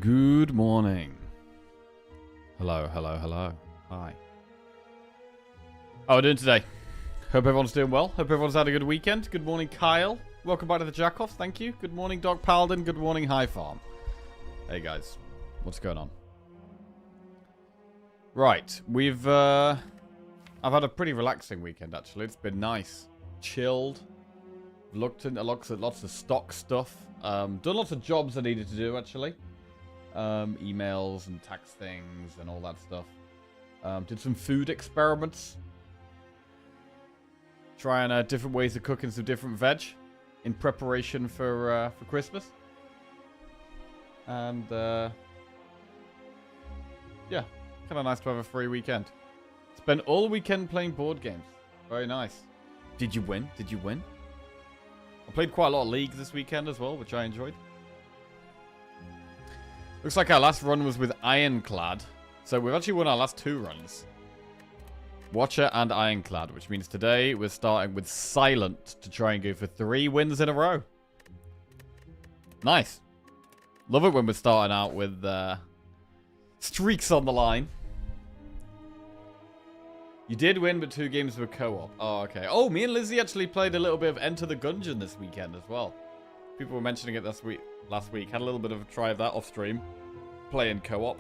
Good morning. Hello, hello, hello. Hi. How are we doing today? Hope everyone's doing well. Hope everyone's had a good weekend. Good morning, Kyle. Welcome back to the Jackoffs. Thank you. Good morning, Doc Paladin. Good morning, High Farm. Hey, guys. What's going on? Right. I've had a pretty relaxing weekend, actually. It's been nice. Chilled. Looked into lots of stock stuff. Done lots of jobs I needed to do, actually. Emails and tax things and all that stuff. Did some food experiments. Trying different ways of cooking some different veg in preparation for Christmas. And yeah, kind of nice to have a free weekend. Spent all weekend playing board games. Very nice. Did you win? Did you win? I played quite a lot of League this weekend as well, which I enjoyed. Looks like our last run was with Ironclad. So we've actually won our last 2 runs. Watcher and Ironclad, which means today we're starting with Silent to try and go for 3 wins in a row. Nice. Love it when we're starting out with streaks on the line. You did win, but 2 games were co-op. Oh, okay. Oh, me and Lizzie actually played a little bit of Enter the Gungeon this weekend as well. People were mentioning it last week. Had a little bit of a try of that off stream. Playing co-op.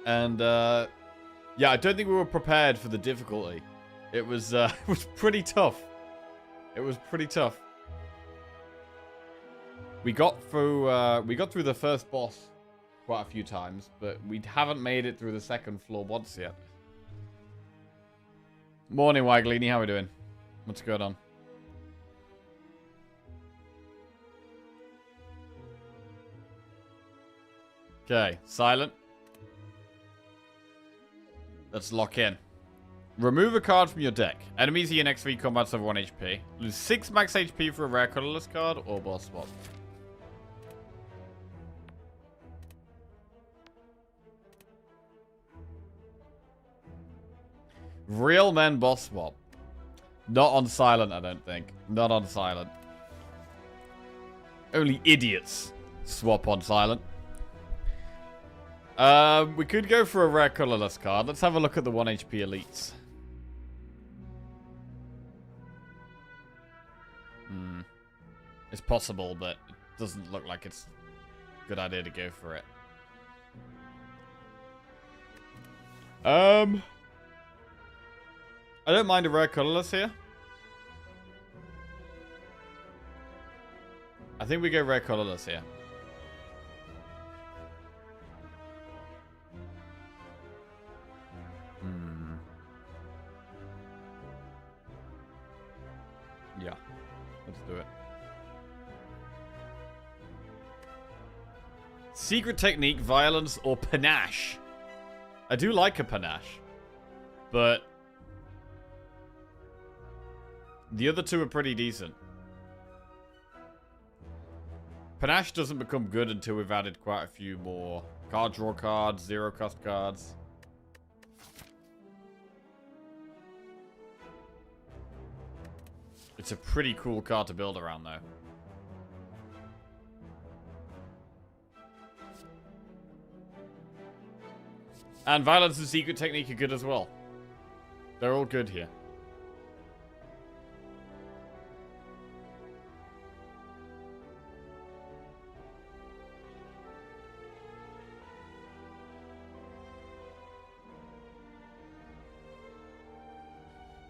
And, yeah, I don't think we were prepared for the difficulty. It was pretty tough. It was pretty tough. We got through the first boss quite a few times, but we haven't made it through the second floor once yet. Morning, Waglini. How are we doing? What's going on? Okay, Silent. Let's lock in. Remove a card from your deck. Enemies in your next 3 combats have 1 HP. Lose 6 max HP for a rare colorless card or boss swap. Real men boss swap. Not on Silent, I don't think. Not on Silent. Only idiots swap on Silent. We could go for a rare colorless card. Let's have a look at the 1 HP elites. It's possible, but it doesn't look like it's a good idea to go for it. I don't mind a rare colorless here. I think we go rare colorless here. Yeah, let's do it. Secret technique, violence, or panache. I do like a panache, but the other 2 are pretty decent. Panache doesn't become good until we've added quite a few more card draw cards, 0 cost cards. It's a pretty cool card to build around, though. And violence and secret technique are good as well. They're all good here.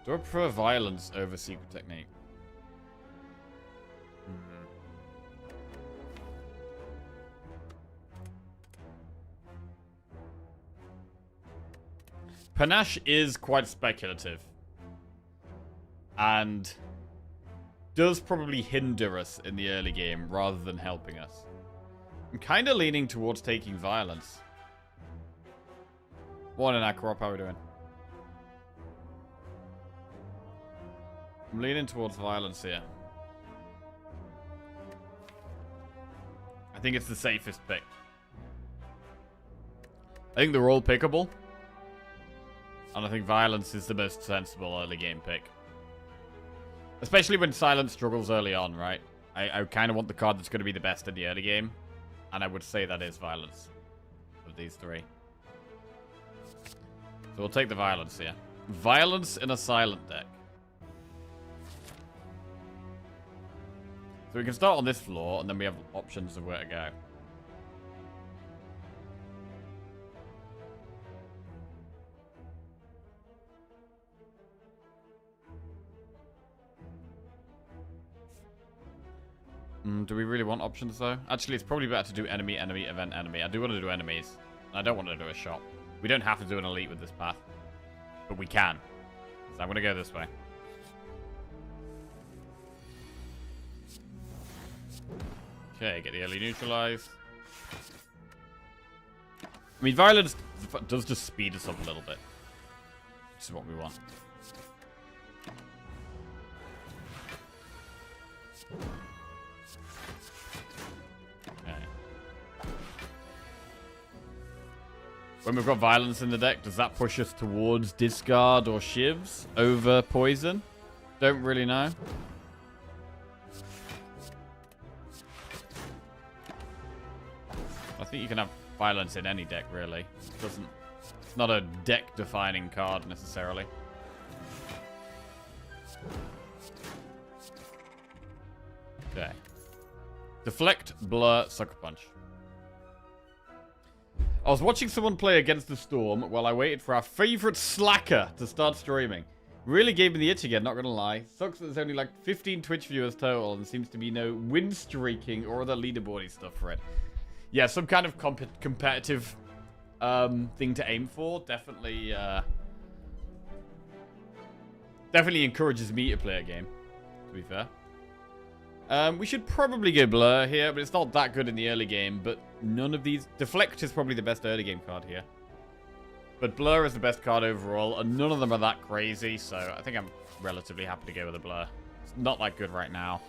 Do I prefer violence over secret technique? Panache is quite speculative. And does probably hinder us in the early game rather than helping us. I'm kind of leaning towards taking violence. Morning, Akrop. How are we doing? I'm leaning towards violence here. I think it's the safest pick. I think they're all pickable. And I think violence is the most sensible early game pick. Especially when Silent struggles early on, right? I kind of want the card that's going to be the best in the early game. And I would say that is violence of these three. So we'll take the violence here. Violence in a silent deck. So we can start on this floor, and then we have options of where to go. Do we really want options, though? Actually, it's probably better to do enemy, enemy, event, enemy. I do want to do enemies. I don't want to do a shop. We don't have to do an elite with this path. But we can. So I'm going to go this way. Okay, get the early neutralized. I mean, violence does just speed us up a little bit. Which is what we want. When we've got violence in the deck, does that push us towards discard or shivs over poison? Don't really know. I think you can have violence in any deck, really. It's not a deck-defining card, necessarily. Okay. Deflect, blur, sucker punch. I was watching someone play Against the Storm while I waited for our favorite slacker to start streaming. Really gave me the itch again, not gonna lie. Sucks that there's only like 15 Twitch viewers total and seems to be no win streaking or other leaderboardy stuff for it. Yeah, some kind of competitive thing to aim for. Definitely encourages me to play a game, to be fair. We should probably go blur here, but it's not that good in the early game. But none of these... Deflect is probably the best early game card here. But blur is the best card overall, and none of them are that crazy, so I think I'm relatively happy to go with a blur. It's not that good right now,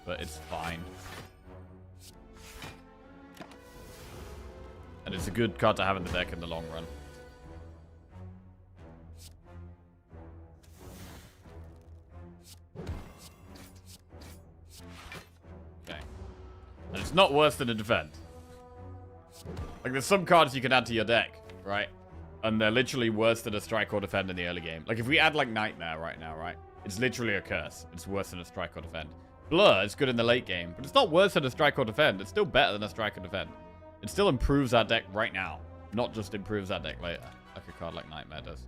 but it's fine. And it's a good card to have in the deck in the long run. And it's not worse than a defend. Like, there's some cards you can add to your deck, right? And they're literally worse than a strike or defend in the early game. Like, if we add, like, Nightmare right now, right? It's literally a curse. It's worse than a strike or defend. Blur is good in the late game, but it's not worse than a strike or defend. It's still better than a strike or defend. It still improves our deck right now, not just improves our deck later, like a card like Nightmare does.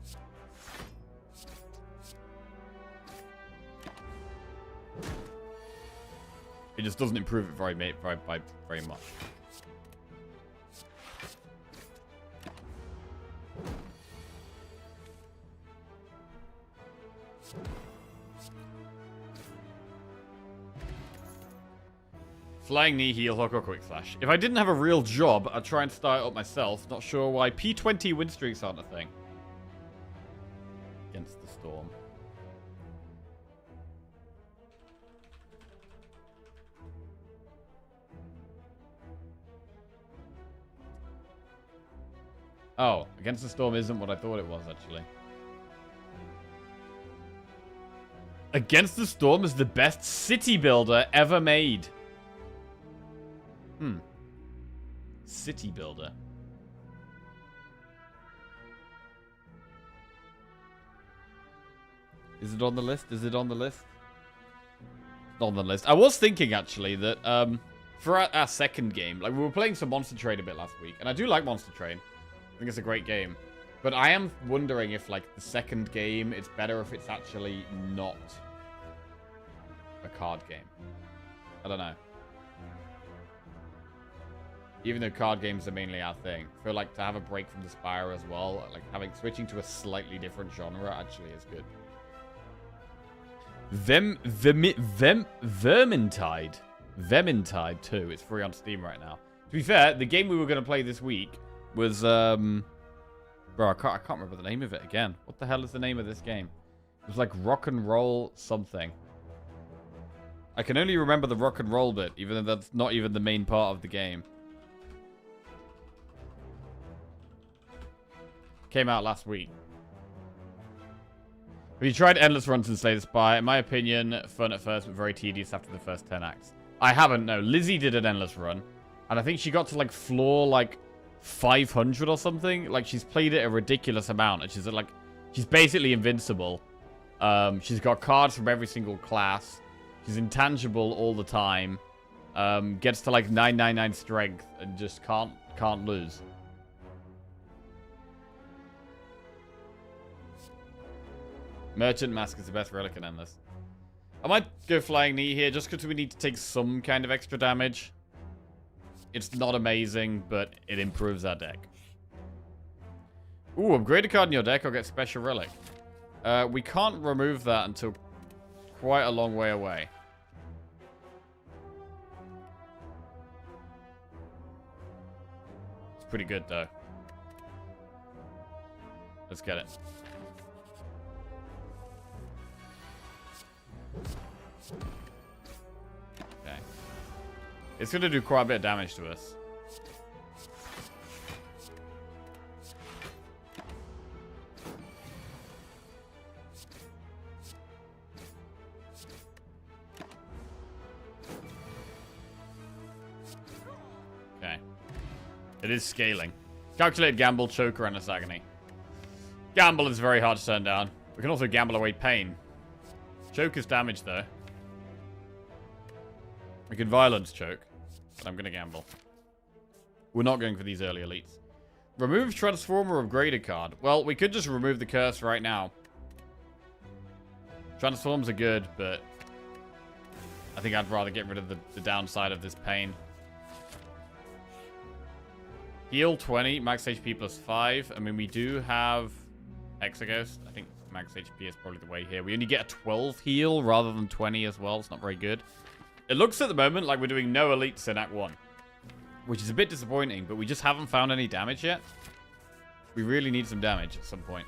It just doesn't improve it very much. Flying knee, heal hook, or quick slash. If I didn't have a real job, I'd try and start it up myself. Not sure why P20 win streaks aren't a thing. Against the Storm. Oh, Against the Storm isn't what I thought it was, actually. Against the Storm is the best city builder ever made. City builder. Is it on the list? Is it on the list? Not on the list. I was thinking, actually, that for our second game, like, we were playing some Monster Train a bit last week, and I do like Monster Train. I think it's a great game. But I am wondering if, like, the second game, it's better if it's actually not a card game. I don't know. Even though card games are mainly our thing. I feel like to have a break from the Spire as well, like switching to a slightly different genre actually is good. Vermintide. Vermintide 2. It's free on Steam right now. To be fair, the game we were going to play this week was, bro, I can't remember the name of it again. What the hell is the name of this game? It was like rock and roll something. I can only remember the rock and roll bit, even though that's not even the main part of the game. Came out last week. Have you tried endless runs in Slay the Spire? In my opinion, fun at first, but very tedious after the first 10 acts. I haven't, no. Lizzie did an endless run. And I think she got to, like, floor, like, 500 or something. Like, she's played it a ridiculous amount. And she's, like, she's basically invincible. She's got cards from every single class. She's intangible all the time. Gets to, like, 999 strength and just can't lose. Merchant Mask is the best relic in Endless. I might go Flying Knee here just because we need to take some kind of extra damage. It's not amazing, but it improves our deck. Ooh, upgrade a card in your deck or get Special Relic. We can't remove that until quite a long way away. It's pretty good, though. Let's get it. Okay. It's going to do quite a bit of damage to us. Okay. It is scaling. Calculated Gamble, Choker, and a Agony. Gamble is very hard to turn down. We can also gamble away pain. Choke is damage, though. We can Violence Choke, but I'm going to gamble. We're not going for these early elites. Remove Transformer Upgraded card. Well, we could just remove the curse right now. Transforms are good, but I think I'd rather get rid of the downside of this pain. Heal 20, max HP plus 5. I mean, we do have Exeghost. I think max HP is probably the way here. We only get a 12 heal rather than 20 as well. It's not very good. It looks at the moment like we're doing no elites in Act 1, which is a bit disappointing, but we just haven't found any damage yet. We really need some damage at some point.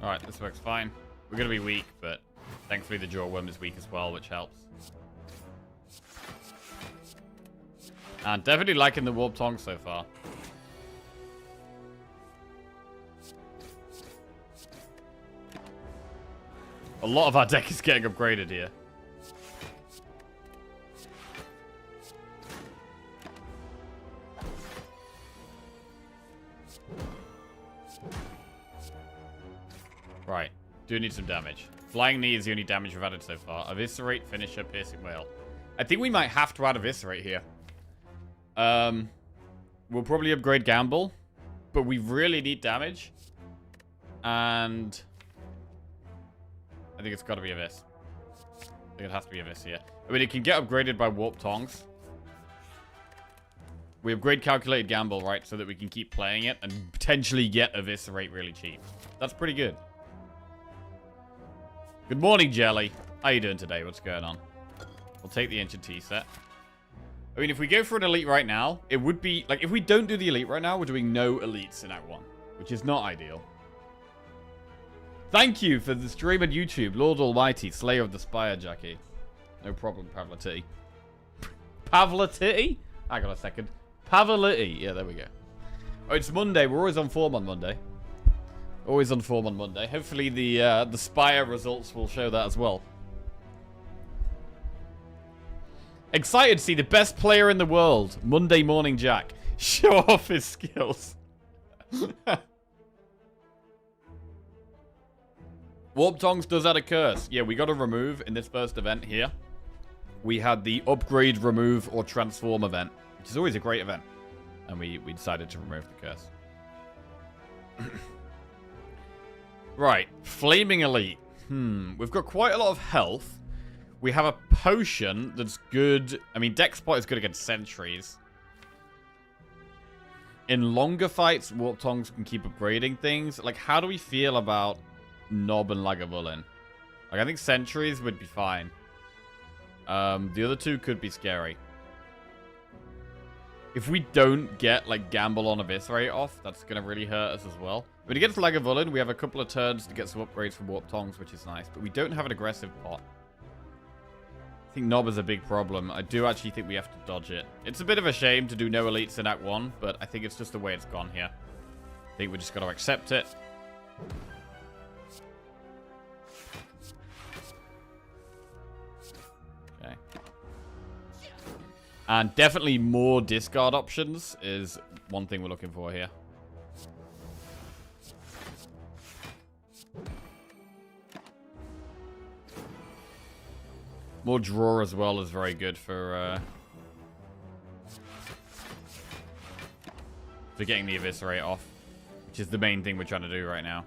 Alright, this works fine. We're going to be weak, but thankfully the Jawworm is weak as well, which helps. And definitely liking the Warp Tongue so far. A lot of our deck is getting upgraded here. Right. Do need some damage. Flying Knee is the only damage we've added so far. Eviscerate, Finisher, Piercing Wail. I think we might have to add Eviscerate here. We'll probably upgrade Gamble, but we really need damage. And I think it's got to be Evis. I think it has to be Evis here. I mean, it can get upgraded by Warp Tongs. We upgrade Calculated Gamble, right, so that we can keep playing it and potentially get Eviscerate really cheap. That's pretty good. Good morning, Jelly. How you doing today? What's going on? We'll take the Ancient Tea set. I mean, if we go for an elite right now, it would be... Like, if we don't do the elite right now, we're doing no elites in Act 1. Which is not ideal. Thank you for the stream on YouTube. Lord Almighty, Slayer of the Spire, Jackie. No problem, Pavlitty. Pavlitty? Hang on a second. Pavlitty. Yeah, there we go. Oh, it's Monday. We're always on form on Monday. Always on form on Monday. Hopefully the Spire results will show that as well. Excited to see the best player in the world, Monday Morning Jack, show off his skills. Warp Tongs does add a curse. Yeah, we got to remove in this first event here. We had the upgrade, remove, or transform event, which is always a great event. And we decided to remove the curse. Right, Flaming Elite. We've got quite a lot of health. We have a potion that's good. I mean, Dex Spot is good against sentries. In longer fights, Warp Tongs can keep upgrading things. Like, how do we feel about Nob and Lagavulin? Like, I think Sentries would be fine. The other two could be scary. If we don't get, like, Gamble on Eviscerate off, that's going to really hurt us as well. When it gets to Lagavulin, we have a couple of turns to get some upgrades from Warp Tongs, which is nice. But we don't have an aggressive pot. I think Nob is a big problem. I do actually think we have to dodge it. It's a bit of a shame to do no elites in Act 1, but I think it's just the way it's gone here. I think we just got to accept it. Okay. And definitely more discard options is one thing we're looking for here. More draw as well is very good for getting the Eviscerate off, which is the main thing we're trying to do right now.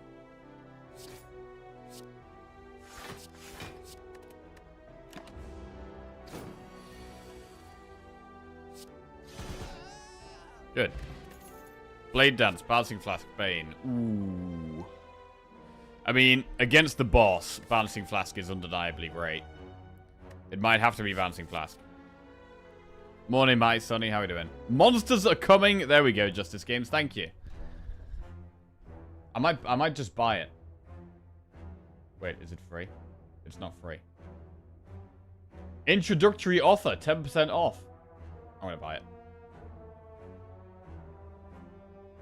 Good. Blade Dance, Bouncing Flask, Bane. Ooh. I mean, against the boss, Bouncing Flask is undeniably great. It might have to be Bouncing Flask. Morning, Mike, Sonny. How are we doing? Monsters are coming. There we go, Justice Games. Thank you. I might just buy it. Wait, is it free? It's not free. Introductory offer, 10% off. I'm gonna buy it.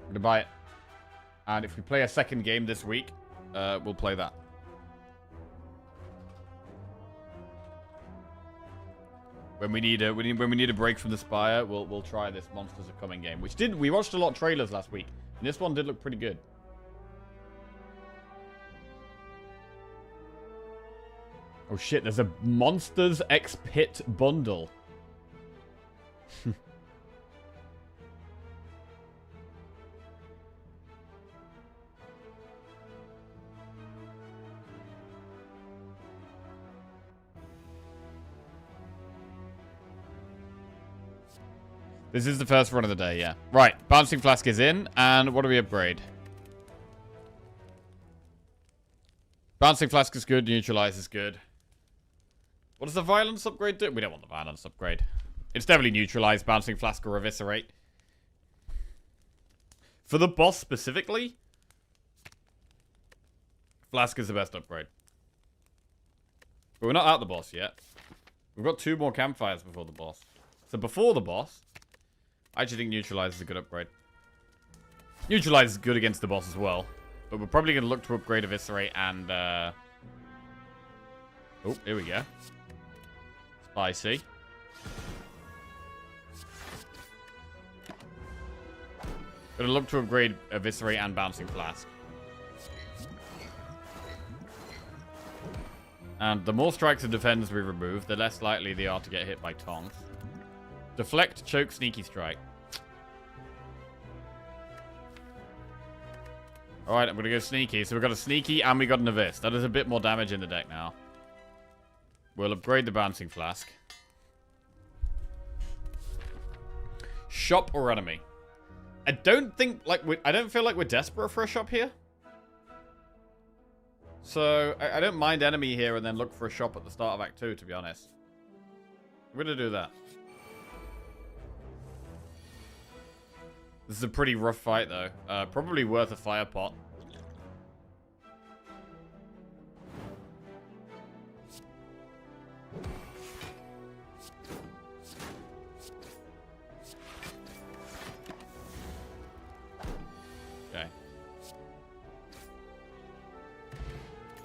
I'm gonna buy it. And if we play a second game this week, we'll play that. When we need a break from the Spire, we'll try this Monsters Are Coming game, which we watched a lot of trailers last week, and this one did look pretty good. Oh shit, there's a Monsters X Pit bundle. This is the first run of the day, yeah. Right, Bouncing Flask is in, and what do we upgrade? Bouncing Flask is good, Neutralize is good. What does the Violence upgrade do? We don't want the Violence upgrade. It's definitely Neutralize, Bouncing Flask, or Eviscerate. For the boss specifically, Flask is the best upgrade. But we're not at the boss yet. We've got 2 more campfires before the boss. So before the boss, I actually think Neutralize is a good upgrade. Neutralize is good against the boss as well. But we're probably going to look to upgrade Eviscerate and... Oh, here we go. Spicy. Going to look to upgrade Eviscerate and Bouncing Flask. And the more strikes and defends we remove, the less likely they are to get hit by Tongs. Deflect, Choke, Sneaky Strike. Alright, I'm going to go Sneaky. So we've got a Sneaky and we got an Avis. That is a bit more damage in the deck now. We'll upgrade the Bouncing Flask. Shop or enemy? I don't think, I don't feel like we're desperate for a shop here. So, I don't mind enemy here and then look for a shop at the start of Act 2, to be honest. I'm going to do that. This is a pretty rough fight, though. Probably worth a fire pot. Okay.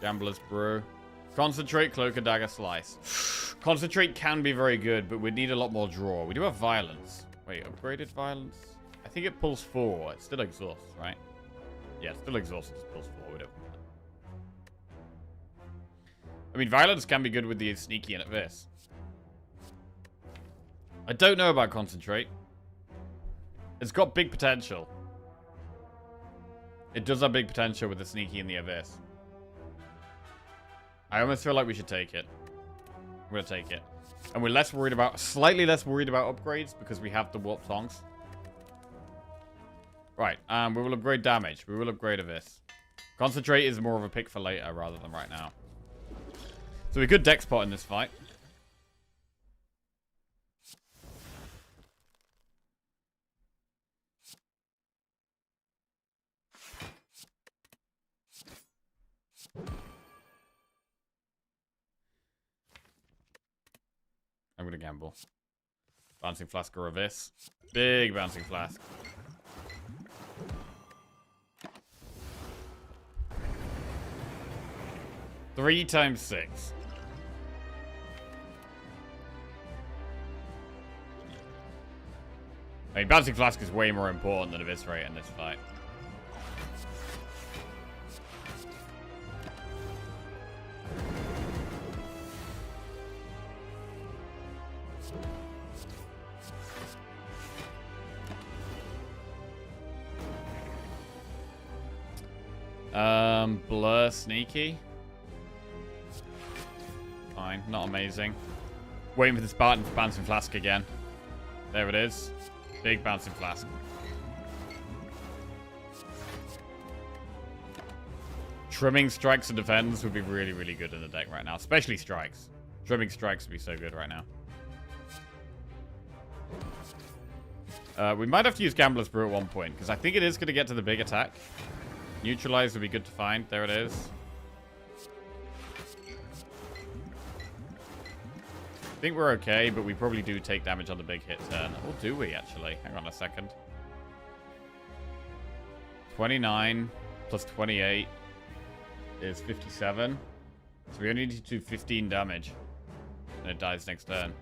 Gambler's Brew. Concentrate, Cloak and Dagger, Slice. Concentrate can be very good, but we'd need a lot more draw. We do have Violence. Wait, upgraded Violence? I think it pulls 4. It still exhausts, right? Yeah, it still exhausts. It just pulls 4. We don't want that. I mean, Violence can be good with the Sneaky and Avis. I don't know about Concentrate. It's got big potential. It does have big potential with the Sneaky and the Avis. I almost feel like we should take it. I'm going to take it. And we're less worried about, slightly less worried about upgrades because we have the Warp Tongs. Right, we will upgrade damage. We will upgrade Abyss. Concentrate is more of a pick for later rather than right now. So we could dex pot in this fight. I'm going to gamble. Bouncing Flask or Abyss. Big Bouncing Flask. Three times 6. I mean, Bouncing Flask is way more important than Abyss Rate in this fight. Blur Sneaky. Fine, not amazing. Waiting for the Spartan Bouncing Flask again. There it is. Big Bouncing Flask. Trimming Strikes and Defends would be really, really good in the deck right now. Especially Strikes. Trimming Strikes would be so good right now. We might have to use Gambler's Brew at one point, because I think it is going to get to the big attack. Neutralize would be good to find. There it is. I think we're okay, but we probably do take damage on the big hit turn. Or do we, actually? Hang on a second. 29 plus 28 is 57. So we only need to do 15 damage. And it dies next turn.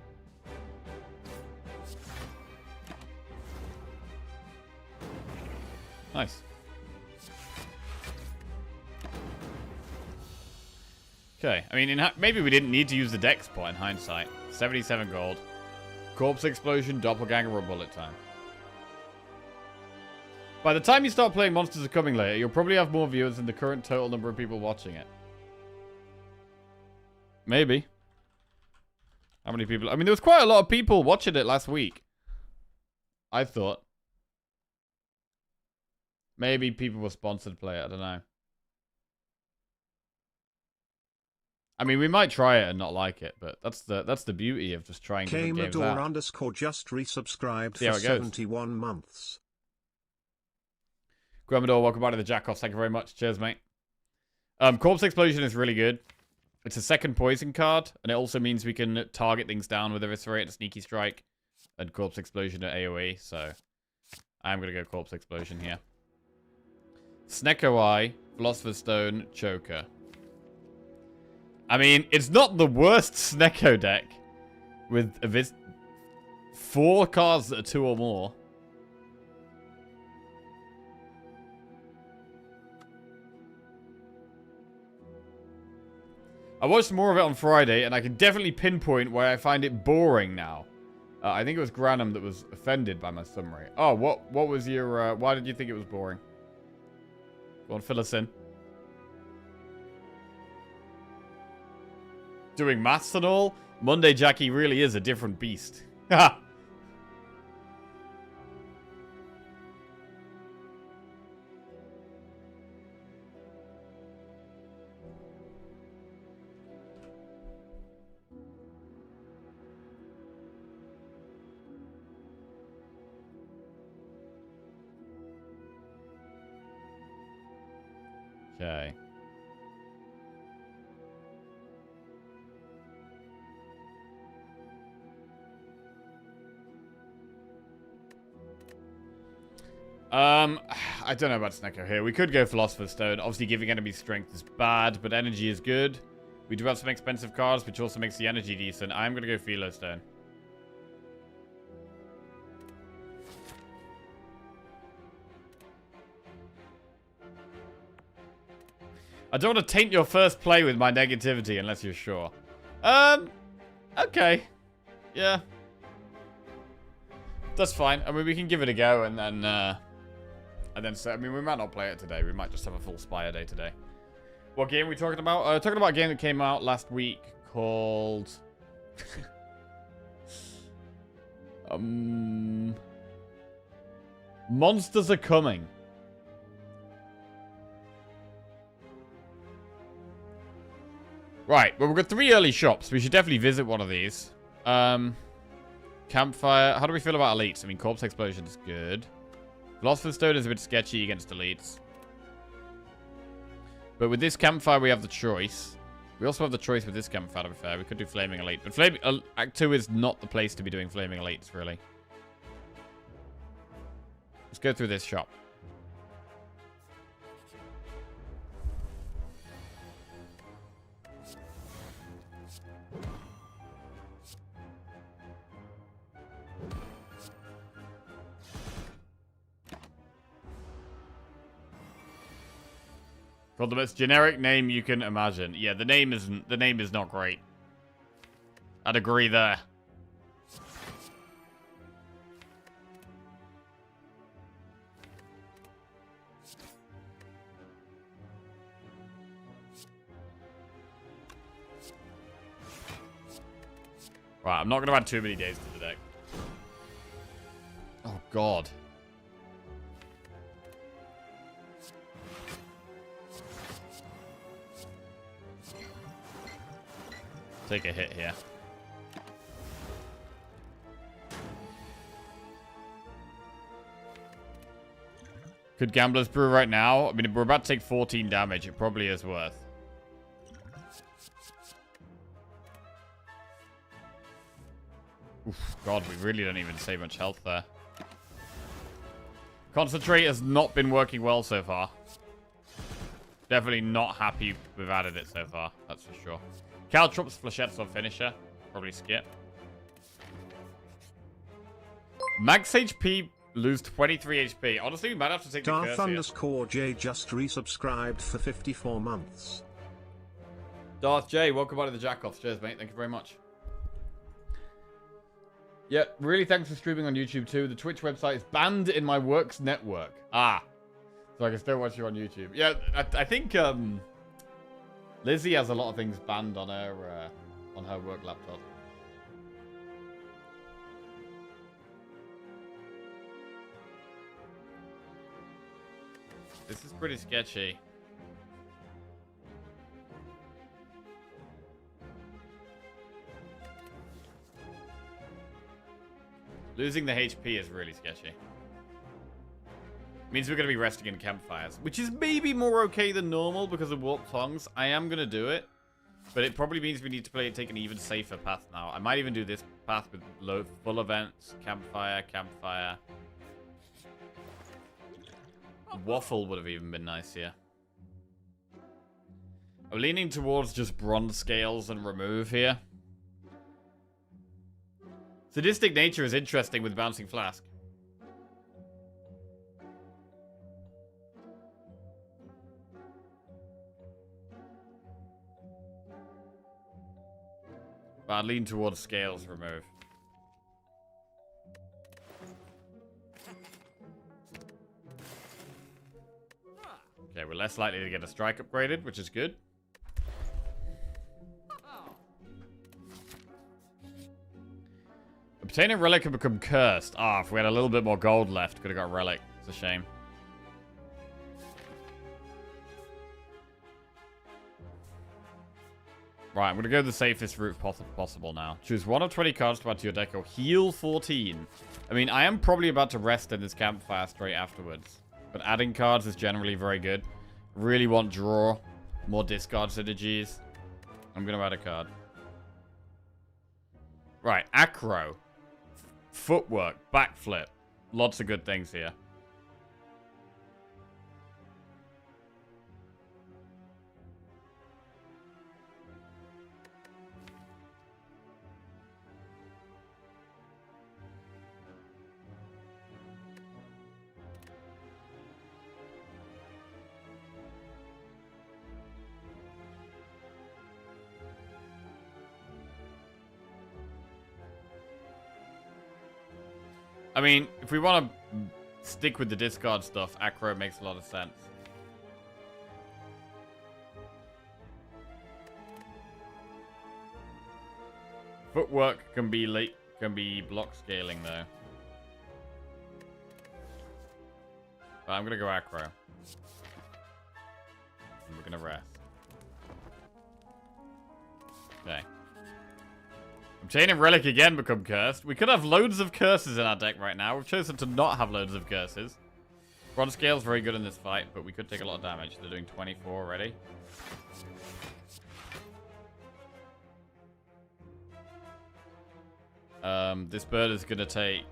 Nice. Okay, I mean, maybe we didn't need to use the dex pot in hindsight. 77 gold. Corpse Explosion, Doppelganger, or Bullet Time. By the time you start playing Monsters Are Coming later, you'll probably have more viewers than the current total number of people watching it. Maybe. How many people? I mean, there was quite a lot of people watching it last week. I thought. Maybe people were sponsored to play it, I don't know. I mean, we might try it and not like it, but that's the beauty of just trying different games out. __ just resubscribed for 71 months. Gramador, welcome back to the Jackoffs. Thank you very much. Cheers, mate. Corpse Explosion is really good. It's a second poison card, and it also means we can target things down with Eviscerate, Sneaky Strike, and Corpse Explosion at AoE, so I'm going to go Corpse Explosion here. Snecko Eye, Philosopher's Stone, Choker. I mean, it's not the worst Snecko deck with 4 cards that are 2 or more. I watched more of it on Friday, and I can definitely pinpoint why I find it boring now. I think it was Granum that was offended by my summary. Oh, what was your... why did you think it was boring? Go on, fill us in. Doing maths and all? Monday Jackie really is a different beast. Ha! Okay. I don't know about Snecko here. We could go Philosopher's Stone. Obviously, giving enemy strength is bad, but energy is good. We do have some expensive cards, which also makes the energy decent. I'm going to go Philo Stone. I don't want to taint your first play with my negativity unless you're sure. Okay. Yeah. That's fine. I mean, we can give it a go and then say, I mean, we might not play it today. We might just have a full Spire day today. What game are we talking about? Talking about a game that came out last week called... Monsters are coming. Right, well, we've got 3 early shops. We should definitely visit one of these. Campfire. How do we feel about elites? I mean, Corpse Explosion is good. Philosopher's Stone is a bit sketchy against elites. But with this campfire, we have the choice. We also have the choice with this campfire, to be fair. We could do Flaming Elite. But Act 2 is not the place to be doing Flaming Elites, really. Let's go through this shop. For the most generic name you can imagine. Yeah, the name is not great. I'd agree there. Right, I'm not going to add too many days to the deck. Oh, God. Take a hit here. Could Gambler's Brew right now? I mean, if we're about to take 14 damage, it probably is worth. Oof, God, we really don't even save much health there. Concentrate has not been working well so far. Definitely not happy we've added it so far, that's for sure. Caltrops, Flechettes, or Finisher. Probably skip. Max HP, lose 23 HP. Honestly, we might have to take the curse here. J just resubscribed for 54 months. Darth J, welcome back to the Jackoffs. Cheers, mate. Thank you very much. Yeah, really thanks for streaming on YouTube too. The Twitch website is banned in my work's network. Ah. So I can still watch you on YouTube. Yeah, I think Lizzie has a lot of things banned on her work laptop. This is pretty sketchy. Losing the HP is really sketchy. Means we're going to be resting in campfires, which is maybe more okay than normal because of Warped Tongues. I am going to do it, but it probably means we need to take an even safer path now. I might even do this path with full events, campfire. Waffle would have even been nice here. I'm leaning towards just bronze scales and remove here. Sadistic nature is interesting with Bouncing Flask. But I'd lean towards scales remove. Okay, we're less likely to get a strike upgraded, which is good. Obtain a relic and become cursed. Ah, if we had a little bit more gold left, could have got relic. It's a shame. Right, I'm going to go the safest route possible now. Choose one of 20 cards to add to your deck or heal 14. I mean, I am probably about to rest in this campfire straight afterwards. But adding cards is generally very good. Really want draw. More discard synergies. I'm going to add a card. Right, acro. Footwork. Backflip. Lots of good things here. I mean, if we want to stick with the discard stuff, acro makes a lot of sense. Footwork can be block scaling though. But I'm gonna go aggro. And we're gonna rest. Okay. Obtaining Relic again become cursed. We could have loads of curses in our deck right now. We've chosen to not have loads of curses. Bronze Scale's very good in this fight, but we could take a lot of damage. They're doing 24 already. This bird is gonna take...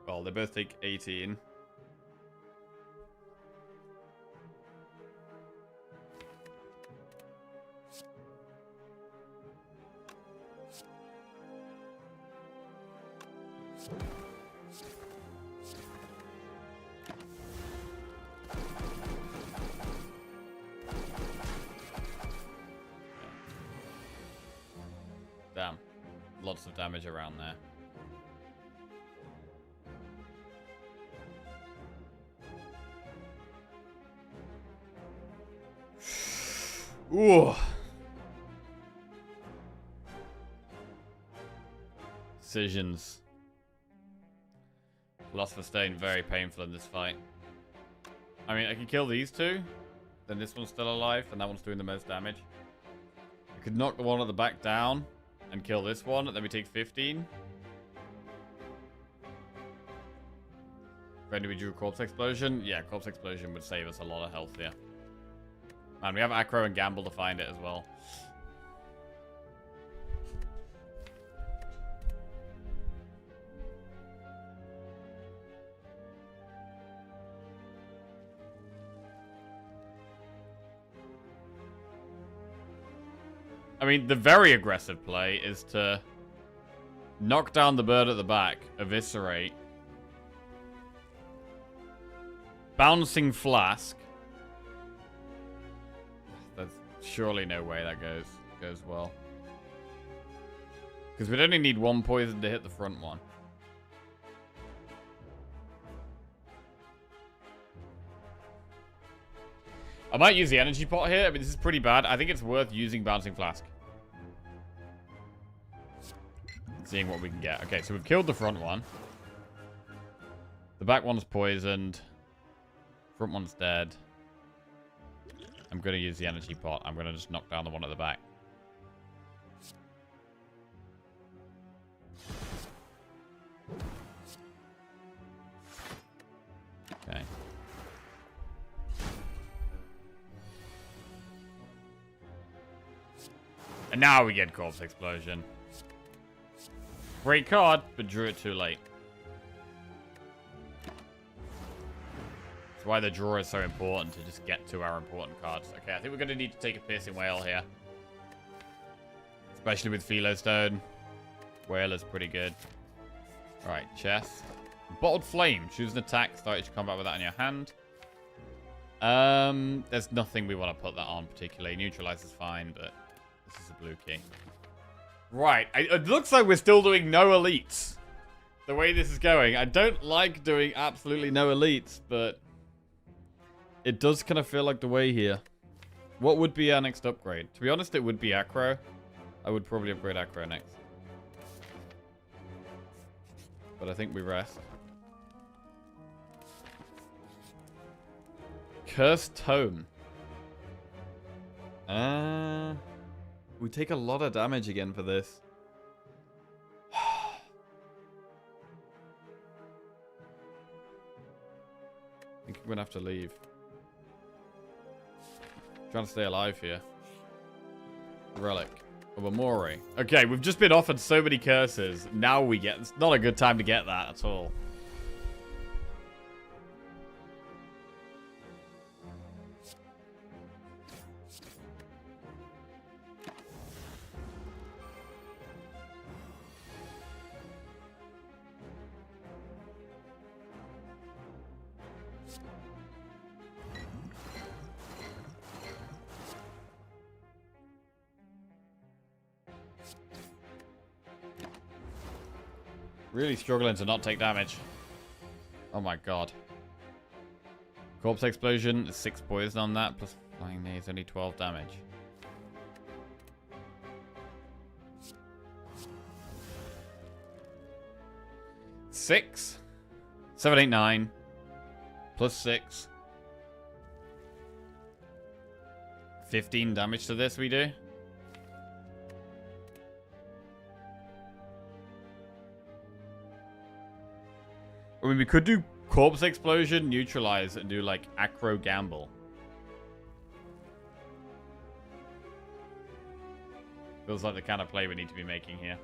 Well, they both take 18. Damn. Lots of damage around there. Ooh. Decisions. Philosopher's Stone, very painful in this fight. I mean, I can kill these two. Then this one's still alive, and that one's doing the most damage. I could knock the one at the back down and kill this one, and then we take 15. When do we do a Corpse Explosion? Yeah, Corpse Explosion would save us a lot of health here. Man, we have Acro and Gamble to find it as well. I mean, the very aggressive play is to knock down the bird at the back, eviscerate, bouncing Flask. There's surely no way that goes well. Because we'd only need one poison to hit the front one. I might use the energy pot here. I mean, this is pretty bad. I think it's worth using Bouncing Flask. Seeing what we can get. Okay, so we've killed the front one. The back one's poisoned. Front one's dead. I'm going to use the energy pot. I'm going to just knock down the one at the back. Okay. And now we get Corpse Explosion. Great card, but drew it too late. That's why the draw is so important, to just get to our important cards. Okay, I think we're going to need to take a Piercing Whale here. Especially with Philostone. Whale is pretty good. Alright, chess. Bottled Flame. Choose an attack. Start each combat with that in your hand. There's nothing we want to put that on particularly. Neutralize is fine, but this is a blue key. Right, it looks like we're still doing no elites. The way this is going. I don't like doing absolutely no elites, but it does kind of feel like the way here. What would be our next upgrade? To be honest, it would be Acro. I would probably upgrade Acro next. But I think we rest. Cursed Tome. We take a lot of damage again for this. I think I'm gonna have to leave. Trying to stay alive here. Relic of Amore. Okay, we've just been offered so many curses. Now we get... It's not a good time to get that at all. Really struggling to not take damage. Oh my god. Corpse Explosion, 6 poison on that, plus Flying Knee is only 12 damage. 6. 7, 8, 9. Plus 6. 15 damage to this we do. I mean, we could do Corpse Explosion, Neutralize, and do, like, Acro Gamble. Feels like the kind of play we need to be making here.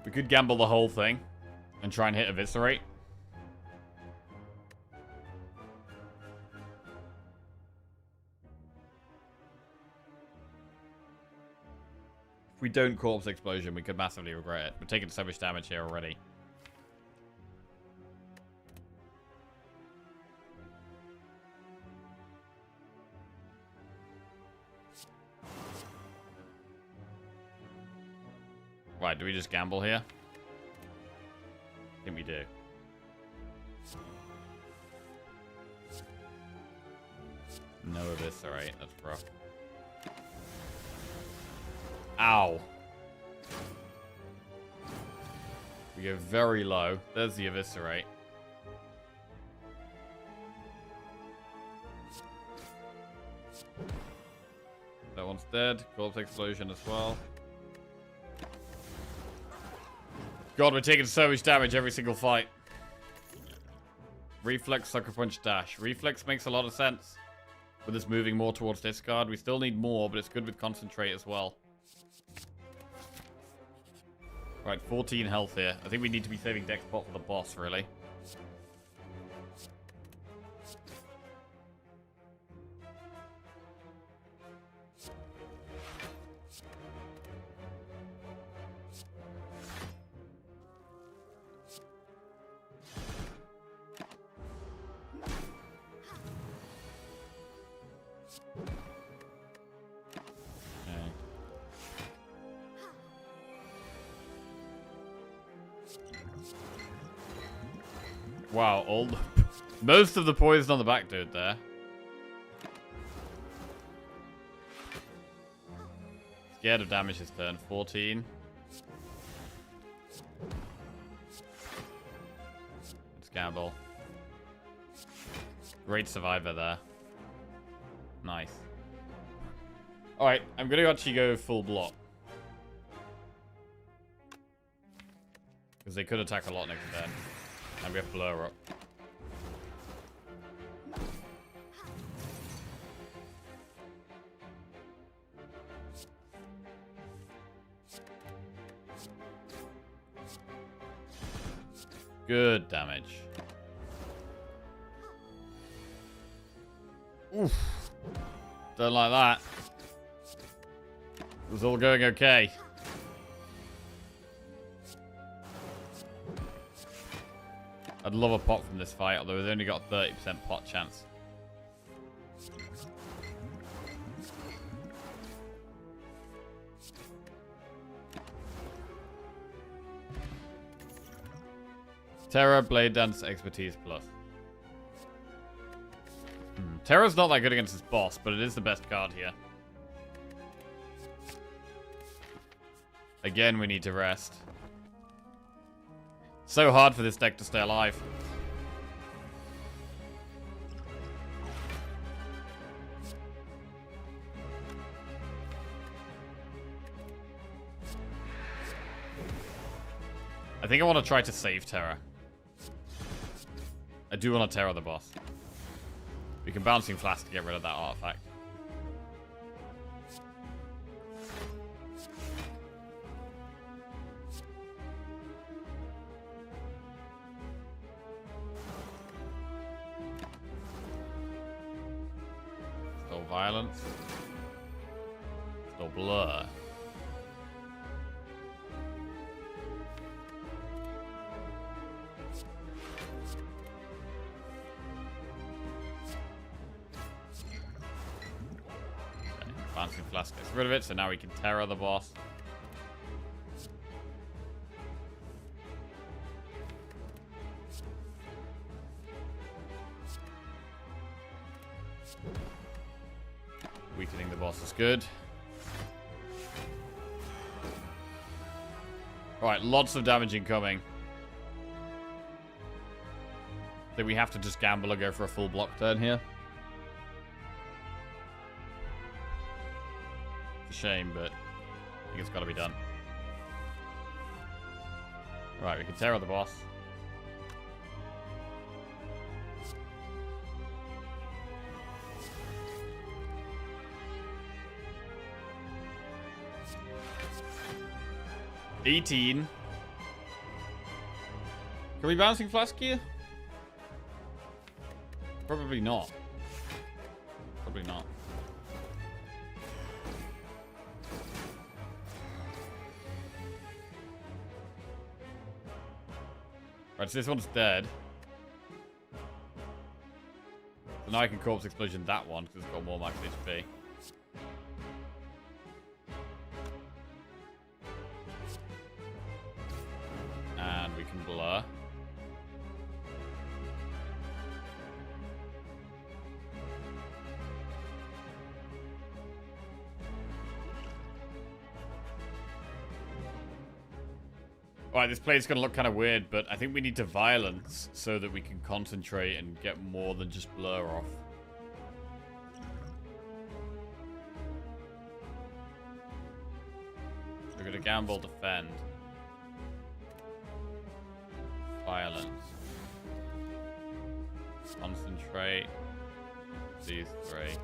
We could gamble the whole thing and try and hit Eviscerate. If we don't Corpse Explosion, we could massively regret it. We're taking so much damage here already. Right, do we just gamble here? I think we do. No Eviscerate, that's rough. Ow. We go very low. There's the Eviscerate. That one's dead. Corpse Explosion as well. God, we're taking so much damage every single fight. Reflex, Sucker Punch, Dash. Reflex makes a lot of sense. With us moving more towards discard. We still need more, but it's good with Concentrate as well. Right, 14 health here. I think we need to be saving Dex Pot for the boss, really. Wow, most of the poison on the back dude there. Scared of damage his turn. 14. Let's gamble. Great survivor there. Nice. Alright, I'm going to actually go full block. Because they could attack a lot next turn. And we have Blur up. Good damage. Oof. Don't like that. It was all going okay. I'd love a pot from this fight, although we've only got a 30% pot chance. Terra, Blade Dance, Expertise Plus. Terra's not that good against this boss, but it is the best card here. Again, we need to rest. So hard for this deck to stay alive. I think I want to try to save Terra. I do want to Terra the boss. We can Bouncing Flask to get rid of that artifact. Still Violence. Still Blur. Bouncing Flask gets rid of it, so now we can Terror the boss. Weakening the boss is good. Alright, lots of damage incoming. I think we have to just gamble and go for a full block turn here. It's a shame, but I think it's got to be done. Right, we can tear out the boss. $18. Can we Bouncing Flask here? Probably not. Probably not. Right, so this one's dead. So now I can Corpse Explosion that one because it's got more max HP. And we can Blur. Alright, this play is going to look kind of weird, but I think we need to Violence so that we can concentrate and get more than just Blur off. We're going to Gamble Defend. Violence. Concentrate. These three.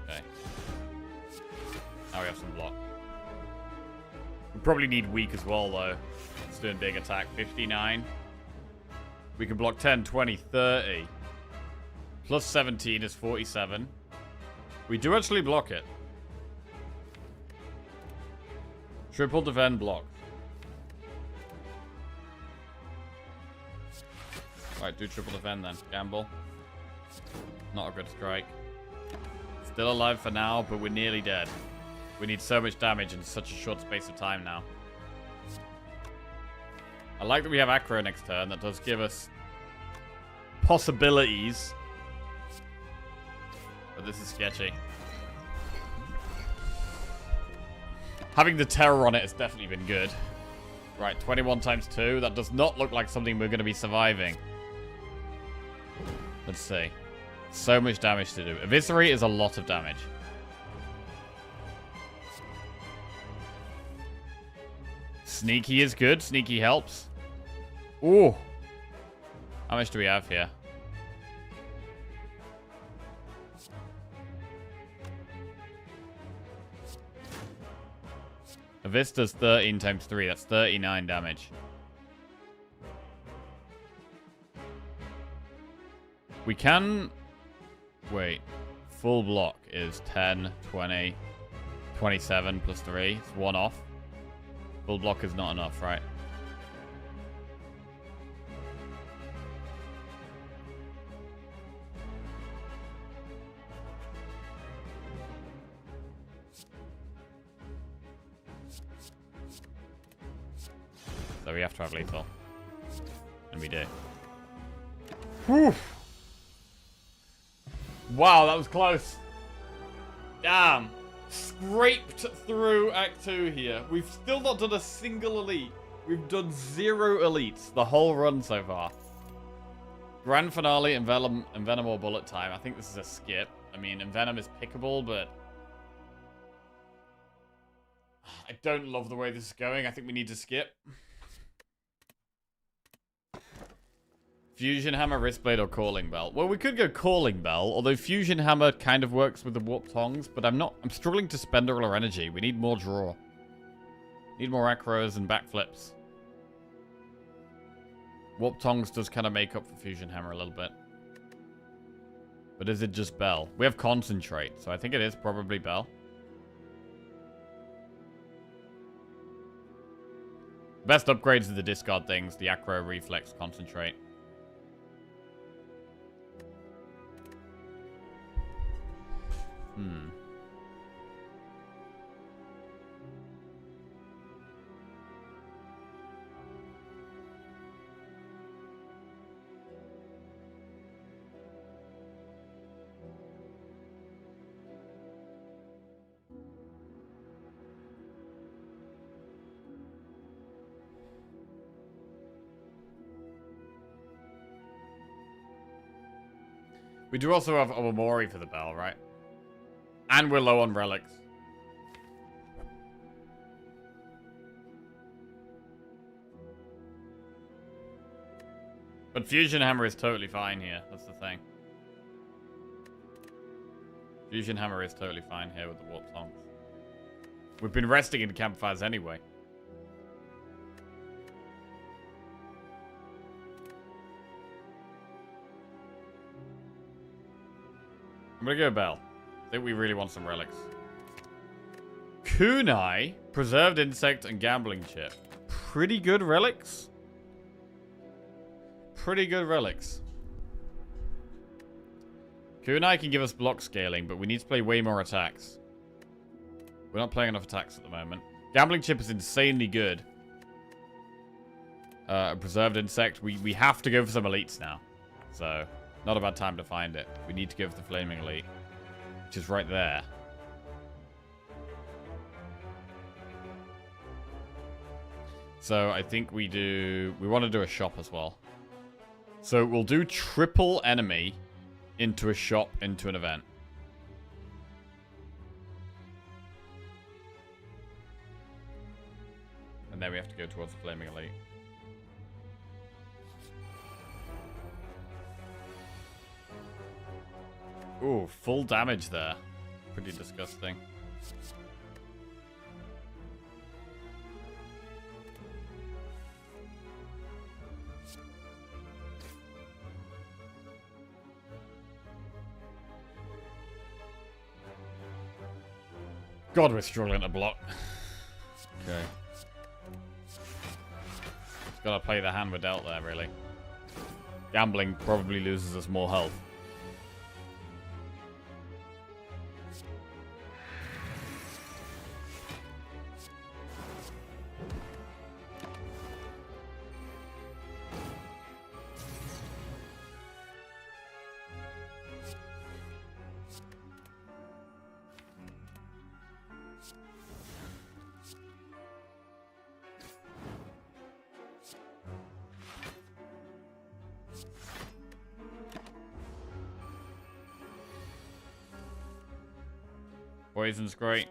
Okay. Now we have some block. We probably need weak as well, though. It's doing big attack. 59. We can block 10, 20, 30. Plus 17 is 47. We do actually block it. Triple defend block. Right, do triple defend then. Gamble. Not a good strike. Still alive for now, but we're nearly dead. We need so much damage in such a short space of time now. I like that we have Acro next turn. That does give us possibilities. But this is sketchy. Having the Terror on it has definitely been good. Right, 21 times 2. That does not look like something we're going to be surviving. Let's see. So much damage to do. Eviscerate is a lot of damage. Sneaky is good. Sneaky helps. Ooh. How much do we have here? Avista's 13 times 3. That's 39 damage. We can... Wait. Full block is 10, 20, 27 plus 3. It's one off. Full block is not enough, right? So we have to have lethal. And we do. Whew. Wow, that was close. Damn. Scraped through Act 2 here. We've still not done a single elite. We've done 0 elites the whole run so far. Grand Finale, Envenom or Bullet Time. I think this is a skip. I mean, Envenom is pickable, but... I don't love the way this is going. I think we need to skip. Fusion Hammer, Wristblade, or Calling Bell? Well, we could go Calling Bell, although Fusion Hammer kind of works with the Warp Tongs, but I'm struggling to spend all our energy. We need more draw. Need more acros and backflips. Warp Tongs does kind of make up for Fusion Hammer a little bit. But is it just Bell? We have Concentrate, so I think it is probably Bell. Best upgrades are the discard things, the Acro, Reflex, Concentrate. Hmm. We do also have Omamori for the bell, right? And we're low on relics. But Fusion Hammer is totally fine here. That's the thing. Fusion Hammer is totally fine here with the Warp Tongs. We've been resting in campfires anyway. I'm gonna go Bell. I think we really want some relics. Kunai, Preserved Insect, and Gambling Chip. Pretty good relics. Pretty good relics. Kunai can give us block scaling, but we need to play way more attacks. We're not playing enough attacks at the moment. Gambling Chip is insanely good. Preserved Insect. We have to go for some elites now. So, not a bad time to find it. We need to go for the Flaming Elite, which is right there. So, I think we want to do a shop as well. So, we'll do triple enemy into a shop, into an event. And then we have to go towards the Flaming Elite. Ooh, full damage there. Pretty disgusting. God, we're struggling to block. Okay. Just gotta play the hand we're dealt there, really. Gambling probably loses us more health. Poison's great.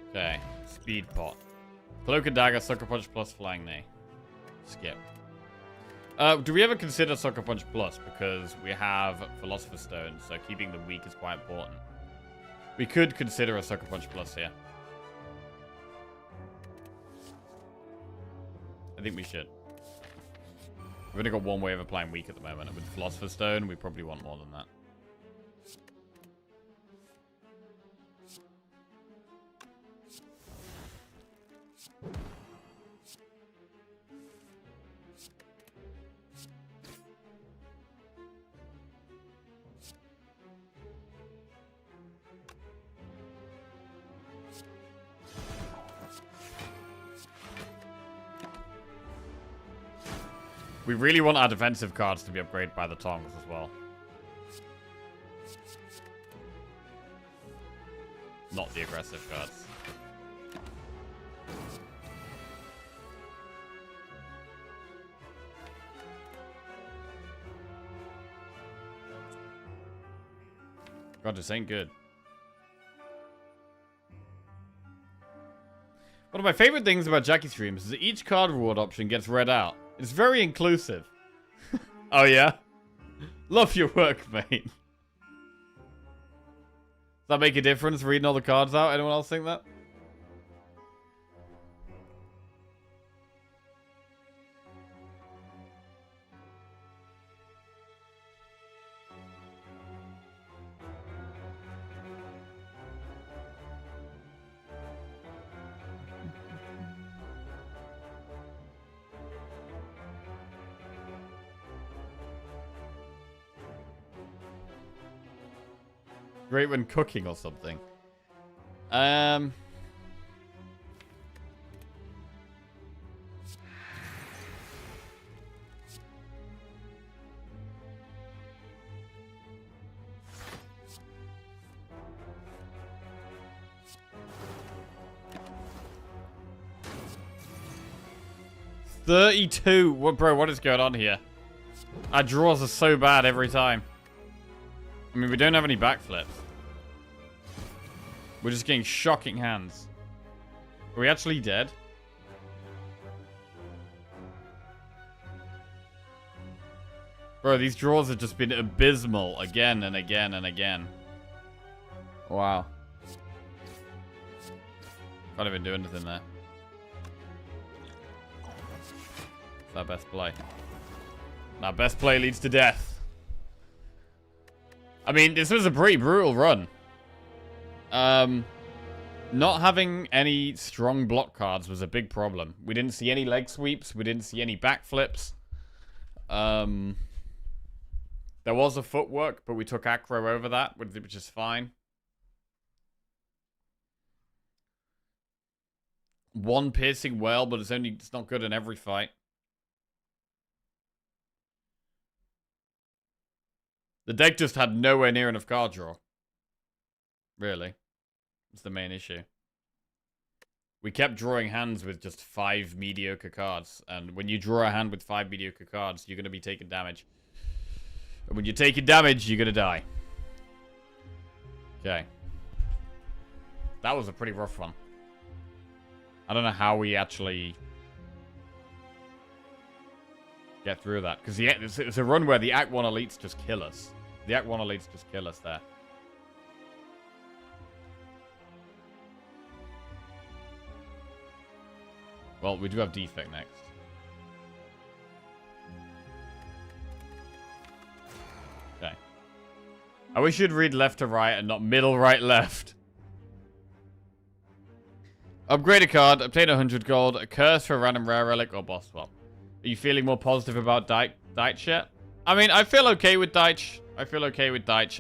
Okay, speed pot. Cloak and Dagger, Sucker Punch plus Flying Knee. Skip. Do we ever consider Sucker Punch Plus? Because we have Philosopher's Stone, so keeping them weak is quite important. We could consider a Sucker Punch Plus here. I think we should. We've only got one way of applying weak at the moment, and with Philosopher's Stone, we probably want more than that. We really want our defensive cards to be upgraded by the tongs as well. Not the aggressive cards. God, this ain't good. One of my favorite things about Jackie streams is that each card reward option gets read out. It's very inclusive. Oh, yeah? Love your work, mate. Does that make a difference, reading all the cards out? Anyone else think that? Great when cooking or something. 32. What, bro, what is going on here? Our draws are so bad every time. I mean, we don't have any backflips. We're just getting shocking hands. Are we actually dead? Bro, these draws have just been abysmal again and again and again. Wow. Can't even do anything there. It's our best play. Our best play leads to death. I mean, this was a pretty brutal run. Not having any strong block cards was a big problem. We didn't see any leg sweeps. We didn't see any backflips. There was a footwork, but we took aggro over that, which is fine. One piercing whale, but it's not good in every fight. The deck just had nowhere near enough card draw. Really. That's the main issue. We kept drawing hands with just 5 mediocre cards. And when you draw a hand with 5 mediocre cards, you're going to be taking damage. And when you're taking damage, you're going to die. Okay. That was a pretty rough one. I don't know how we actually get through that. Because it's a run where the Act 1 elites just kill us. The Act 1 elites just kill us there. Well, we do have defect next. Okay. I wish you'd read left to right and not middle, right, left. Upgrade a card, obtain 100 gold, a curse for a random rare relic or boss swap. Are you feeling more positive about Deitch yet? I mean, I feel okay with Deitch.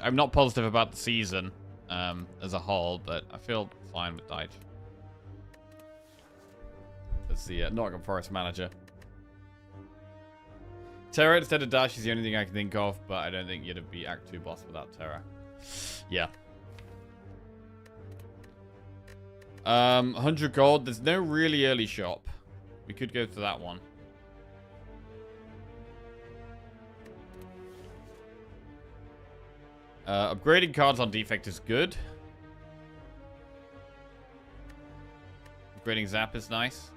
I'm not positive about the season as a whole, but I feel fine with Deitch. Let's see, Nottingham Forest manager. Terra instead of Dash is the only thing I can think of, but I don't think you'd be Act 2 boss without Terra. Yeah. 100 gold. There's no really early shop. We could go to that one. Upgrading cards on defect is good. Upgrading Zap is nice.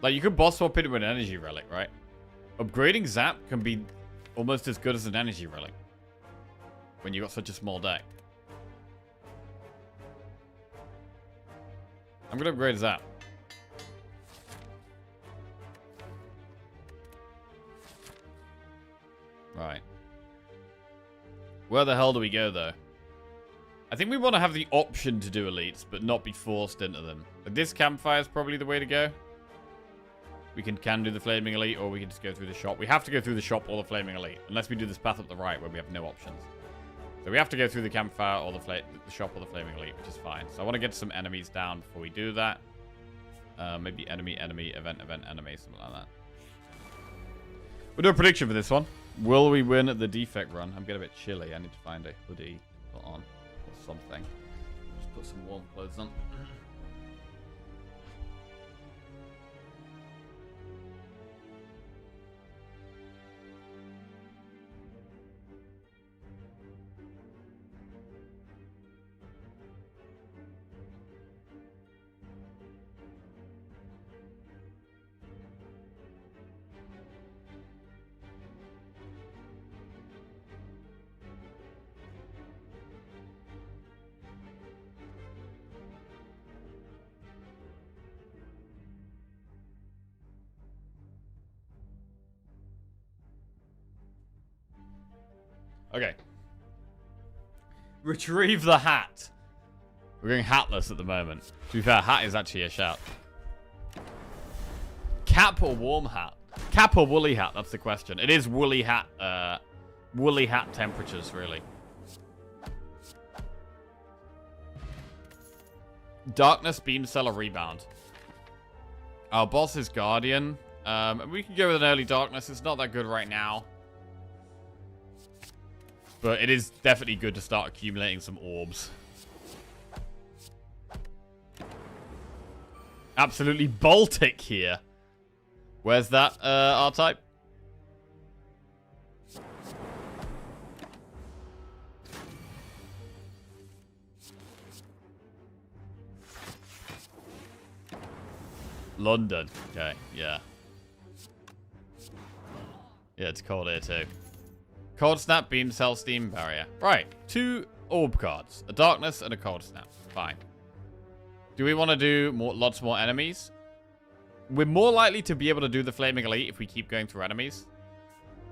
Like, you could boss swap it with an energy relic, right? Upgrading Zap can be almost as good as an energy relic when you got such a small deck. I'm gonna upgrade Zap. Right. Where the hell do we go, though? I think we want to have the option to do elites, but not be forced into them. Like, this campfire is probably the way to go. We can do the Flaming Elite, or we can just go through the shop. We have to go through the shop or the Flaming Elite, unless we do this path up the right where we have no options. So we have to go through the campfire or the shop or the Flaming Elite, which is fine. So I want to get some enemies down before we do that. Maybe enemy, event, enemy, something like that. We'll do a prediction for this one. Will we win the defect run? I'm getting a bit chilly. I need to find a hoodie to put on or something. Just put some warm clothes on. Okay. Retrieve the hat. We're going hatless at the moment. To be fair, hat is actually a shout. Cap or warm hat? Cap or woolly hat? That's the question. It is woolly hat temperatures, really. Darkness, beam, cell, or rebound. Our boss is Guardian. We can go with an early darkness. It's not that good right now. But it is definitely good to start accumulating some orbs. Absolutely Baltic here. Where's that R-type? London. Okay, yeah. Yeah, it's cold here too. Cold Snap, Beam Cell, Steam Barrier. Right, 2 orb cards. A Darkness and a Cold Snap. Fine. Do we want to do lots more enemies? We're more likely to be able to do the Flaming Elite if we keep going through enemies.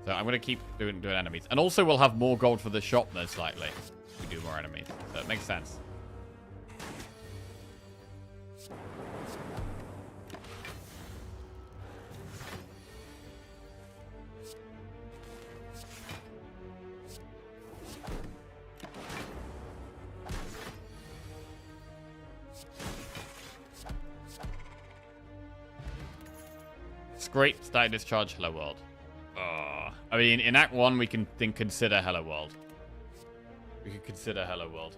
So I'm going to keep doing enemies. And also we'll have more gold for the shop most likely if we do more enemies. So it makes sense. Great, start discharge, Hello World. I mean, in Act 1, we can consider Hello World. We could consider Hello World.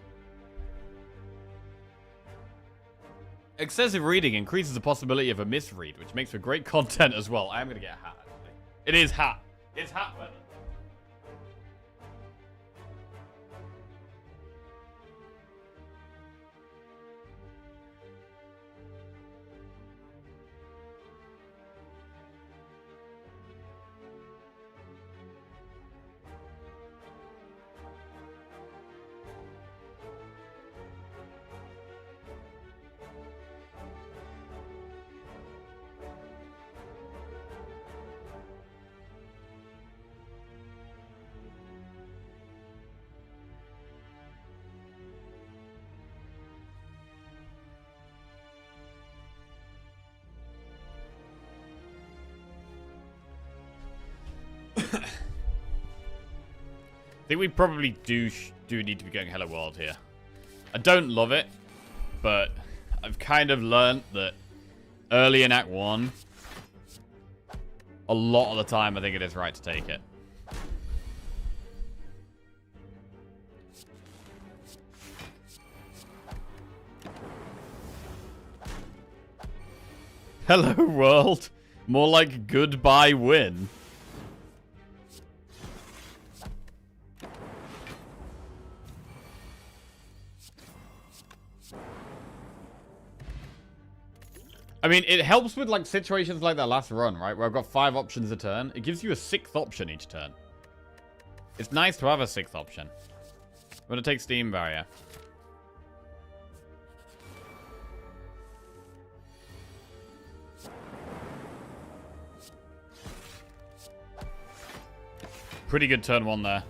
Excessive reading increases the possibility of a misread, which makes for great content as well. I am going to get a hat, actually. It is hat. It's hat weather. I think we probably do need to be going Hello World here. I don't love it, but I've kind of learned that early in Act 1, a lot of the time I think it is right to take it. Hello World. More like goodbye win. I mean, it helps with, like, situations like that last run, right? Where I've got 5 options a turn. It gives you a 6th option each turn. It's nice to have a 6th option. I'm going to take Steam Barrier. Pretty good turn 1 there.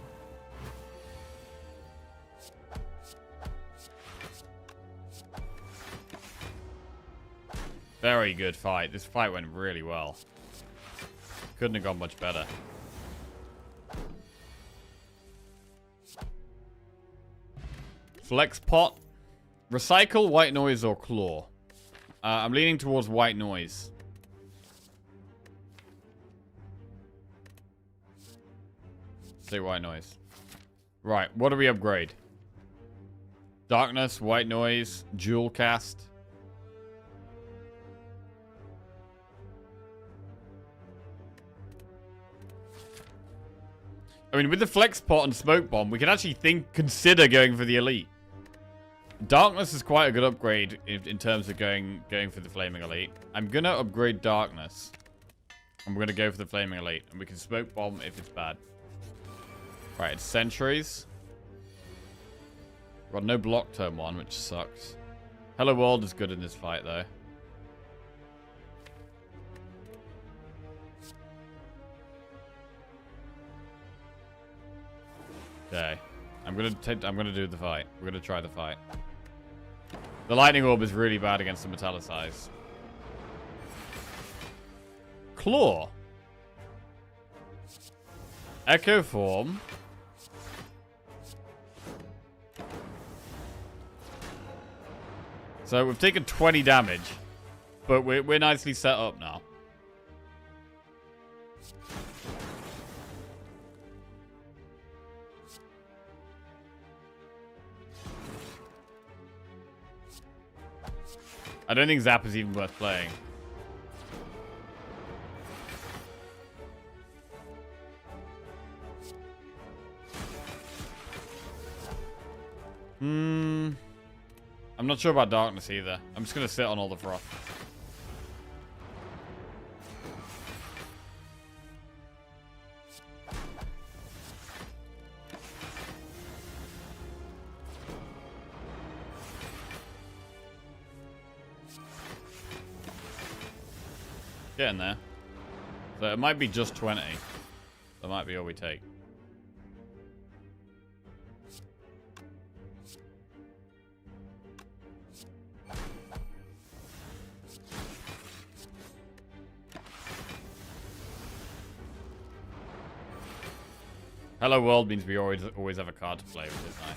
Very good fight. This fight went really well. Couldn't have gone much better. Flex pot. Recycle, white noise, or claw. I'm leaning towards white noise. Say white noise. Right, what do we upgrade? Darkness, white noise, jewel cast. I mean, with the flex pot and smoke bomb, we can actually consider going for the elite. Darkness is quite a good upgrade in terms of going for the flaming elite. I'm gonna upgrade darkness, and we're gonna go for the flaming elite, and we can smoke bomb if it's bad. Right, it's sentries. Got no block turn 1, which sucks. Hello World is good in this fight though. Okay. I'm gonna do the fight. We're gonna try the fight. The lightning orb is really bad against the metallicize. Claw. Echo Form. So we've taken 20 damage, but we're nicely set up now. I don't think Zap is even worth playing. I'm not sure about Darkness either. I'm just going to sit on all the Frost. Getting there. So it might be just 20. That might be all we take. Hello World means we always have a card to play, which is nice.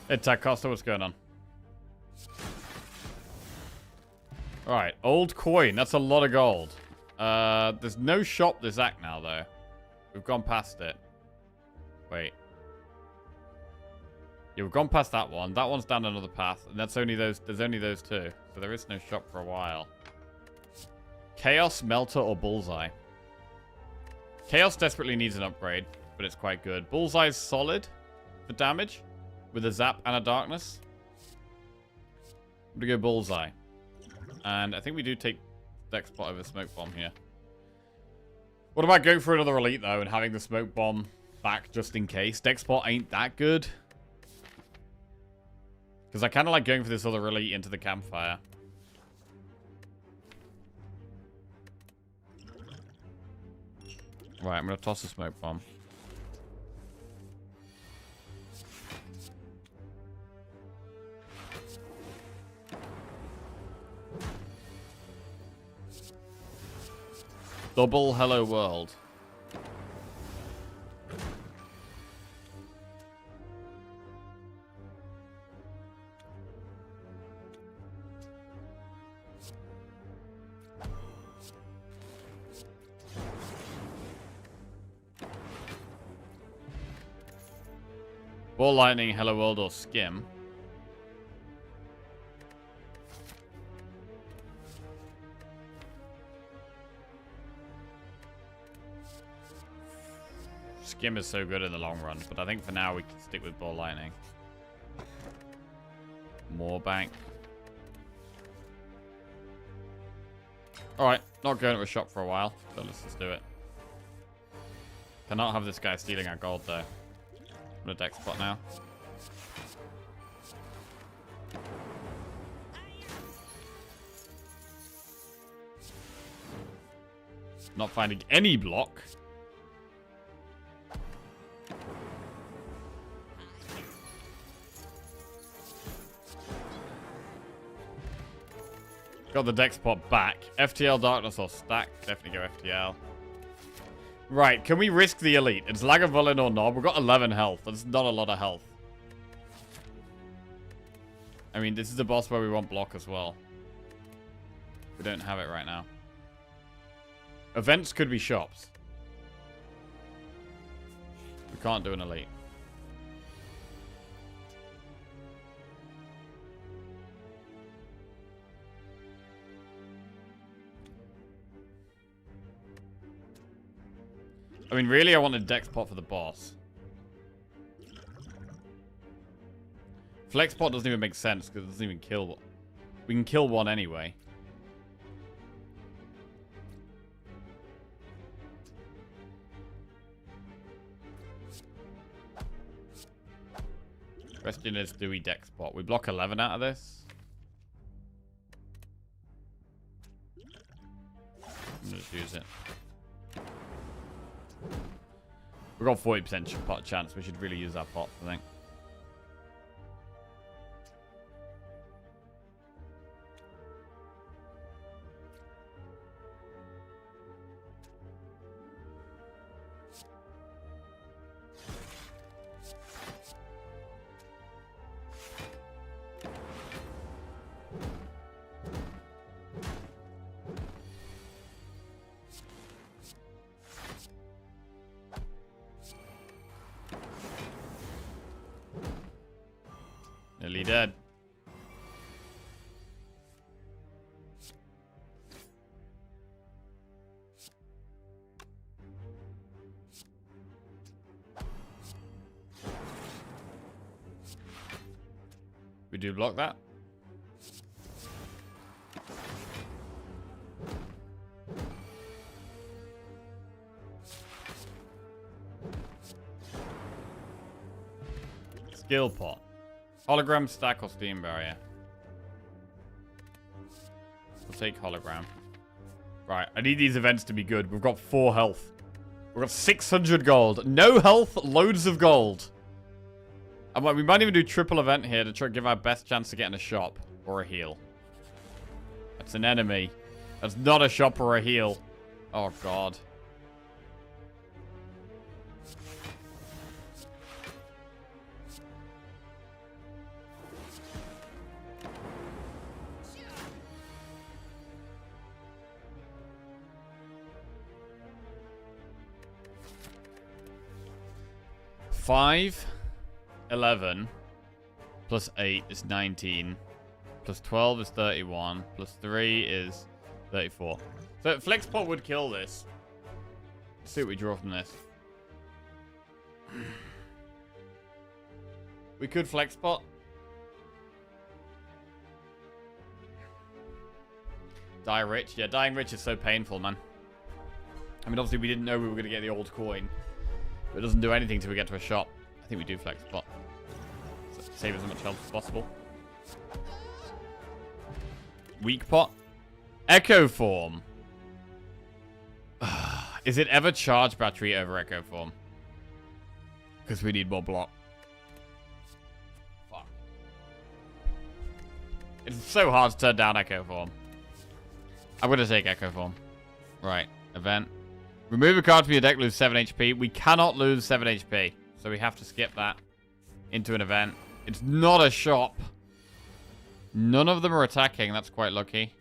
Hey, Tech Costa, what's going on? Alright, old coin. That's a lot of gold. There's no shop this act now, though. We've gone past it. Wait. Yeah, we've gone past that one. That one's down another path, and that's only those. There's only those two, so there is no shop for a while. Chaos, Melter, or Bullseye? Chaos desperately needs an upgrade, but it's quite good. Bullseye is solid for damage, with a Zap and a Darkness. I'm gonna go Bullseye, and I think we do take Dex Pot over Smoke Bomb here. What about going for another Elite though, and having the Smoke Bomb back just in case? Dex Pot ain't that good. Because I kind of like going for this other Elite into the campfire. Right, I'm going to toss a Smoke Bomb. Double Hello World. Ball Lightning, Hello World, or Skim. Skim is so good in the long run, but I think for now we can stick with Ball Lightning. More bank. Alright, not going to a shop for a while, so let's just do it. Cannot have this guy stealing our gold though. I'm gonna Dex Pot now. Not finding any block. Got the Dex Pot back. FTL Darkness or Stack. Definitely go FTL. Right, can we risk the Elite? It's Lagavulin or Knob. We've got 11 health. That's not a lot of health. I mean, this is the boss where we want block as well. We don't have it right now. Events could be shops. We can't do an Elite. I mean, really, I wanted Dex Pot for the boss. Flex Pot doesn't even make sense because it doesn't even kill. We can kill one anyway. Question is, do we Dex Pot? We block 11 out of this. I'm gonna just use it. We've got 40% pot chance. We should really use our pot, I think. Nearly dead. We do block that. Skill pot. Hologram, stack, or steam barrier. We'll take hologram. Right, I need these events to be good. We've got 4 health. We've got 600 gold. No health, loads of gold. We might even do triple event here to try to give our best chance of getting a shop or a heal. That's an enemy. That's not a shop or a heal. Oh, God. Five. 11 plus 8 is 19 plus 12 is 31 plus 3 is 34. So flex pot would kill this. Let's see what we draw from this. We could flex pot. Die rich. Yeah, dying rich is so painful, man. I mean, obviously we didn't know we were going to get the old coin, but it doesn't do anything till we get to a shop. I think we do flex pot. So save as much health as possible. Weak pot. Echo form. Is it ever charge battery over echo form? Because we need more block. Fuck. It's so hard to turn down echo form. I'm going to take echo form. Right. Event. Remove a card from your deck, lose 7 HP. We cannot lose 7 HP. So we have to skip that into an event. It's not a shop. None of them are attacking. That's quite lucky.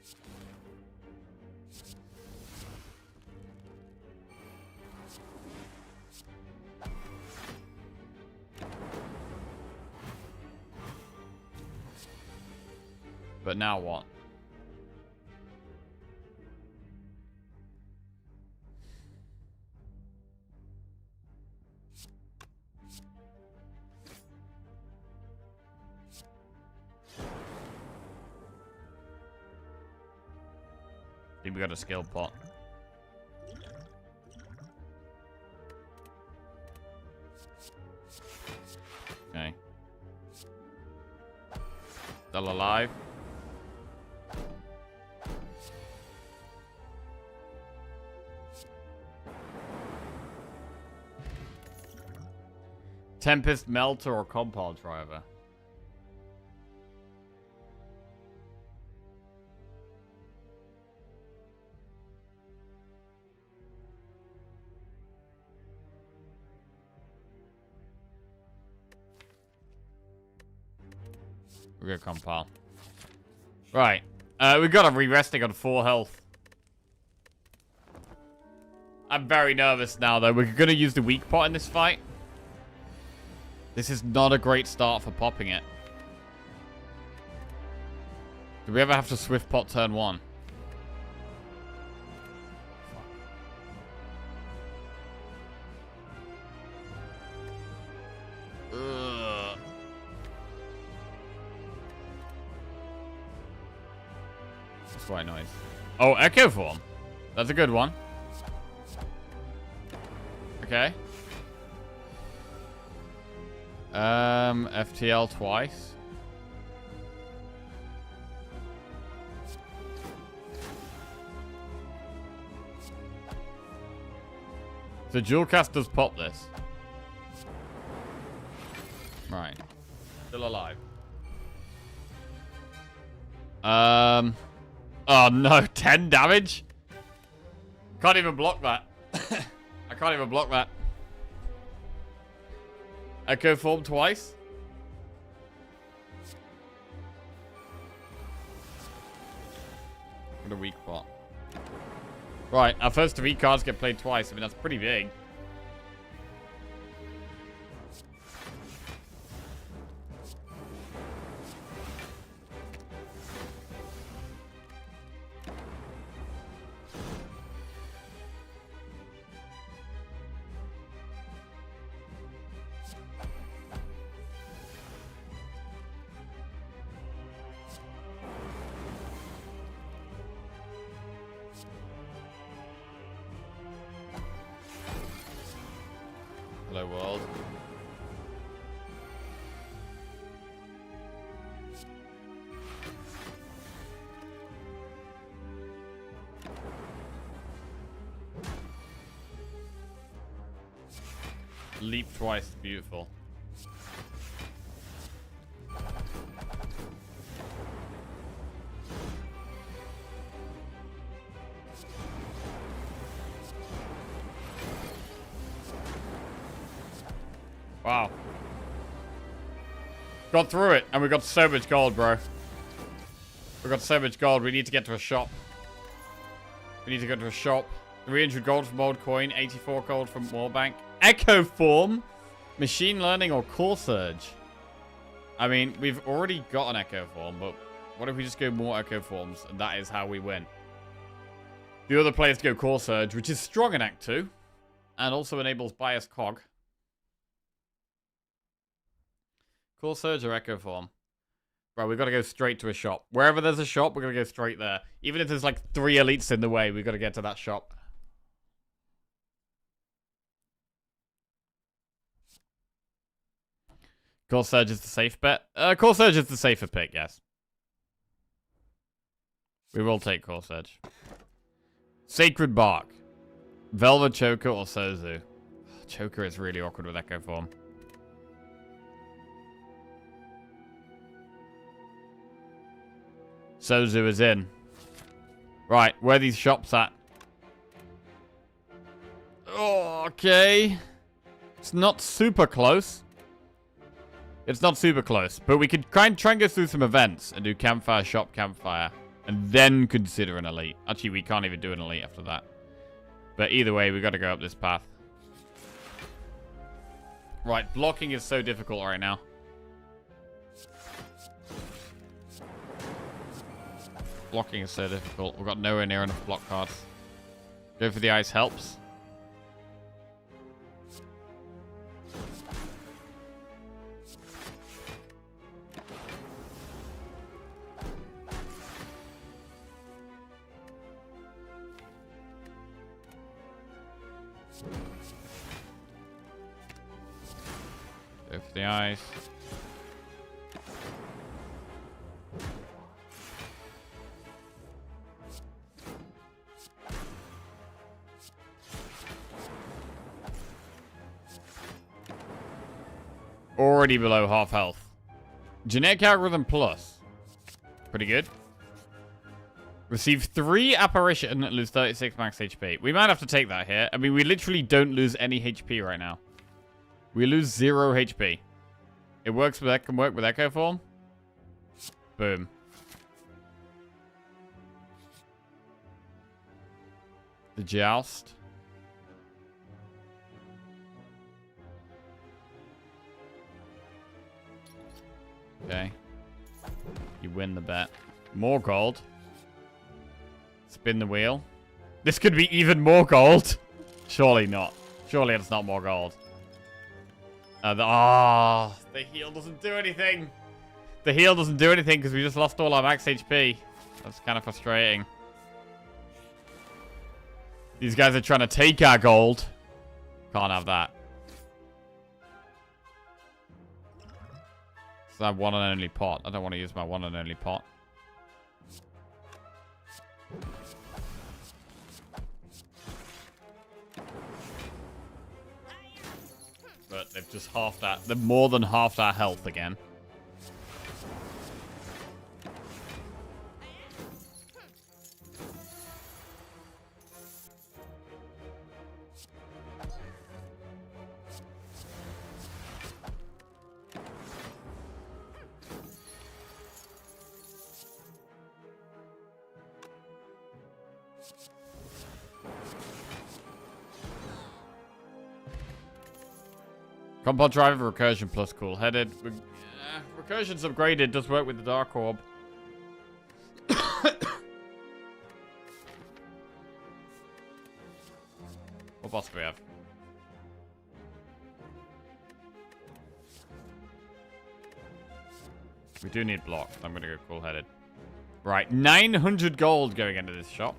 But now what? I think we got a skill pot. Okay. Still alive. Tempest, Melter, or Compile Driver. We're gonna compile. Right. We've got a re-resting on 4 health. I'm very nervous now, though. We're gonna use the weak pot in this fight. This is not a great start for popping it. Do we ever have to swift pot turn 1? That's quite nice. Oh, Echo Form. That's a good one. Okay. FTL twice. So dual cast does pop this. Right. Still alive. Oh no, 10 damage? Can't even block that. I can't even block that. Echo form twice. What a weak pot. Right, our first 3 cards get played twice. I mean, that's pretty big. gold. Leap twice, beautiful. Wow. Got through it, and we got so much gold, bro. We got so much gold, we need to get to a shop. We need to go to a shop. 300 gold from Old Coin, 84 gold from Moorbank. Echo Form, Machine Learning, or Core Surge? I mean, we've already got an Echo Form, but what if we just go more Echo Forms, and that is how we win? The other players go Core Surge, which is strong in Act 2, and also enables Bias Cog. Core Surge or Echo Form? Bro, we've got to go straight to a shop. Wherever there's a shop, we're going to go straight there. Even if there's like 3 elites in the way, we've got to get to that shop. Core Surge is the safe bet. Core Surge is the safer pick, yes. We will take Core Surge. Sacred Bark. Velvet Choker or Sozu? Choker is really awkward with Echo Form. Sozu is in. Right, where are these shops at? Oh, okay. It's not super close. It's not super close. But we could try and go through some events and do campfire, shop, campfire. And then consider an elite. Actually, we can't even do an elite after that. But either way, we got to go up this path. Right, blocking is so difficult right now. Blocking is so difficult. We've got nowhere near enough block cards. Go for the ice helps. Go for the ice. Already below half health. Genetic Algorithm Plus. Pretty good. Receive 3 Apparition and lose 36 max HP. We might have to take that here. I mean, we literally don't lose any HP right now. We lose 0 HP. It works with that. Can work with Echo Form. Boom. The Joust. Okay. You win the bet. More gold. Spin the wheel. This could be even more gold. Surely not. Surely it's not more gold. The heal doesn't do anything. The heal doesn't do anything because we just lost all our max HP. That's kind of frustrating. These guys are trying to take our gold. Can't have that. It's our one and only pot. I don't want to use my one and only pot. But they've just halved that. They're more than halved our health again. Compound Driver, Recursion plus Cool Headed. Recursion's upgraded, does work with the Dark Orb. What boss do we have? We do need blocks. I'm going to go Cool Headed. Right, 900 gold going into this shop.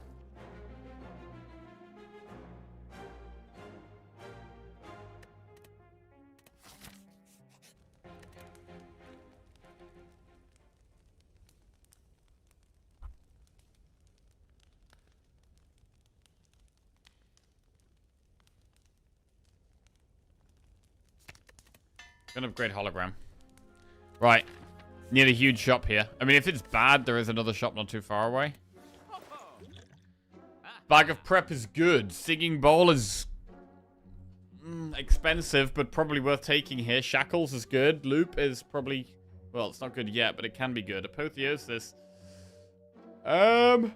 Gonna upgrade hologram. Right. Need a huge shop here. I mean, if it's bad, there is another shop not too far away. Bag of prep is good. Singing bowl is expensive, but probably worth taking here. Shackles is good. Loop is probably... Well, it's not good yet, but it can be good. Apotheosis. What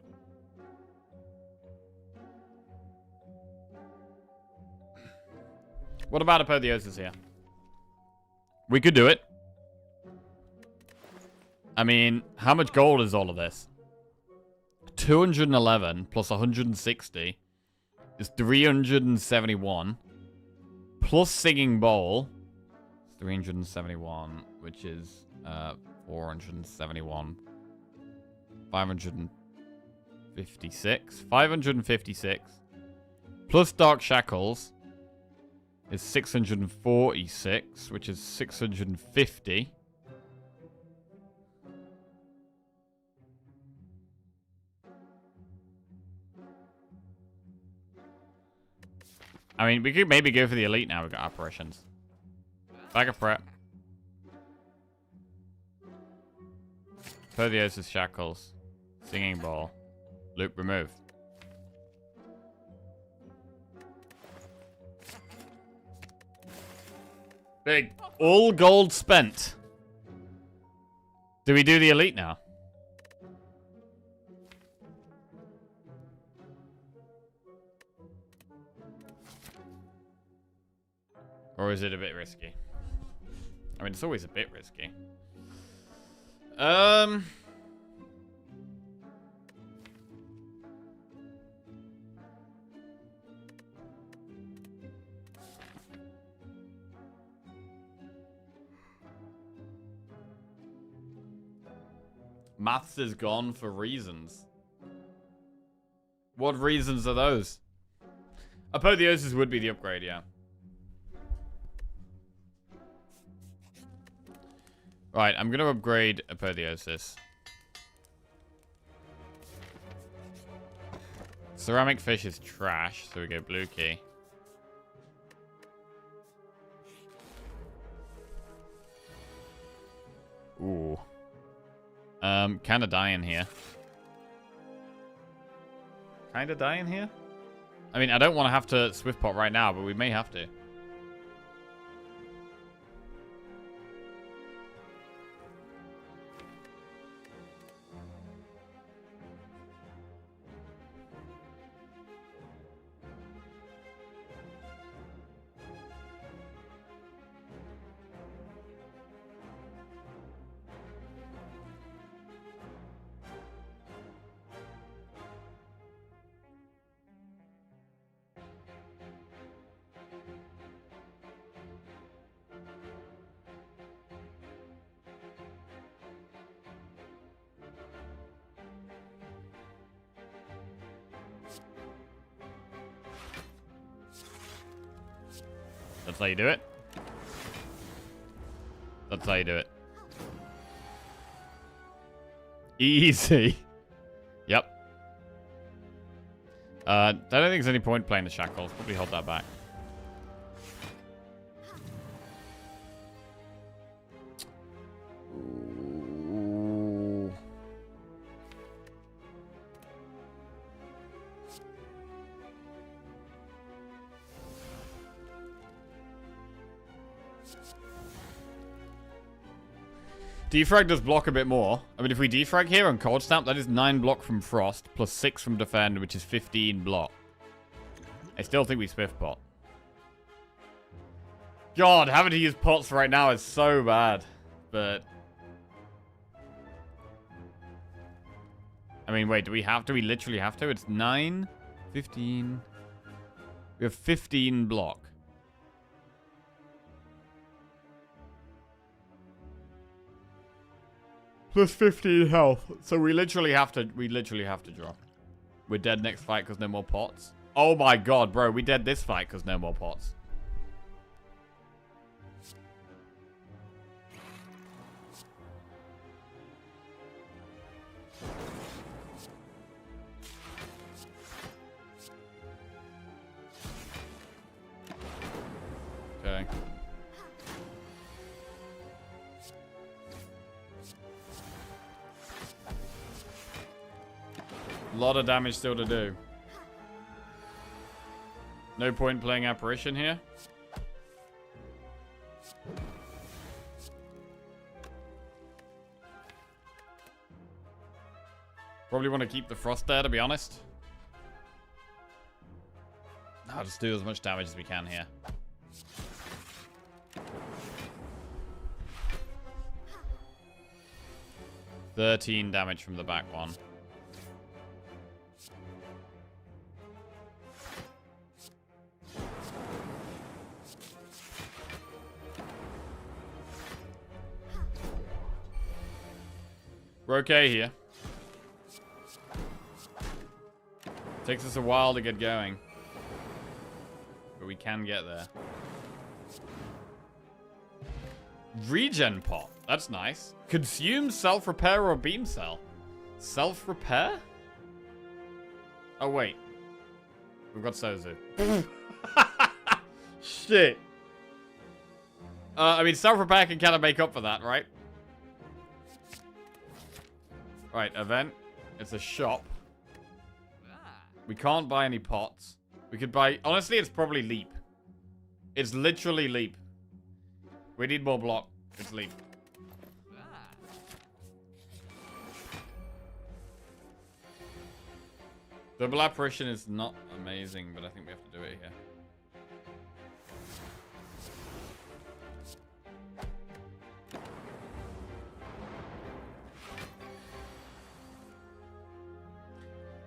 about apotheosis here? We could do it. I mean, how much gold is all of this? 211 plus 160 is 371. Plus singing bowl. 371, which is 471. 556. 556. Plus dark shackles is 646, which is 650. I mean, we could maybe go for the elite now. We've got apparitions. Bag of prep. Apotheosis shackles. Singing ball. Loop removed. Big. All gold spent. Do we do the elite now? Or is it a bit risky? I mean, it's always a bit risky. Maths is gone for reasons. What reasons are those? Apotheosis would be the upgrade, yeah. Right, I'm going to upgrade Apotheosis. Ceramic fish is trash, so we go blue key. Ooh. Kinda dying here. Kinda dying here? I mean, I don't want to have to swift pot right now, but we may have to. That's how you do it. That's how you do it. Easy. Yep. I don't think there's any point playing the shackles. Probably hold that back. Ooh. Defrag does block a bit more. I mean, if we defrag here on Cold Snap, that is 9 block from Frost, plus 6 from Defend, which is 15 block. I still think we Swift pot. God, having to use pots right now is so bad. But... I mean, wait, do we have to? We literally have to? It's 9, 15... We have 15 block. Plus 15 health. So we literally have to draw. We're dead next fight because no more pots. Oh my god, bro. We dead this fight because no more pots. Okay. lot of damage still to do. No point playing Apparition here. Probably want to keep the Frost there, to be honest. I'll just do as much damage as we can here. $13 damage from the back one. We're okay here. Takes us a while to get going. But we can get there. Regen pot. That's nice. Consume self-repair or beam cell. Self-repair? Oh, wait. We've got Sozu. Shit. I mean, self-repair can kind of make up for that, right? Right, event. It's a shop. We can't buy any pots. We could buy... Honestly, it's probably leap. It's literally leap. We need more block. It's leap. Double apparition is not amazing, but I think we have to do it here.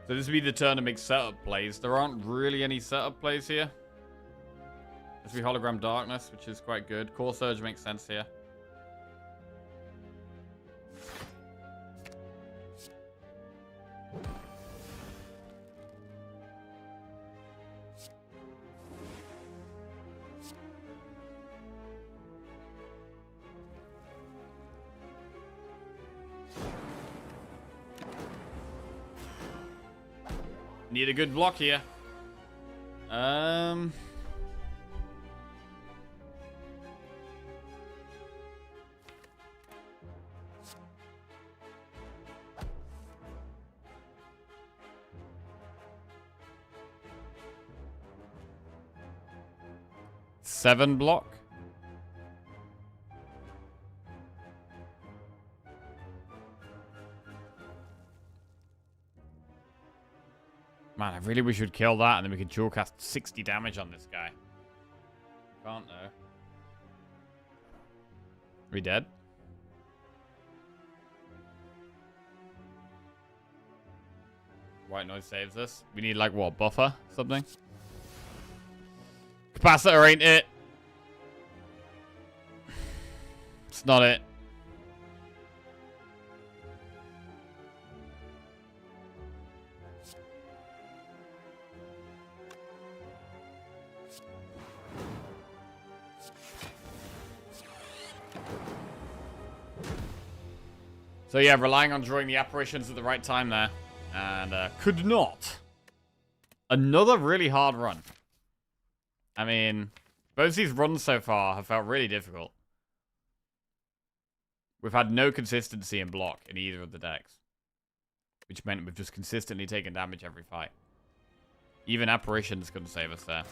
So this would be the turn to make setup plays. There aren't really any setup plays here. This would be Hologram Darkness, which is quite good. Core Surge makes sense here. Need a good block here. Seven block. Man, I really wish we'd kill that and then we could dual cast 60 damage on this guy. Can't though. Are we dead? White noise saves us. We need like what, buffer? Something? Capacitor ain't it. It's not it. So yeah, relying on drawing the apparitions at the right time there. And could not. Another really hard run. I mean, both these runs so far have felt really difficult. We've had no consistency in block in either of the decks. Which meant we've just consistently taken damage every fight. Even apparitions couldn't save us there.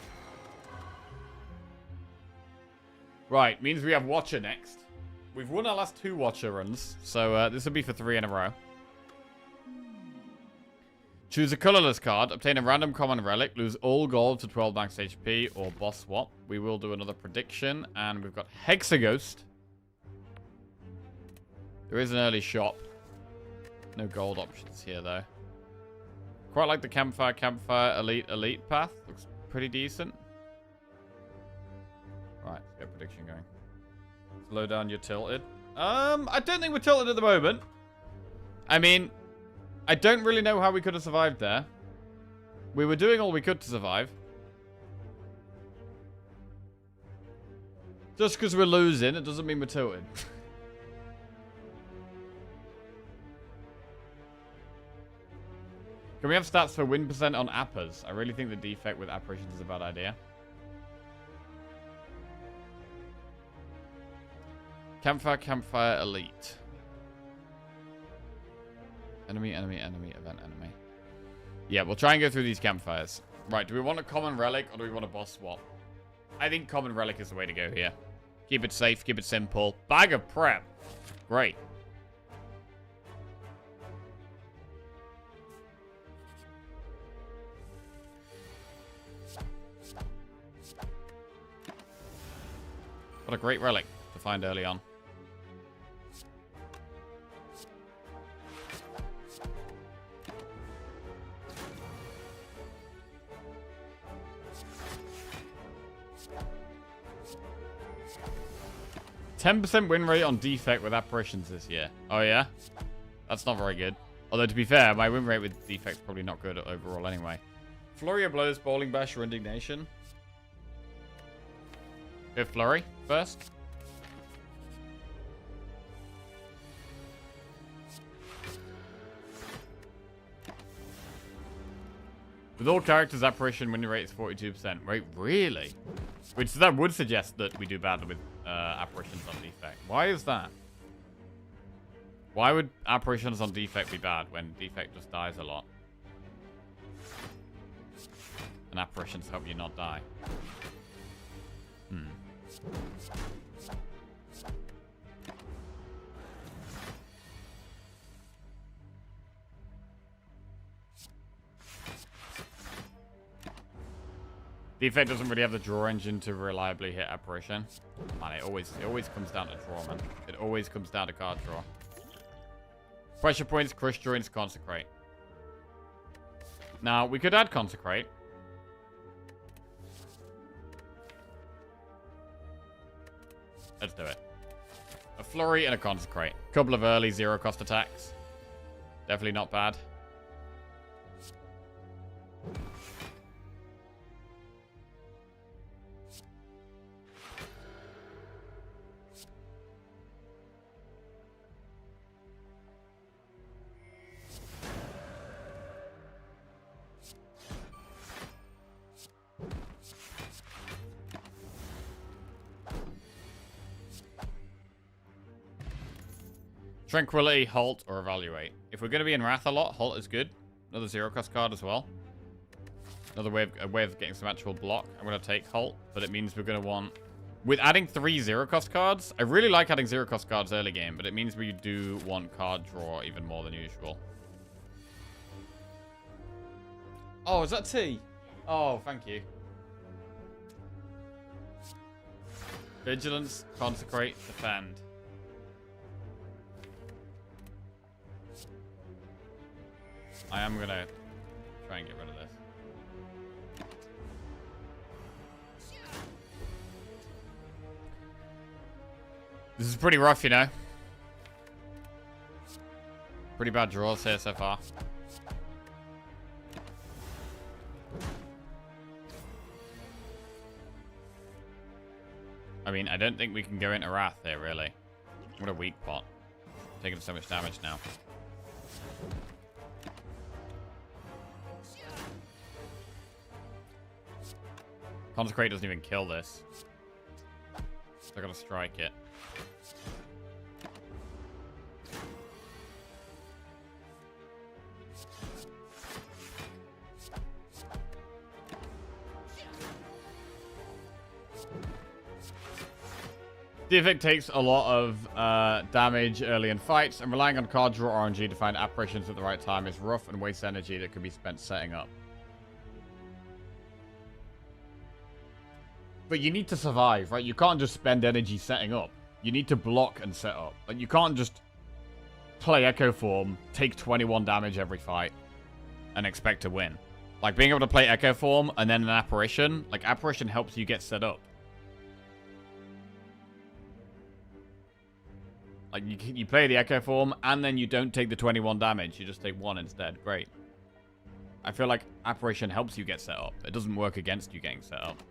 Right, means we have Watcher next. We've won our last 2 Watcher runs, so this will be for 3 in a row. Choose a colorless card, obtain a random common relic, lose all gold to 12 max HP, or boss swap. We will do another prediction, and we've got Hexaghost. There is an early shop. No gold options here, though. Quite like the Campfire, Elite path. Looks pretty decent. Right, let's get prediction going. Slow down, you're tilted. I don't think we're tilted at the moment. I mean, I don't really know how we could have survived there. We were doing all we could to survive. Just because we're losing, it doesn't mean we're tilted. Can we have stats for win percent on appers? I really think the defect with apparitions is a bad idea. Campfire, Elite. Enemy, event, enemy. Yeah, we'll try and go through these campfires. Right, do we want a common relic or do we want a boss swap? I think common relic is the way to go here. Keep it safe, keep it simple. Bag of prep. Great. What a great relic to find early on. %10 win rate on defect with apparitions this year. Oh yeah? That's not very good. Although to be fair, my win rate with defect's probably not good overall anyway. Flurry of blows, bowling bash, or indignation. Go flurry first. With all characters, apparition win rate is 42%. Wait, really? Which that would suggest that we do badly with apparitions on defect. Why is that? Why would apparitions on defect be bad when defect just dies a lot? And apparitions help you not die. Defect doesn't really have the draw engine to reliably hit apparition. Man, it always comes down to draw, man. It always comes down to card draw. Pressure points, crush joints, consecrate. Now, we could add consecrate. Let's do it. A flurry and a consecrate. Couple of early zero cost attacks. Definitely not bad. Tranquility, halt, or evaluate. If we're going to be in Wrath a lot, halt is good. Another zero cost card as well. Another way of getting some actual block. I'm going to take halt, but it means we're going to want... With adding 3 zero cost cards, I really like adding zero cost cards early game, but it means we do want card draw even more than usual. Oh, is that tea? Oh, thank you. Vigilance, consecrate, defend. I am going to try and get rid of this. This is pretty rough, you know. Pretty bad draws here so far. I mean, I don't think we can go into Wrath here, really. What a weak pot. Taking so much damage now. Consecrate doesn't even kill this. So I gotta strike it. The effect takes a lot of damage early in fights, and relying on card draw RNG to find apparitions at the right time is rough and wastes energy that could be spent setting up. But you need to survive, right? You can't just spend energy setting up. You need to block and set up. Like, you can't just play Echo Form, take 21 damage every fight, and expect to win. Like, being able to play Echo Form and then an Apparition, like, Apparition helps you get set up. Like, you play the Echo Form, and then you don't take the 21 damage. You just take 1 instead. Great. I feel like Apparition helps you get set up. It doesn't work against you getting set up.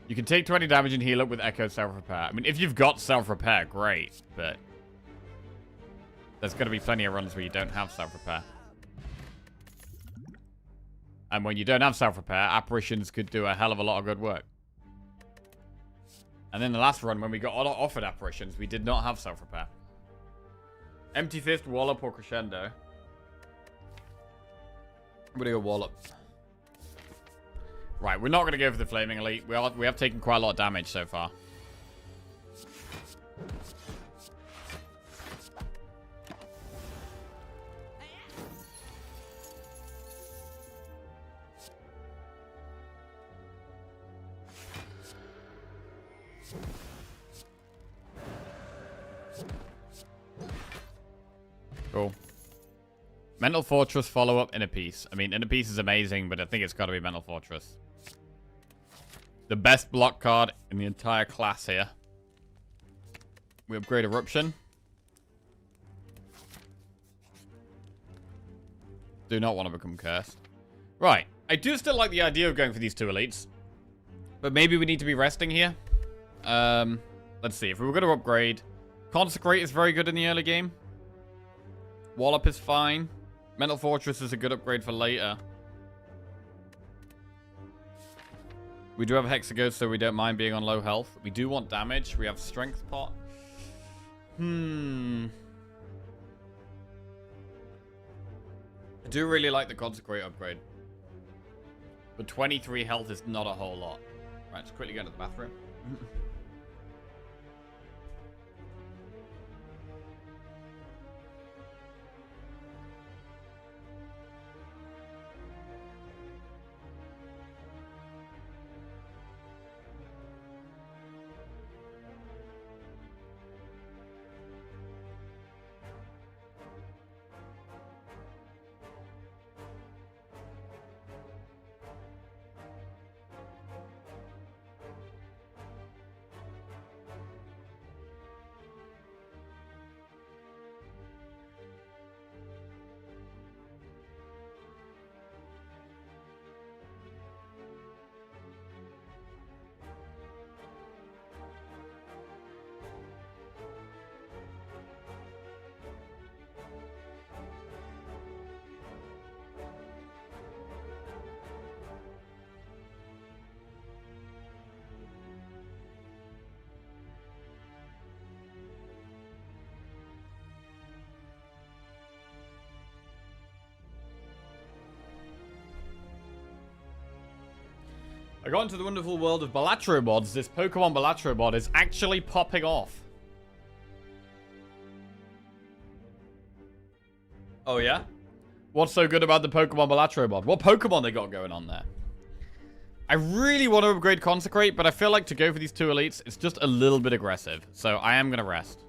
You can take 20 damage and heal up with Echo Self-Repair. I mean, if you've got Self-Repair, great. But there's going to be plenty of runs where you don't have Self-Repair. And when you don't have Self-Repair, Apparitions could do a hell of a lot of good work. And then the last run, when we got offered Apparitions, we did not have Self-Repair. Empty Fist, Wallop, or Crescendo. I'm gonna go Wallop. Right, we're not gonna go for the Flaming Elite. We have taken quite a lot of damage so far. Cool. Mental Fortress follow-up, Inner Peace. I mean, Inner Peace is amazing, but I think it's got to be Mental Fortress. The best block card in the entire class here. We upgrade Eruption. Do not want to become cursed. Right. I do still like the idea of going for these two elites. But maybe we need to be resting here. Let's see. If we were going to upgrade, Consecrate is very good in the early game. Wallop is fine. Mental Fortress is a good upgrade for later. We do have Hexaghost, so we don't mind being on low health. We do want damage. We have Strength Pot. I do really like the Consecrate upgrade. But 23 health is not a whole lot. Right, just quickly go to the bathroom. I got into the wonderful world of Balatro mods. This Pokemon Balatro mod is actually popping off. Oh, yeah? What's so good about the Pokemon Balatro mod? What Pokemon they got going on there? I really want to upgrade Consecrate, but I feel like to go for these two elites, it's just a little bit aggressive. So I am going to rest.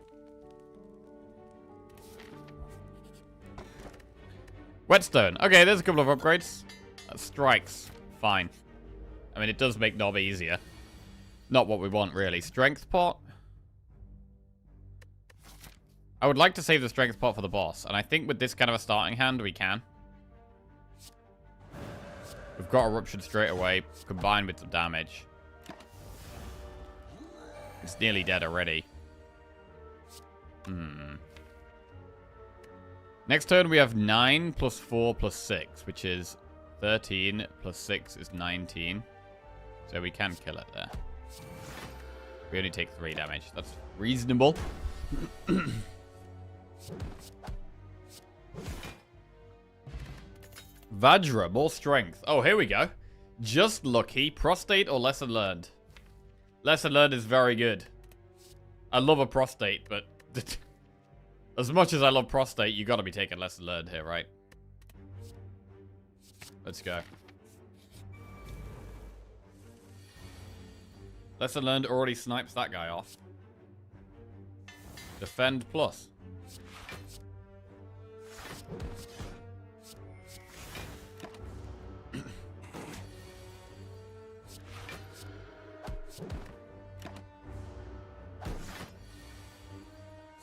Whetstone. Okay, there's a couple of upgrades. Strikes. Fine. I mean, it does make Nob easier. Not what we want, really. Strength Pot. I would like to save the Strength Pot for the boss. And I think with this kind of a starting hand, we can. We've got Eruption straight away, combined with some damage. It's nearly dead already. Next turn, we have 9 plus 4 plus 6, which is 13 plus 6 is 19. So we can kill it there. We only take 3 damage. That's reasonable. Vajra, more strength. Oh, here we go. Just lucky. Prostate or lesson learned? Lesson learned is very good. I love a prostate, but as much as I love prostate, you gotta be taking lesson learned here, right? Let's go. Lesson learned already snipes that guy off. Defend plus.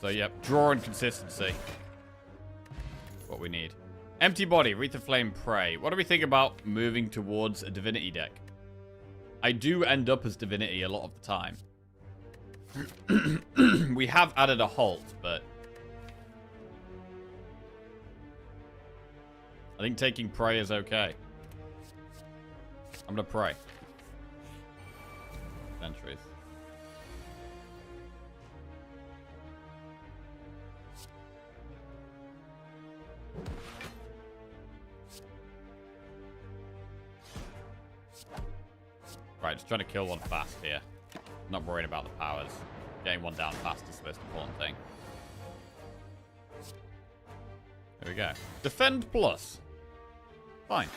So, yep, draw and consistency. What we need. Empty body, Wreath of Flame, Prey. What do we think about moving towards a Divinity deck? I do end up as Divinity a lot of the time. We have added a halt, but I think taking Prey is okay. I'm gonna Prey. Entries. Right, just trying to kill one fast here. Not worrying about the powers. Getting one down fast is the most important thing. There we go. Defend plus. Fine.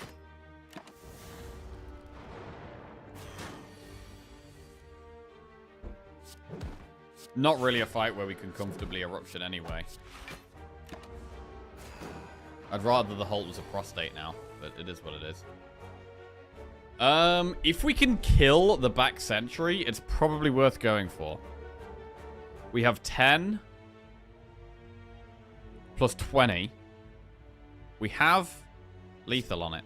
Not really a fight where we can comfortably eruption anyway. I'd rather the Holt was a prostate now, but it is what it is. If we can kill the back sentry, it's probably worth going for. We have 10 plus 20. We have lethal on it.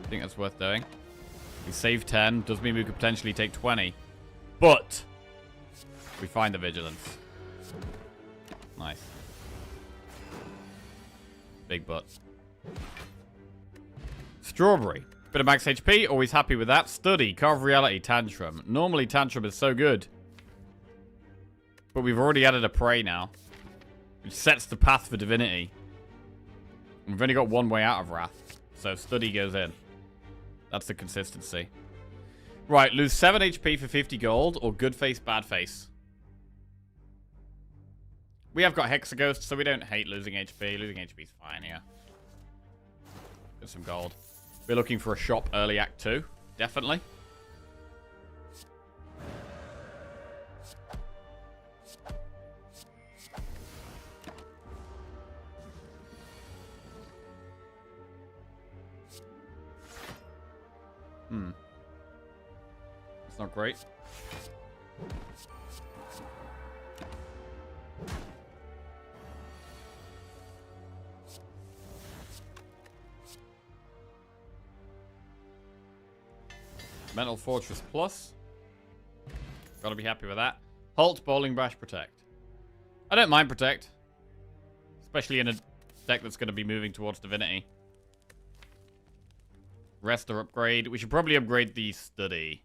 I think that's worth doing. We save 10. Does mean we could potentially take 20. But we find the vigilance. Nice. Big butt. Strawberry. Bit of max HP. Always happy with that. Study. Carve reality. Tantrum. Normally Tantrum is so good. But we've already added a prey now. Which sets the path for divinity. We've only got one way out of Wrath. So Study goes in. That's the consistency. Right. Lose 7 HP for 50 gold. Or good face, bad face. We have got Hexaghost, so we don't hate losing HP. Losing HP is fine, yeah. Get some gold. We're looking for a shop early Act 2. Definitely. It's not great. Mental Fortress Plus. Gotta be happy with that. Halt, Bowling Bash, Protect. I don't mind Protect. Especially in a deck that's going to be moving towards Divinity. Rest or upgrade. We should probably upgrade the Study.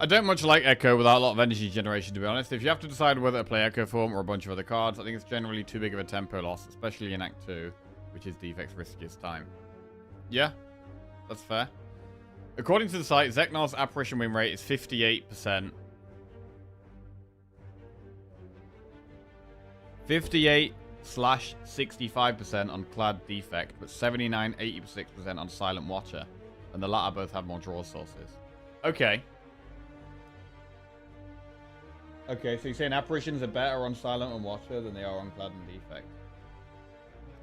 I don't much like Echo without a lot of energy generation, to be honest. If you have to decide whether to play Echo Form or a bunch of other cards, I think it's generally too big of a tempo loss, especially in Act 2, which is Defect's riskiest time. Yeah, that's fair. According to the site, Zeknar's apparition win rate is 58%. 58/65% on Clad Defect, but 79-86% on Silent Watcher. And the latter both have more draw sources. Okay. Okay, so you're saying apparitions are better on Silent and Watcher than they are on Clad and Defect.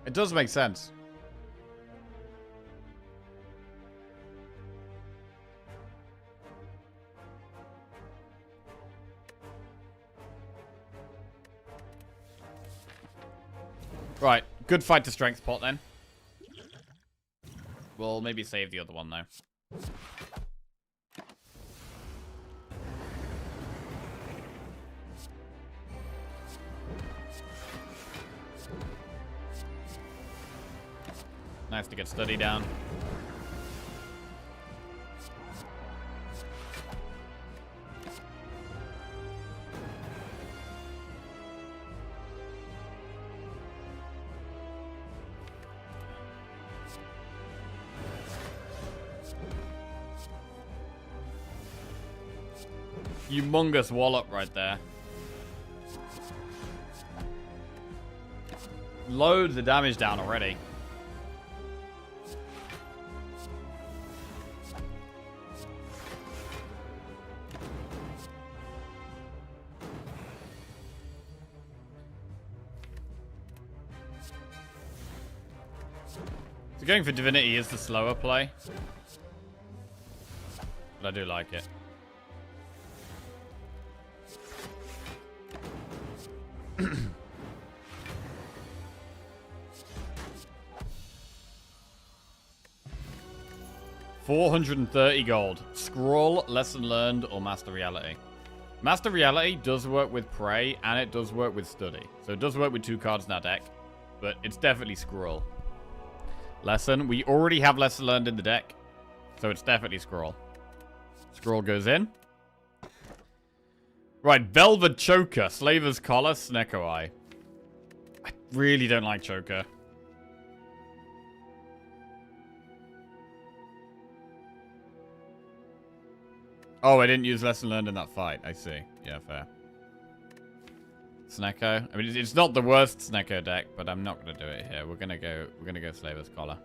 It does make sense. Right, good fight to strength pot then. We'll maybe save the other one though. Nice to get Study down. Humongous wallop right there. Loads of damage down already. So going for Divinity is the slower play. But I do like it. $430 gold. Scroll, Lesson Learned, or Master Reality. Master Reality does work with Prey, and it does work with Study. So it does work with 2 cards in our deck, but it's definitely Scroll. Lesson. We already have lesson learned in the deck. So it's definitely Scroll. Scroll goes in. Right, Velvet Choker, Slaver's Collar, Snecko Eye. I really don't like Choker. Oh, I didn't use lesson learned in that fight. I see. Yeah, fair. Snecko. I mean, it's not the worst Snecko deck, but I'm not gonna do it here. We're gonna go Slaver's Collar.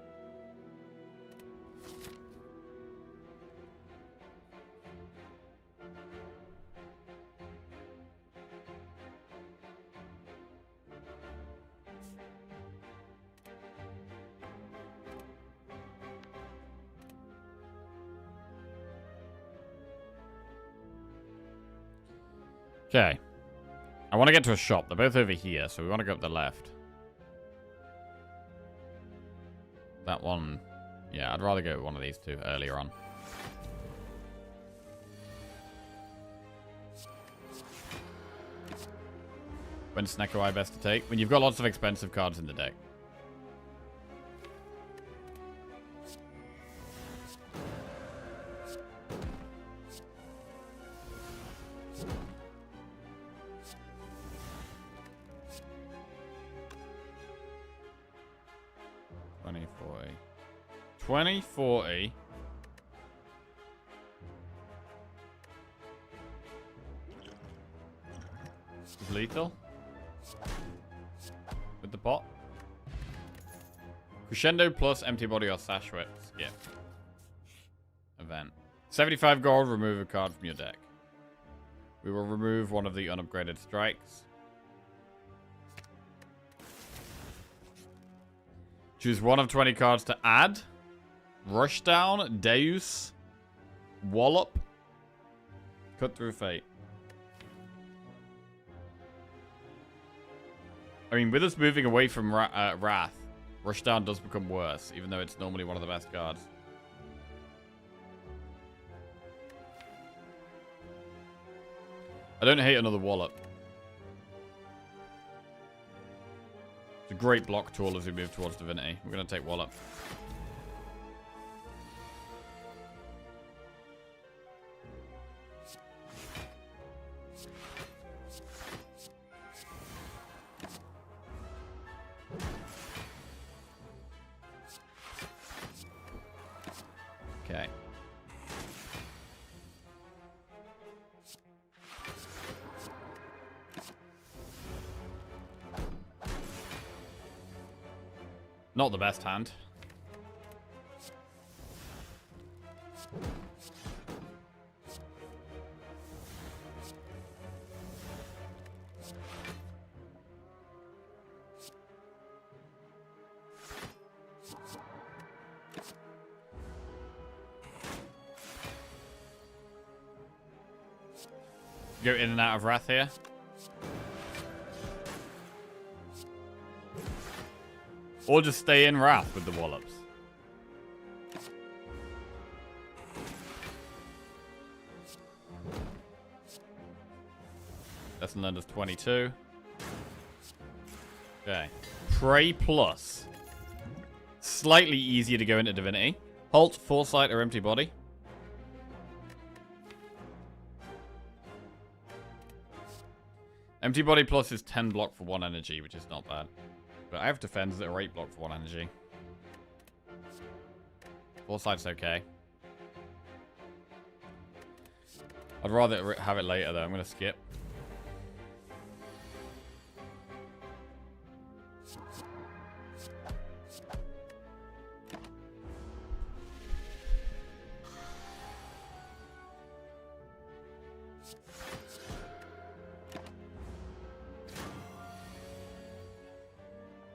Okay. I want to get to a shop. They're both over here, so we want to go up the left. That one... Yeah, I'd rather go with one of these two earlier on. When's Snecko Eye best to take? When you've got lots of expensive cards in the deck. $20.40. Is lethal. With the pot. Crescendo plus empty body or sash whip. Skip. Event. 75 gold, remove a card from your deck. We will remove one of the unupgraded strikes. Choose one of 20 cards to add. Rushdown, Deus, Wallop, Cut Through Fate. I mean, with us moving away from Wrath, Rushdown does become worse, even though it's normally one of the best cards. I don't hate another Wallop. It's a great block tool as we move towards Divinity. We're going to take Wallop. Okay. Not the best hand. Go in and out of Wrath here. Or just stay in Wrath with the Wallops. Lesson learned is 22. Okay. Prey plus. Slightly easier to go into Divinity. Halt, Foresight, or Empty Body. Empty Body plus is 10 block for 1 energy, which is not bad. But I have defense that are 8 block for 1 energy. Foresight's okay. I'd rather have it later, though. I'm going to skip.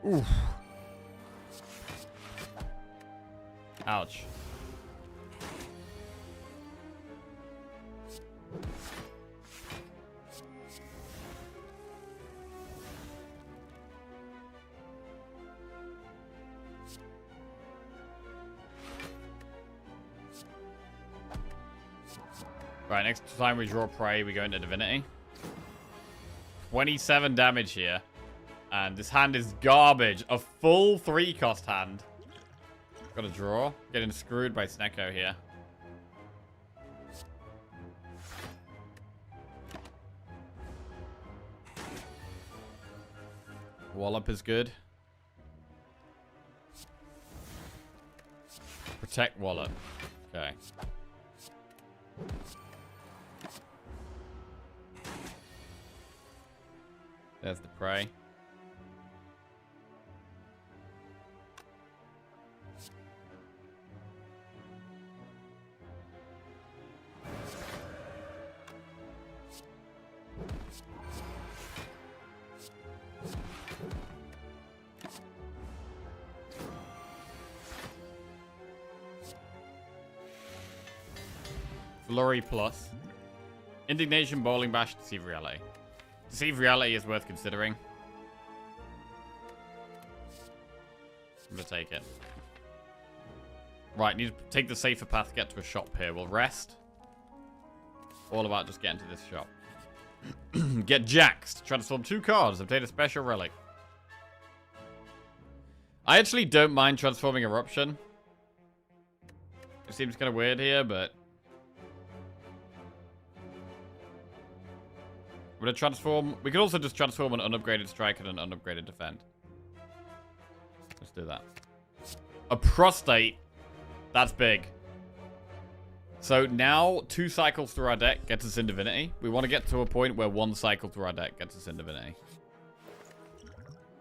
Oof. Ouch. Right, next time we draw Prey, we go into Divinity. 27 damage here. And this hand is garbage. A full 3-cost hand. Got a draw. Getting screwed by Snecko here. Wallop is good. Protect Wallop. Okay. There's the prey. Flurry plus. Indignation, Bowling Bash, Deceive Reality. Deceive Reality is worth considering. I'm gonna take it. Right, need to take the safer path to get to a shop here. We'll rest. All about just getting to this shop. Get jaxed. Transform 2 cards. Obtain a special relic. I actually don't mind transforming Eruption. It seems kind of weird here, but... I'm going to transform... We could also just transform an unupgraded strike and an unupgraded defend. Let's do that. A prostate. That's big. So now 2 cycles through our deck gets us in Divinity. We want to get to a point where 1 cycle through our deck gets us in Divinity.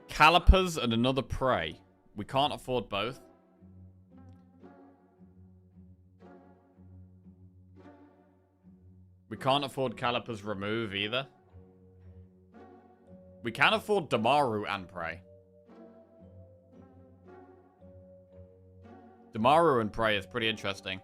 Calipers and another prey. We can't afford both. We can't afford Calipers remove either. We can afford Damaru and Prey. Damaru and Prey is pretty interesting.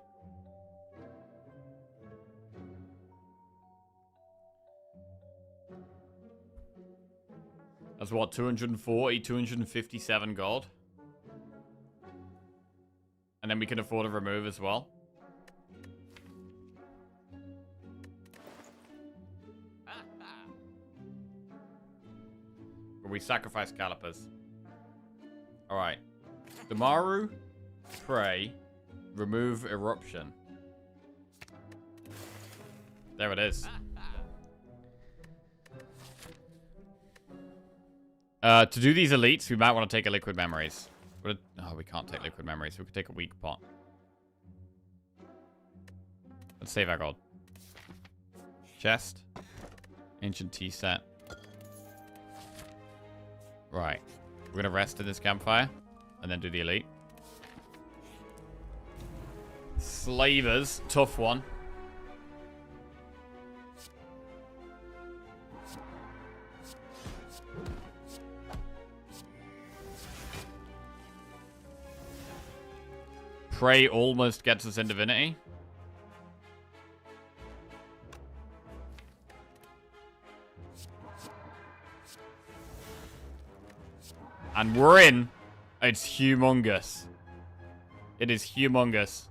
That's what, 240, 257 gold? And then we can afford a remove as well. We sacrifice Calipers. Alright. Damaru, Prey, remove Eruption. There it is. To do these elites, we might want to take a Liquid Memories. Oh, we can't take Liquid Memories. We could take a Weak Pot. Let's save our gold. Chest. Ancient Tea Set. Right. We're going to rest in this campfire. And then do the elite. Slavers. Tough one. Prey almost gets us in Divinity. And we're in. It's humongous. It is humongous.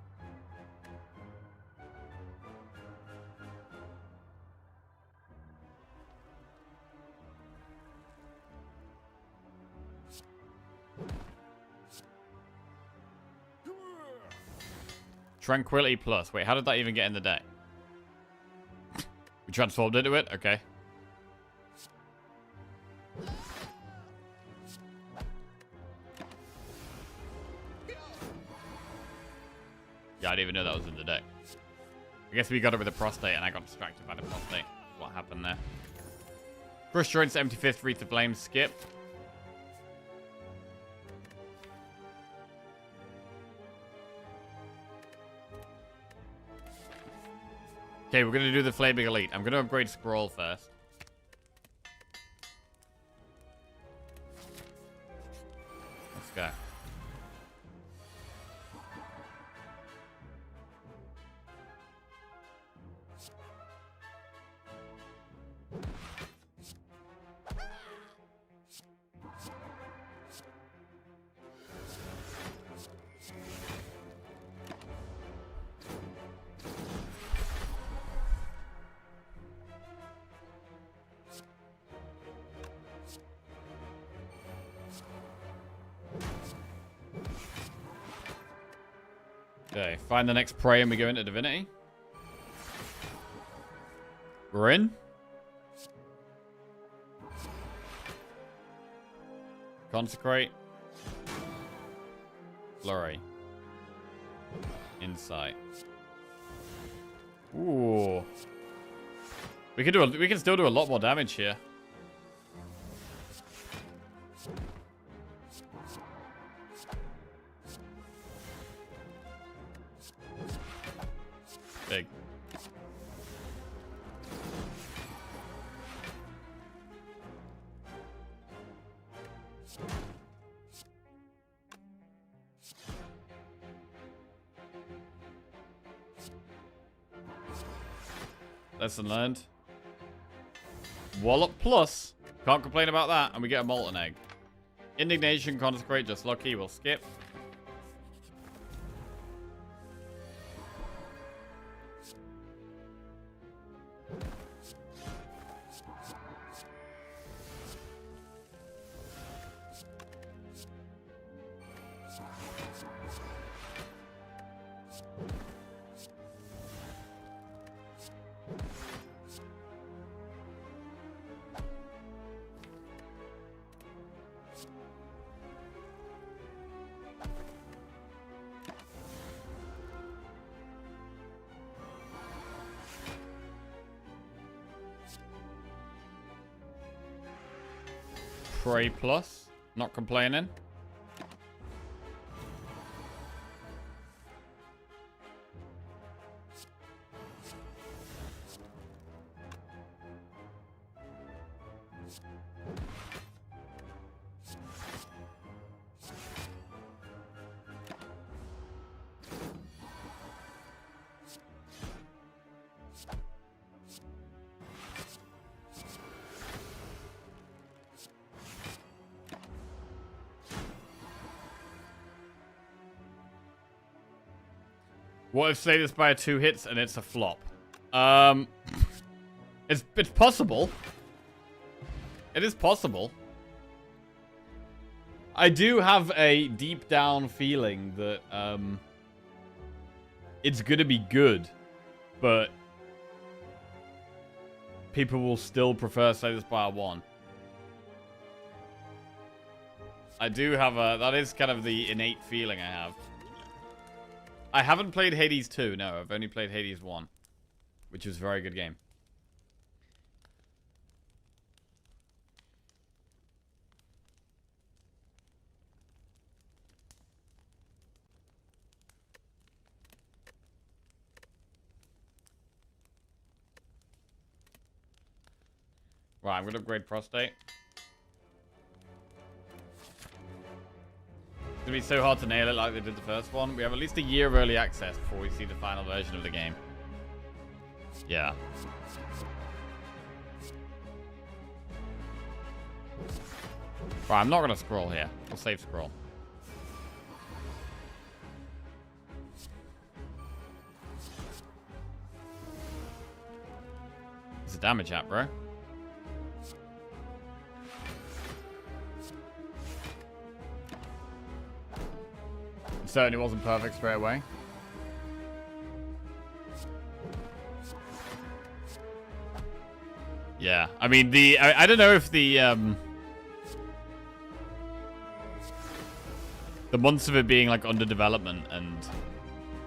Tranquility plus. Wait, how did that even get in the deck? We transformed into it? Okay. Yeah, I didn't even know that was in the deck. I guess we got it with the prostate and I got distracted by the prostate. What happened there? Crush Joints, 75th, Wreath of Flame, skip. Okay, we're going to do the Flaming Elite. I'm going to upgrade Scroll first. Let's go. Okay, find the next prey and we go into Divinity. We're in. Consecrate. Flurry. Insight. Ooh. We can still do a lot more damage here. Big. Lesson learned. Wallop plus. Can't complain about that. And we get a molten egg. Indignation, consecrate, just lucky. We'll skip. Prey plus. Not complaining. What if Slay the Spire 2 hits and it's a flop? It's possible. It is possible. I do have a deep down feeling that it's gonna be good, but people will still prefer Slay the Spire 1. I do have that is kind of the innate feeling I have. I haven't played Hades 2, no. I've only played Hades 1, which was a very good game. Right, I'm going to upgrade Prostate. It's going to be so hard to nail it like they did the first one. We have at least a year of early access before we see the final version of the game. Yeah. Right, I'm not going to scroll here. I'll save scroll. It's a damage app, bro. Certainly wasn't perfect straight away. Yeah, I mean I don't know if the months of it being like under development and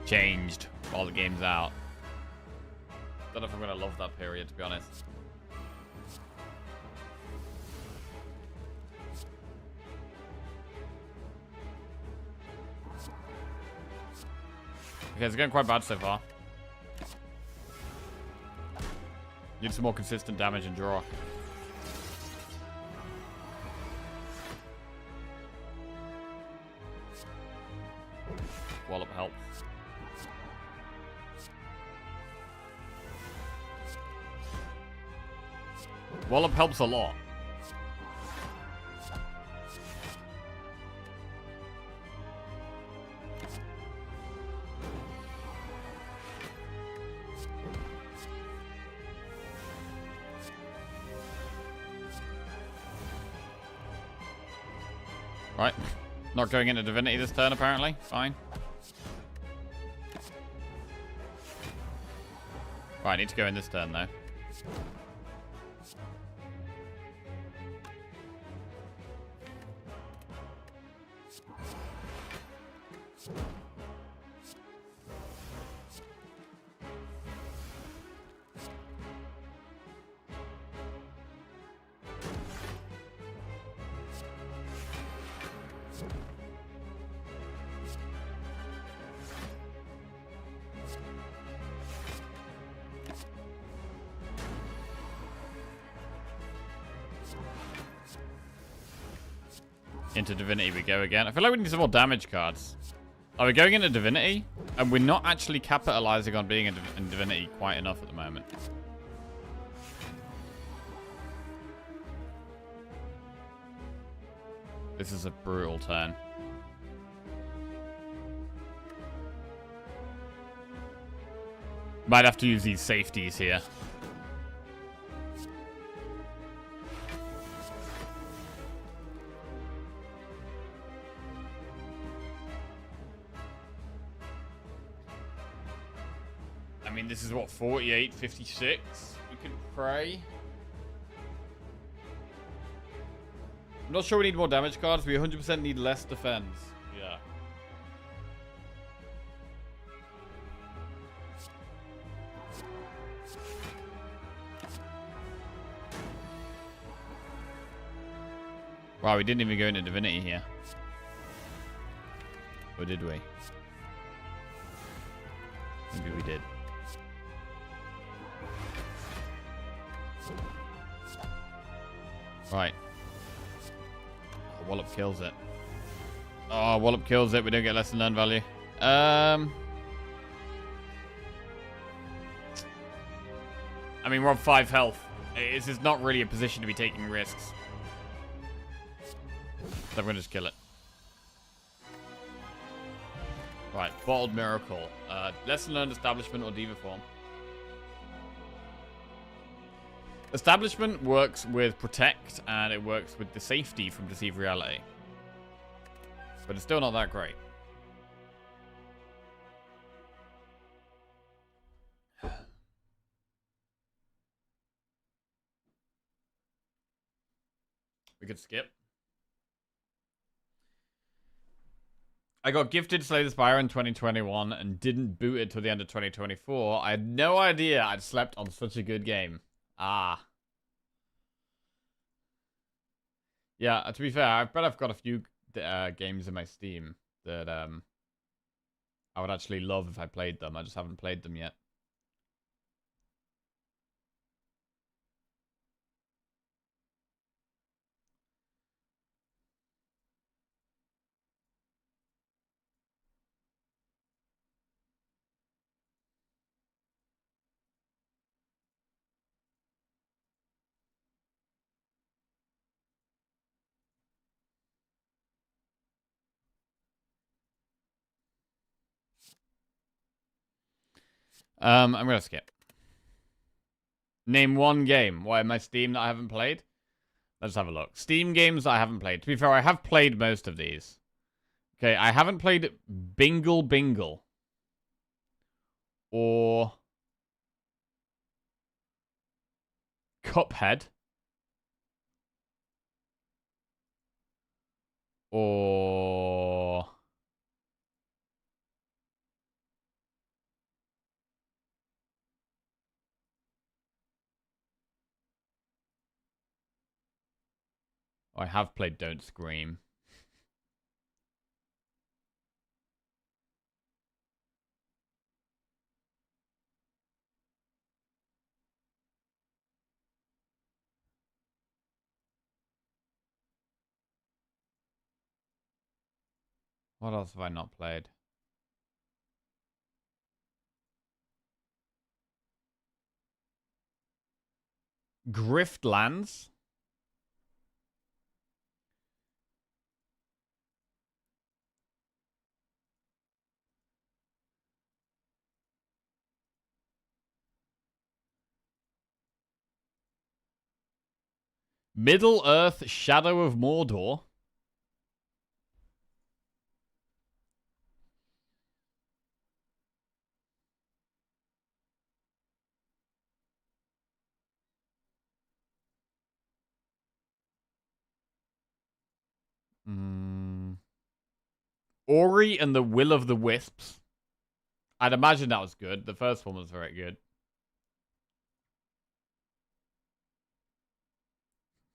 changed while the game's out. Don't know if I'm gonna love that period, to be honest. Okay, it's going quite bad so far. Need some more consistent damage and draw. Wallop helps. Wallop helps a lot. Right. Not going into Divinity this turn, apparently. Fine. Right, I need to go in this turn, though. Into Divinity we go again. I feel like we need some more damage cards. Are we going into Divinity? And we're not actually capitalizing on being in Divinity quite enough at the moment. This is a brutal turn. Might have to use these safeties here. I mean, this is what, 48, 56? We could pray. I'm not sure we need more damage cards. We 100% need less defense. Yeah. Wow, we didn't even go into Divinity here. Or did we? Maybe we did. Right. Oh, Wallop kills it. Oh, Wallop kills it. We don't get lesson learned value. I mean, we're on 5 health. This is not really a position to be taking risks. So I'm going to just kill it. Right. Bottled Miracle. Lesson learned, Establishment, or Diva Form. Establishment works with Protect, and it works with the safety from Deceive Reality. But it's still not that great. We could skip. I got gifted Slay the Spire in 2021 and didn't boot it till the end of 2024. I had no idea I'd slept on such a good game. Ah. Yeah, to be fair, I bet I've got a few games in my Steam that I would actually love if I played them. I just haven't played them yet. I'm going to skip. Name one game. Why, my Steam that I haven't played? Let's have a look. Steam games that I haven't played. To be fair, I have played most of these. Okay, I haven't played Bingle Bingle. Or Cuphead. Or I have played Don't Scream. What else have I not played? Griftlands. Middle Earth Shadow of Mordor. Ori and the Will of the Wisps. I'd imagine that was good. The first one was very good.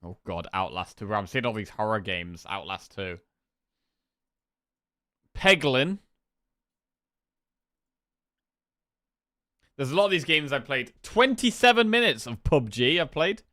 Oh god, Outlast 2. I'm seeing all these horror games. Outlast 2. Peglin. There's a lot of these games I played. 27 minutes of PUBG I've played.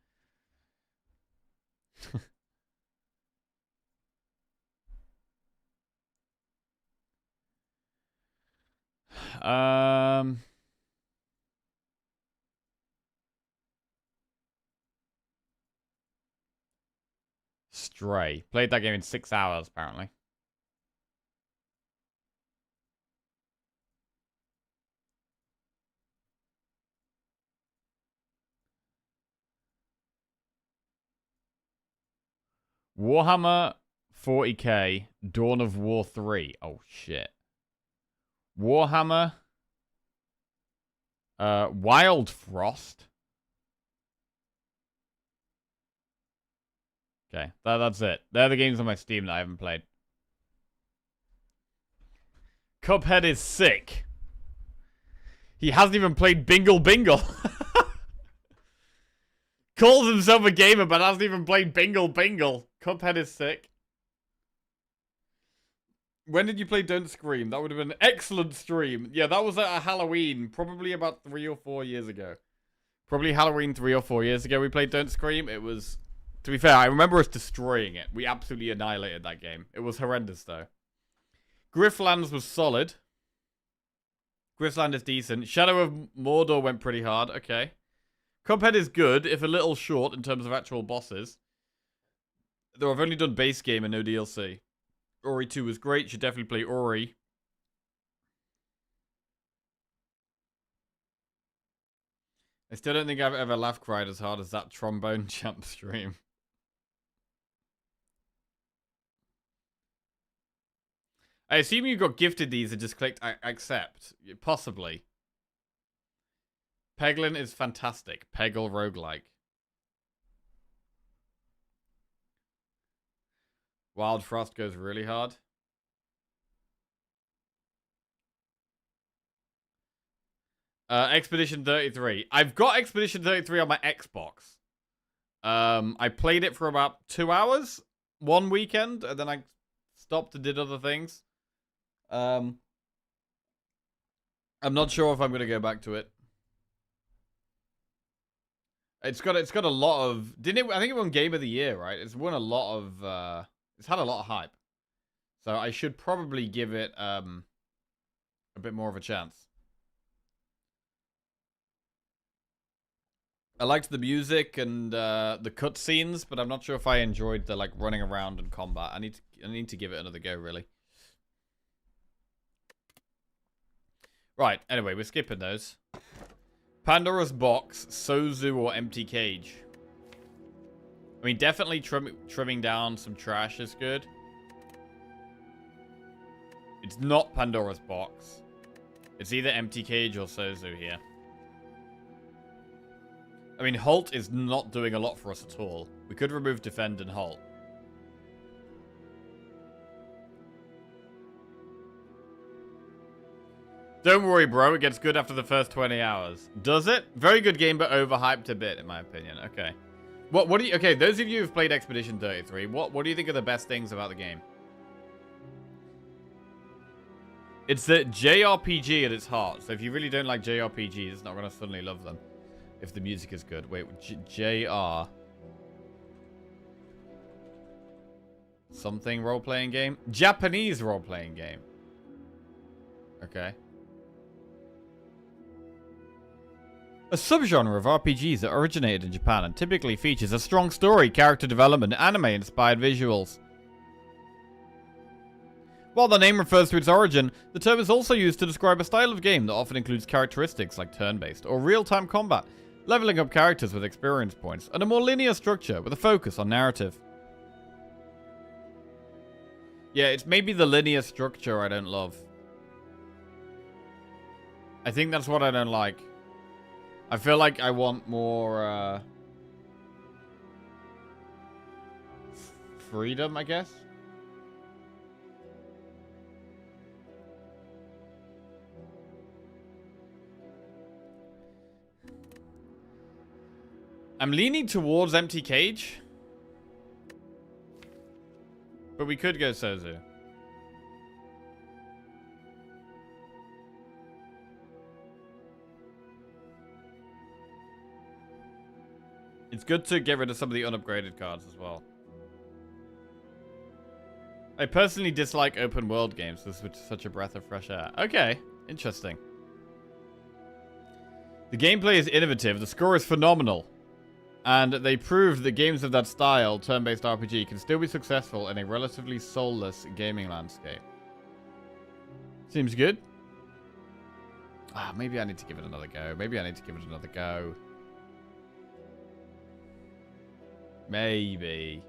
Stray. Played that game in 6 hours, apparently. Warhammer 40k, Dawn of War 3. Oh, shit. Warhammer. Wild Frost. Okay, that's it. They're the games on my Steam that I haven't played. Cuphead is sick. He hasn't even played Bingle Bingle. Calls himself a gamer, but hasn't even played Bingle Bingle. Cuphead is sick. When did you play Don't Scream? That would have been an excellent stream. Yeah, that was at a Halloween, probably about 3 or 4 years ago. Probably Halloween 3 or 4 years ago we played Don't Scream. It was, to be fair, I remember us destroying it. We absolutely annihilated that game. It was horrendous, though. Grifflands was solid. Griffland is decent. Shadow of Mordor went pretty hard. Okay. Cuphead is good, if a little short in terms of actual bosses. Though I've only done base game and no DLC. Ori 2 was great. Should definitely play Ori. I still don't think I've ever laugh cried as hard as that trombone champ stream. I assume you got gifted these and just clicked accept. Possibly. Peglin is fantastic. Peggle roguelike. Wild Frost goes really hard. Expedition 33. I've got Expedition 33 on my Xbox. I played it for about 2 hours one weekend, and then I stopped and did other things. I'm not sure if I'm gonna go back to it. It's got a lot of, didn't it? I think it won Game of the Year, right? It's won a lot of. It's had a lot of hype, so I should probably give it a bit more of a chance. I liked the music and the cutscenes, but I'm not sure if I enjoyed the like running around and combat. I need to give it another go, really. Right. Anyway, we're skipping those. Pandora's Box, Sozu, or Empty Cage. I mean, definitely trimming down some trash is good. It's not Pandora's Box. It's either Empty Cage or Sozu here. I mean, Halt is not doing a lot for us at all. We could remove Defend and Halt. Don't worry, bro. It gets good after the first 20 hours. Does it? Very good game, but overhyped a bit, in my opinion. Okay. What do you... Okay, those of you who've played Expedition 33, what do you think are the best things about the game? It's the JRPG at its heart. So if you really don't like JRPGs, it's not going to suddenly love them. If the music is good. Wait, JR... Something role-playing game? Japanese role-playing game. Okay. A subgenre of RPGs that originated in Japan and typically features a strong story, character development, and anime-inspired visuals. While the name refers to its origin, the term is also used to describe a style of game that often includes characteristics like turn-based or real-time combat, leveling up characters with experience points, and a more linear structure with a focus on narrative. Yeah, it's maybe the linear structure I don't love. I think that's what I don't like. I feel like I want more, freedom, I guess? I'm leaning towards Empty Cage. But we could go Sozu. It's good to get rid of some of the unupgraded cards as well. I personally dislike open world games. This is such a breath of fresh air. Okay, interesting. The gameplay is innovative. The score is phenomenal. And they proved that games of that style, turn-based RPG, can still be successful in a relatively soulless gaming landscape. Seems good. Ah, maybe I need to give it another go. Maybe I need to give it another go. Maybe.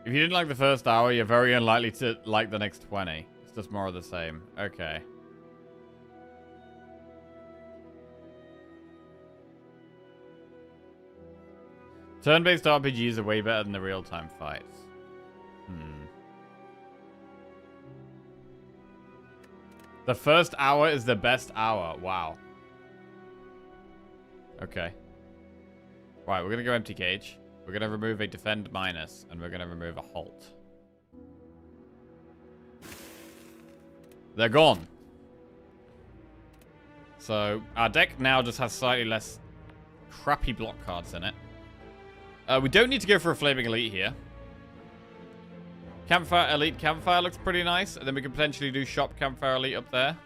If you didn't like the first hour, you're very unlikely to like the next 20. It's just more of the same. Okay. Turn-based RPGs are way better than the real-time fights. The first hour is the best hour. Wow. Okay. Right, we're gonna go Empty Cage. We're going to remove a defend minus, and we're going to remove a halt. They're gone. So, our deck now just has slightly less crappy block cards in it. We don't need to go for a Flaming Elite here. Campfire Elite Campfire looks pretty nice, and then we can potentially do Shop Campfire Elite up there.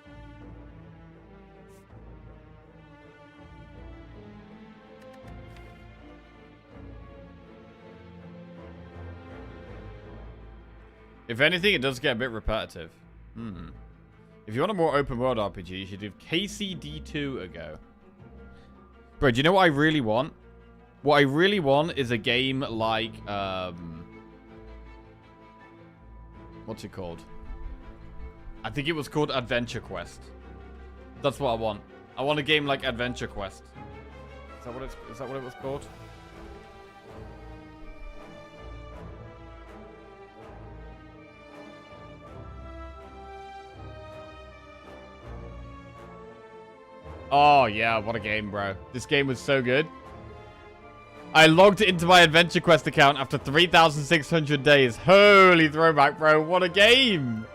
If anything, it does get a bit repetitive. If you want a more open world RPG, you should give KCD2 a go. Bro, do you know what I really want? What I really want is a game like, what's it called? I think it was called Adventure Quest. That's what I want. I want a game like Adventure Quest. Is that what it was called? Oh, yeah, what a game, bro. This game was so good. I logged into my Adventure Quest account after 3,600 days. Holy throwback, bro. What a game.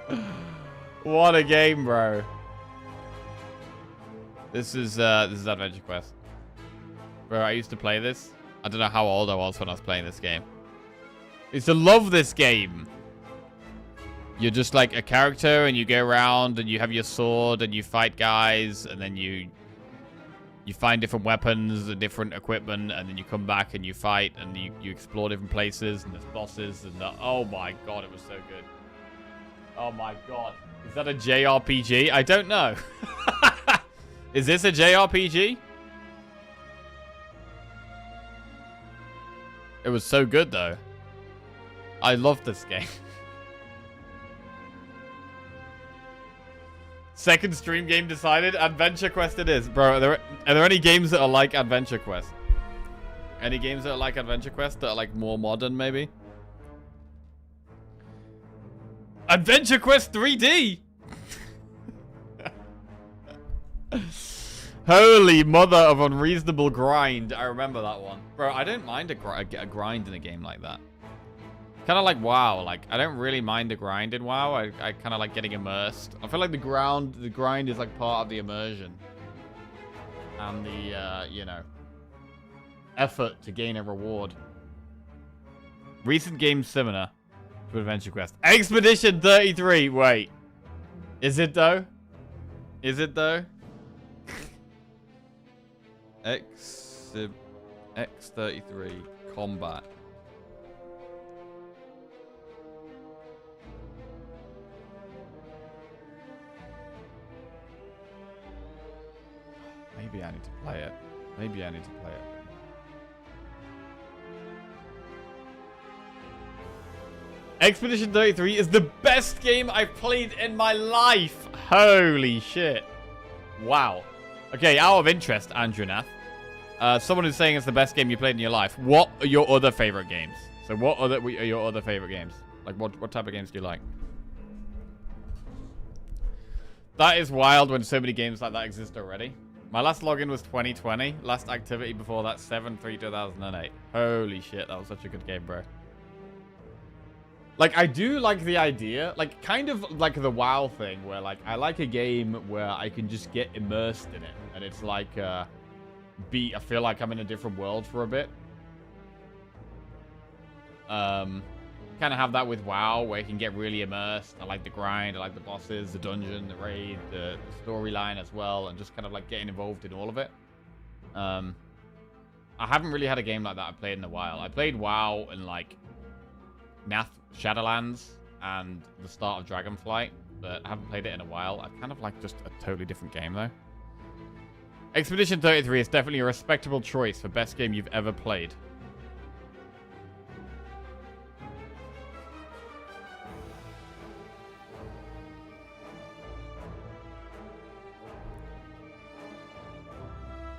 What a game, bro. This is Adventure Quest. Bro, I used to play this. I don't know how old I was when I was playing this game. I used to love this game. You're just like a character and you go around and you have your sword and you fight guys and then you find different weapons and different equipment, and then you come back and you fight, and you explore different places, and there's bosses, and oh my god, it was so good. Oh my god. Is that a JRPG? I don't know. Is this a JRPG? It was so good, though. I love this game. Second stream game decided. Adventure Quest it is. Bro, are there any games that are like Adventure Quest? Any games that are like Adventure Quest that are like more modern, maybe? Adventure Quest 3D! Holy mother of unreasonable grind. I remember that one. Bro, I don't mind a grind in a game like that. Kind of like WoW. Like, I don't really mind the grind in WoW. I kind of like getting immersed. I feel like the grind is like part of the immersion. And the, you know, effort to gain a reward. Recent games similar to Adventure Quest. Expedition 33. Wait. Is it though? Is it though? X33 Combat. Maybe I need to play it. Maybe I need to play it. Expedition 33 is the best game I've played in my life. Holy shit. Wow. Okay, out of interest, Andrew Nath. Someone who's saying it's the best game you played in your life. What are your other favorite games? So what are your other favorite games? Like, what type of games do you like? That is wild when so many games like that exist already. My last login was 2020. Last activity before that, 7/3/2008. Holy shit, that was such a good game, bro. Like, I do like the idea, like, kind of like the WoW thing, where, like, I like a game where I can just get immersed in it. And it's like, I feel like I'm in a different world for a bit. Kind of have that with WoW, where you can get really immersed. I like the grind, I like the bosses, the dungeon, the raid, the storyline as well, and just kind of like getting involved in all of it. I haven't really had a game like that I played in a while. I played WoW and like Nath Shadowlands and the start of Dragonflight, but I haven't played it in a while. I kind of like just a totally different game though. Expedition 33 is definitely a respectable choice for best game you've ever played.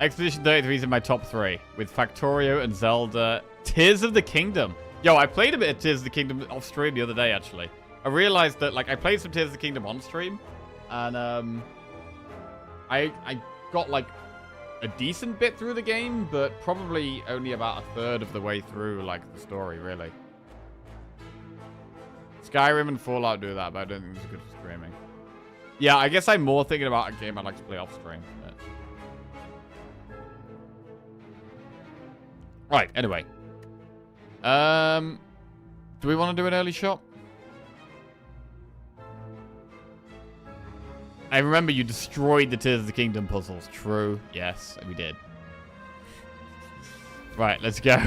Expedition 33 is in my top 3, with Factorio and Zelda. Tears of the Kingdom. Yo, I played a bit of Tears of the Kingdom off stream the other day, actually. I realized that, like, I played some Tears of the Kingdom on stream, and, I got, like, a decent bit through the game, but probably only about a third of the way through, like, the story, really. Skyrim and Fallout do that, but I don't think it's good for streaming. Yeah, I guess I'm more thinking about a game I'd like to play off stream. But... Right, anyway. Do we want to do an early shot? I remember you destroyed the Tears of the Kingdom puzzles. True. Yes, we did. Right, let's go.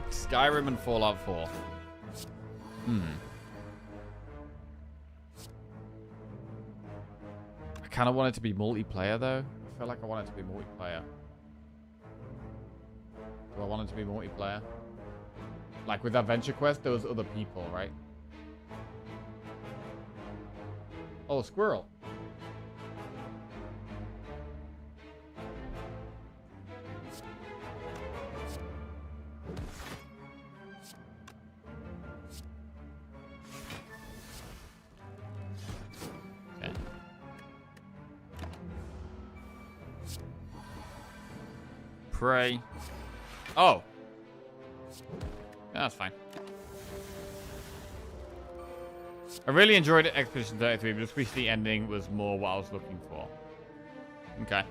Skyrim and Fallout 4. I kind of want it to be multiplayer, though. I feel like I want it to be multiplayer. Do I want it to be multiplayer? Like with Adventure Quest, there was other people, right? Oh, squirrel. Pray. Oh. That's fine. I really enjoyed Expedition 33, but just wish the ending was more what I was looking for. Okay.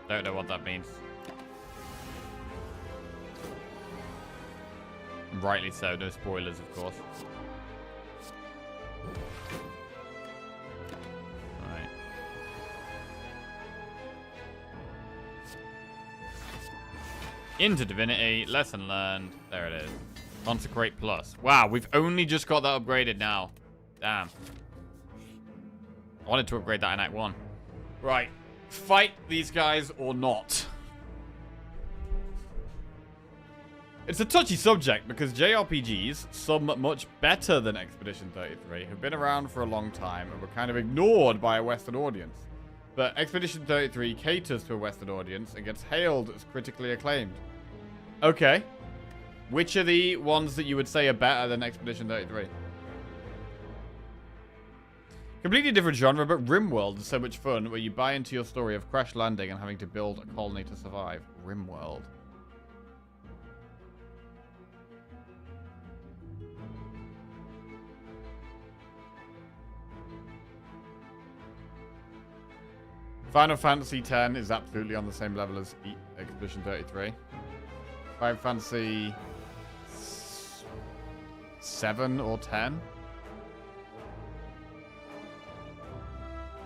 Don't know what that means. Rightly so, no spoilers, of course. Into Divinity, lesson learned. There it is. Consecrate Plus. Wow, we've only just got that upgraded now. Damn. I wanted to upgrade that in Act 1. Right. Fight these guys or not. It's a touchy subject because JRPGs, some much better than Expedition 33, have been around for a long time and were kind of ignored by a Western audience. But Expedition 33 caters to a Western audience and gets hailed as critically acclaimed. Okay. Which are the ones that you would say are better than Expedition 33? Completely different genre, but RimWorld is so much fun, where you buy into your story of crash landing and having to build a colony to survive. RimWorld. Final Fantasy X is absolutely on the same level as Expedition 33. Final Fantasy 7 or 10.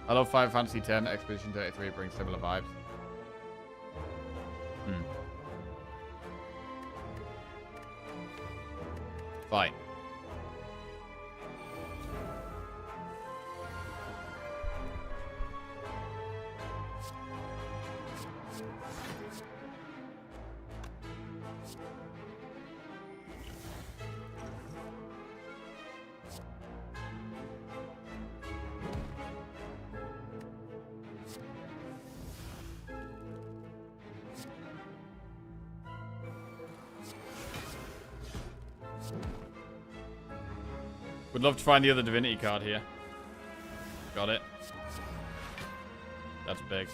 I love Final Fantasy X. Expedition 33 brings similar vibes. Fine. Would love to find the other Divinity card here. Got it. That's big.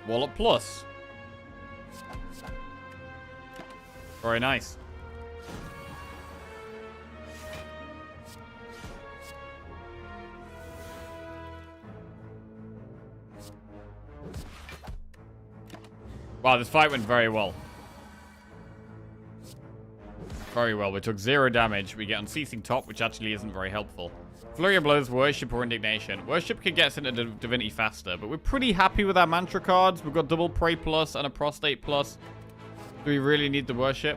Wallet plus. Very nice. Wow, this fight went very well. Very well. We took 0 damage. We get Unceasing Top, which actually isn't very helpful. Flurry of Blows, Worship, or Indignation. Worship could get us into Divinity faster, but we're pretty happy with our Mantra cards. We've got double Pray Plus and a Prostate Plus. Do we really need the Worship?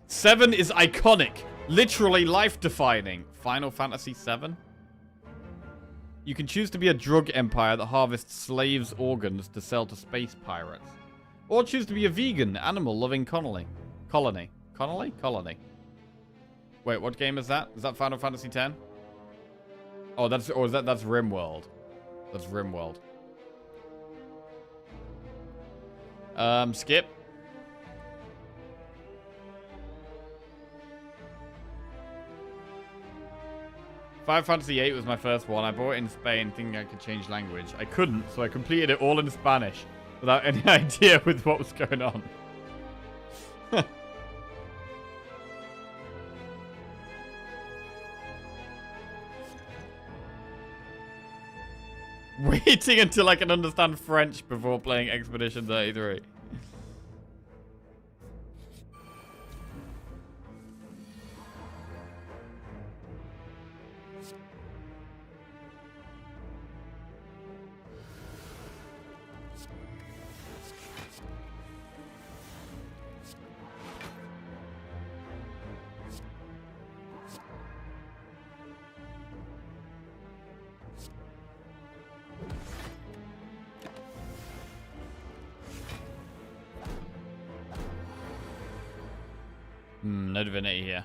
7 is iconic. Literally life-defining. Final Fantasy 7? You can choose to be a drug empire that harvests slaves' organs to sell to space pirates. Or choose to be a vegan, animal-loving colony. Colony? Colony. Wait, what game is that? Is that Final Fantasy X? Oh, that's RimWorld. That's RimWorld. Skip. Final Fantasy VIII was my first one. I bought it in Spain thinking I could change language. I couldn't, so I completed it all in Spanish without any idea with what was going on. Waiting until I can understand French before playing Expedition 33. No Divinity here.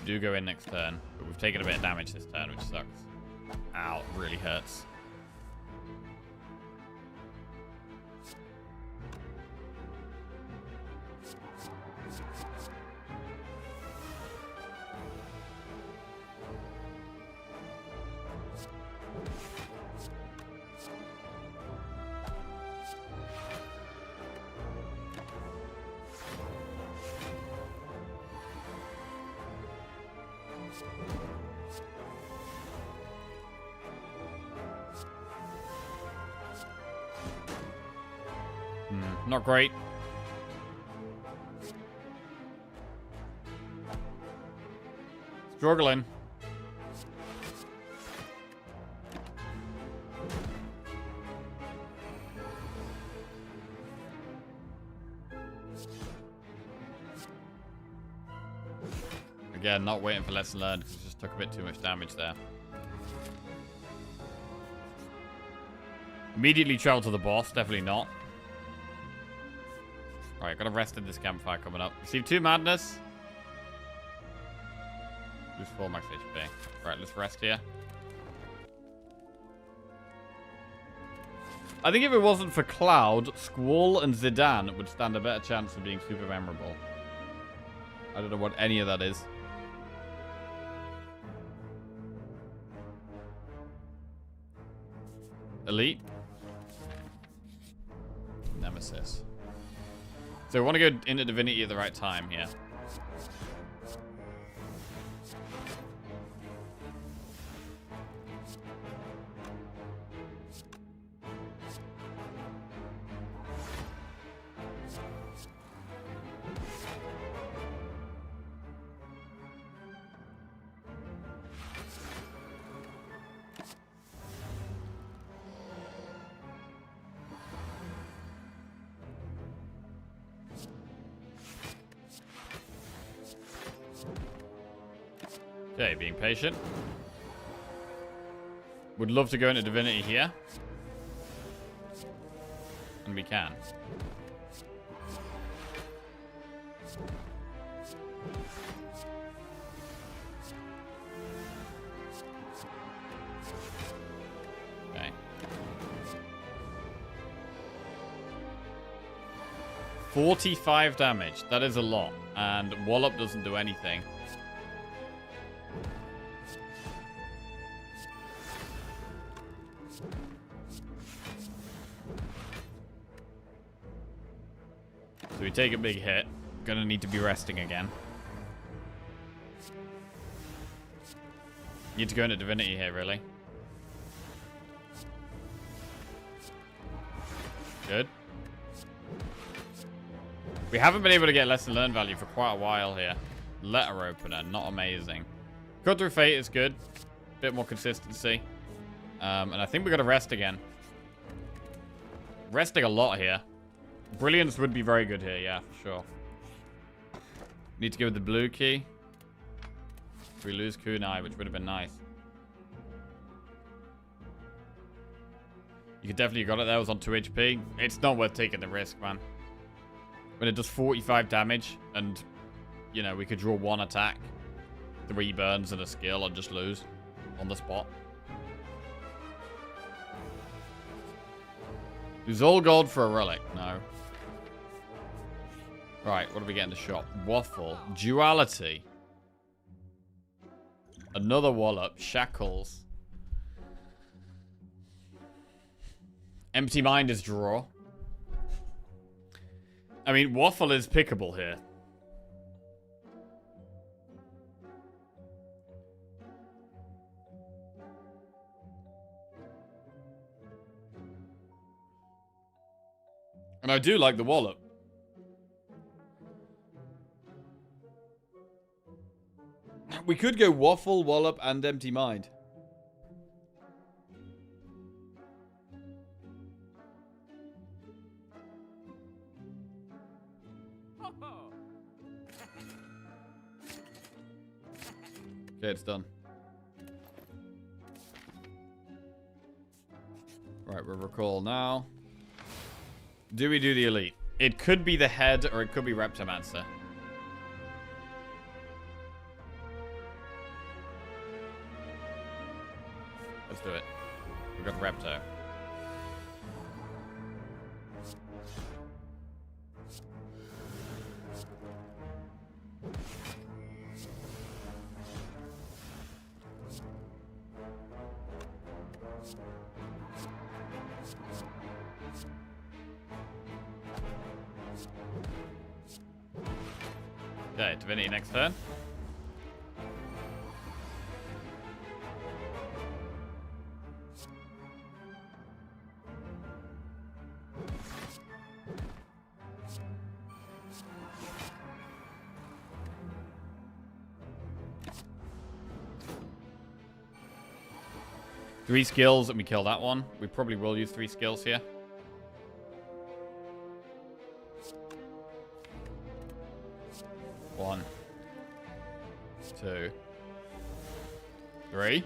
We do go in next turn, but we've taken a bit of damage this turn, which sucks. Ow, it really hurts. Not great. Struggling. Again, not waiting for lesson learned because it just took a bit too much damage there. Immediately travel to the boss, definitely not. Alright, gotta rest in this campfire coming up. Receive 2 madness. Lose 4 max HP. Right, let's rest here. I think if it wasn't for Cloud, Squall and Zidane would stand a better chance of being super memorable. I don't know what any of that is. Elite. Nemesis. So we want to go into Divinity at the right time here. Okay, being patient. Would love to go into Divinity here. And we can. Okay. 45 damage. That is a lot. And Wallop doesn't do anything. So we take a big hit. Gonna need to be resting again. Need to go into Divinity here, really. Good. We haven't been able to get lesson learned value for quite a while here. Letter opener, not amazing. Cut through fate is good. Bit more consistency. And I think we got to rest again. Resting a lot here. Brilliance would be very good here, yeah, for sure. Need to go with the blue key. If we lose Kunai, which would have been nice. You could definitely got it there. It was on 2 HP. It's not worth taking the risk, man. When it does 45 damage, and, you know, we could draw 1 attack, 3 burns and a skill, and just lose on the spot. Lose all gold for a relic. No. Right, what do we get in the shop? Waffle. Duality. Another Wallop. Shackles. Empty Mind is draw. I mean, Waffle is pickable here. And I do like the Wallop. We could go Waffle, Wallop, and Empty Mind. Okay, it's done. Right, we'll recall now. Do we do the elite? It could be the head, or it could be Reptomancer. Let's do it. We've got Repto. Okay, Divinity next turn. Three skills and we kill that one. We probably will use 3 skills here. One, 2, 3.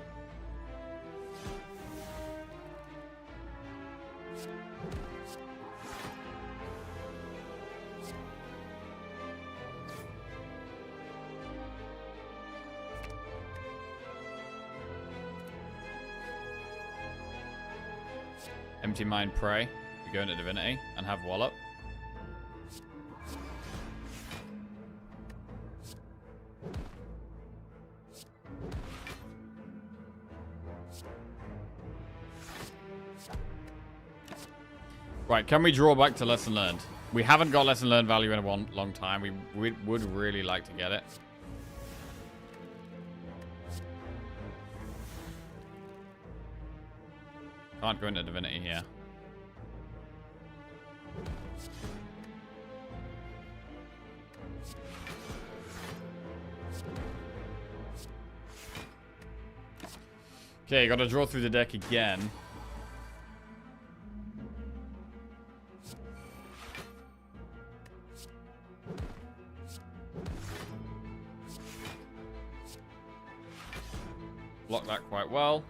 Empty Mind Prey. We go into Divinity and have Wallop. Right, can we draw back to Lesson Learned? We haven't got Lesson Learned value in a long time. We would really like to get it. Can't go into Divinity here. Okay, gotta draw through the deck again. block that quite well.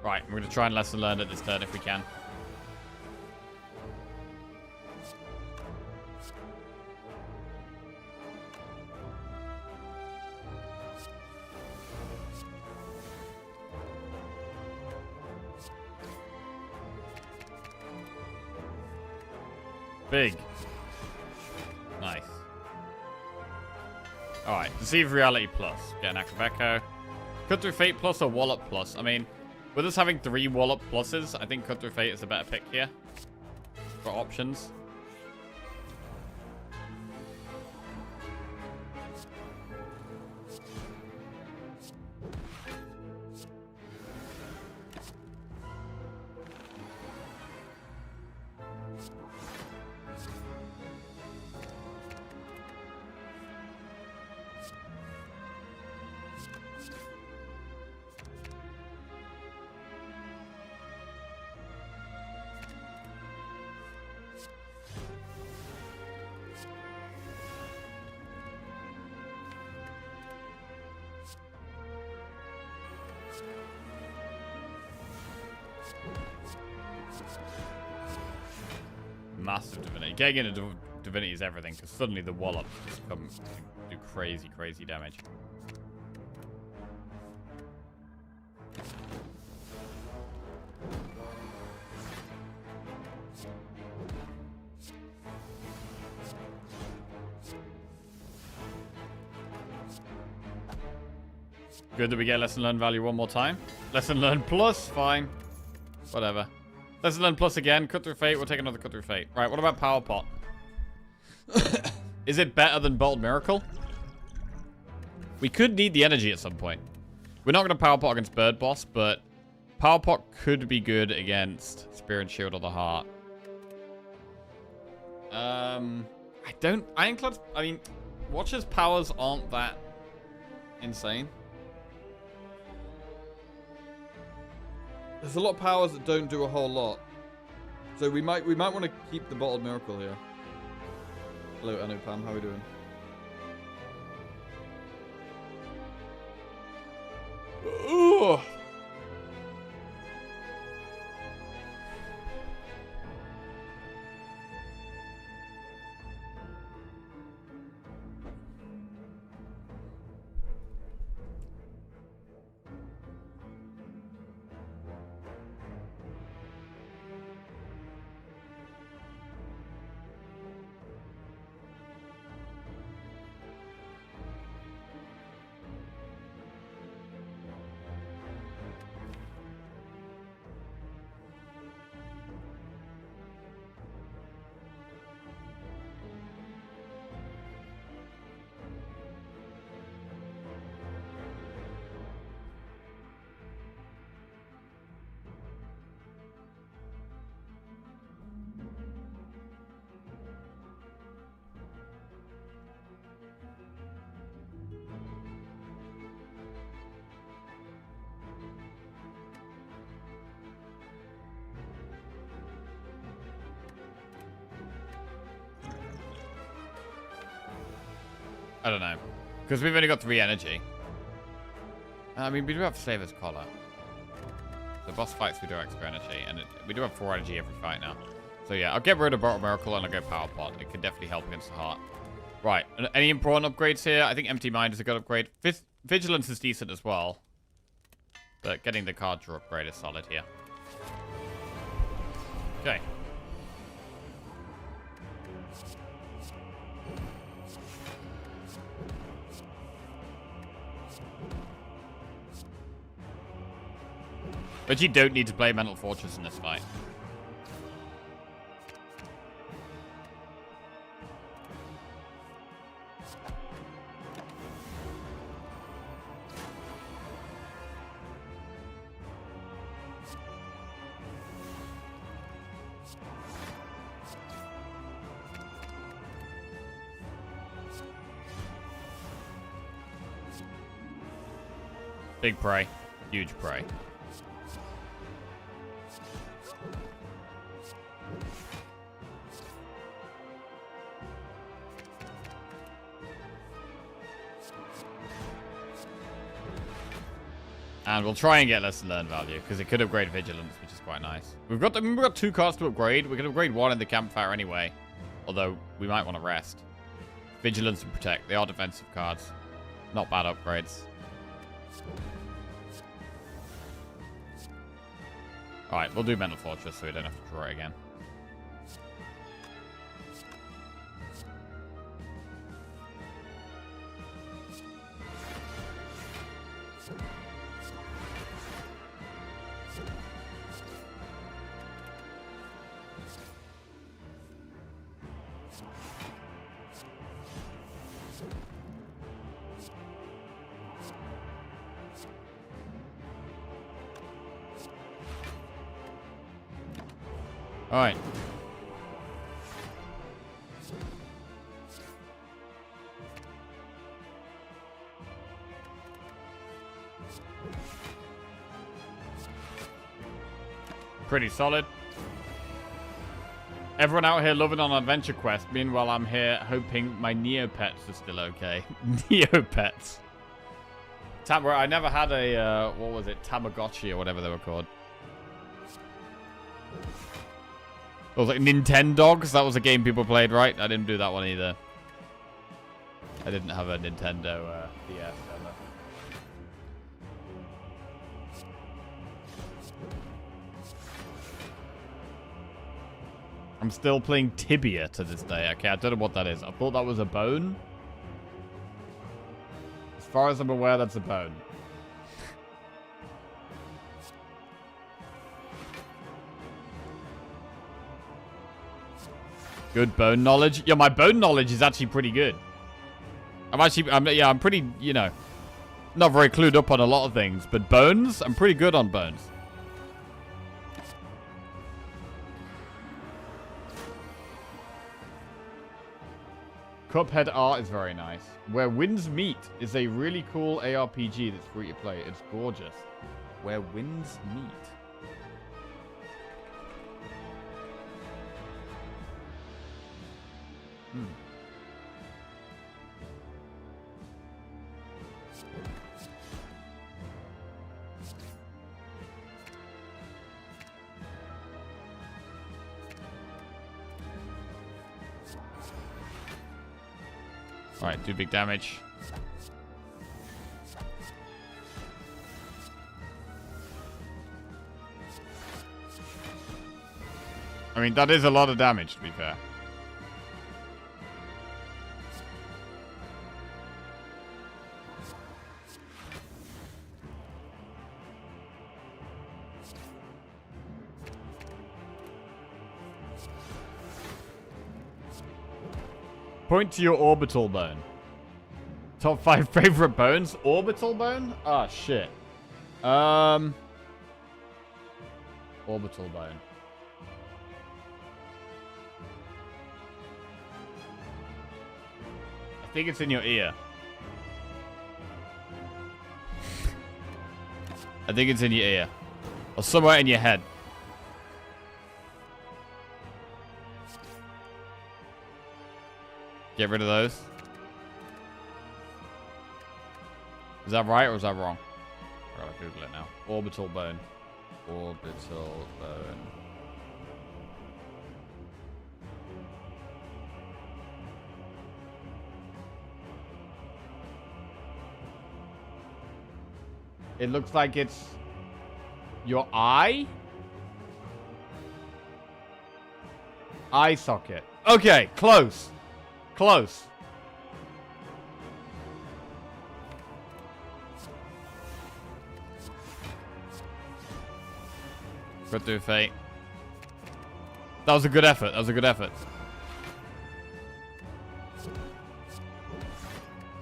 Right, we're going to try and lesson learn at this turn if we can. Big. Nice. Alright, Deceive Reality Plus. Get an Act of Echo. Cut Through Fate Plus or Wallop Plus? I mean, with us having 3 Wallop Pluses, I think Cut Through Fate is a better pick here for options. Massive Divinity. Getting into Divinity is everything, because suddenly the Wallops just come do crazy, crazy damage. Good that we get Lesson Learned value one more time. Lesson Learned Plus, fine. Whatever. Lesson Learned Plus again. Cut Through Fate. We'll take another Cut Through Fate. Right, what about Power Pot? Is it better than Bolt Miracle? We could need the energy at some point. We're not going to Power Pot against Bird Boss, but Power Pot could be good against Spear and Shield of the Heart. I mean, Watcher's powers aren't that insane. There's a lot of powers that don't do a whole lot. So we might want to keep the Bottled Miracle here. Hello, Anupam. How are we doing? Ugh. I don't know. Because we've only got 3 energy. I mean, we do have Slaver's Collar. The boss fights, we do extra energy. And we do have 4 energy every fight now. So yeah, I'll get rid of Bottle Miracle and I'll go Power Pot. It can definitely help against the heart. Right. Any important upgrades here? I think Empty Mind is a good upgrade. Vigilance is decent as well. But getting the card draw upgrade is solid here. Okay. But you don't need to play Mental Fortress in this fight. Big prey. Huge prey. And we'll try and get lesson learned value, because it could upgrade vigilance, which is quite nice. We've got 2 cards to upgrade. We can upgrade 1 in the campfire anyway. Although, we might want to rest. Vigilance and protect. They are defensive cards. Not bad upgrades. Alright, we'll do Mental Fortress so we don't have to draw it again. Alright. Pretty solid. Everyone out here loving on Adventure Quest. Meanwhile, I'm here hoping my Neopets are still okay. Neopets. I never had a, what was it? Tamagotchi or whatever they were called. It was like Nintendogs. That was a game people played, right? I didn't do that one either. I didn't have a Nintendo DS ever. I'm still playing Tibia to this day. Okay, I don't know what that is. I thought that was a bone. As far as I'm aware, that's a bone. Good bone knowledge. Yeah, my bone knowledge is actually pretty good. I'm pretty, you know, not very clued up on a lot of things, but bones, I'm pretty good on bones. Cuphead art is very nice. Where Winds Meet is a really cool ARPG that's free to play. It's gorgeous. Where Winds Meet. Alright, do big damage. I mean, that is a lot of damage, to be fair. Point to your orbital bone. Top 5 favorite bones? Orbital bone? Ah, shit. Orbital bone. I think it's in your ear. I think it's in your ear. Or somewhere in your head. Get rid of those. Is that right or is that wrong? I gotta Google it now. Orbital bone. Orbital bone. It looks like it's your eye? Eye socket. Okay, close. Close. Got through fate. That was a good effort. That was a good effort.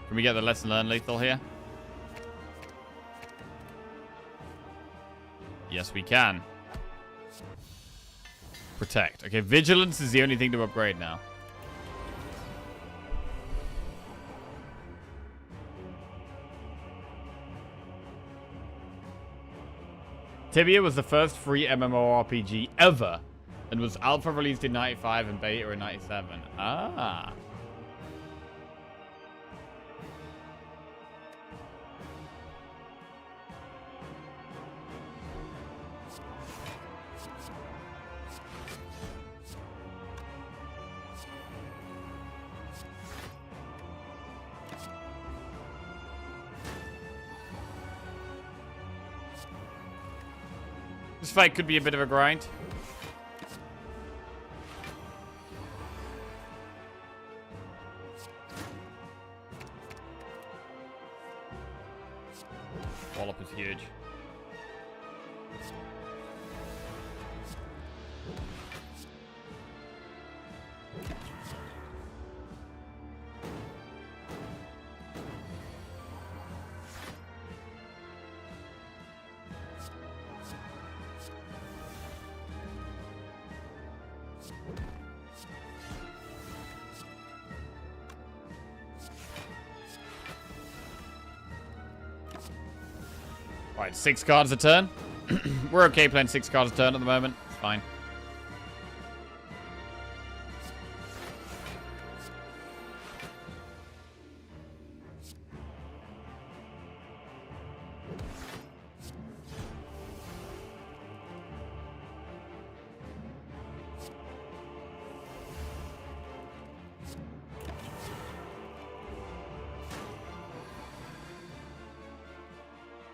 Can we get the lesson learned lethal here? Yes, we can. Protect. Okay, vigilance is the only thing to upgrade now. Tibia was the first free MMORPG ever and was alpha released in 95 and beta in 97. Ah. This fight could be a bit of a grind. Wallop is huge. Right, 6 cards a turn. We're okay playing 6 cards a turn at the moment. It's fine.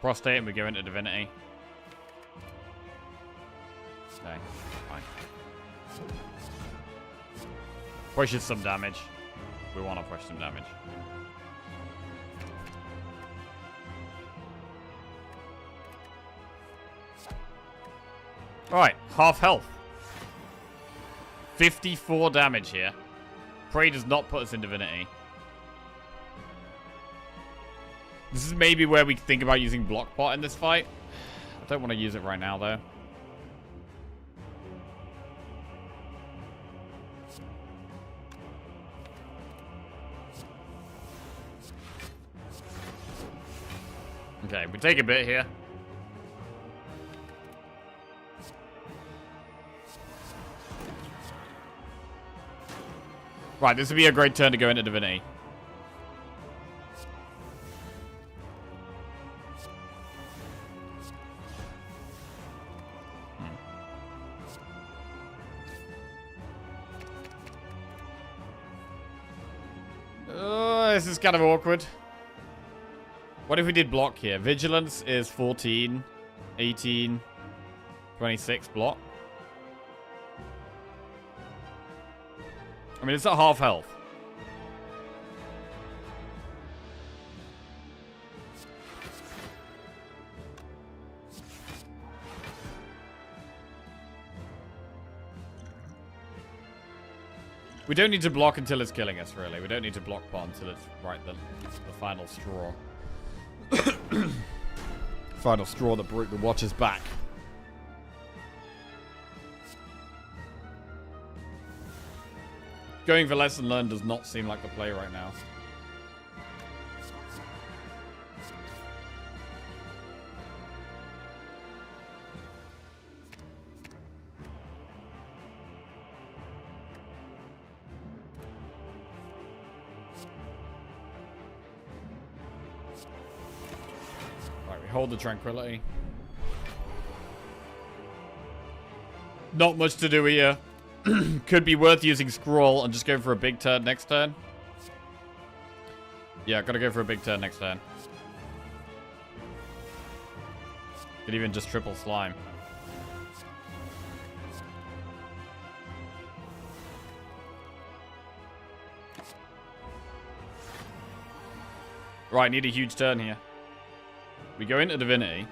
Prostate and we go into Divinity. Okay, fine. Pushes some damage. We want to push some damage. Alright, half health. 54 damage here. Prey does not put us in Divinity. This is maybe where we think about using Block Pot in this fight. I don't want to use it right now, though. Okay, we take a bit here. Right, this would be a great turn to go into Divinity. This is kind of awkward. What if we did block here? Vigilance is 14, 18, 26 block. I mean, it's at half health. We don't need to block until it's killing us, really. We don't need to block pot until it's right the final straw. Final straw that broke the Watcher's back. Going for lesson learned does not seem like the play right now. Hold the Tranquility. Not much to do here. Could be worth using Scroll and just go for a big turn next turn. Yeah, gotta go for a big turn next turn. Could even just triple Slime. Right, need a huge turn here. We go into Divinity.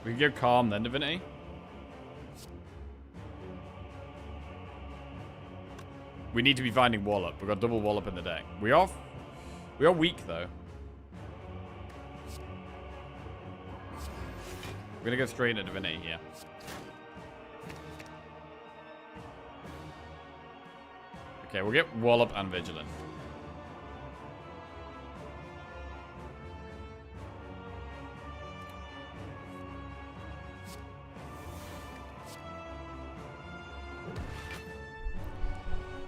We can go Calm, then Divinity. We need to be finding Wallop. We've got double Wallop in the deck. We are weak, though. We're going to go straight into Divinity here. Okay, we'll get Wallop and Vigilant.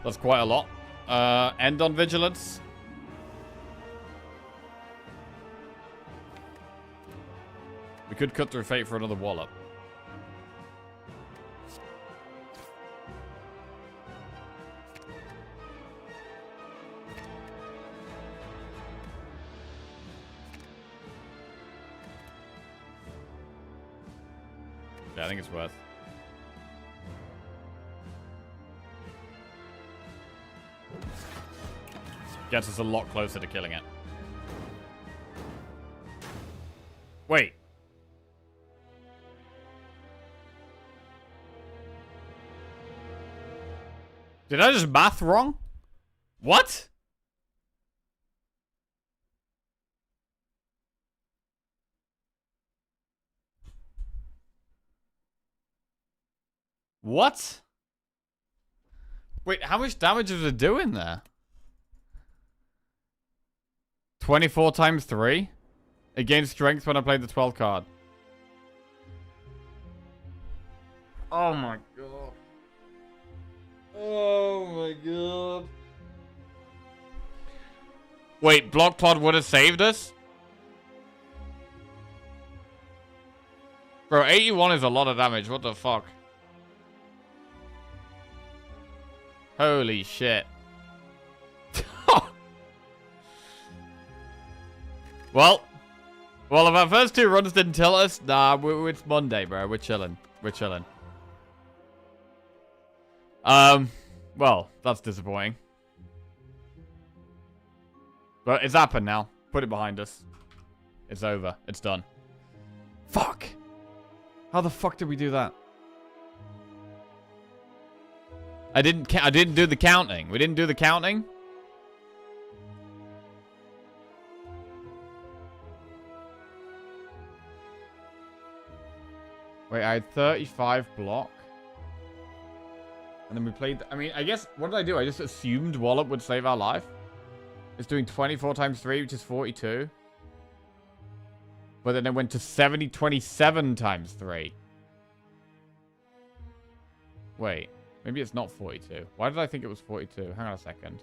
That's quite a lot. End on Vigilance. We could cut through Fate for another Wallop. Yeah, I think it's worth. Gets us a lot closer to killing it. Wait. Did I just math wrong? What? What? Wait, how much damage is it doing there? 24 times 3? It gains strength when I play the 12th card. Oh my god. Oh my god. Wait, Block Plot would have saved us? Bro, 81 is a lot of damage. What the fuck? Holy shit. Well, if our first 2 runs didn't tell us, nah, it's Monday, bro. We're chilling. We're chilling. Well, that's disappointing. But it's happened now. Put it behind us. It's over. It's done. Fuck. How the fuck did we do that? I didn't do the counting. We didn't do the counting? Wait, I had 35 block. And then we played... I mean, I guess... What did I do? I just assumed Wallop would save our life. It's doing 24 times 3, which is 42. But then it went to 27 times 3. Wait. Maybe it's not 42. Why did I think it was 42? Hang on a second.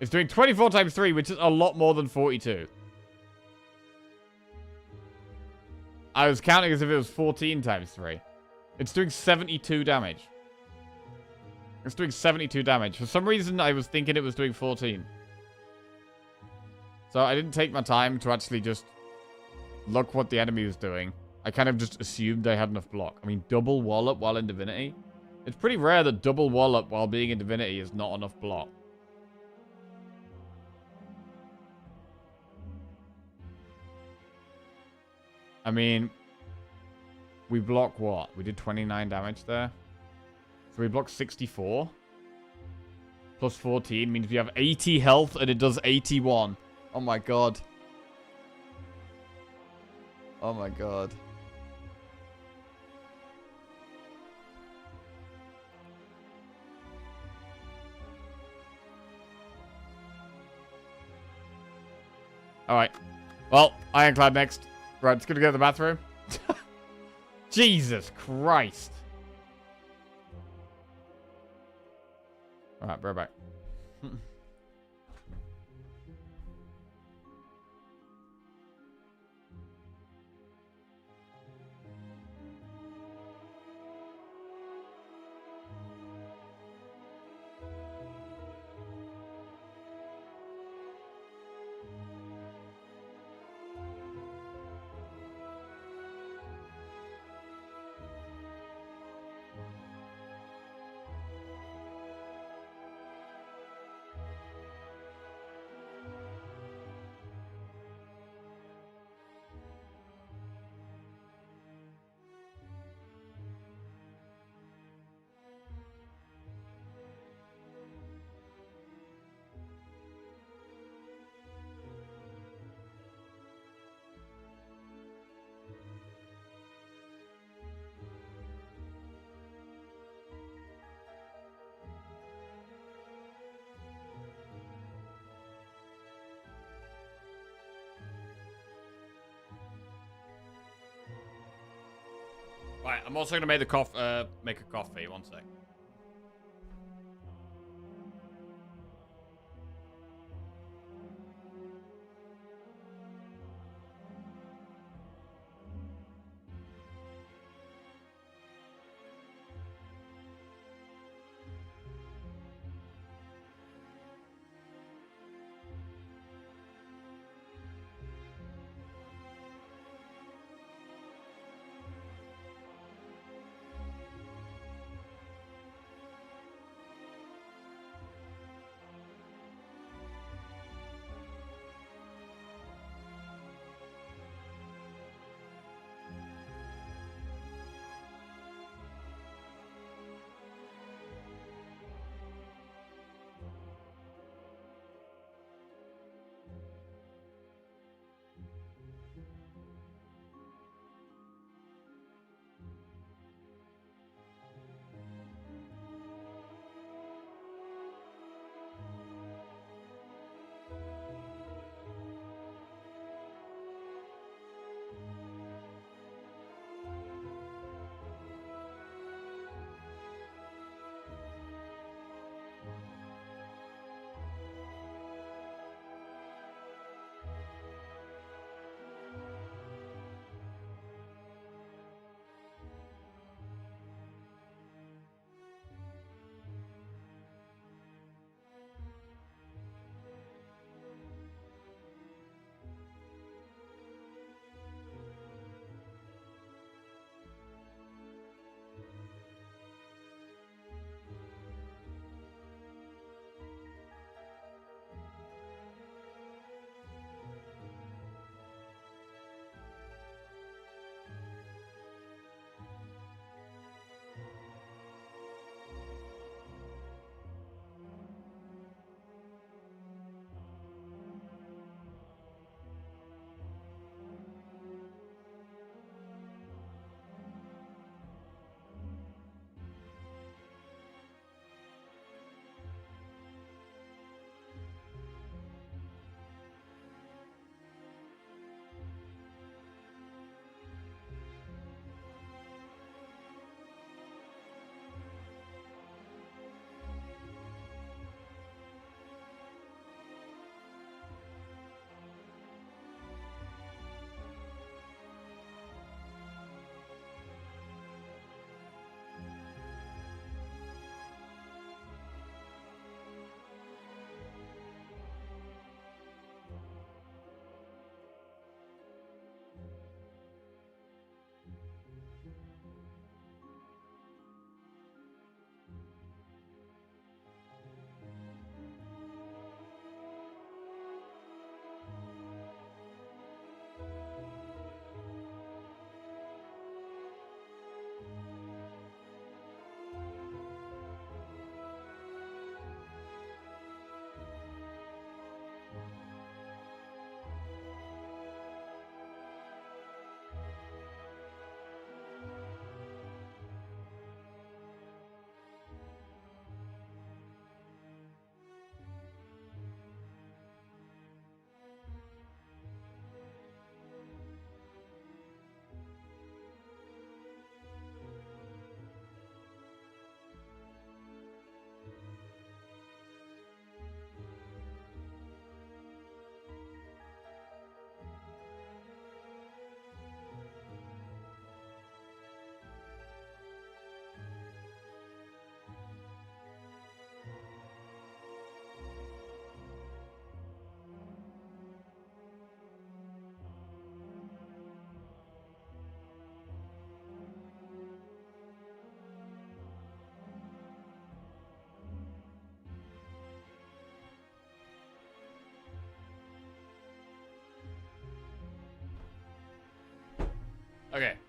It's doing 24 times 3, which is a lot more than 42. I was counting as if it was 14 times 3. It's doing 72 damage. It's doing 72 damage. For some reason, I was thinking it was doing 14. So I didn't take my time to actually just look what the enemy was doing. I kind of just assumed they had enough block. I mean, double wallop while in Divinity. It's pretty rare that double wallop while being in Divinity is not enough block. I mean, we block what? We did 29 damage there. So we block 64. Plus 14 means we have 80 health and it does 81. Oh my god. Oh my god. Alright. Well, Ironclad next. Right, it's gonna go to the bathroom. Jesus Christ. Alright, bro, back. Right, I'm also gonna make make a coffee. One sec.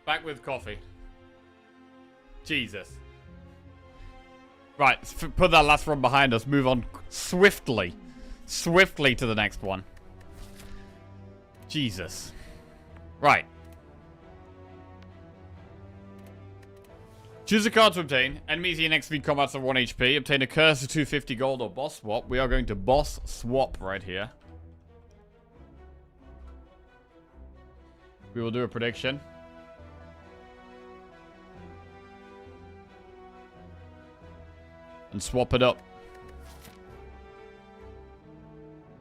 Back with coffee. Jesus. Right, put that last one behind us. Move on swiftly. Swiftly to the next one. Jesus. Right. Choose a card to obtain. Enemies in XP combats of 1 HP. Obtain a curse of 250 gold or boss swap. We are going to boss swap right here. We will do a prediction. And swap it up.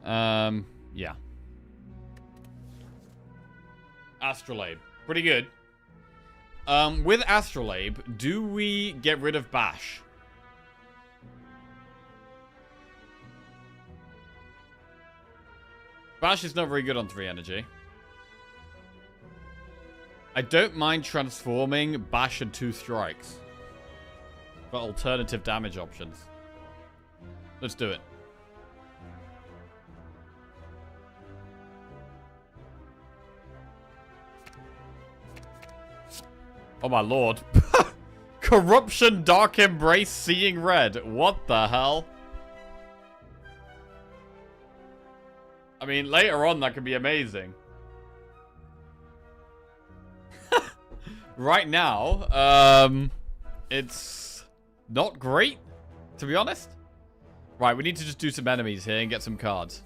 Yeah. Astrolabe. Pretty good. With Astrolabe, do we get rid of Bash? Bash is not very good on 3 energy. I don't mind transforming Bash and 2 strikes. For alternative damage options. Let's do it. Oh my lord. Corruption, Dark Embrace, Seeing Red. What the hell? I mean, later on that could be amazing. Right now, it's not great, to be honest. Right, we need to just do some enemies here and get some cards.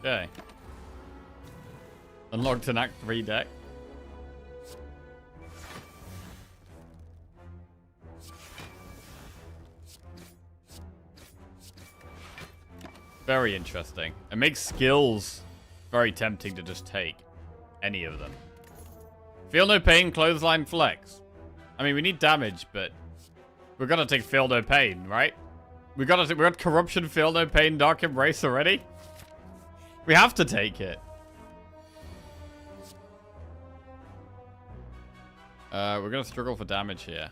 Okay. Unlocked an Act 3 deck. Very interesting. It makes skills very tempting to just take. Any of them. Feel no pain, clothesline, flex. I mean, we need damage, but we're gonna take feel no pain, right? We got corruption, feel no pain, dark embrace already. We have to take it. We're gonna struggle for damage here.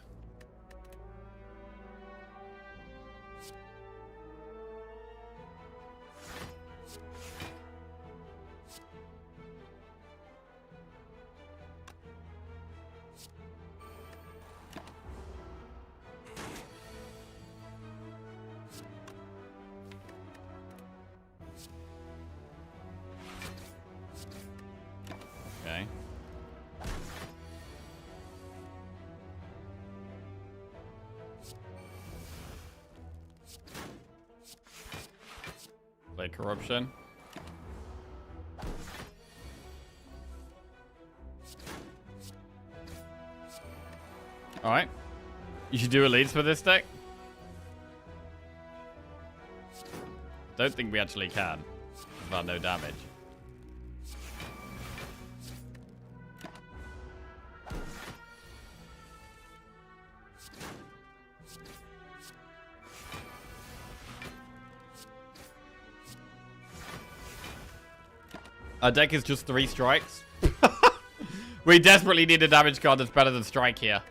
Okay. Play corruption. Alright. You should do elites for this deck. Don't think we actually can. Without no damage. Our deck is just 3 strikes. We desperately need a damage card that's better than strike here.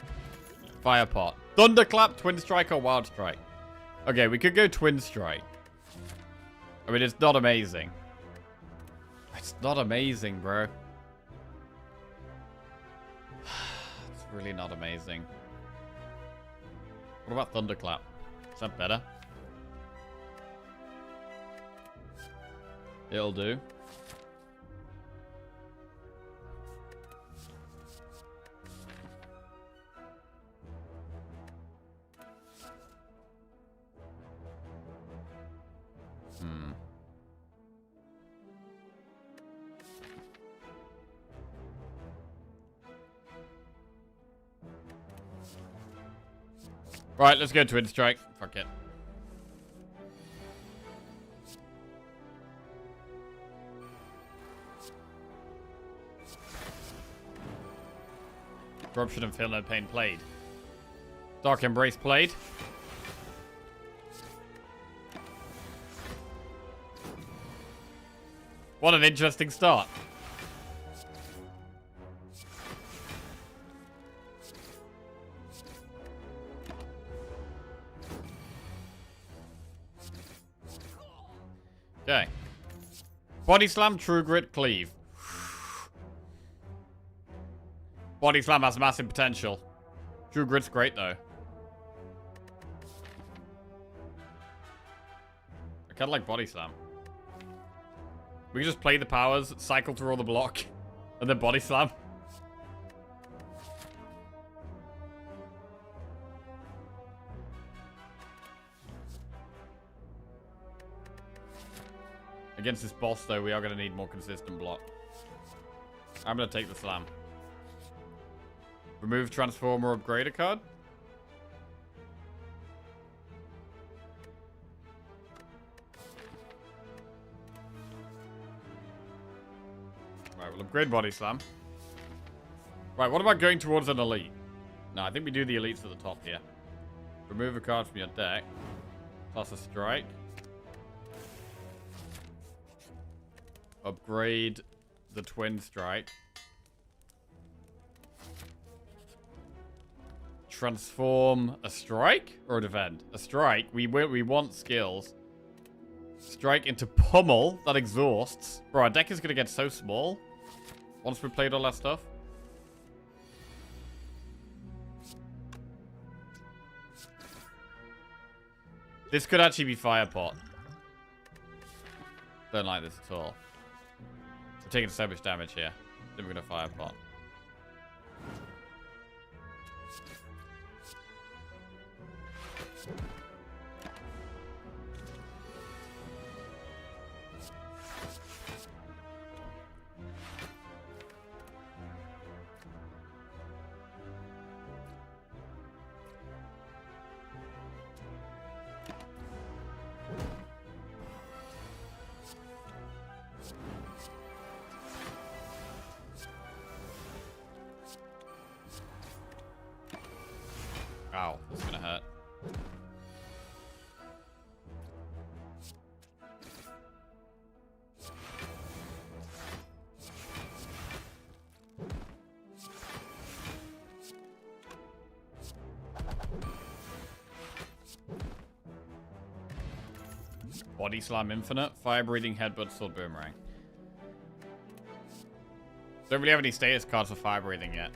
Firepot. Thunderclap, Twin Strike, or Wild Strike. Okay, we could go Twin Strike. I mean, it's not amazing. It's not amazing, bro. It's really not amazing. What about Thunderclap? Is that better? It'll do. Right, let's go Twin Strike. Fuck it. Corruption and Feel No Pain played. Dark Embrace played. What an interesting start. Okay. Body Slam, True Grit, Cleave. Body Slam has massive potential. True Grit's great, though. I kind of like Body Slam. We can just play the powers, cycle through all the block, and then Body Slam. Against this boss, though, we are going to need more consistent block. I'm going to take the slam. Remove Transformer Upgrader card. Right, we'll upgrade Body Slam. Right, what about going towards an elite? No, I think we do the elites at the top here. Remove a card from your deck. Plus a strike. Upgrade the Twin Strike. Transform a strike or a defend? A strike. We want skills. Strike into pummel that exhausts. Bro, our deck is going to get so small once we played all that stuff. This could actually be Firepot. Don't like this at all. We're taking so much damage here. Then we're going to Firepot. Ow, that's gonna hurt. Body Slam Infinite, Fire Breathing Headbutt, Sword Boomerang. Don't really have any status cards for Fire Breathing yet.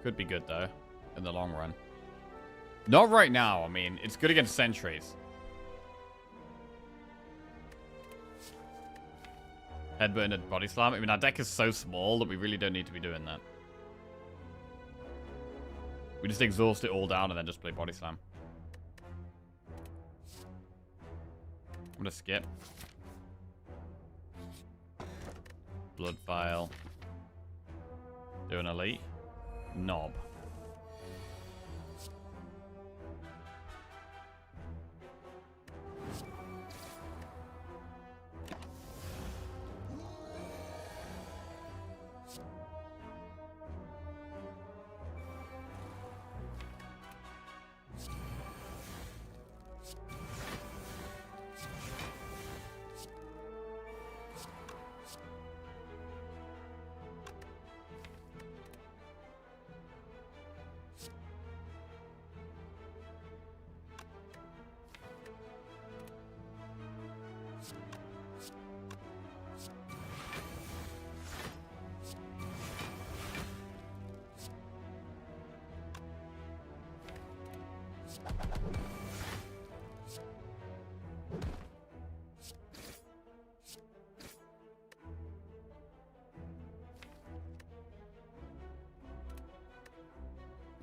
Could be good, though, in the long run. Not right now. I mean, it's good against sentries. Headbutt and Body Slam. I mean, our deck is so small that we really don't need to be doing that. We just exhaust it all down and then just play Body Slam. I'm going to skip. Blood Vial. Do an Elite. Knob.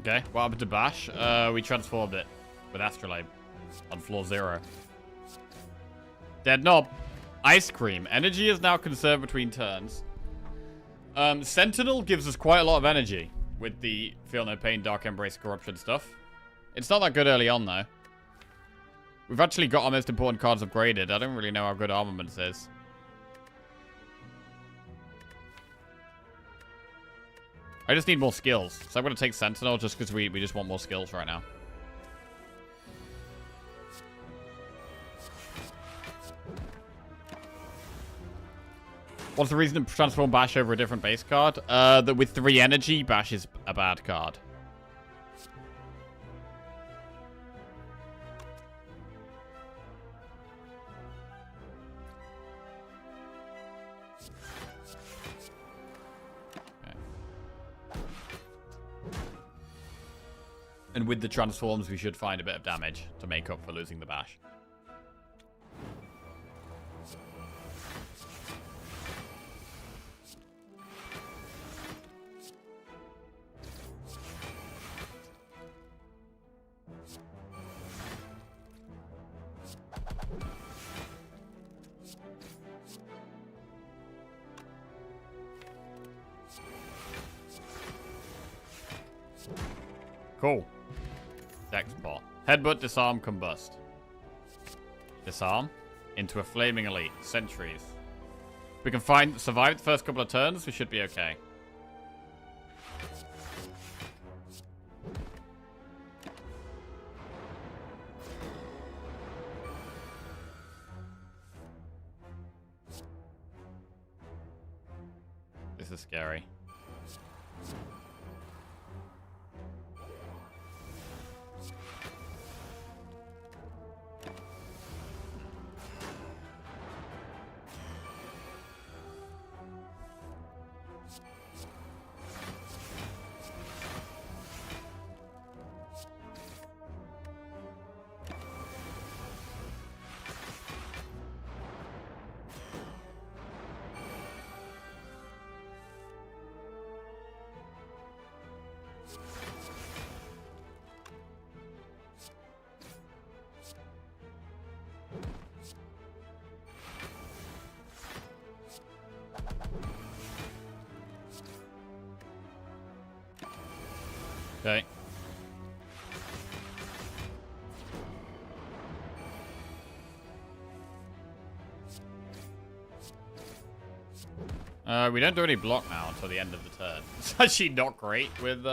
Okay, what happened to Bash? We transformed it with Astrolabe on floor 0. Dead Knob. Ice Cream. Energy is now conserved between turns. Sentinel gives us quite a lot of energy with the Feel No Pain, Dark Embrace, Corruption stuff. It's not that good early on, though. We've actually got our most important cards upgraded. I don't really know how good Armaments is. I just need more skills. So I'm going to take Sentinel just because we just want more skills right now. What's the reason to transform Bash over a different base card? That with 3 energy, Bash is a bad card. And with the transforms, we should find a bit of damage to make up for losing the Bash. Cool. Export. Headbutt, disarm, combust. Disarm. Into a flaming elite. Sentries. If we can survive the first couple of turns, we should be okay. This is scary. Okay. We don't do any block now until the end of the turn. It's actually not great with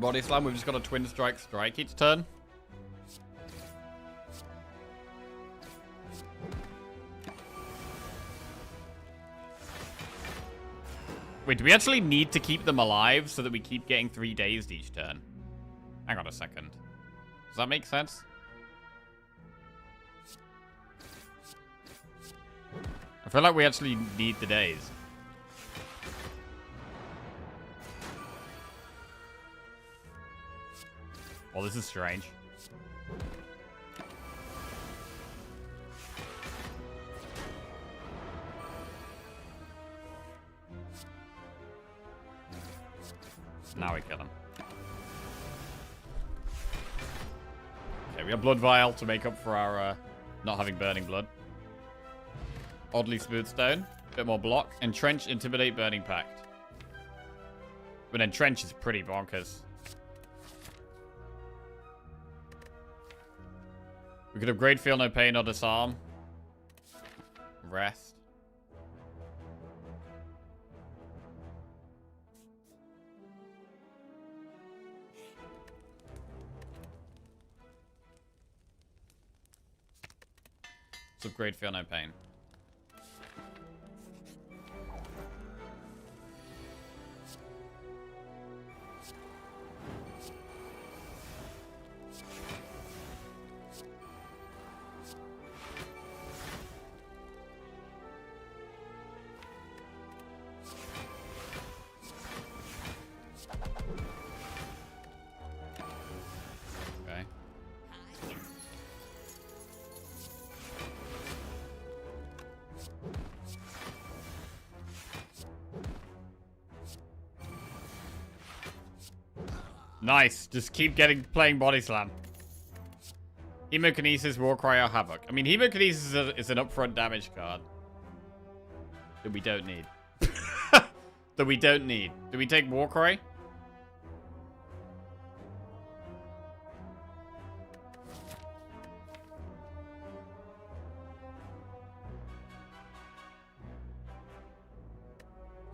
Body Slam. We've just got a Twin Strike each turn. Wait, do we actually need to keep them alive so that we keep getting 3 dazed each turn? Hang on a second. Does that make sense? I feel like we actually need the daze. Well, this is strange. Now we kill him. Okay, we got Blood Vial to make up for our not having Burning Blood. Oddly Smooth Stone. Bit more block. Entrench, Intimidate, Burning Pact. But Entrench is pretty bonkers. We could upgrade Feel No Pain or Disarm. Rest. Let's upgrade Feel No Pain. Nice. Just keep playing Body Slam. Hemokinesis, Warcry, or Havoc. I mean, Hemokinesis is an upfront damage card. That we don't need. That we don't need. Do we take Warcry?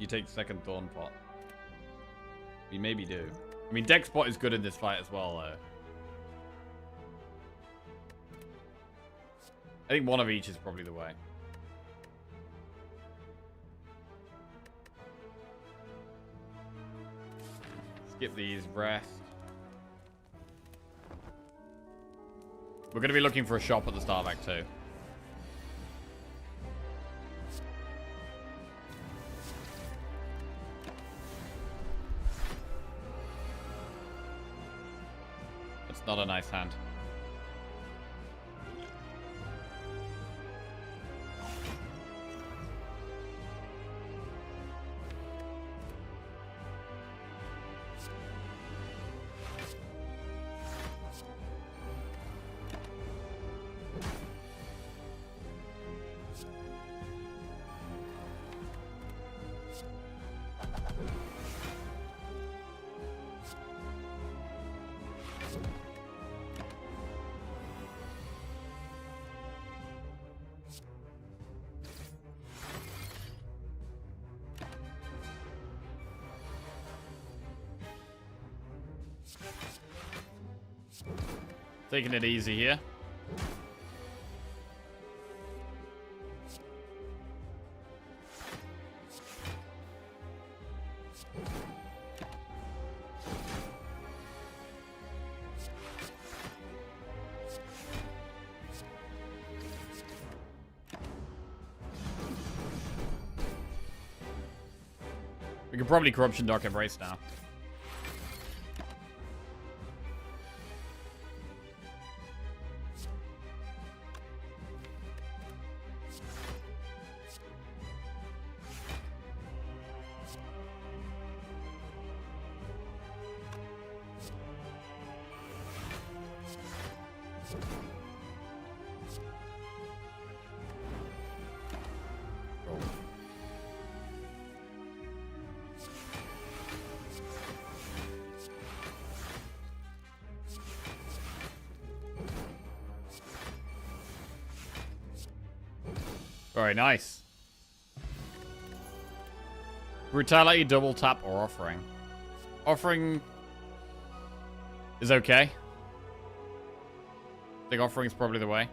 You take second Thorn Pot. You maybe do. I mean, Dex Pot is good in this fight as well, though. I think one of each is probably the way. Skip these. Rest. We're going to be looking for a shop at the start of Act 2. It's not a nice hand. Taking it easy here. We could probably Corruption Dark Embrace now. Very nice. Brutality, double tap, or offering. Offering is okay. I think offering is probably the way.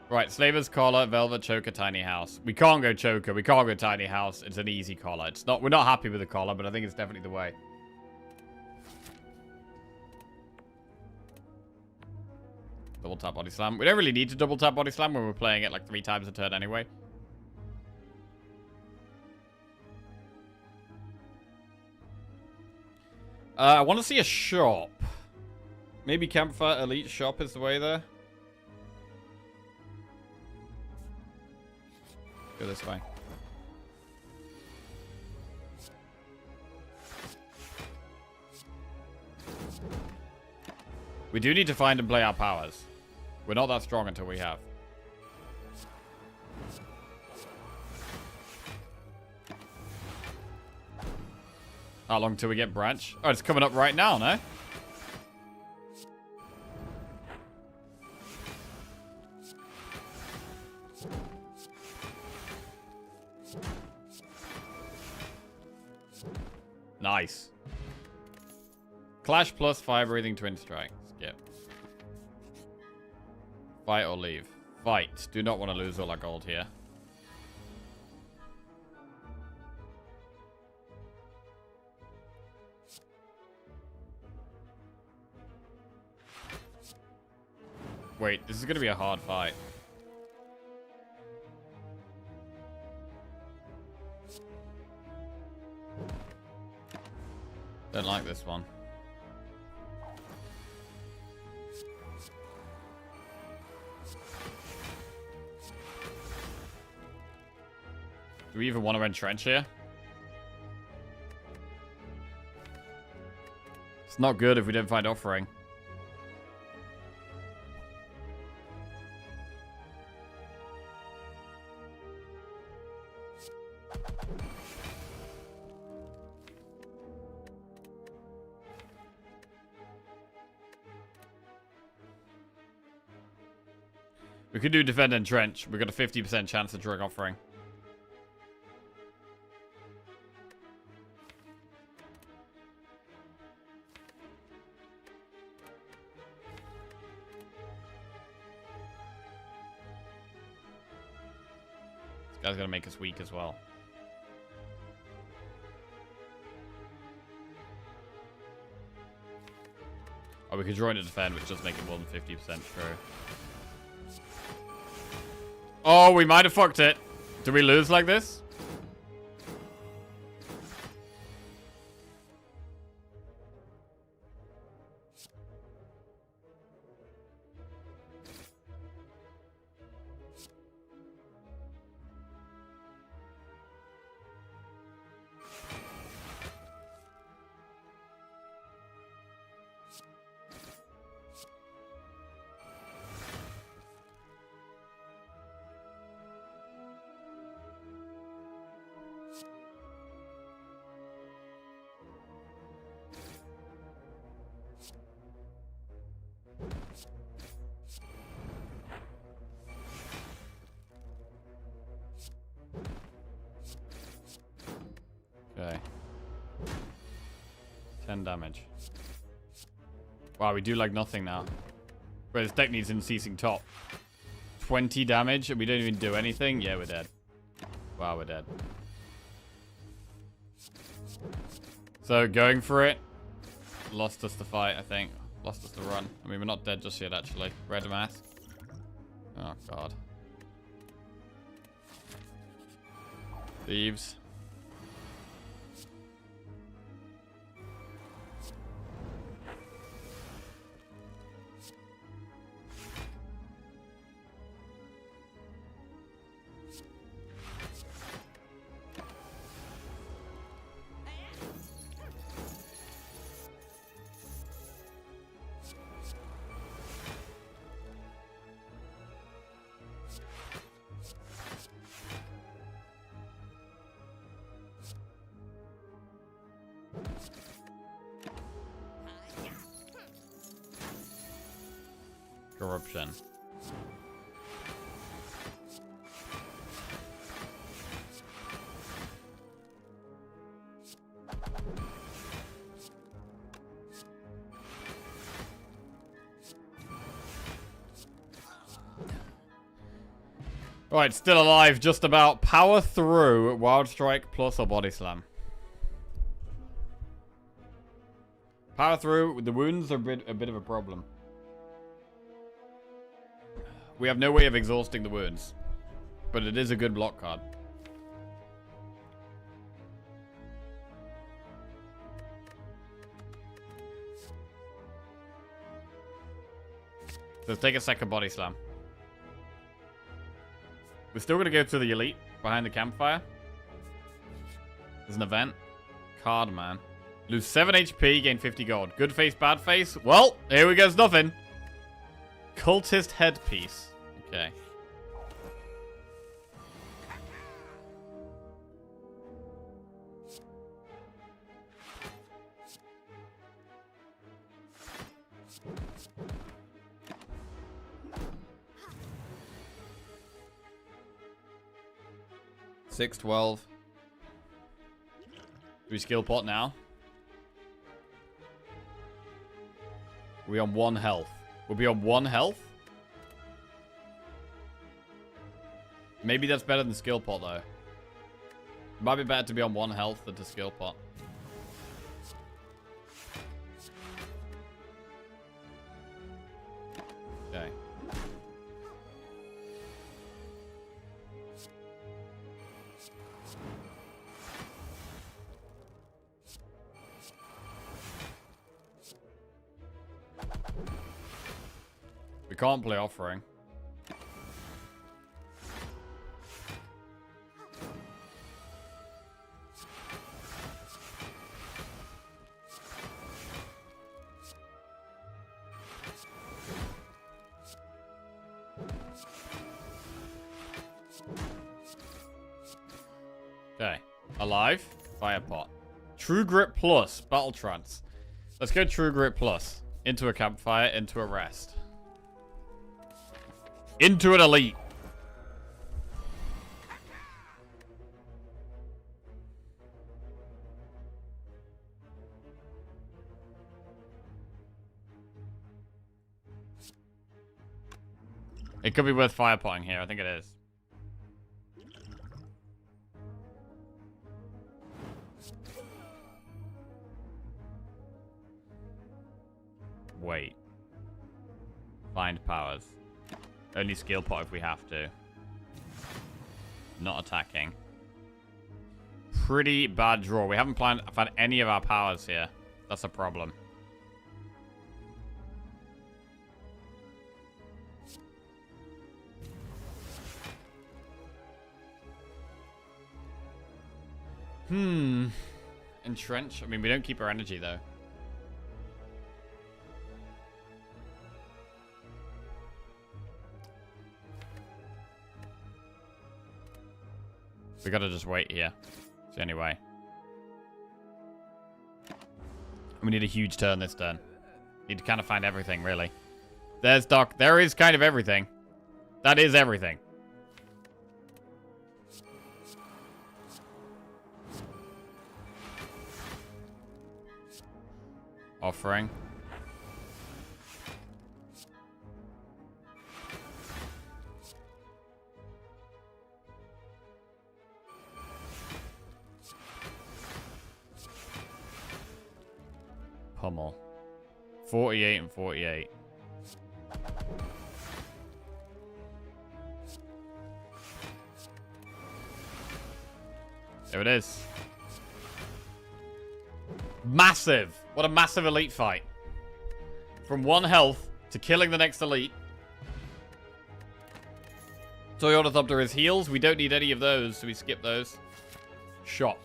Right, Slaver's Collar, Velvet, Choker, Tiny House. We can't go Choker. We can't go Tiny House. It's an easy collar. It's not. We're not happy with the collar, but I think it's definitely the way. Double tap body slam. We don't really need to double tap body slam when we're playing it like 3 times a turn anyway. I want to see a shop. Maybe Campfire Elite Shop is the way there. Go this way. We do need to find and play our powers. We're not that strong until we have. How long till we get branch? Oh, it's coming up right now, no? Nice. Clash plus Fire Breathing Twin Strike. Skip. Fight or leave. Fight. Do not want to lose all our gold here. Wait, this is going to be a hard fight. Don't like this one. Do we even want to entrench here? It's not good if we don't find offering. We could do defend and trench. We've got a 50% chance of drug offering. This guy's gonna make us weak as well. Oh, we could draw into defend, which does make it more than 50% true. Oh, we might have fucked it. Do we lose like this? Okay. 10 damage. Wow, we do like nothing now. But this deck needs unceasing top. 20 damage and we don't even do anything? Yeah, we're dead. Wow, we're dead. So, going for it. Lost us the fight, I think. Lost us the run. I mean, we're not dead just yet, actually. Red mask. Oh, God. Thieves. Corruption. Alright, still alive, just about. Power through, Wild Strike plus or Body Slam. Power through, the wounds are a bit of a problem. We have no way of exhausting the wounds. But it is a good block card. So let's take a second Body Slam. We're still going to go to the elite behind the campfire. There's an event. Card, man. Lose 7 HP, gain 50 gold. Good face, bad face. Well, here we goes nothing. Cultist headpiece. Okay. $6.12. Do we skill pot now? We on 1 health. We'll be on 1 health? Maybe that's better than skill pot, though. It might be better to be on 1 health than to skill pot. Okay. We can't play offering. Okay. Alive. Fire pot. True Grip Plus. Battle Trance. Let's go True Grip Plus. Into a campfire, into a rest. Into an elite. It could be worth fire potting here. I think it is. Wait. Find powers. Only skill pot if we have to. Not attacking. Pretty bad draw. We haven't found any of our powers here. That's a problem. Entrench? I mean, we don't keep our energy, though. We gotta just wait here. So anyway. We need a huge turn this turn. Need to kind of find everything, really. There's Doc. There is kind of everything. That is everything. Offering. Pummel. 48 and 48. There it is. Massive. What a massive elite fight. From 1 health to killing the next elite. Toyota is heals. We don't need any of those, so we skip those. Shop.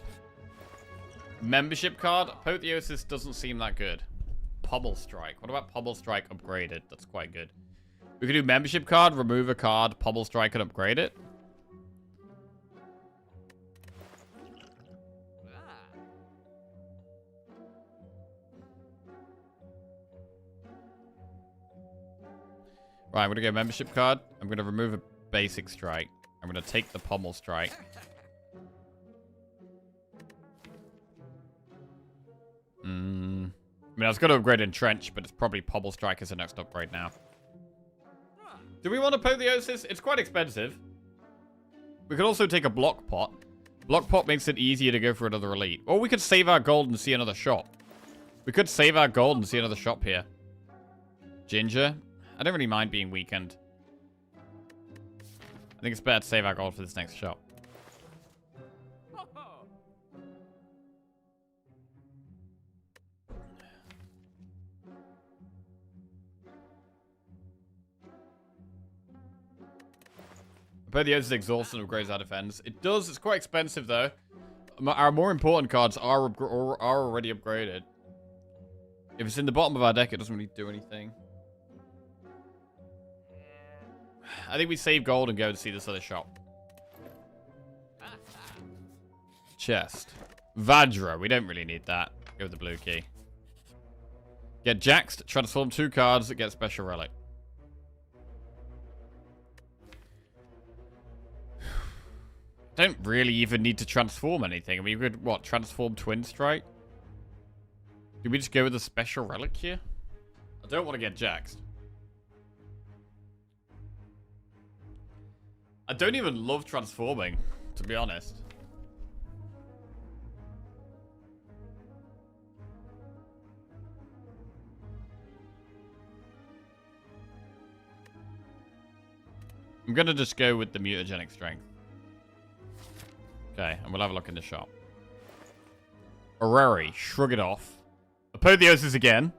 Membership card. Apotheosis doesn't seem that good. Pommel Strike. What about Pommel Strike upgraded? That's quite good. We could do membership card, remove a card, Pommel Strike, and upgrade it. Right, I'm going to go membership card. I'm going to remove a basic strike. I'm going to take the Pommel Strike. I mean, I was going to upgrade Entrench, but it's probably Pommel Strike as the next upgrade now. Do we want Apotheosis? It's quite expensive. We could also take a Block Pot. Block Pot makes it easier to go for another elite. Or we could save our gold and see another shop. We could save our gold and see another shop here. Ginger. I don't really mind being weakened. I think it's better to save our gold for this next shop. Apotheosis exhausts and upgrades our defense. It does. It's quite expensive, though. Our more important cards are already upgraded. If it's in the bottom of our deck, it doesn't really do anything. I think we save gold and go to see this other shop. Chest. Vajra. We don't really need that. Go with the blue key. Get Jaxed. Transform 2 cards. Get Special Relic. Don't really even need to transform anything. I mean, we could, what, transform Twin Strike? Do we just go with a Special Relic here? I don't want to get Jaxed. I don't even love transforming, to be honest. I'm going to just go with the mutagenic strength. Okay, and we'll have a look in the shop. Orrery, shrug it off. Apotheosis again.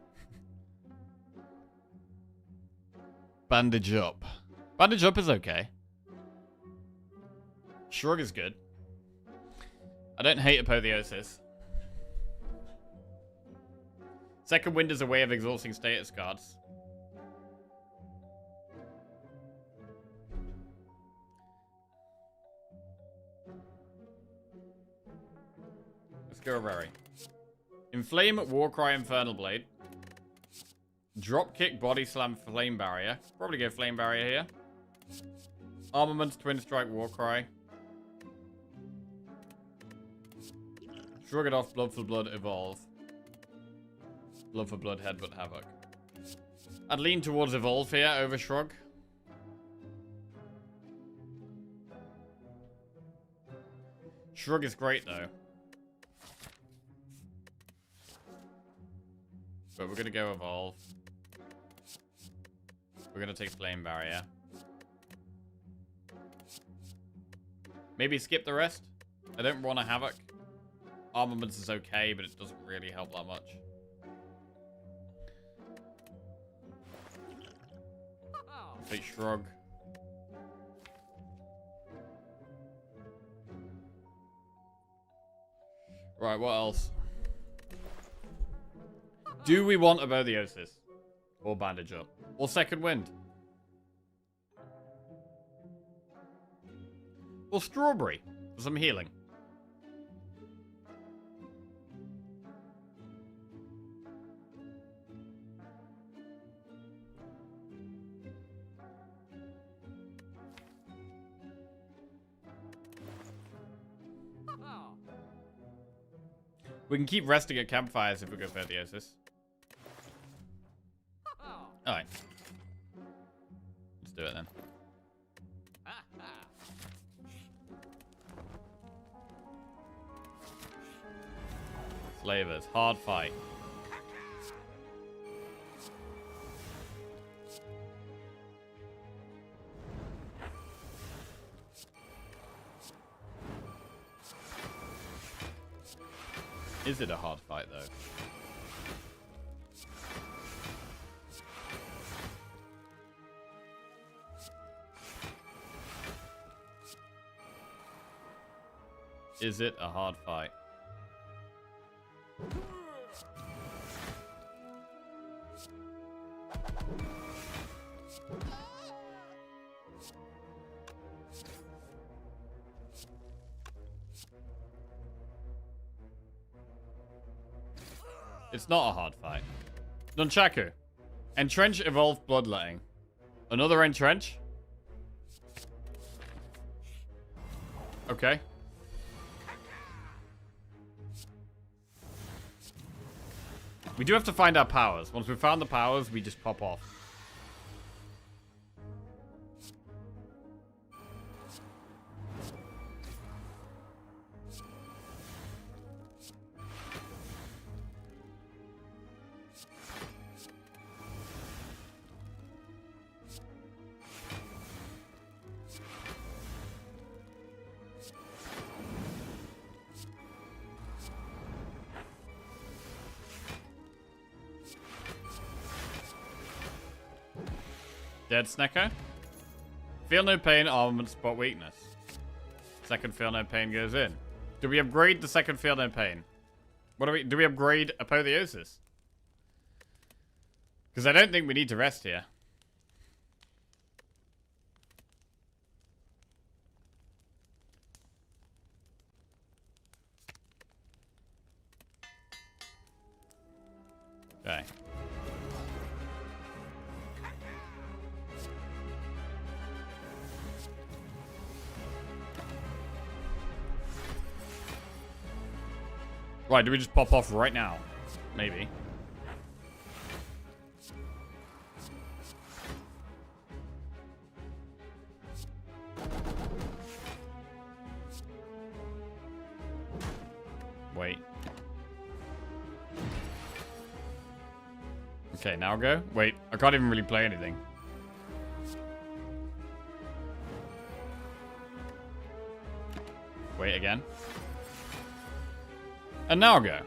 Bandage up. Bandage up is okay. Shrug is good. I don't hate Apotheosis. Second Wind is a way of exhausting status cards. Let's go Rary. Inflame, Warcry, Infernal Blade. Dropkick, Body Slam, Flame Barrier. Probably go Flame Barrier here. Armaments, Twin Strike, Warcry. Shrug it off, Blood for Blood, Evolve. Blood for Blood, Headbutt, Havoc. I'd lean towards Evolve here over Shrug. Shrug is great though. But we're gonna go Evolve. We're gonna take Flame Barrier. Maybe skip the rest. I don't want a Havoc. Armaments is okay, but it doesn't really help that much. Take Shrug. Right, what else? Do we want Apotheosis? Or Bandage Up? Or Second Wind? Or Strawberry? For some healing? We can keep resting at campfires if we go Apotheosis. Alright. Let's do it then. Slavers, hard fight. Is it a hard fight though? Is it a hard fight? It's not a hard fight. Nunchaku. Entrench, Evolve, Bloodletting. Another Entrench? Okay. We do have to find our powers. Once we've found the powers, we just pop off. Dead Snecko. Feel no pain, armament, spot weakness. Second feel no pain goes in. Do we upgrade the second feel no pain? What do we upgrade Apotheosis? Because I don't think we need to rest here. Okay. Right, do we just pop off right now? Maybe. Wait. Okay, now go. Wait, I can't even really play anything. Wait again. And now go.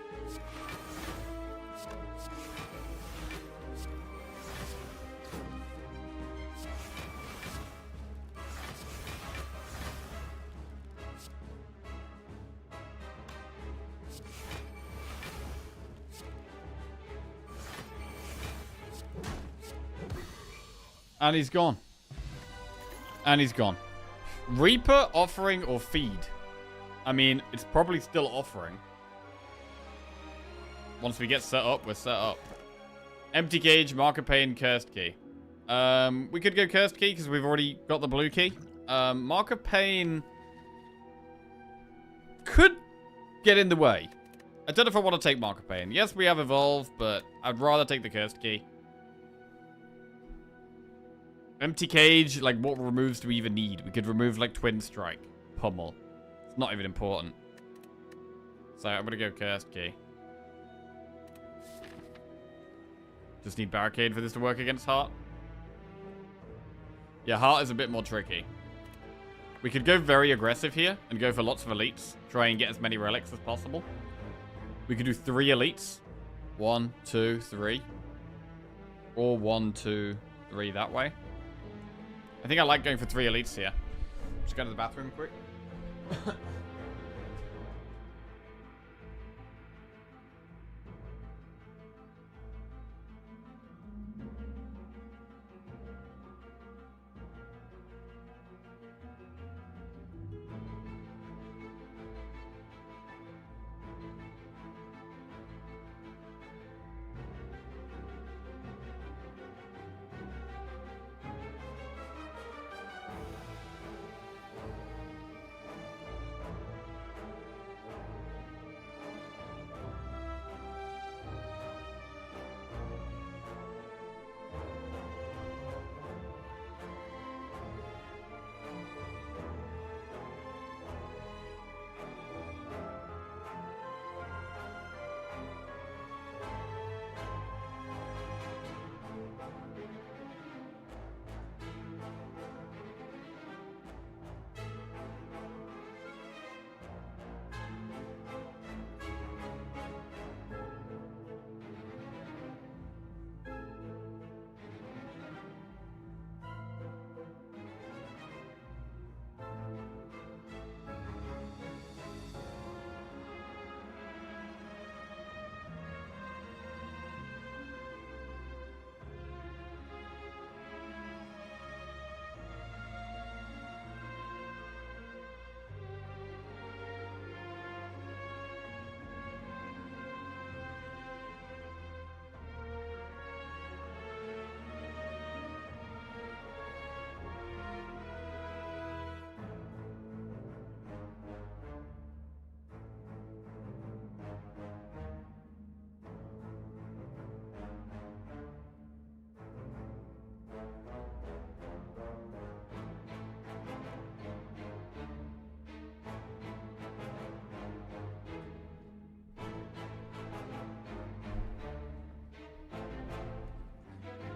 And he's gone. And he's gone. Reaper, offering, or feed? I mean, it's probably still offering. Once we get set up, we're set up. Empty Cage, Marker Pain, Cursed Key. We could go Cursed Key because we've already got the blue key. Mark of Pain could get in the way. I don't know if I want to take Mark of Pain. Yes, we have Evolve, but I'd rather take the Cursed Key. Empty Cage, like, what removes do we even need? We could remove, like, Twin Strike. Pummel. It's not even important. So, I'm going to go Cursed Key. Just need Barricade for this to work against Heart. Yeah, Heart is a bit more tricky. We could go very aggressive here and go for lots of elites. Try and get as many relics as possible. We could do 3 elites. 1, 2, 3. Or 1, 2, 3 that way. I think I like going for 3 elites here. Just go to the bathroom quick.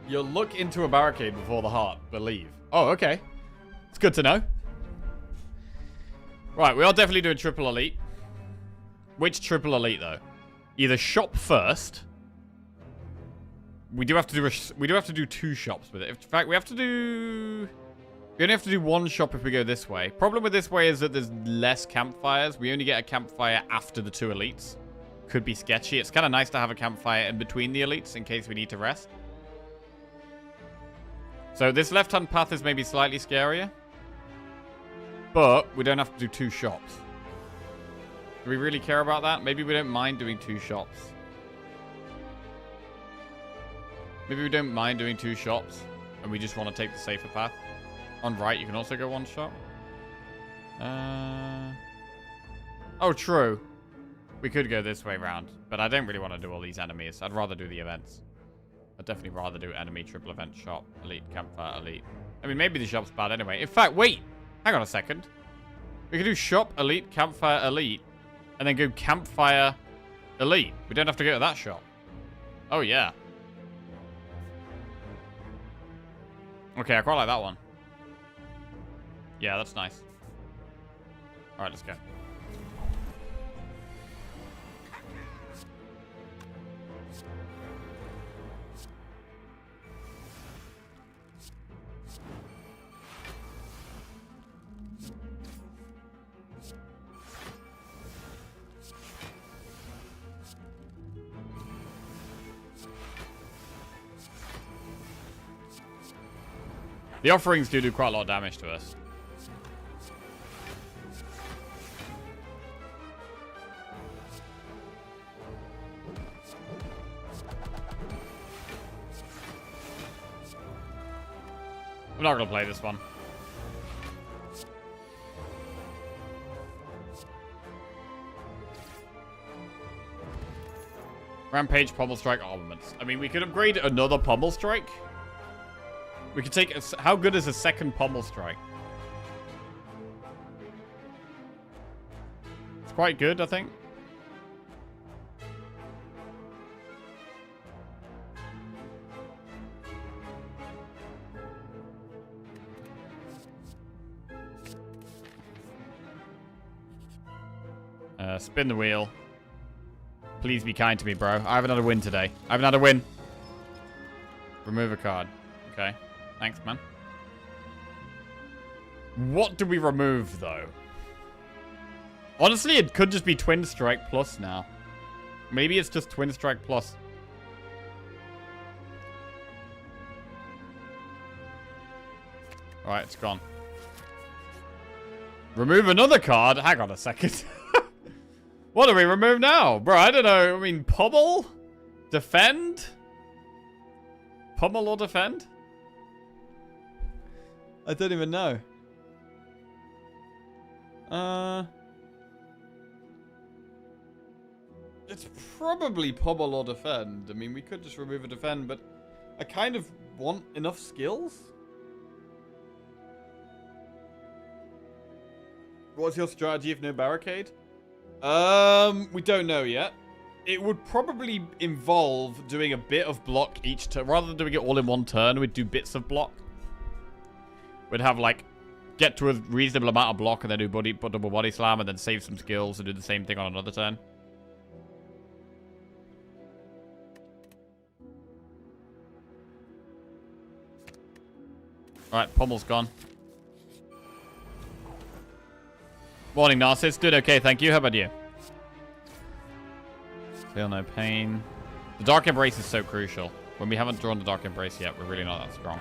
You'll look into a barricade before the heart, believe. Oh, okay. It's good to know. Right, we are definitely doing triple elite. Which triple elite, though? Either shop first. We do have to do 2 shops with it. In fact, we only have to do 1 shop if we go this way. Problem with this way is that there's less campfires. We only get a campfire after the 2 elites. Could be sketchy. It's kind of nice to have a campfire in between the elites in case we need to rest. So this left-hand path is maybe slightly scarier. But we don't have to do 2 shops. Do we really care about that? Maybe we don't mind doing 2 shops. Maybe we don't mind doing 2 shops. And we just want to take the safer path. On right, you can also go 1 shop. Oh, true. We could go this way round. But I don't really want to do all these enemies. I'd rather do the events. I'd definitely rather do enemy, triple event, shop, elite, campfire, elite. I mean, maybe the shop's bad anyway. In fact, wait. Hang on a second. We could do shop, elite, campfire, elite. And then go campfire, elite. We don't have to go to that shop. Oh, yeah. Okay, I quite like that one. Yeah, that's nice. Alright, let's go. The offerings do quite a lot of damage to us. I'm not going to play this one. Rampage, Pommel Strike, Armaments. I mean, we could upgrade another Pommel Strike. We could take... How good is a second Pommel Strike? It's quite good, I think. Spin the wheel. Please be kind to me, bro. I haven't had a win today. I haven't had a win. Remove a card. Okay. Thanks, man. What do we remove, though? Honestly, it could just be Twin Strike Plus now. Maybe it's just Twin Strike Plus. Alright, it's gone. Remove another card? Hang on a second. What do we remove now? Bro, I don't know. I mean, Pommel? Defend? Pommel or defend? I don't even know. It's probably Pommel or defend. I mean, we could just remove a defend, but I kind of want enough skills. What's your strategy if no barricade? We don't know yet. It would probably involve doing a bit of block each turn. Rather than doing it all in one turn, we'd do bits of block. We'd have, like, get to a reasonable amount of block and then do double body slam and then save some skills and do the same thing on another turn. Alright, Pommel's gone. Morning, Narcissus. Doing okay, thank you. How about you? Feel no pain. The Dark Embrace is so crucial. When we haven't drawn the Dark Embrace yet, we're really not that strong.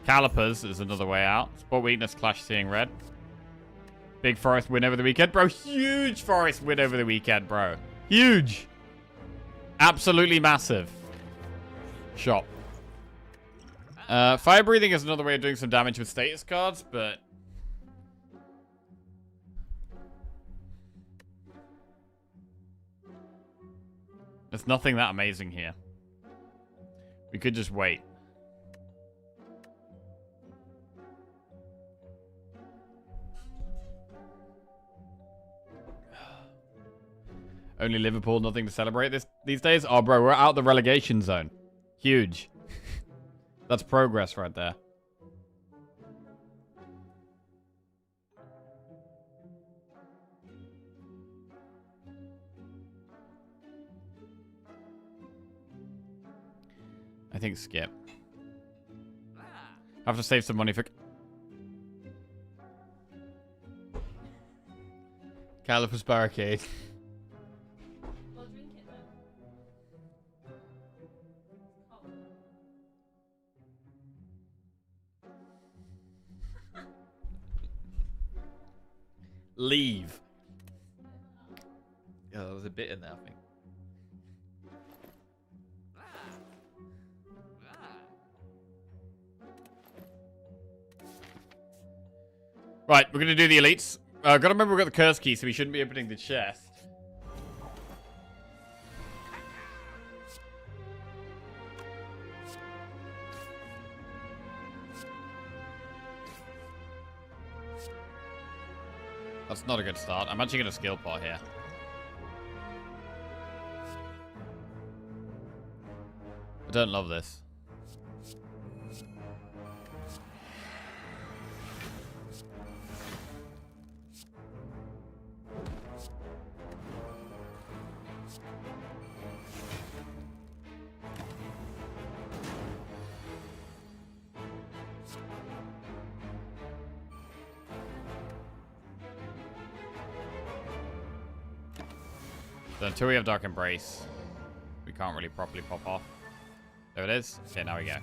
Calipers is another way out. Sport weakness, Clash seeing red. Big Forest win over the weekend. Bro, huge Forest win over the weekend, bro. Huge. Absolutely massive. Shot. Fire breathing is another way of doing some damage with status cards, but... there's nothing that amazing here. We could just wait. Only Liverpool, nothing to celebrate these days? Oh, bro, we're out the relegation zone. Huge. That's progress right there. I think skip. Have to save some money for... Calipers barricade. Leave. Yeah, there was a bit in there, I think. Right, we're going to do the elites. Gotta remember we've got the curse key, so we shouldn't be opening the chest. That's not a good start. I'm actually going to skill pot here. I don't love this. So until we have Dark Embrace, we can't really properly pop off. There it is. Okay, now we go.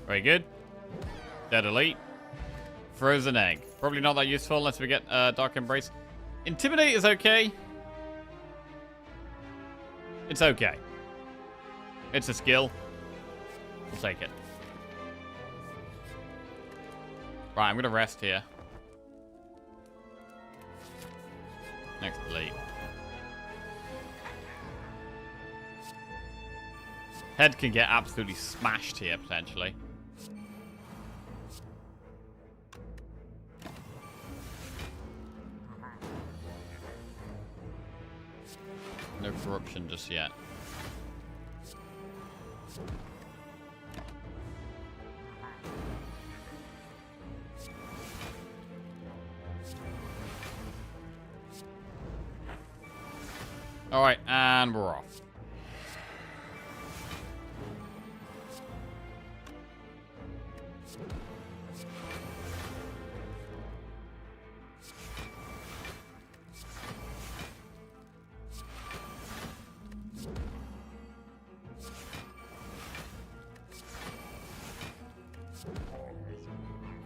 Very good. Dead Elite. Frozen Egg. Probably not that useful unless we get Dark Embrace. Intimidate is okay. It's okay. It's a skill. We'll take it. Right, I'm going to rest here. Next Elite. Head can get absolutely smashed here, potentially. No corruption just yet. Alright, and we're off.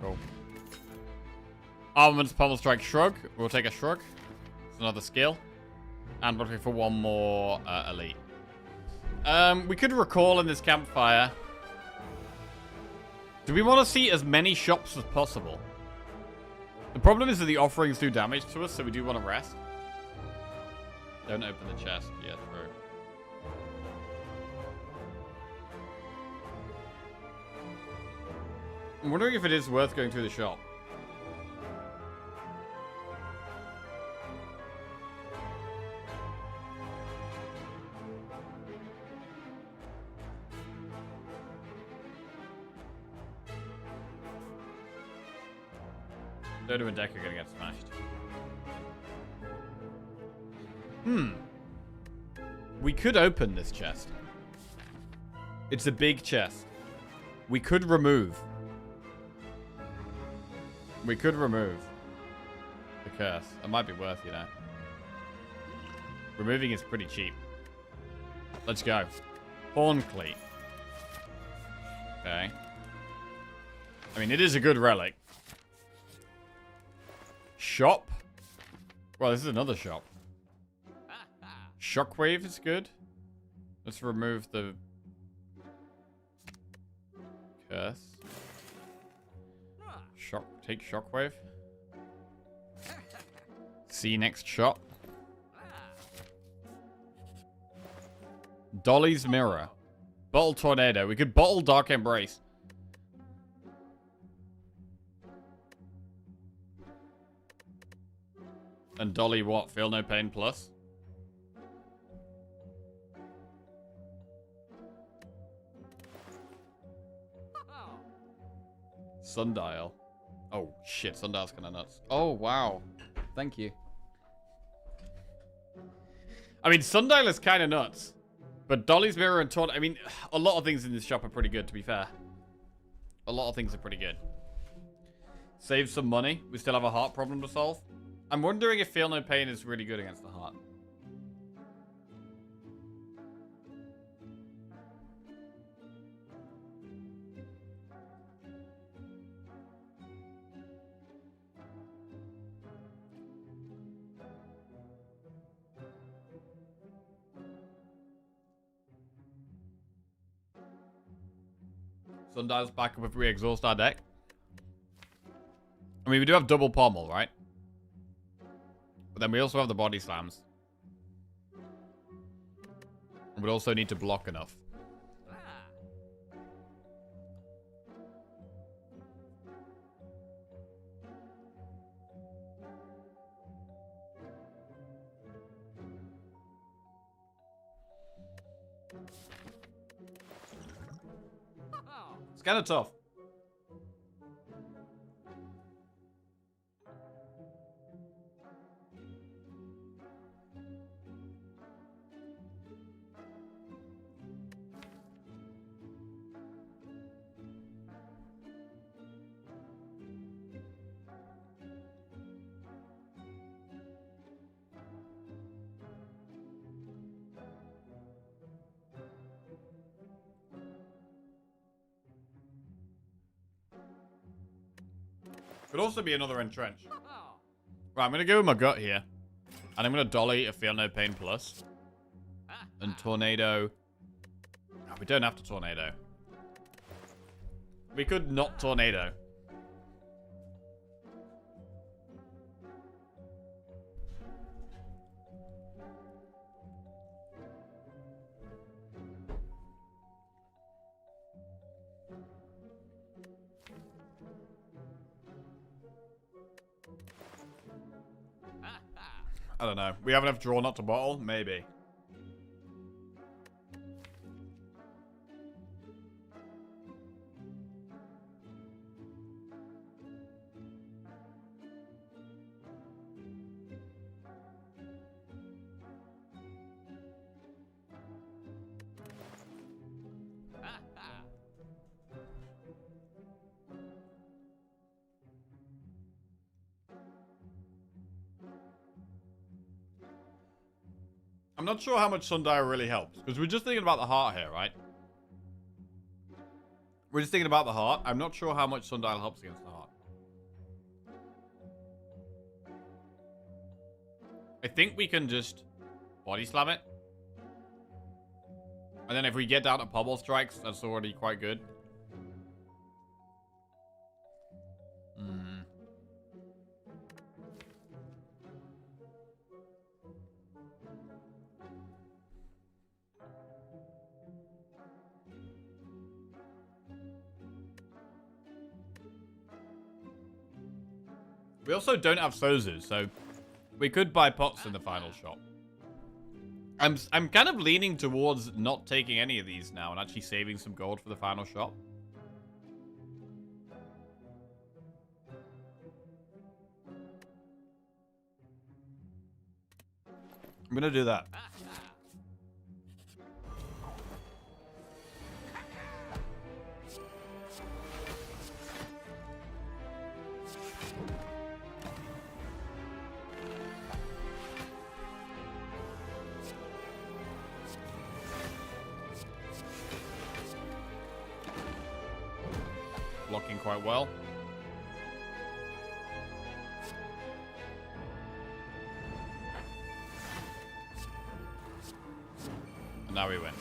Cool. Armaments, Pommel Strike, Shrug. We'll take a Shrug. It's another skill. And we're looking for one more Elite. We could recall in this campfire. Do we want to see as many shops as possible? The problem is that the offerings do damage to us, so we do want to rest. Don't open the chest. Yeah, true. I'm wondering if it is worth going through the shop. Dodo and Deck are gonna get smashed. We could open this chest. It's a big chest. We could remove. We could remove the curse. It might be worth, you know. Removing is pretty cheap. Let's go. Horn Cleat. Okay. I mean, it is a good relic. Shop. Well, this is another shop. Shockwave is good. Let's remove the curse. Take Shockwave. See next shop. Dolly's Mirror. Bottle Tornado. We could bottle Dark Embrace. And Dolly what? Feel No Pain Plus? Sundial. Oh, shit. Sundial's kind of nuts. Oh, wow. Thank you. I mean, Sundial is kind of nuts. But Dolly's Mirror and Tornado... I mean, a lot of things in this shop are pretty good, to be fair. A lot of things are pretty good. Save some money. We still have a heart problem to solve. I'm wondering if Feel No Pain is really good against the heart. Sundial's back up if we exhaust our deck. I mean, we do have double pommel, right? But then we also have the body slams. And we'd also need to block enough. It's kind of tough. Could also be another entrench. Right, I'm going to go with my gut here. And I'm going to dolly a Feel No Pain Plus. And Tornado. Oh, we don't have to Tornado. We could not Tornado. I don't know. We have enough draw not to bottle? Maybe. I'm not sure how much Sundial really helps. Because we're just thinking about the heart here, right? We're just thinking about the heart. I'm not sure how much Sundial helps against the heart. I think we can just body slam it. And then if we get down to Pobble Strikes, that's already quite good. We also don't have Sozu, so we could buy pots in the final shop. I'm kind of leaning towards not taking any of these now and actually saving some gold for the final shop. I'm gonna do that. Blocking quite well. And now we win.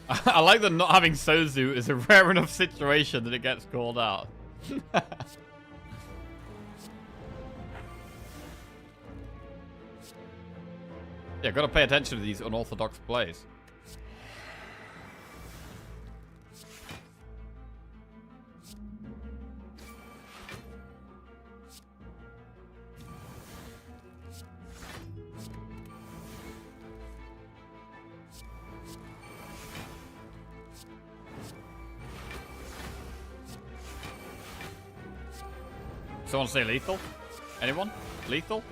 I like that not having Sozu is a rare enough situation that it gets called out. Yeah, gotta pay attention to these unorthodox plays. Someone say lethal? Anyone? Lethal?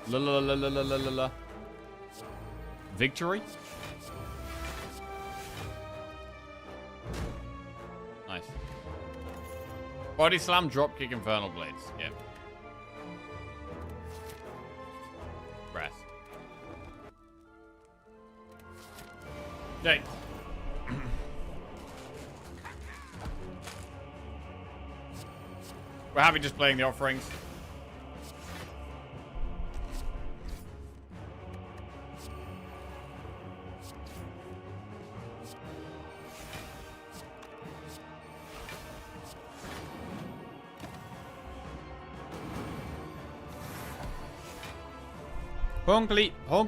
La la la la la la la la. Victory? Nice. Body slam, drop kick, infernal blades. Yep. Rest. Hey. We're happy just playing the offerings. Honk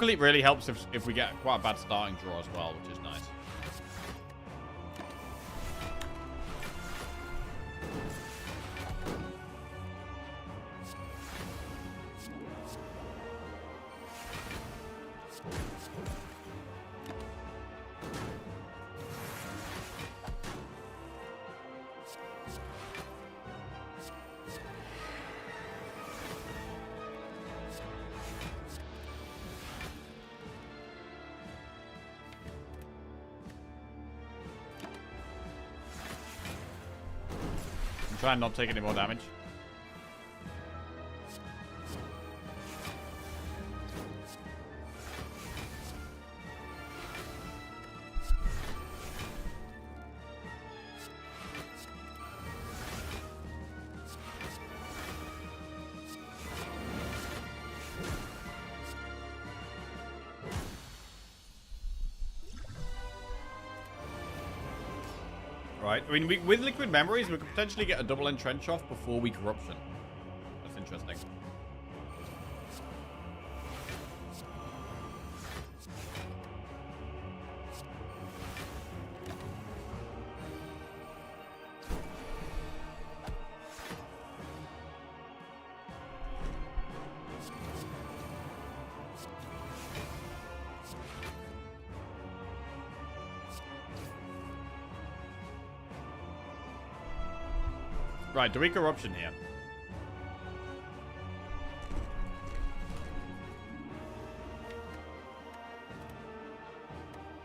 Leap really helps if we get quite a bad starting draw as well, which is nice. try and not take any more damage. Right, I mean, with Liquid Memories, we could potentially get a double entrench off before we Corruption. That's interesting. Right, do we Corruption here?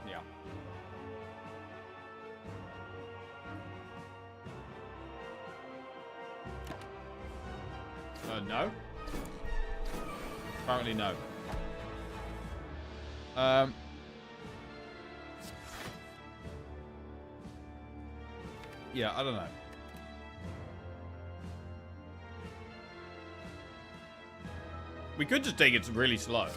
Yeah. No? Apparently no. Yeah, I don't know. We could just take it really slow.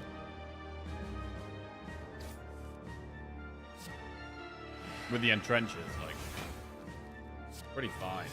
With the entrenches, like, pretty fine.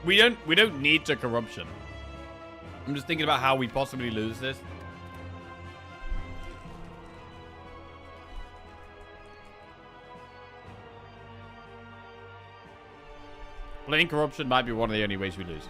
We don't need to Corruption. I'm just thinking about how we possibly lose this. Playing Corruption might be one of the only ways we lose.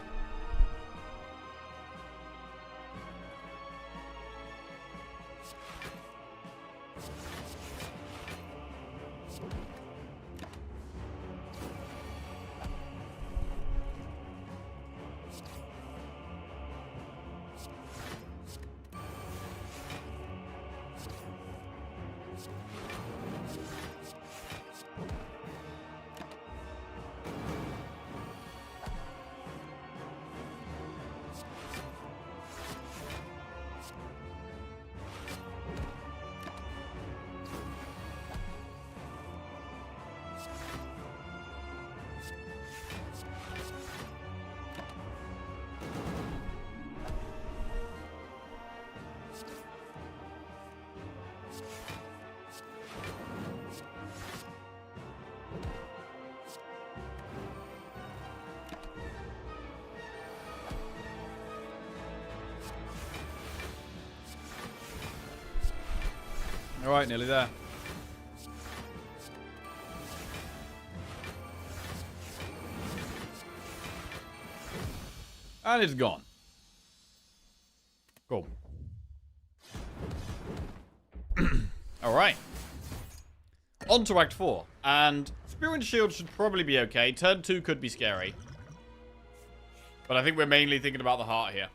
Alright, nearly there. And it's gone. Cool. Alright. On to Act 4. And Spear and Shield should probably be okay. Turn 2 could be scary. But I think we're mainly thinking about the heart here.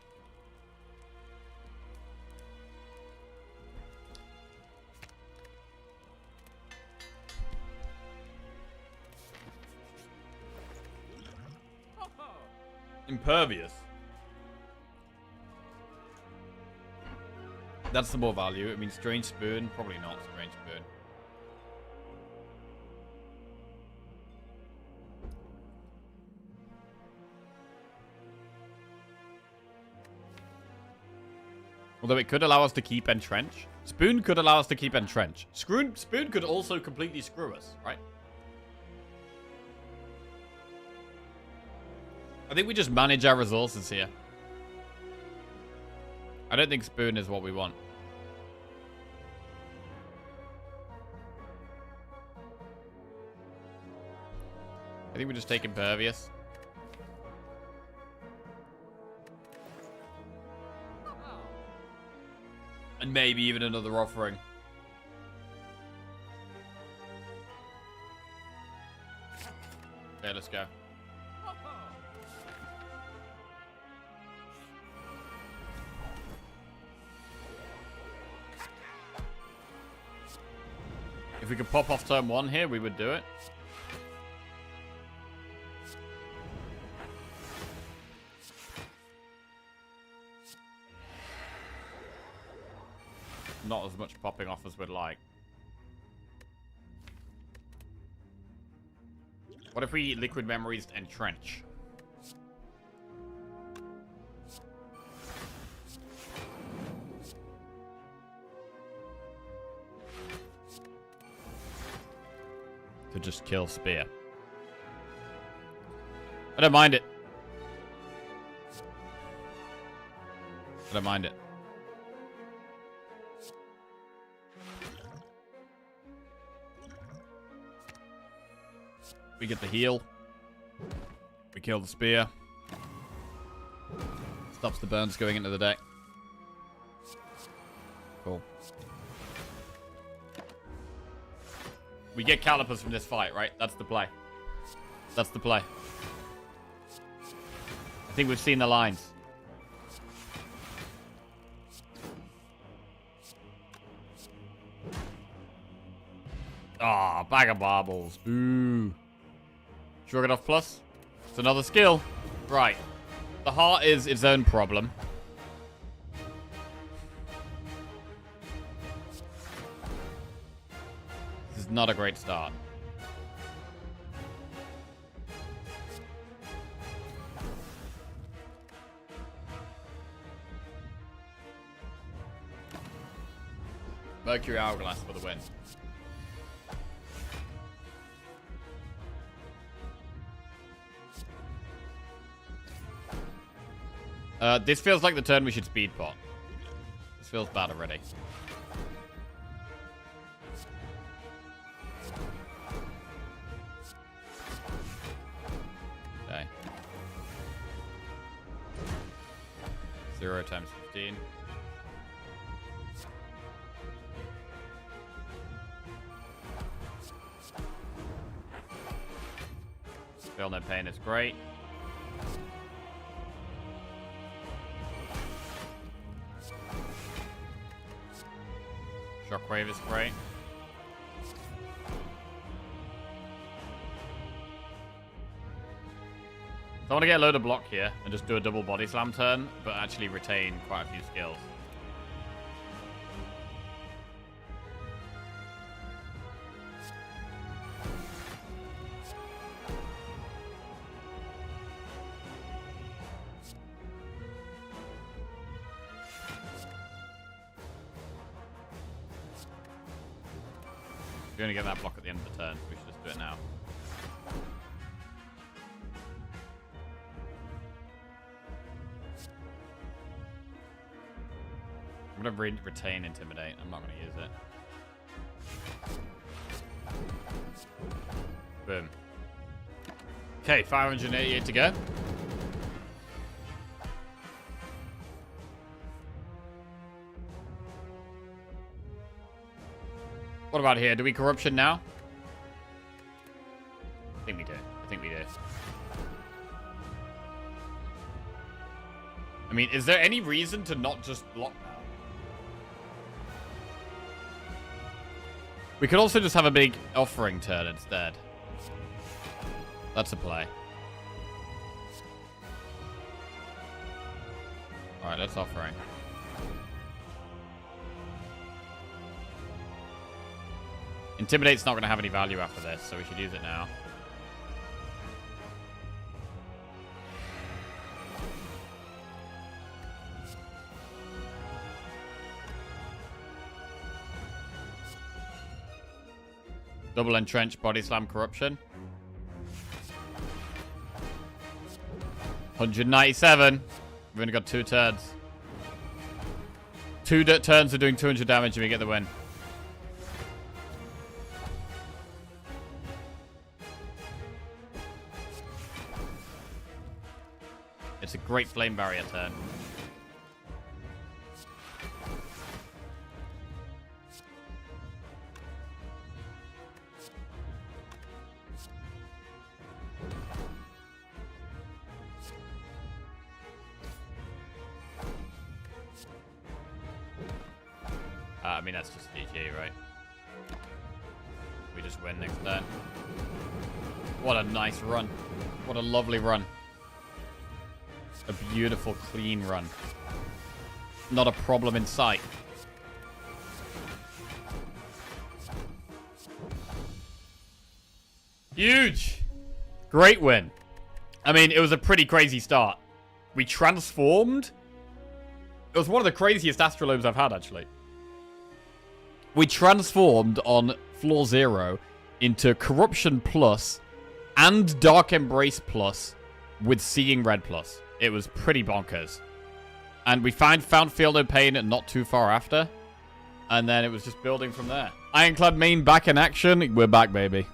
Impervious. That's the more value. I mean, Strange Spoon. Probably not Strange Spoon. Although it could allow us to keep Entrench. Spoon could allow us to keep Entrench. Spoon could also completely screw us, right? I think we just manage our resources here. I don't think spoon is what we want. I think we just take impervious. And maybe even another offering. Okay, let's go. If we could pop off turn 1 here, we would do it. Not as much popping off as we'd like. What if we liquid memories entrench? To just kill Spire. I don't mind it. I don't mind it. We get the heal. We kill the Spire. Stops the burns going into the deck. Cool. We get calipers from this fight, right? That's the play. That's the play. I think we've seen the lines. Ah, bag of marbles. Boo. Stroganoff plus. It's another skill. Right. The heart is its own problem. This is not a great start. Mercury Hourglass for the win. This feels like the turn we should speed pot. This feels bad already. Okay. 0 times 15. Feel no pain is great. Shockwave is great. So I want to get a load of block here and just do a double body slam turn, but actually retain quite a few skills. We're going to get that block at the end of the turn, so we should just do it now. I'm going to retain Intimidate. I'm not going to use it. Boom. Okay, 588 to go. What about here? Do we corruption now? I think we do. I think we do. I mean, is there any reason to not just block now? We could also just have a big offering turn instead. That's a play. Alright, let's offering. Intimidate's not going to have any value after this, so we should use it now. Double entrench, body slam, corruption. 197. We've only got 2 turns. 2 turns of doing 200 damage and we get the win. It's a great flame barrier turn. I mean, that's just GG, right? We just win next turn. What a nice run. What a lovely run. A beautiful, clean run. Not a problem in sight. Huge! Great win. I mean, it was a pretty crazy start. We transformed. It was one of the craziest astrolobes I've had, actually. We transformed on floor 0 into Corruption Plus and Dark Embrace Plus with Seeing Red Plus. It was pretty bonkers. And we found Feel No Pain not too far after. And then it was just building from there. Ironclad main back in action. We're back, baby.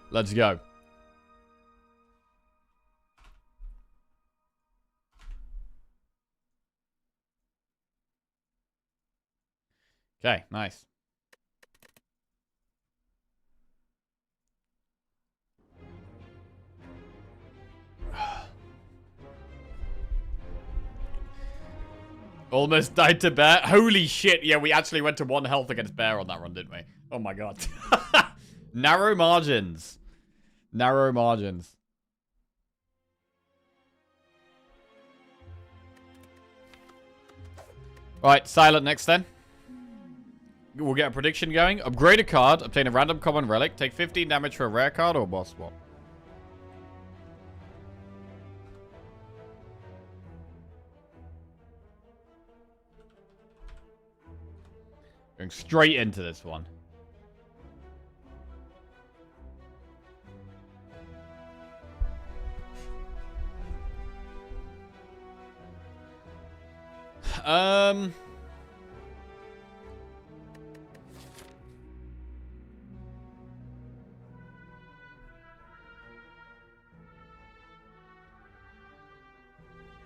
Let's go. Okay, nice. Almost died to bear. Holy shit. Yeah, we actually went to 1 health against bear on that run, didn't we? Oh my god. Narrow margins. Narrow margins. Right, silent next then. We'll get a prediction going. Upgrade a card. Obtain a random common relic. Take 15 damage for a rare card or boss swap. Going straight into this one.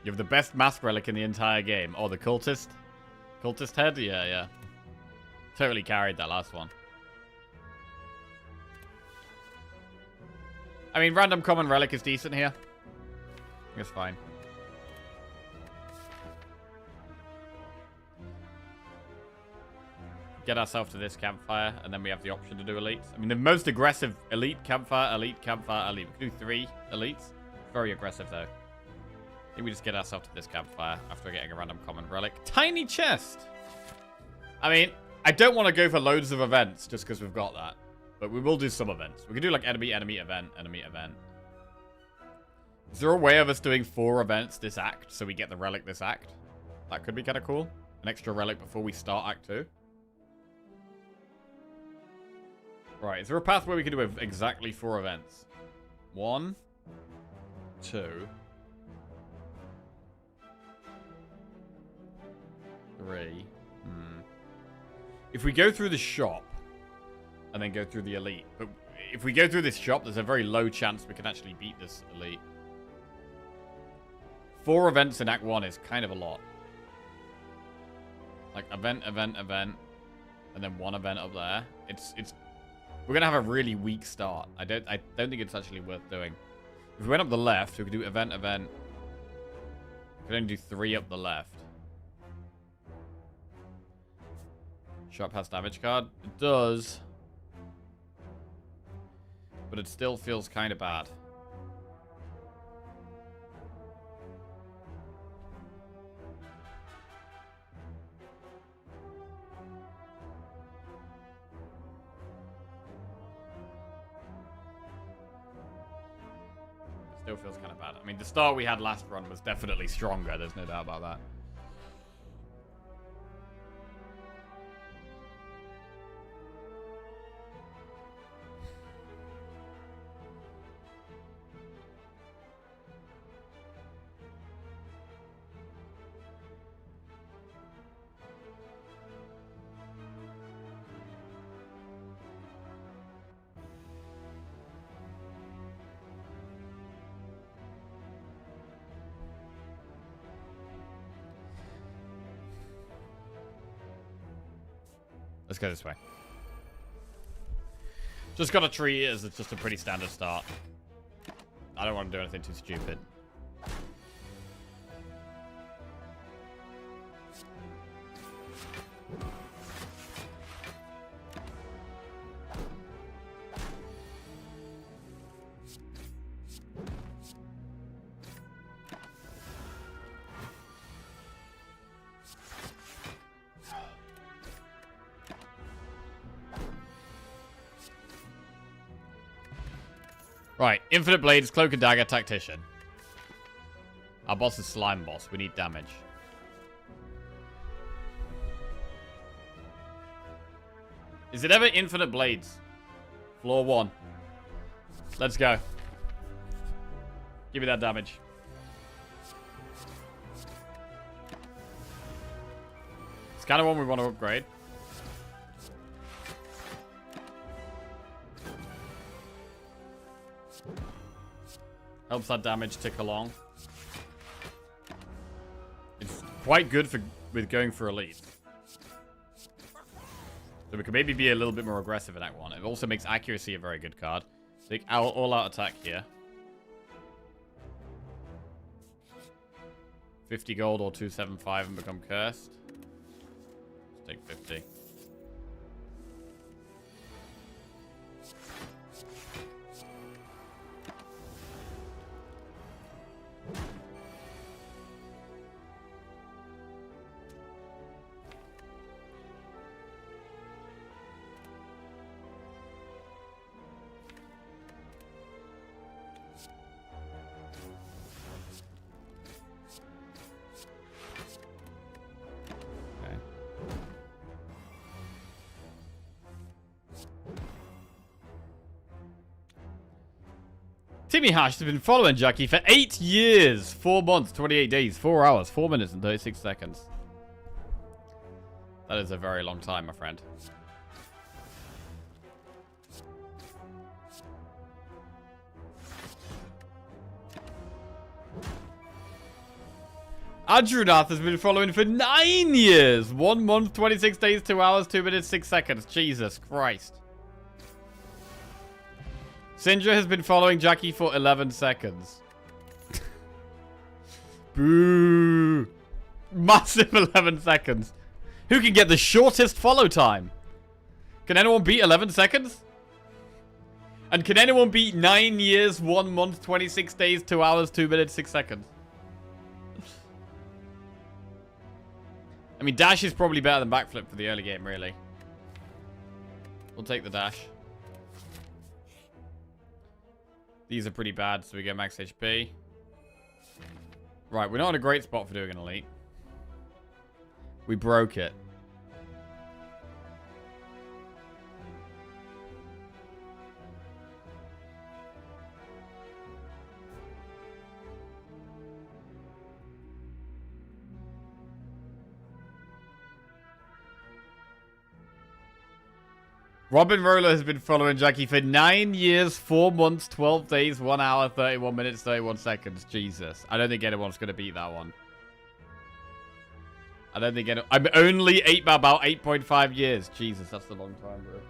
You have the best mask relic in the entire game. Oh, the cultist? Cultist head? Yeah, yeah. Totally carried that last one. I mean, random common relic is decent here. It's fine. Get ourselves to this campfire, and then we have the option to do elites. I mean, the most aggressive elite, campfire, elite, campfire, elite. We can do 3 elites. Very aggressive, though. I think we just get ourselves to this campfire after getting a random common relic. Tiny chest! I mean, I don't want to go for loads of events just because we've got that. But we will do some events. We can do like enemy, enemy, event, enemy, event. Is there a way of us doing 4 events this act so we get the relic this act? That could be kind of cool. An extra relic before we start Act 2. Right, is there a path where we can do exactly 4 events? 1, 2, 3. If we go through the shop and then go through the elite, but if we go through this shop, there's a very low chance we can actually beat this elite. 4 events in Act 1 is kind of a lot. Like event, event, event, and then 1 event up there. We're gonna have a really weak start. I don't think it's actually worth doing. If we went up the left, we could do event, event. We could only do 3 up the left. Shop has damage card. It does. But it still feels kind of bad. Still feels kind of bad. I mean, the start we had last run was definitely stronger. There's no doubt about that. Let's go this way. Just got a tree as it's just a pretty standard start. I don't want to do anything too stupid. Right, Infinite Blades, Cloak and Dagger, Tactician. Our boss is Slime Boss. We need damage. Is it ever Infinite Blades? Floor 1. Let's go. Give me that damage. It's kind of one we want to upgrade. Helps that damage tick along. It's quite good with going for elite. So we could maybe be a little bit more aggressive in Act 1. It also makes accuracy a very good card. Take all-out attack here. 50 gold or 275 and become cursed. Let's take 50. Timmy Hash has been following Jackie for 8 years, 4 months, 28 days, 4 hours, 4 minutes, and 36 seconds. That is a very long time, my friend. Adrunath has been following for 9 years, 1 month, 26 days, 2 hours, 2 minutes, 6 seconds. Jesus Christ. Sindra has been following Jackie for 11 seconds. Boo. Massive 11 seconds. Who can get the shortest follow time? Can anyone beat 11 seconds? And can anyone beat 9 years, 1 month, 26 days, 2 hours, 2 minutes, 6 seconds? I mean, dash is probably better than backflip for the early game, really. We'll take the dash. These are pretty bad, so we get max HP. Right, we're not in a great spot for doing an elite. We broke it. Robin Roller has been following Jackie for 9 years, 4 months, 12 days, 1 hour, 31 minutes, 31 seconds. Jesus. I don't think anyone's going to beat that one. I don't think anyone... I'm only about 8.5 years. Jesus, that's a long time, bro.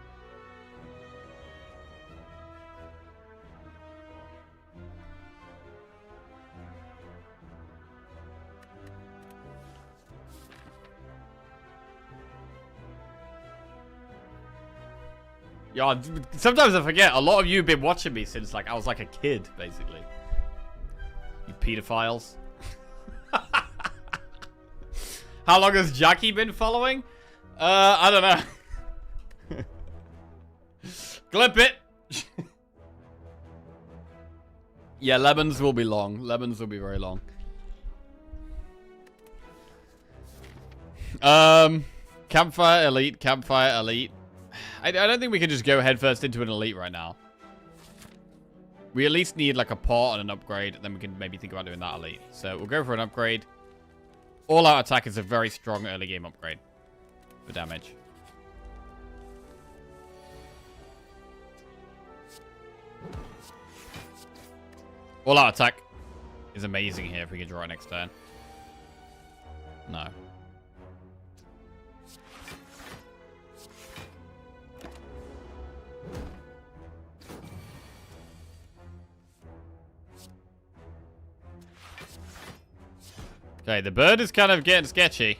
Yeah, sometimes I forget. A lot of you have been watching me since, like, I was like a kid, basically. You pedophiles. How long has Jackie been following? I don't know. Clip it. Yeah, lemons will be long. Lemons will be very long. Campfire elite, campfire elite. I don't think we can just go headfirst into an elite right now. We at least need like a pot and an upgrade, and then we can maybe think about doing that elite. So we'll go for an upgrade. All-out attack is a very strong early game upgrade for damage. All-out attack is amazing here if we can draw it next turn. No. Okay, the bird is kind of getting sketchy.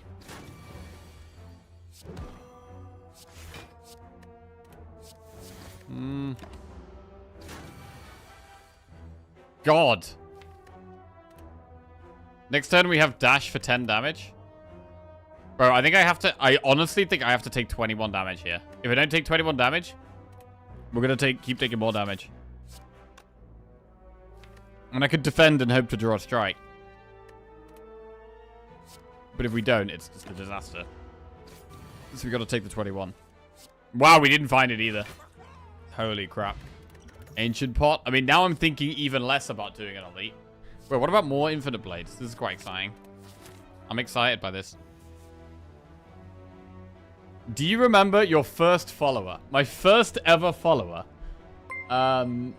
God. Next turn we have dash for 10 damage. Bro, I think I have to... I honestly think I have to take 21 damage here. If I don't take 21 damage, we're going to keep taking more damage. And I could defend and hope to draw a strike. But if we don't, it's just a disaster. So we got to take the 21. Wow, we didn't find it either. Holy crap. Ancient pot. I mean, now I'm thinking even less about doing an elite. Wait, what about more infinite blades? This is quite exciting. I'm excited by this. Do you remember your first follower? My first ever follower? No.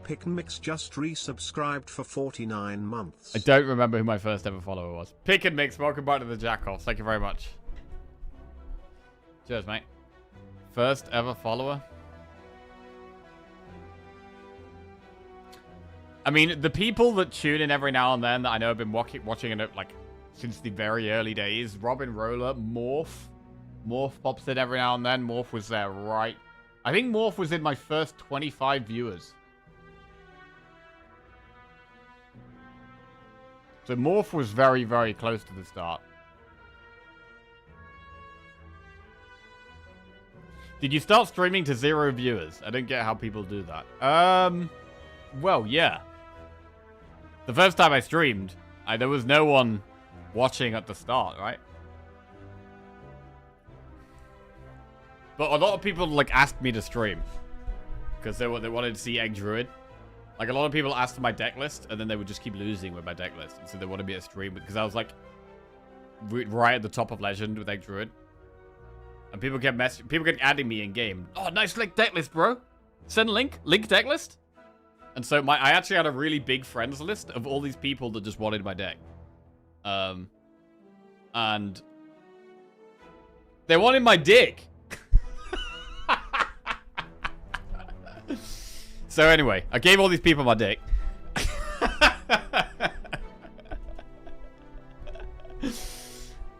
Pick and Mix just resubscribed for 49 months. I don't remember who my first ever follower was. Pick and Mix, welcome back to the Jackoffs. Thank you very much. Cheers, mate. First ever follower? I mean, the people that tune in every now and then that I know have been watching it like since the very early days. Robin Roller, Morph. Morph pops in every now and then. Morph was there right. I think Morph was in my first 25 viewers. So Morph was very, very close to the start. Did you start streaming to 0 viewers? I don't get how people do that. Well, yeah. The first time I streamed, there was no one watching at the start, right? But a lot of people, like, asked me to stream. Because they wanted to see Egg Druid. Like, a lot of people asked for my deck list, and then they would just keep losing with my deck list. And so they wanted me to stream, because I was, like, right at the top of Legend with Egg Druid. And people kept adding me in game. Oh, nice link deck list, bro. Send link deck list. And so I actually had a really big friends list of all these people that just wanted my deck. And they wanted my dick. So anyway, I gave all these people my dick.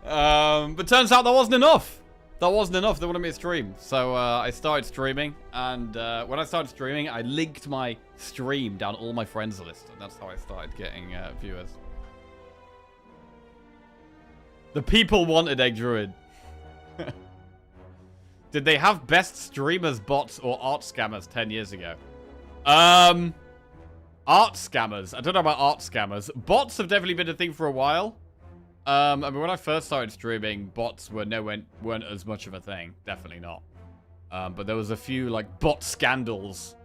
But turns out that wasn't enough. That wasn't enough. They wanted me to stream. So I started streaming. And when I started streaming, I linked my stream down all my friends list. And that's how I started getting viewers. The people wanted Egg Druid. Did they have best streamers, bots, or art scammers 10 years ago? Art scammers. I don't know about art scammers. Bots have definitely been a thing for a while. I mean, when I first started streaming, bots weren't as much of a thing. Definitely not. But there was a few, like, bot scandals.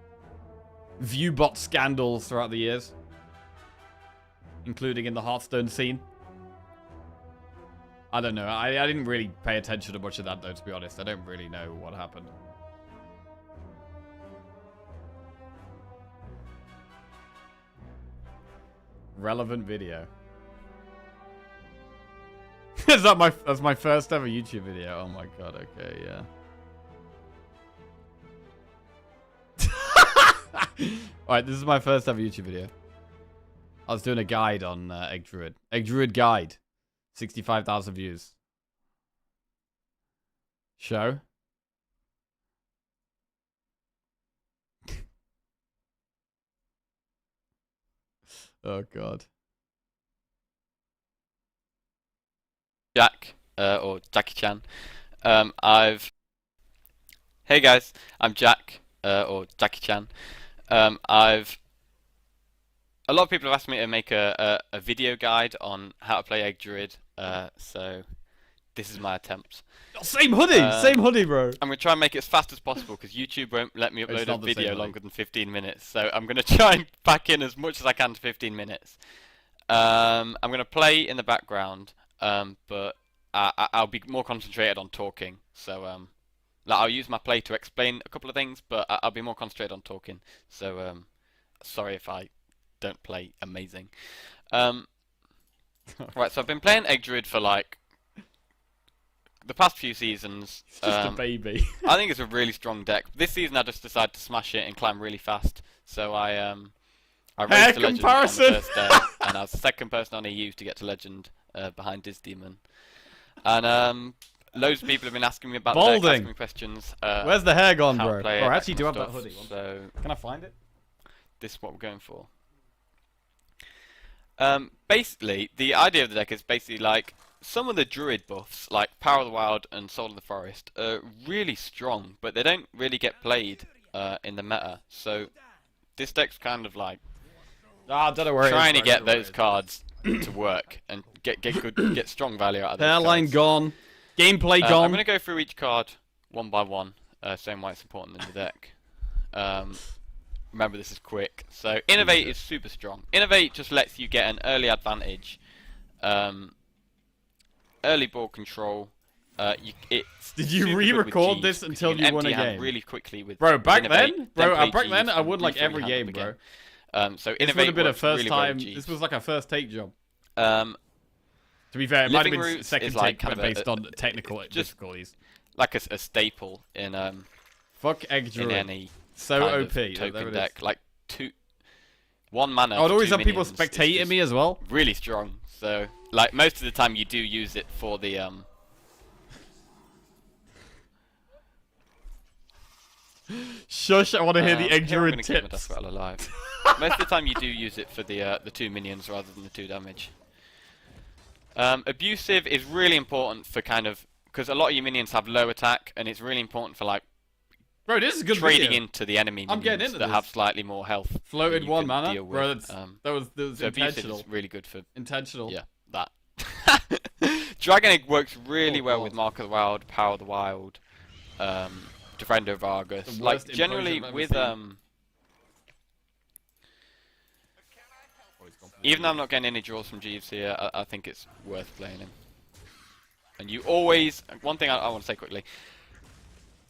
View bot scandals throughout the years. Including in the Hearthstone scene. I don't know. I didn't really pay attention to much of that, though, to be honest. I don't really know what happened. Relevant video. That's my first ever YouTube video. Oh my god, okay, yeah. Alright, this is my first ever YouTube video. I was doing a guide on Egg Druid. Egg Druid guide. 65,000 views. Show. Oh god. Jack, or Jackie Chan. Hey guys, I'm Jack, or Jackie Chan. A lot of people have asked me to make a video guide on how to play Egg Druid, so this is my attempt. Oh, same hoodie, bro. I'm going to try and make it as fast as possible, because YouTube won't let me upload a video longer than 15 minutes, so I'm going to try and pack in as much as I can to 15 minutes. I'm going to play in the background, but I'll be more concentrated on talking, so like I'll use my play to explain a couple of things, but I'll be more concentrated on talking, so sorry if I don't play amazing. Right, so I've been playing Egg Druid for like the past few seasons. It's just a baby. I think it's a really strong deck. This season I just decided to smash it and climb really fast. So I I raced to legend on the first day, and I was the second person on EU to get to legend behind Diz Demon. And loads of people have been asking me about the deck, asking me questions. Where's the hair gone, bro? Play I actually do have that hoodie. So can I find it? This is what we're going for. Basically, the idea of the deck is basically like some of the druid buffs, like Power of the Wild and Soul of the Forest, are really strong, but they don't really get played in the meta. So this deck's kind of like trying to get those cards to work and get strong value out of those Hairline cards. gone. Gameplay gone. I'm going to go through each card one by one, saying why it's important in the deck. Remember, this is quick. So, Innovate is super strong. Innovate just lets you get an early advantage. Early ball control. Did you re-record this until you won a game? Really quickly with bro, back Innovate, then, I would like every game, bro. So this would have been a first time. This was like a first take job. To be fair, it might have been second take, kind of based on technical difficulties. Like a staple in fuck Egg Druid. In any so OP token deck, like 1 mana. I would always have people spectating me as well. Really strong. So, like most of the time, you do use it for the Shush! I want to hear the Egg Druid tips. Alive. Most of the time, you do use it for the 2 minions rather than the 2 damage. Abusive is really important for kind of because a lot of your minions have low attack, and it's really important for like. Bro, this is a good trading into the enemy minions that have slightly more health. Floated 1 mana, bro. That was so intentional. Is really good for intentional. Yeah, that. Dragon Egg works really well with Mark of the Wild, Power of the Wild, Defender of Argus. Like generally with even though I'm not getting any draws from Jeeves here, I think it's worth playing him. And you always one thing I want to say quickly.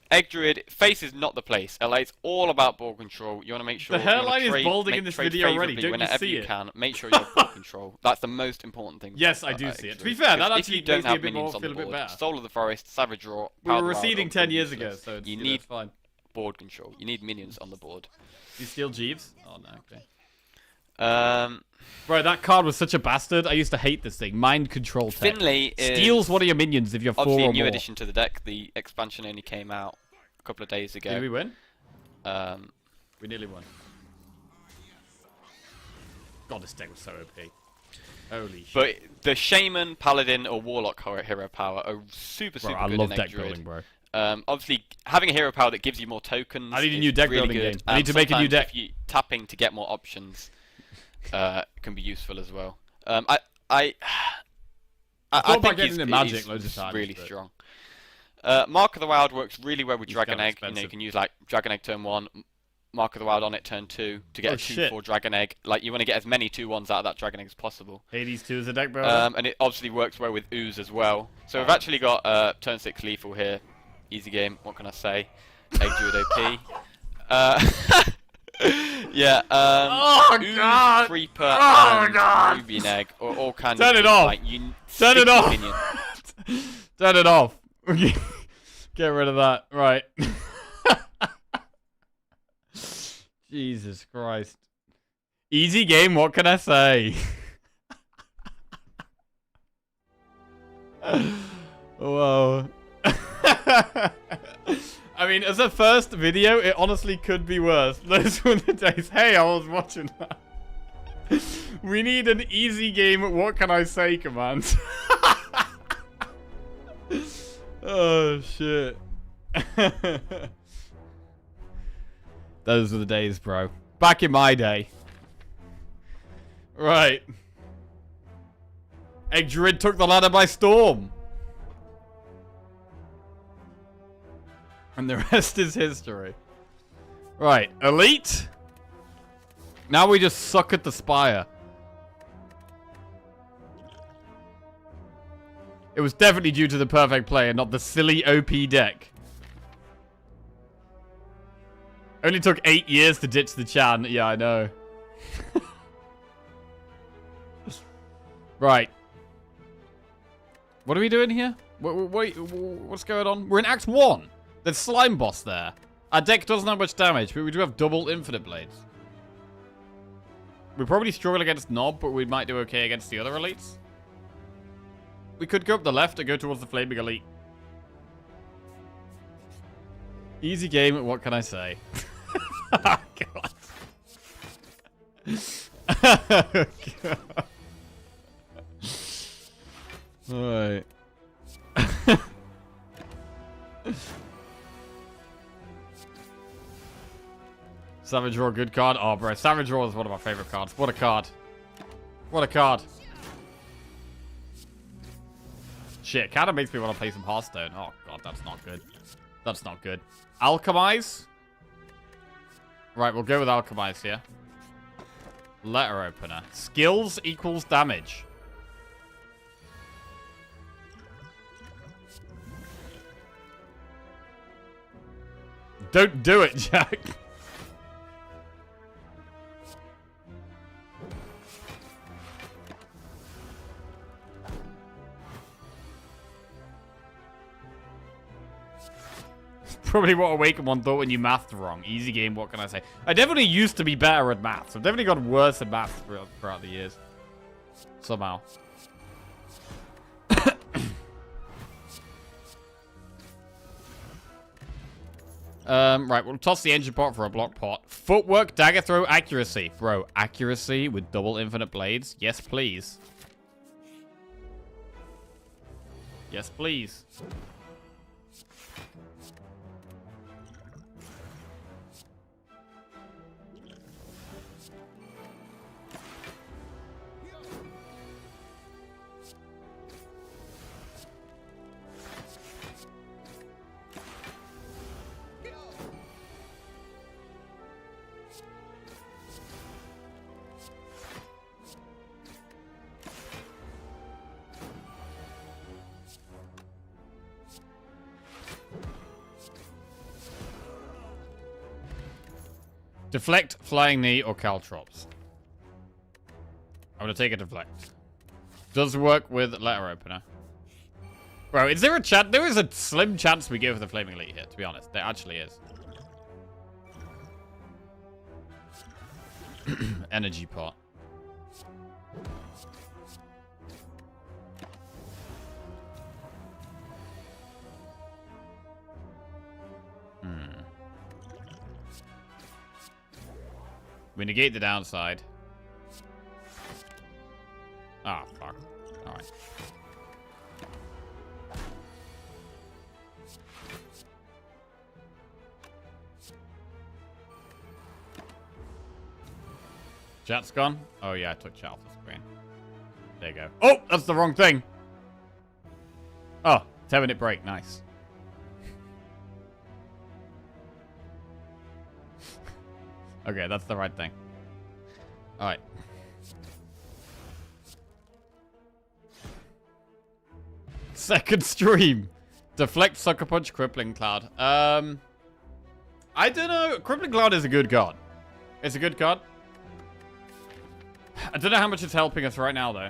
Egg Druid, face is not the place. LA, it's all about ball control. You want to make sure the hairline is balding in this video already. Don't you see it? Can. Make sure you have ball control. That's the most important thing. Yes, I do see it. To be fair, that actually makes me a bit more feel a bit better. Soul of the Forest, Savage Draw. We were receding 10 years ago, so you need board control. You need minions on the board. You steal Jeeves? Oh no, okay. Bro, that card was such a bastard. I used to hate this thing. Mind control tech. Finley steals one of your minions if you're 4 or more. Obviously, a new addition to the deck. The expansion only came out a couple of days ago. Did we win? We nearly won. God, this deck was so OP. Holy shit. But the Shaman, Paladin, or Warlock hero power are super good I love deck building, bro. Obviously, having a hero power that gives you more tokens. I need a new deck really building good. game. I need to make a new deck. If you tapping to get more options can be useful as well. I think getting the magic loads of times. Times, Really strong. Mark of the Wild works really well with Dragon Egg. You know, you can use like Dragon Egg turn 1, Mark of the Wild on it turn 2 to get a 2/4 Dragon Egg. Like you want to get as many 2/1s out of that Dragon Egg as possible. Hades 2 is a deck builder. And it obviously works well with Ooze as well. So we've actually got turn 6 lethal here. Easy game. What can I say? Egg Druid OP. Yeah. Ooze, God! Creeper, and Rubian Egg, or all kinds of. Turn it off. Like, Turn it off. Turn it off. Get rid of that. Right. Jesus Christ. Easy game, what can I say? Whoa. I mean, as a first video, it honestly could be worse. Those were the days. Hey, I was watching that. We need an easy game, what can I say, command. Oh, shit. Those were the days, bro. Back in my day. Right. Egg Druid took the ladder by storm. And the rest is history. Right. Elite. Now we just suck at the Spire. It was definitely due to the perfect play and not the silly OP deck. Only took 8 years to ditch the Chan. Yeah, I know. Right. What are we doing here? Wait, what's going on? We're in Act 1. There's Slime Boss there. Our deck doesn't have much damage, but we do have double Infinite Blades. We probably struggle against Nob, but we might do okay against the other elites. We could go up the left and go towards the Flaming Elite. Easy game, what can I say? Oh, God. Oh, God. Alright. Savage Roar, good card. Oh, bro, Savage Roar is one of my favorite cards. What a card. What a card. Shit, kind of makes me want to play some Hearthstone. Oh, God, that's not good. That's not good. Alchemize? Right, we'll go with Alchemize here. Letter Opener. Skills equals damage. Don't do it, Jack. Probably what Awakened One thought when you mathed wrong. Easy game, what can I say? I definitely used to be better at maths. I've definitely got worse at maths throughout the years. Somehow. Right, we'll toss the engine pot for a block pot. Footwork, dagger throw, accuracy. Bro, accuracy with double infinite blades? Yes, please. Yes, please. Deflect, Flying Knee, or Caltrops. I'm gonna take a Deflect. Does work with Letter Opener. Bro, is there a chance? There is a slim chance we go for the Flaming Elite here, to be honest. There actually is. Energy pot. We negate the downside. Ah, fuck. Alright. Chat's gone? Oh yeah, I took chat off the screen. There you go. Oh, that's the wrong thing. Oh, 10-minute break. Nice. Okay, that's the right thing. Alright. Second stream. Deflect, Sucker Punch, Crippling Cloud. I don't know. Crippling Cloud is a good card. It's a good card. I don't know how much it's helping us right now, though.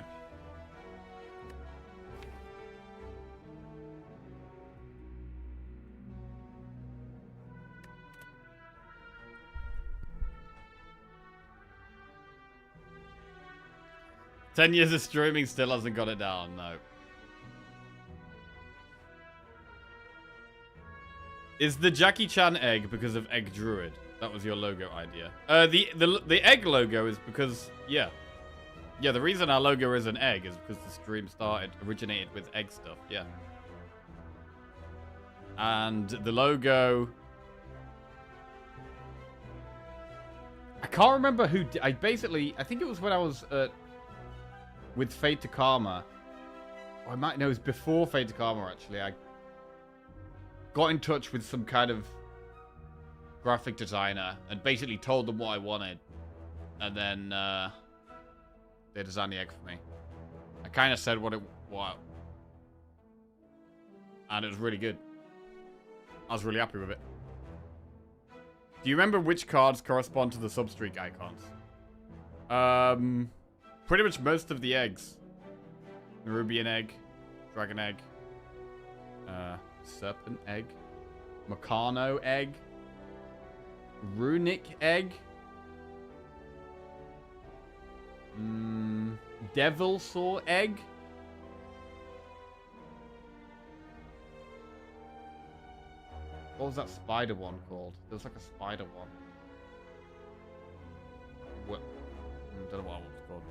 Ten years of streaming still hasn't got it down, no. Is the Jackie Chan egg because of Egg Druid? That was your logo idea. The egg logo is because, yeah. Yeah, the reason our logo is an egg is because the stream originated with egg stuff, yeah. And the logo... I can't remember who... I think it was when I was... with Fate to Karma. Or I might know it was before Fate to Karma, actually. I got in touch with some kind of graphic designer and basically told them what I wanted. And then they designed the egg for me. I kind of said what. And it was really good. I was really happy with it. Do you remember which cards correspond to the substreak icons? Pretty much most of the eggs. Nerubian egg, dragon egg, serpent egg, Meccano egg, runic egg, Devil Saw Egg. What was that spider one called? There was like a spider one. What? Don't know what it was called.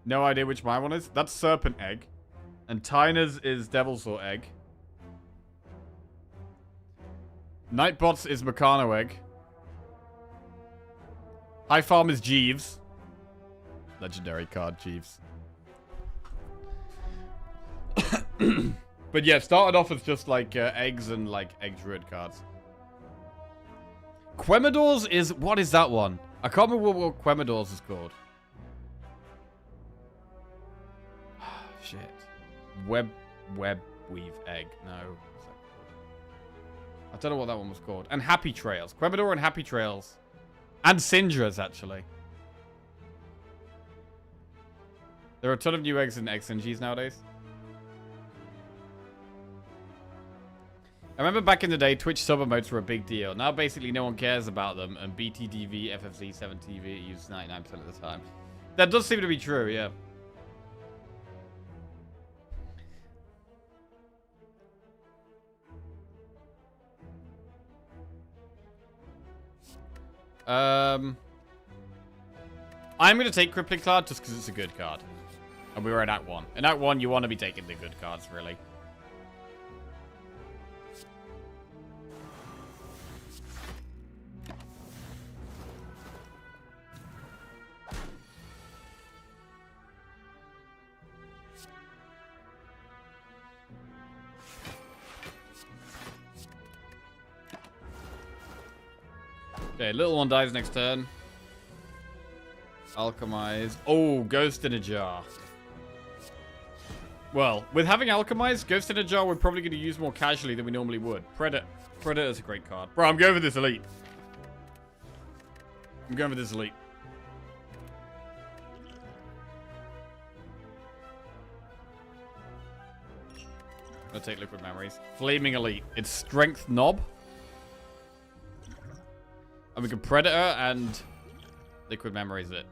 No idea which my one is. That's Serpent Egg. And Tyner's is Devil Saw Egg. Nightbot's is Meccano Egg. High Farm is Jeeves. Legendary card, Jeeves. But yeah, started off as just like eggs and like egg druid cards. Quemidor's is... What is that one? I can't remember what Quemidor's is called. Shit. Web Weave Egg. No. I don't know what that one was called. And Happy Trails. Quemidor and Happy Trails. And Syndra's, actually. There are a ton of new eggs in XNGs nowadays. I remember back in the day, Twitch sub emotes were a big deal. Now basically no one cares about them, and BTDV, FFZ, 7TV are used 99% of the time. That does seem to be true, yeah. I'm going to take Crippling Cloud just because it's a good card. And we were in Act 1. In Act 1, you want to be taking the good cards, really. Okay, little one dies next turn. Alchemize. Oh, Ghost in a Jar. Well, with having Alchemize, Ghost in a Jar, we're probably going to use more casually than we normally would. Predator's a great card. Bro, I'm going for this Elite. I'm going for this Elite. I'm going to take Liquid Memories. Flaming Elite. It's Strength Knob. And we can Predator and Liquid Memories it.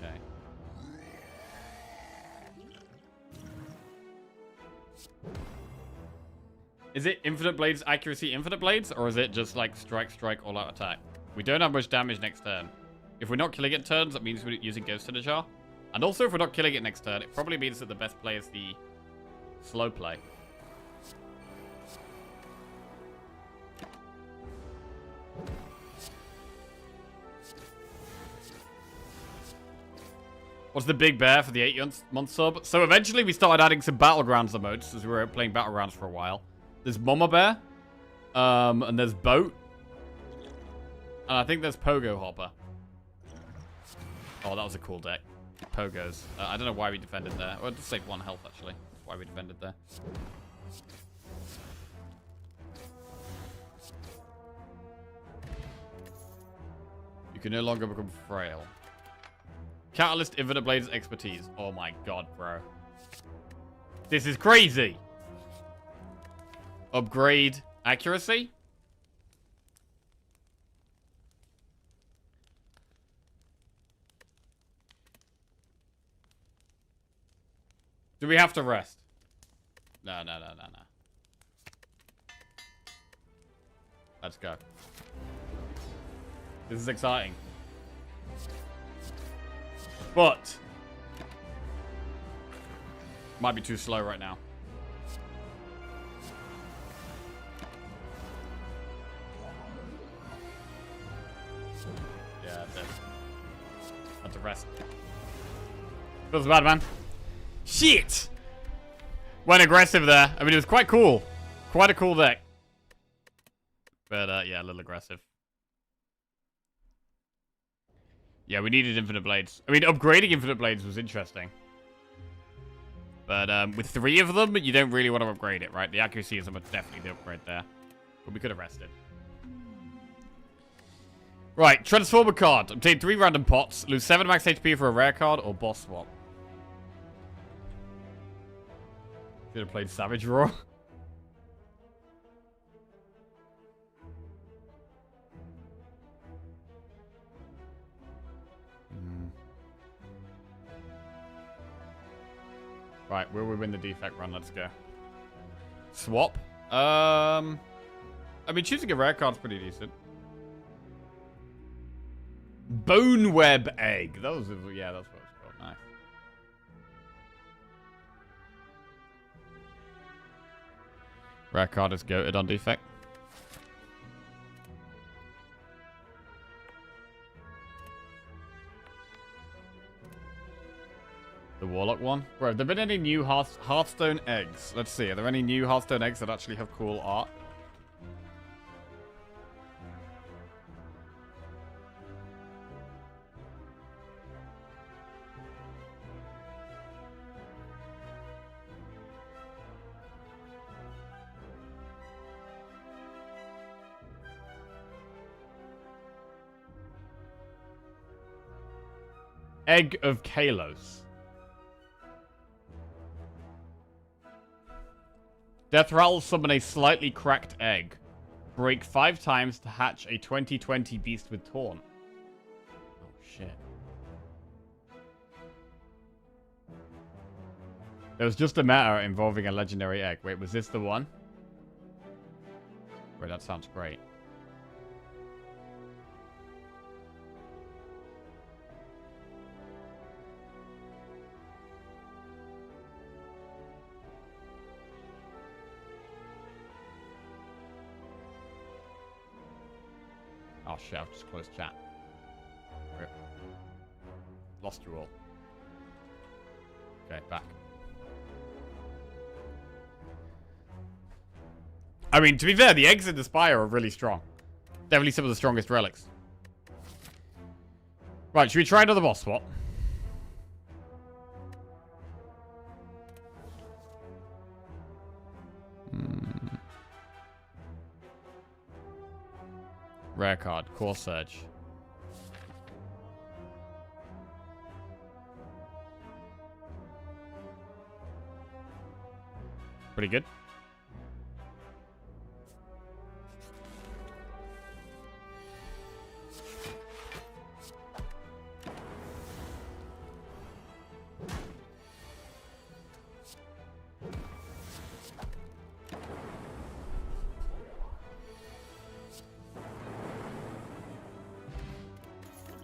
Okay. Is it Infinite Blades accuracy Infinite Blades? Or is it just like strike, strike, all out attack? We don't have much damage next turn. If we're not killing it turns, that means we're using Ghost in a Jar. And also if we're not killing it next turn, it probably means that the best play is the slow play. What's the big bear for the 8-month sub? So eventually we started adding some Battlegrounds emotes as we were playing Battlegrounds for a while. There's Mama Bear. And there's Boat. And I think there's Pogo Hopper. Oh, that was a cool deck. Pogos. I don't know why we defended there. Well, it just saved 1 health, actually. That's why we defended there. You can no longer become frail. Catalyst Infinite Blades expertise. Oh my god, bro. This is crazy. Upgrade accuracy. Do we have to rest? No. Let's go. This is exciting. But might be too slow right now. Yeah, that's it. Had to rest. Feels bad, man. Shit! Went aggressive there. I mean, it was quite cool. Quite a cool deck. But, yeah, a little aggressive. Yeah, we needed Infinite Blades. I mean, upgrading Infinite Blades was interesting. But, with 3 of them, you don't really want to upgrade it, right? The accuracy is definitely the upgrade there. But we could have rested. Right, Transformer card. Obtain 3 random pots. Lose 7 max HP for a rare card or boss swap. Should have played Savage Roar. Right, will we win the defect run? Let's go. Swap. I mean, choosing a rare card's pretty decent. Bone web egg. That was, yeah, that's what it's called. Nice. Rare card is goated on defect. The Warlock one? Bro, have there been any new Hearthstone eggs? Let's see. Are there any new Hearthstone eggs that actually have cool art? Egg of Kalos. Death Rattle summon a slightly cracked egg. Break 5 times to hatch a 2020 beast with taunt. Oh, shit. There was just a matter involving a legendary egg. Wait, was this the one? Wait, that sounds great. Oh shit, I've just closed chat. Rip. Lost you all. Okay, back. I mean, to be fair, the eggs in the Spire are really strong. Definitely some of the strongest relics. Right, should we try another boss swap? Rare card, Core Surge. Pretty good.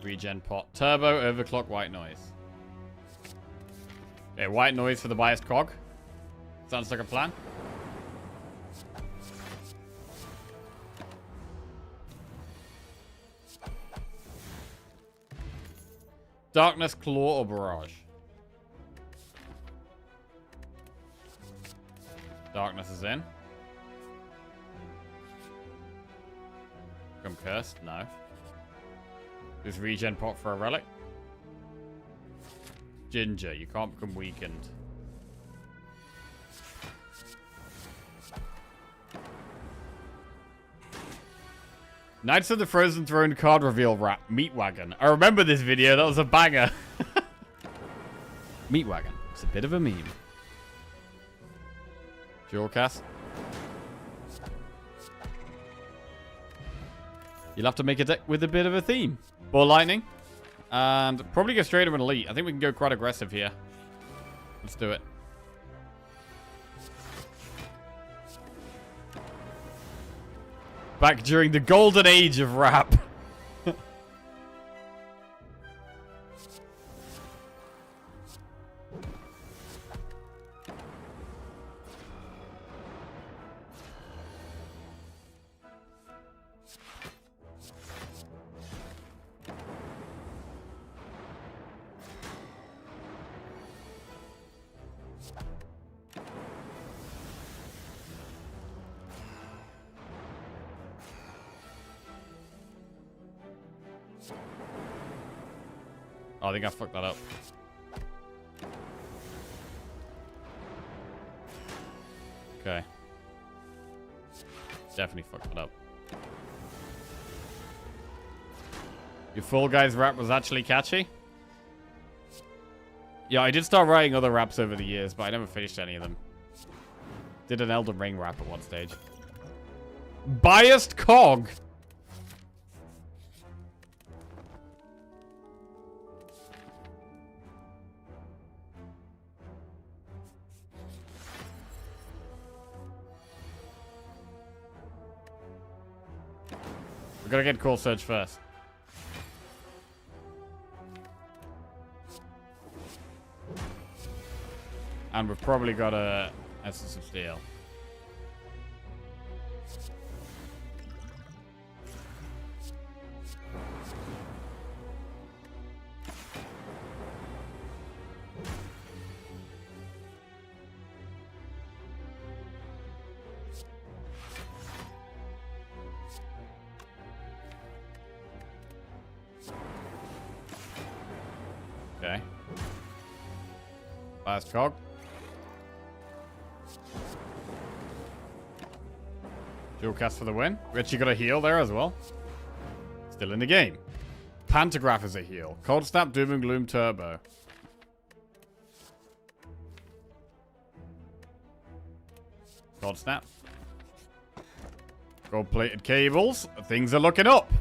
Regen pot. Turbo, overclock, white noise. Okay, white noise for the biased cog. Sounds like a plan. Darkness, claw, or barrage. Darkness is in. Become cursed? No. Is regen pot for a relic? Ginger, you can't become weakened. Knights of the Frozen Throne card reveal wrap. Meat Wagon. I remember this video, that was a banger. Meat Wagon. It's a bit of a meme. Dual cast. You'll have to make a deck with a bit of a theme. Ball Lightning. And probably go straight to an Elite. I think we can go quite aggressive here. Let's do it. Back during the golden age of rap. Oh, I think I fucked that up. Okay. Definitely fucked that up. Your Fall Guys rap was actually catchy? Yeah, I did start writing other raps over the years, but I never finished any of them. Did an Elden Ring rap at one stage. Biased Cog! We've got to get Core Surge first. And we've probably got a Essence of Steel. Okay. Last cog. Dual cast for the win. We actually got a heal there as well. Still in the game. Pantograph is a heal. Cold Snap, Doom and Gloom Turbo. Cold Snap. Gold plated cables. Things are looking up.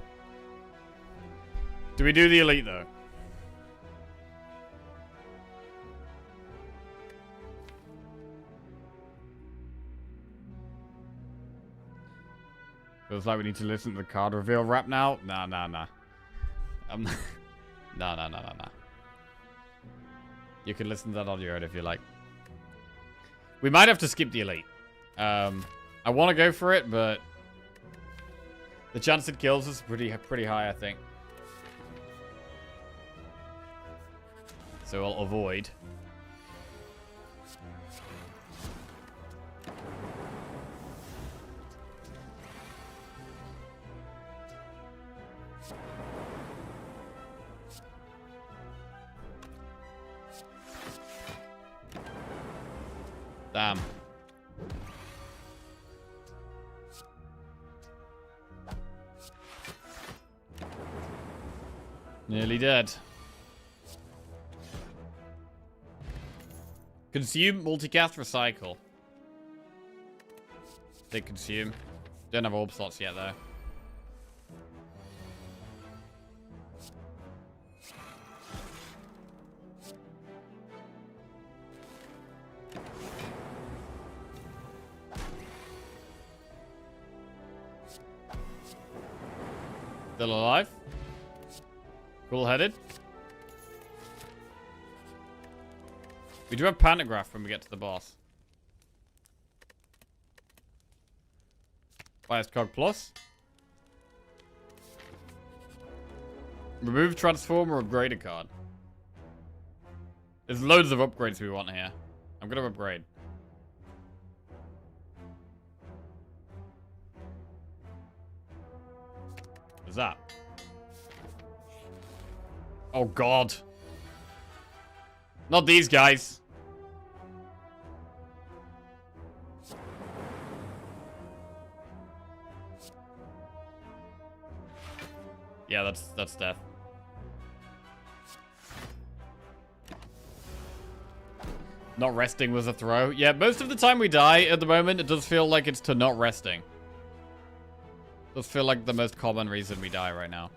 Do we do the elite though? Feels like we need to listen to the card reveal rap now. Nah. Nah. You can listen to that on your own if you like. We might have to skip the elite. I want to go for it, but the chance it kills is pretty high, I think. So I'll avoid. Damn. Nearly dead. Consume, multicast, recycle. They consume. Don't have orb slots yet though. Still alive. Cool-headed. We do have Pantograph when we get to the boss. Biased Cog Plus. Remove Transformer, upgrade a card. There's loads of upgrades we want here. I'm gonna upgrade. What's that? Oh god. Not these guys. Yeah, that's death. Not resting was a throw. Yeah, most of the time we die at the moment, it does feel like it's to not resting. It does feel like the most common reason we die right now.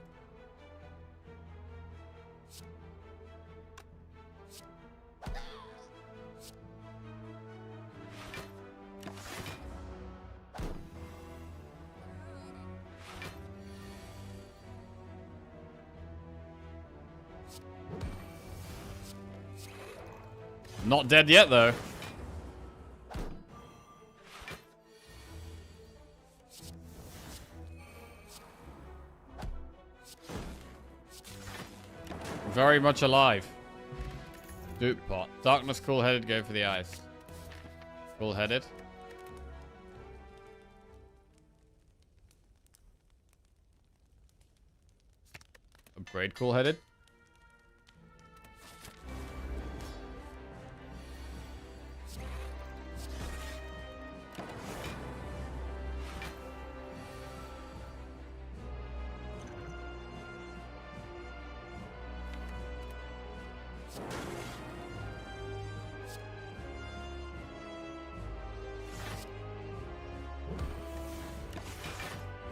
Not dead yet, though. Very much alive. Dupe pot. Darkness, cool-headed, go for the ice. Cool-headed. Upgrade cool-headed.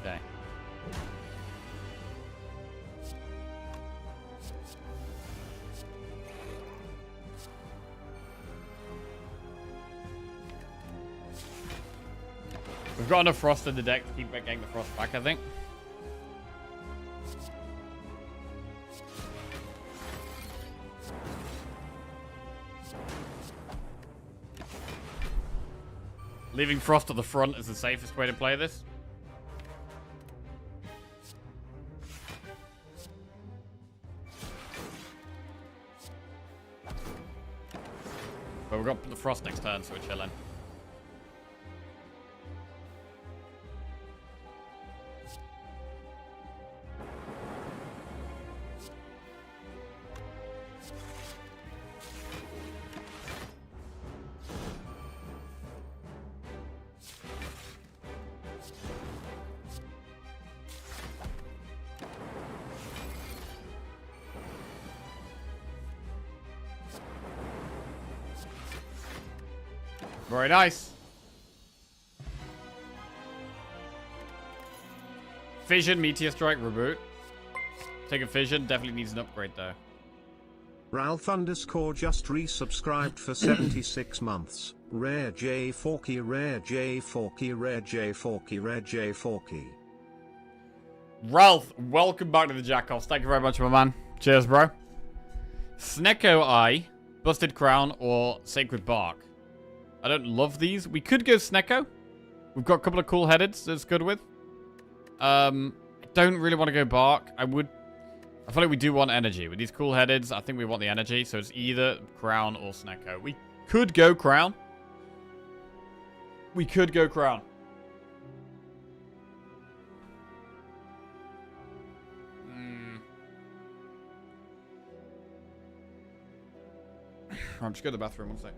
Okay. We've got enough frost in the deck to keep getting the frost back, I think. Leaving Frost at the front is the safest way to play this. But we've got the Frost next turn, so we're chilling. Very nice. Fission, Meteor Strike, reboot. Take a Fission. Definitely needs an upgrade, though. Ralph _ just resubscribed for 76 months. Rare J Forky, Rare J Forky, Rare J Forky, Rare J Forky. Ralph, welcome back to the Jackoffs. Thank you very much, my man. Cheers, bro. Snecko Eye, Busted Crown, or Sacred Bark. I don't love these. We could go Snecko. We've got a couple of cool headeds that's good with. I don't really want to go Bark. I feel like we do want energy. With these cool headeds, I think we want the energy. So it's either Crown or Snecko. We could go Crown. We could go Crown. I'm just going to the bathroom, one sec.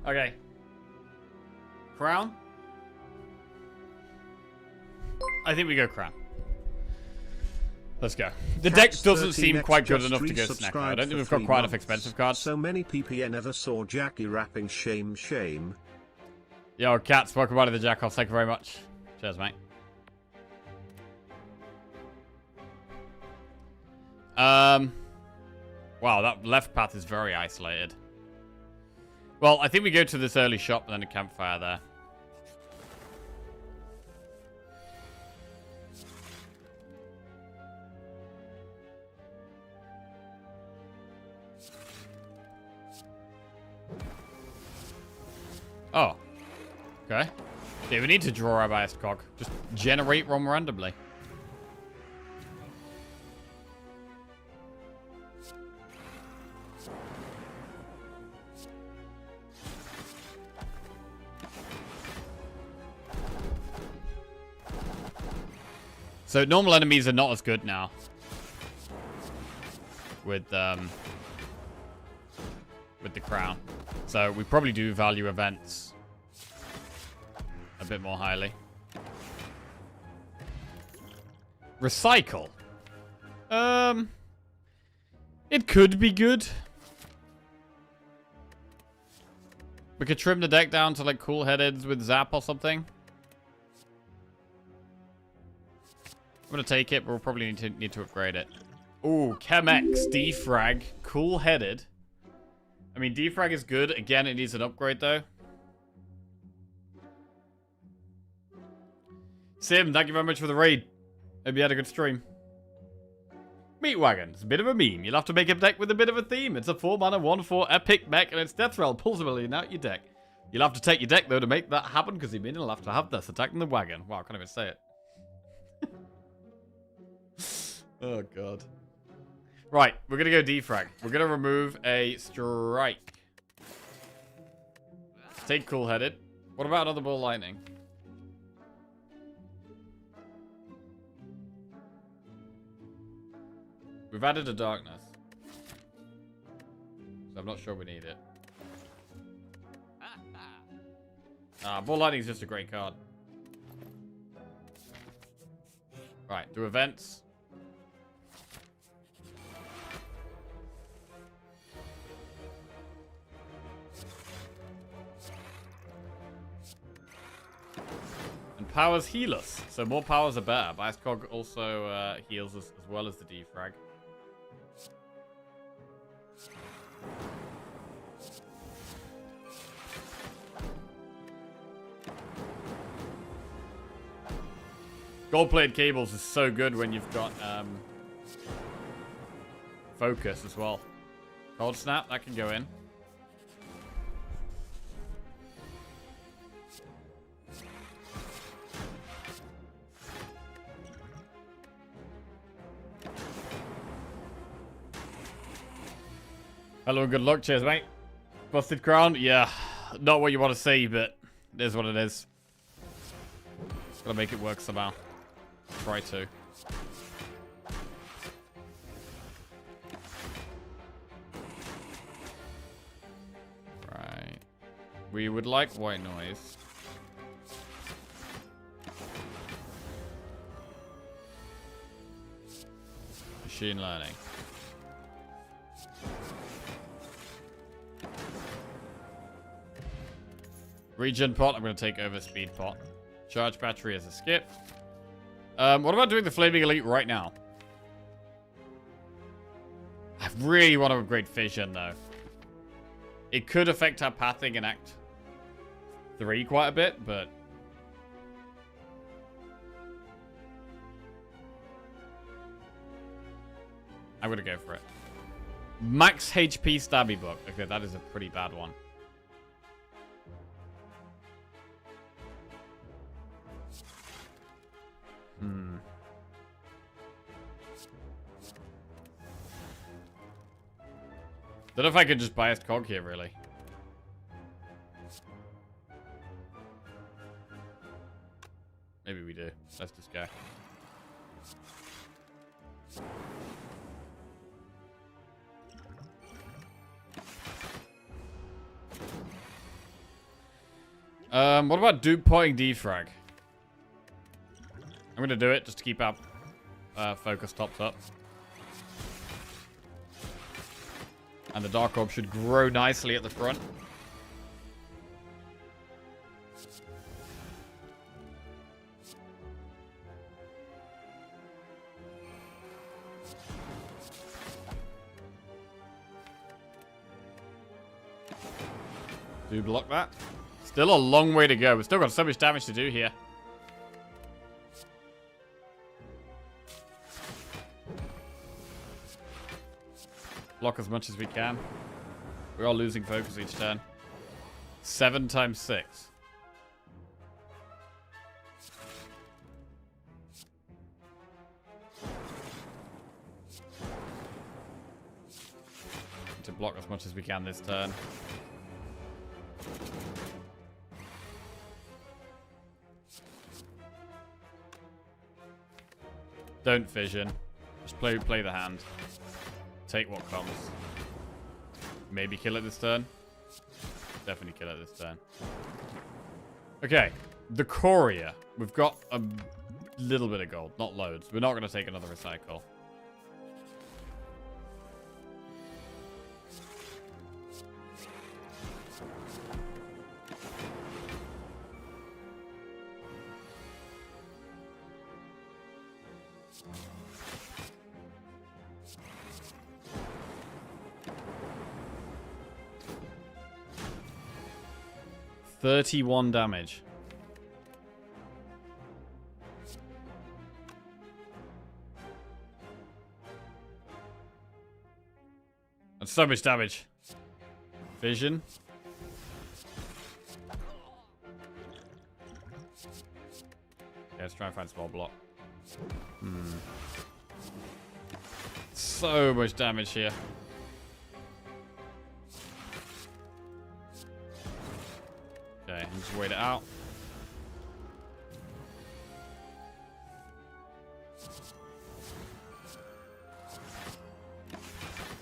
Okay. Crown? I think we go crown. Let's go. The deck doesn't seem quite good enough to go snack. I don't think we've got quite enough expensive cards. So many PPN never saw Jackie rapping shame shame. Yo, Cats, welcome back to the Jackoff. Thank you very much. Cheers, mate. Wow, that left path is very isolated. Well, I think we go to this early shop and then a campfire there. Oh. Okay. Yeah, we need to draw our biased cog. Just generate ROM randomly. So normal enemies are not as good now. With the crown. So we probably do value events a bit more highly. Recycle. It could be good. We could trim the deck down to like cool headeds with zap or something. I'm gonna take it, but we'll probably need to upgrade it. Ooh, Chemex, defrag, cool headed. I mean, defrag is good. Again, it needs an upgrade though. Sim, thank you very much for the raid. Hope you had a good stream. Meat Wagon. It's a bit of a meme. You'll have to make a deck with a bit of a theme. It's a 4-mana, 1/4 epic mech, and it's Death Rattle. Pulls a million out your deck. You'll have to take your deck, though, to make that happen, because you will have to have this attacking the wagon. Wow, I can't even say it. Oh, God. Right, we're going to go defrag. We're going to remove a strike. Take cool-headed. What about another ball lightning? We've added a darkness. So I'm not sure we need it. Ball lightning is just a great card. Right, do events. And powers heal us. So more powers are better. Bias Cog also heals us as well as the defrag. Gold-plated cables is so good when you've got focus as well. Cold snap, that can go in. Hello and good luck. Cheers, mate. Busted crown? Yeah, not what you want to see, but it is what it is. Gotta make it work somehow. Try to. Right. We would like white noise. Machine learning. Regen pot, I'm going to take over speed pot. Charge battery as a skip. What about doing the Flaming Elite right now? I really want to upgrade Fission, though. It could affect our pathing in Act 3 quite a bit, but... I'm going to go for it. Max HP Stabby Book. Okay, that is a pretty bad one. Don't know if I could just bias cog here, really. Maybe we do. Let's just go. What about Duke potting defrag? I'm gonna do it just to keep our focus topped up. And the Dark Orb should grow nicely at the front. Do block that. Still a long way to go. We've still got so much damage to do here. Block as much as we can. We are losing focus each turn. 7 times 6. To block as much as we can this turn. Don't fission. Just play the hand. Take what comes. Maybe kill it this turn. Definitely kill it this turn. Okay. The Courier. We've got a little bit of gold. Not loads. We're not going to take another recycle. $31 damage. That's so much damage. Vision. Yeah, let's try and find small block. So much damage here. Okay, and just wait it out.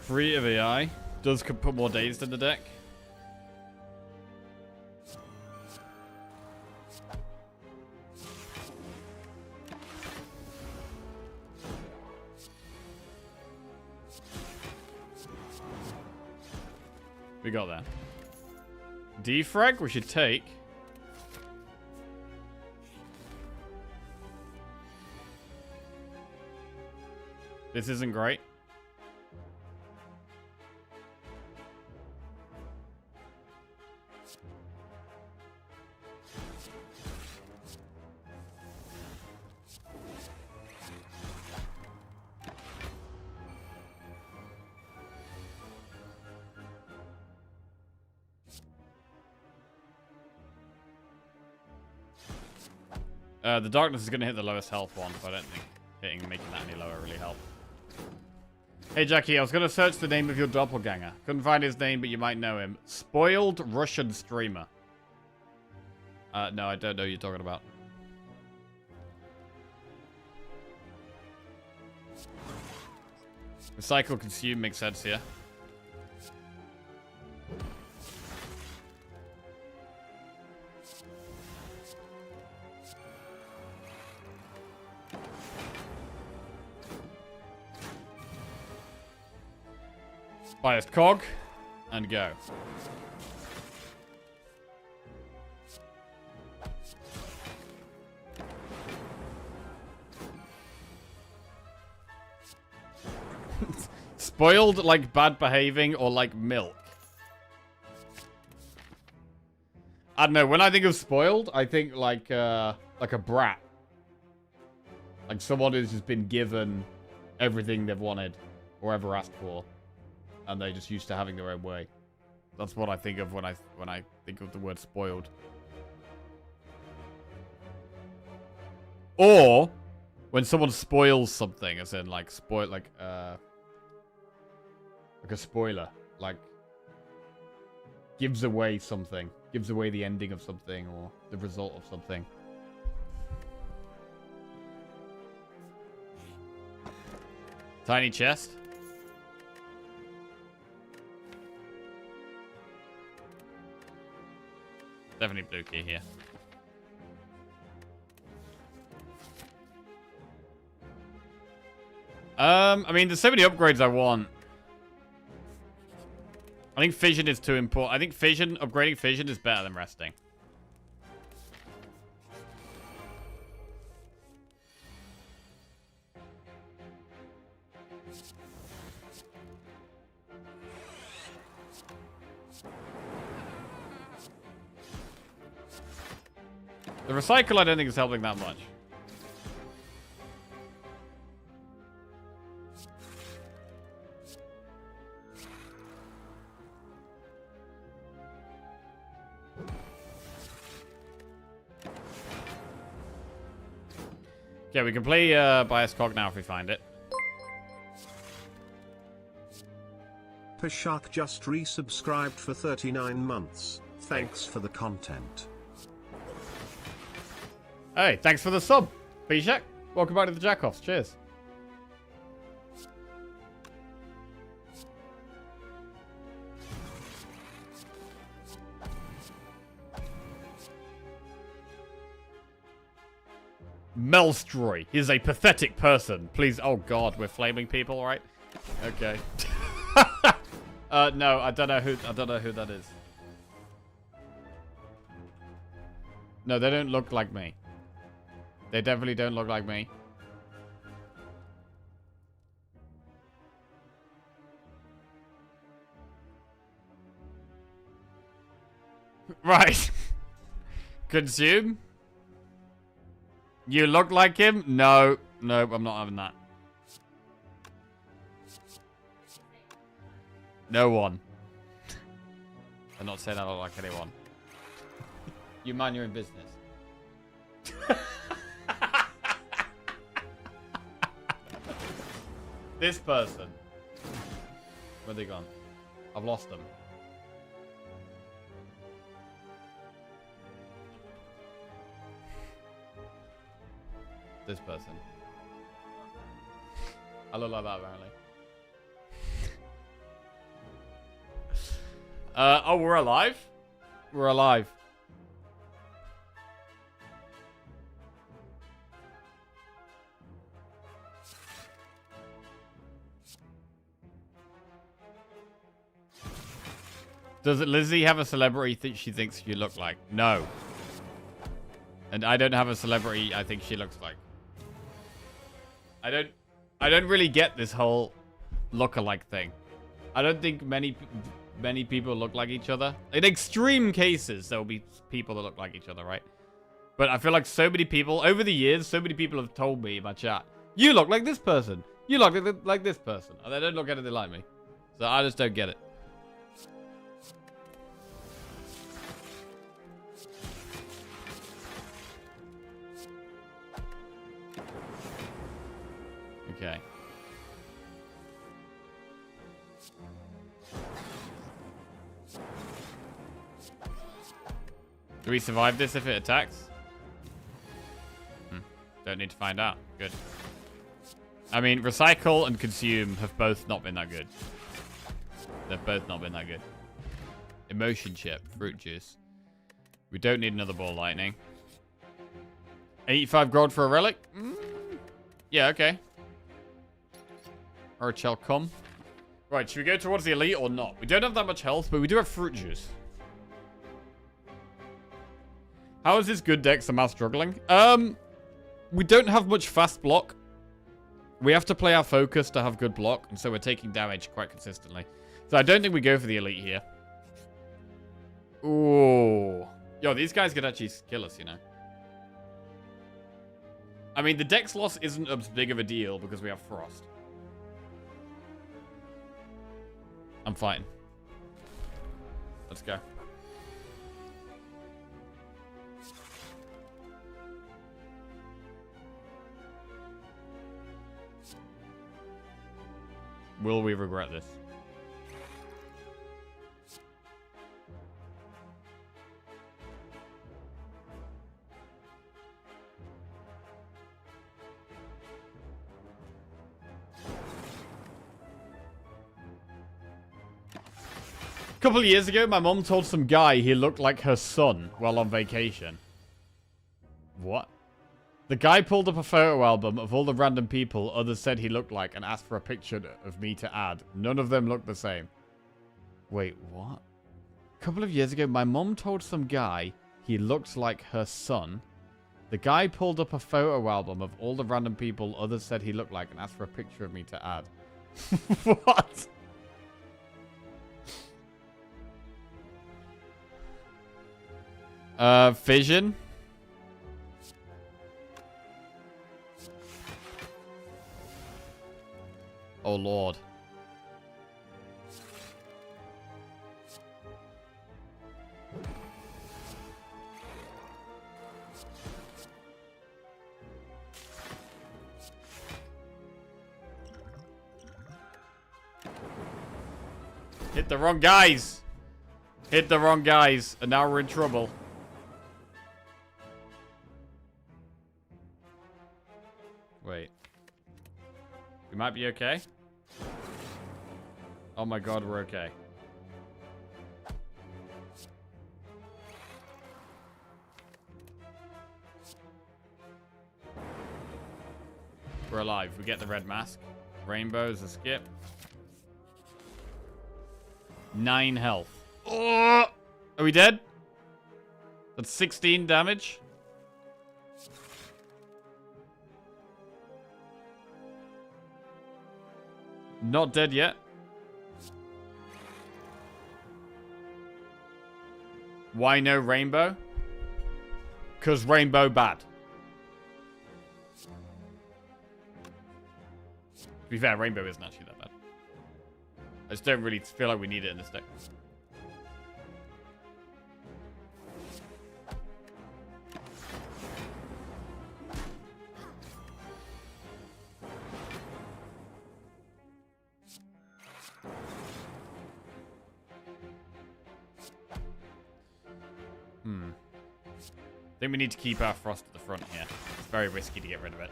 Free of AI. Does put more dazed in the deck. We got that. Defrag we should take. This isn't great. The darkness is going to hit the lowest health one, so I don't think making that any lower really helped. Hey Jackie, I was going to search the name of your doppelganger. Couldn't find his name, but you might know him. Spoiled Russian streamer. No, I don't know who you're talking about. Recycle, consume makes sense here. Biased cog, and go. Spoiled like bad behaving or like milk? I don't know, when I think of spoiled, I think like a brat. Like someone who's just been given everything they've wanted or ever asked for. And they're just used to having their own way. That's what I think of when I think of the word spoiled. Or when someone spoils something, as in like spoil, like a spoiler, like gives away something, gives away the ending of something or the result of something. Tiny chest. Definitely blue key here. I mean, there's so many upgrades I want. I think fission is too important. I think upgrading fission is better than resting. The recycle I don't think is helping that much. Yeah, we can play Bias Cog now if we find it. Pashak just resubscribed for 39 months. Thanks for the content. Hey, thanks for the sub, Pashak. Welcome back to the Jackoffs. Cheers. Melstroy. He's a pathetic person. Please. Oh God, we're flaming people, right? Okay. No, I don't know who that is. No, they don't look like me. They definitely don't look like me. Right. Consume. You look like him? No. No, I'm not having that. No one. I'm not saying I look like anyone. You mind your own business. This person. Where they gone? I've lost them. This person. I look like that apparently. Oh, we're alive? We're alive. Does Lizzie have a celebrity that she thinks you look like? No. And I don't have a celebrity I think she looks like. I don't really get this whole look-alike thing. I don't think many people look like each other. In extreme cases, there will be people that look like each other, right? But I feel like so many people, over the years, so many people have told me in my chat, you look like this person. You look like this person. And they don't look anything like me. So I just don't get it. Okay. Do we survive this if it attacks? Don't need to find out. Good. I mean, recycle and consume have both not been that good. They've both not been that good. Emotion chip, fruit juice. We don't need another ball lightning. 85 gold for a relic? Yeah, okay. Or a Chelcom. Right, should we go towards the elite or not? We don't have that much health, but we do have fruit juice. How is this good deck somehow struggling? We don't have much fast block. We have to play our focus to have good block, and so we're taking damage quite consistently. So I don't think we go for the elite here. Ooh. Yo, these guys could actually kill us, you know. I mean, the dex loss isn't as big of a deal because we have Frost. I'm fighting. Let's go. Will we regret this? couple of years ago, my mom told some guy he looked like her son while on vacation. What? The guy pulled up a photo album of all the random people others said he looked like and asked for a picture of me to add. None of them looked the same. Wait, what? A couple of years ago, my mom told some guy he looked like her son. The guy pulled up a photo album of all the random people others said he looked like and asked for a picture of me to add. What? Fission? Oh, Lord. Hit the wrong guys. Hit the wrong guys. And now we're in trouble. Wait. We might be okay. Oh my god, we're okay. We're alive. We get the red mask. Rainbow's a skip. 9 health. Oh! Are we dead? That's 16 damage. Not dead yet. Why no rainbow? Because rainbow bad. To be fair, rainbow isn't actually that bad. I just don't really feel like we need it in this deck. I think we need to keep our frost at the front here. It's very risky to get rid of it.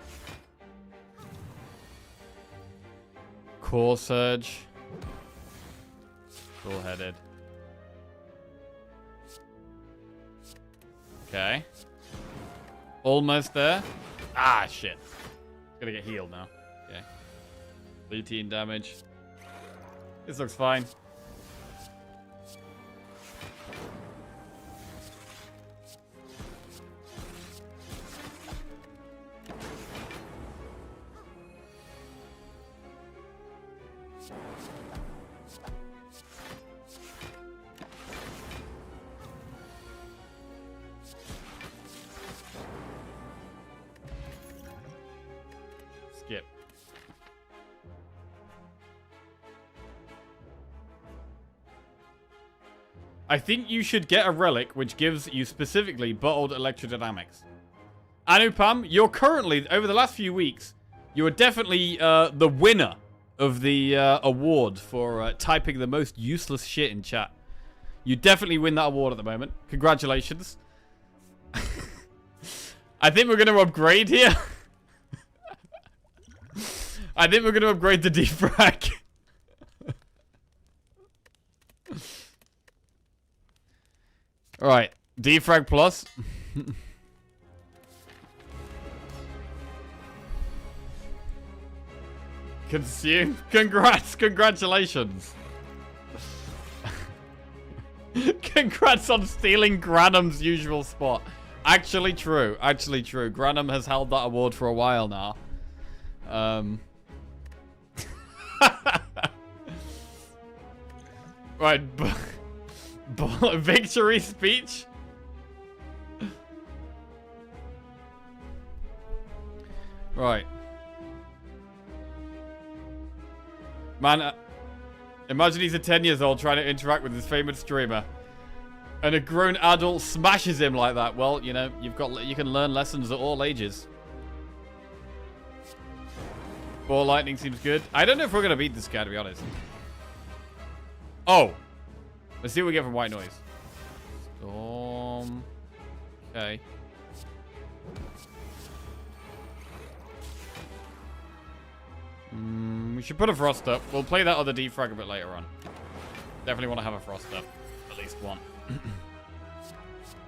Core surge. Full-headed. Okay. Almost there. Ah, shit. Gonna get healed now. Okay. 18 damage. This looks fine. Skip. I think you should get a relic which gives you specifically bottled electrodynamics. Anupam, you're currently, over the last few weeks, you are definitely the winner of the award for typing the most useless shit in chat. You definitely win that award at the moment. Congratulations. I think we're going to upgrade here. I think we're going to upgrade the defrag. Alright, defrag plus. Consume. Congratulations. Congrats on stealing Granum's usual spot. Actually true. Actually true. Granum has held that award for a while now. Right. Victory speech? Right. Man, imagine he's a 10 years old trying to interact with his favorite streamer. And a grown adult smashes him like that. Well, you know, you can learn lessons at all ages. Ball lightning seems good. I don't know if we're going to beat this guy, to be honest. Oh. Let's see what we get from white noise. Storm. Okay. We should put a frost up. We'll play that other defrag a bit later on. Definitely want to have a Frost up. At least one.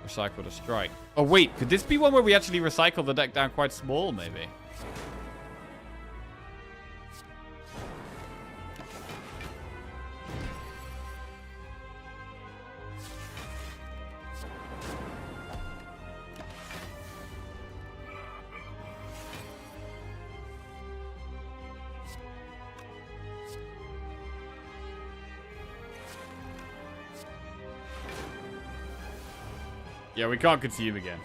Recycle to strike. Oh, wait. Could this be one where we actually recycle the deck down quite small, maybe? Yeah, we can't consume again.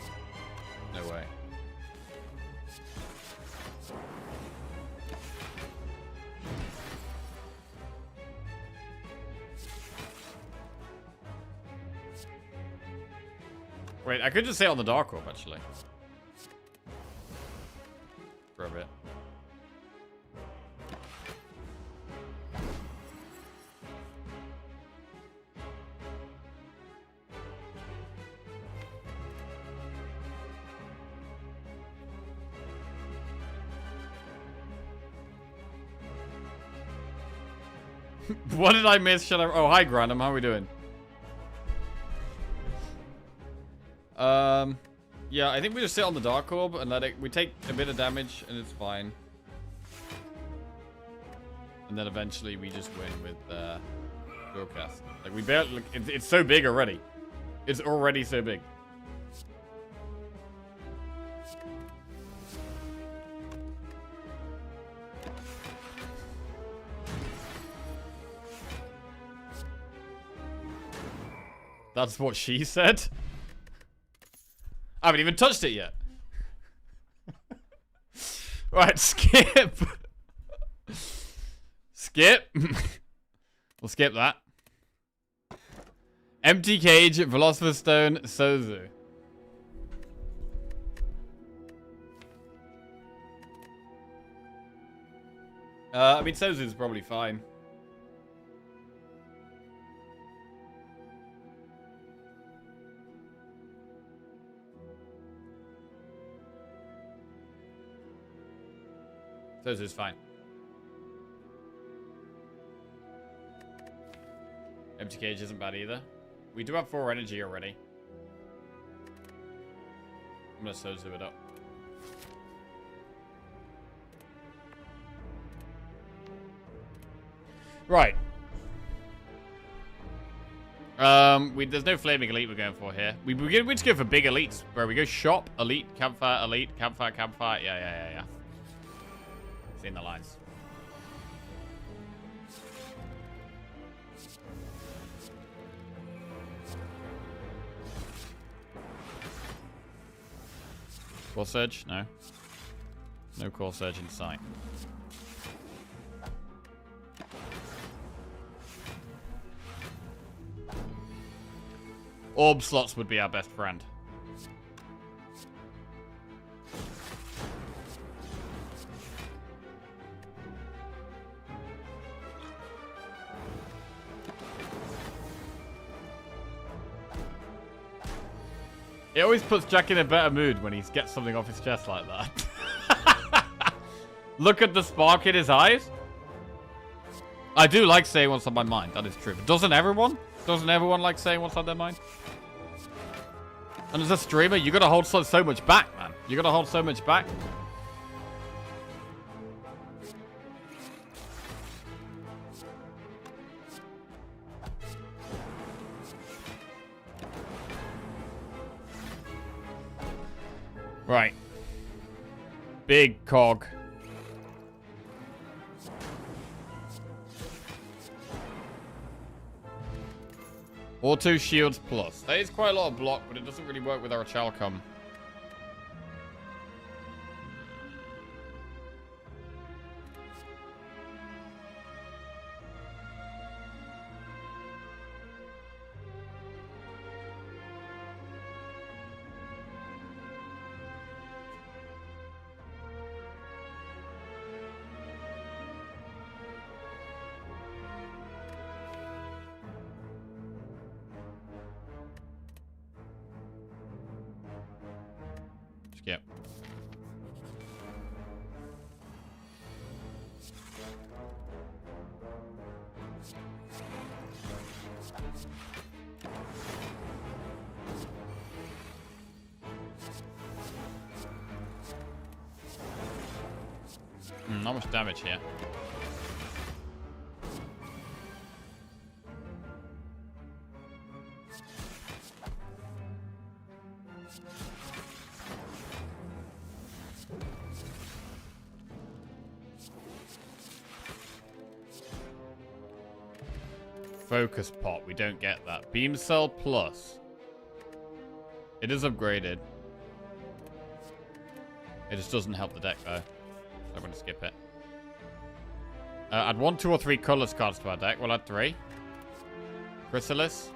No way. Wait, I could just say on the Dark Orb, actually. For a bit. What did I miss? Shut up. Oh, hi, Grandam. How are we doing? Yeah, I think we just sit on the Dark Orb and let it... We take a bit of damage and it's fine. And then eventually we just win with, Dualcast. Like, we barely... Like, it's so big already. It's already so big. That's what she said? I haven't even touched it yet. Right, skip. Skip. We'll skip that. Empty Cage, Philosopher's Stone, Sozu. I mean, Sozu's probably fine. Sozu's fine. Empty Cage isn't bad either. We do have 4 energy already. I'm gonna Sozu it up. Right. There's no Flaming Elite we're going for here. We just go for big elites, where we go shop, elite, campfire, elite, campfire, campfire. Yeah. Seen the lines. Core Surge? No. No Core Surge in sight. Orb slots would be our best friend. It always puts Jack in a better mood when he gets something off his chest like that. Look at the spark in his eyes. I do like saying what's on my mind. That is true. But doesn't everyone? Doesn't everyone like saying what's on their mind? And as a streamer, you gotta hold so much back, man. You gotta hold so much back. Right. Big cog. Auto shields plus. That is quite a lot of block, but it doesn't really work with our Chalcom. Skip. Not much damage here. Focus pot. We don't get that. Beam cell plus. It is upgraded. It just doesn't help the deck though. So I'm going to skip it. Add 1, 2, or 3 colorless cards to our deck. We'll add 3. Chrysalis?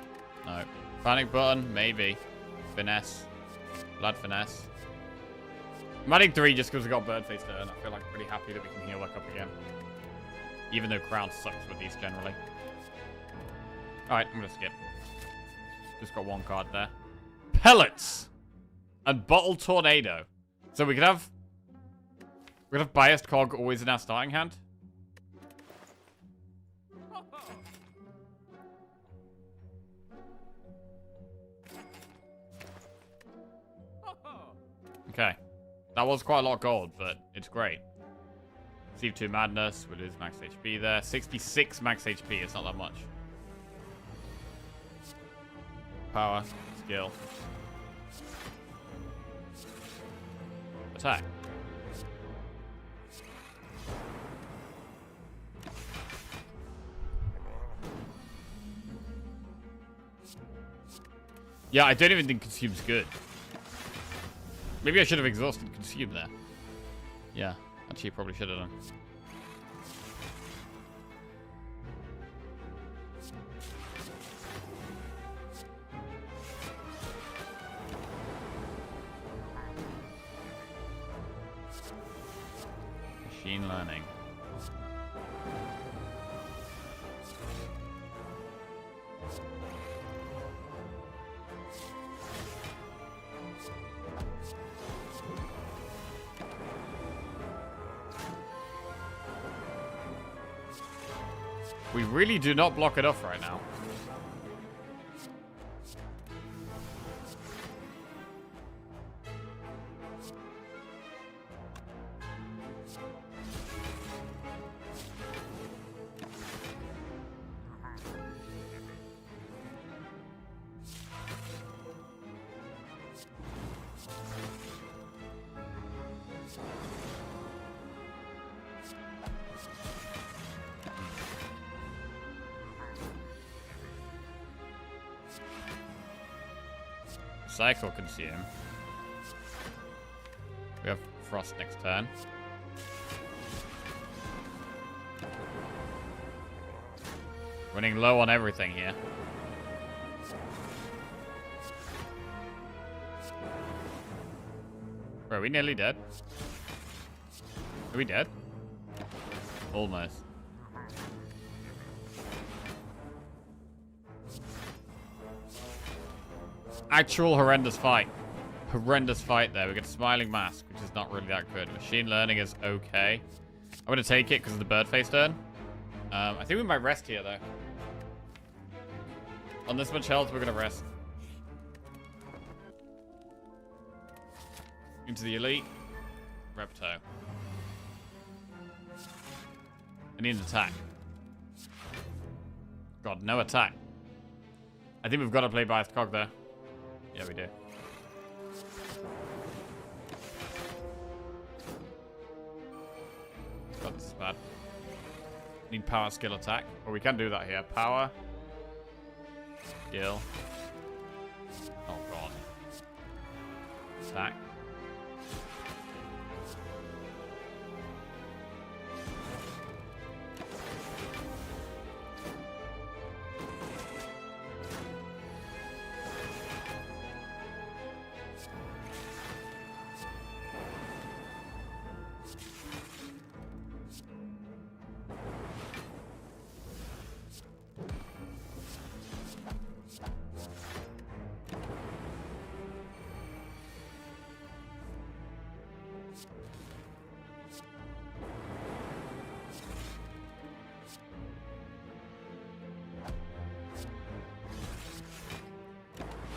No. Panic button? Maybe. Finesse. We'll add finesse. I'm adding 3 just because we got Birdface turn. I feel like pretty happy that we can heal back up again. Even though Crown sucks with these generally. Alright, I'm going to skip. Just got 1 card there. Pellets! And Bottle Tornado. So we could have... We could have Biased Cog always in our starting hand. Okay. That was quite a lot of gold, but it's great. Receive 2 Madness. We lose max HP there. 66 max HP. It's not that much. Power. Skill. Attack. Yeah, I don't even think Consume's good. Maybe I should have exhausted Consume there. Yeah, actually probably should have done. Machine learning. We really do not block it off right now. Cycle Consume. We have Frost next turn. Running low on everything here. Bro, are we nearly dead? Are we dead? Almost. Actual horrendous fight. Horrendous fight there. We get Smiling Mask, which is not really that good. Machine Learning is okay. I'm going to take it because of the Birdface turn. I think we might rest here, though. On this much health, we're going to rest. Into the Elite. Repto. I need an attack. God, no attack. I think we've got to play Biased Cog there. Yeah, we do. God, this is bad. Need power, skill, attack. Well, we can do that here. Power. Skill. Oh, God. Attack.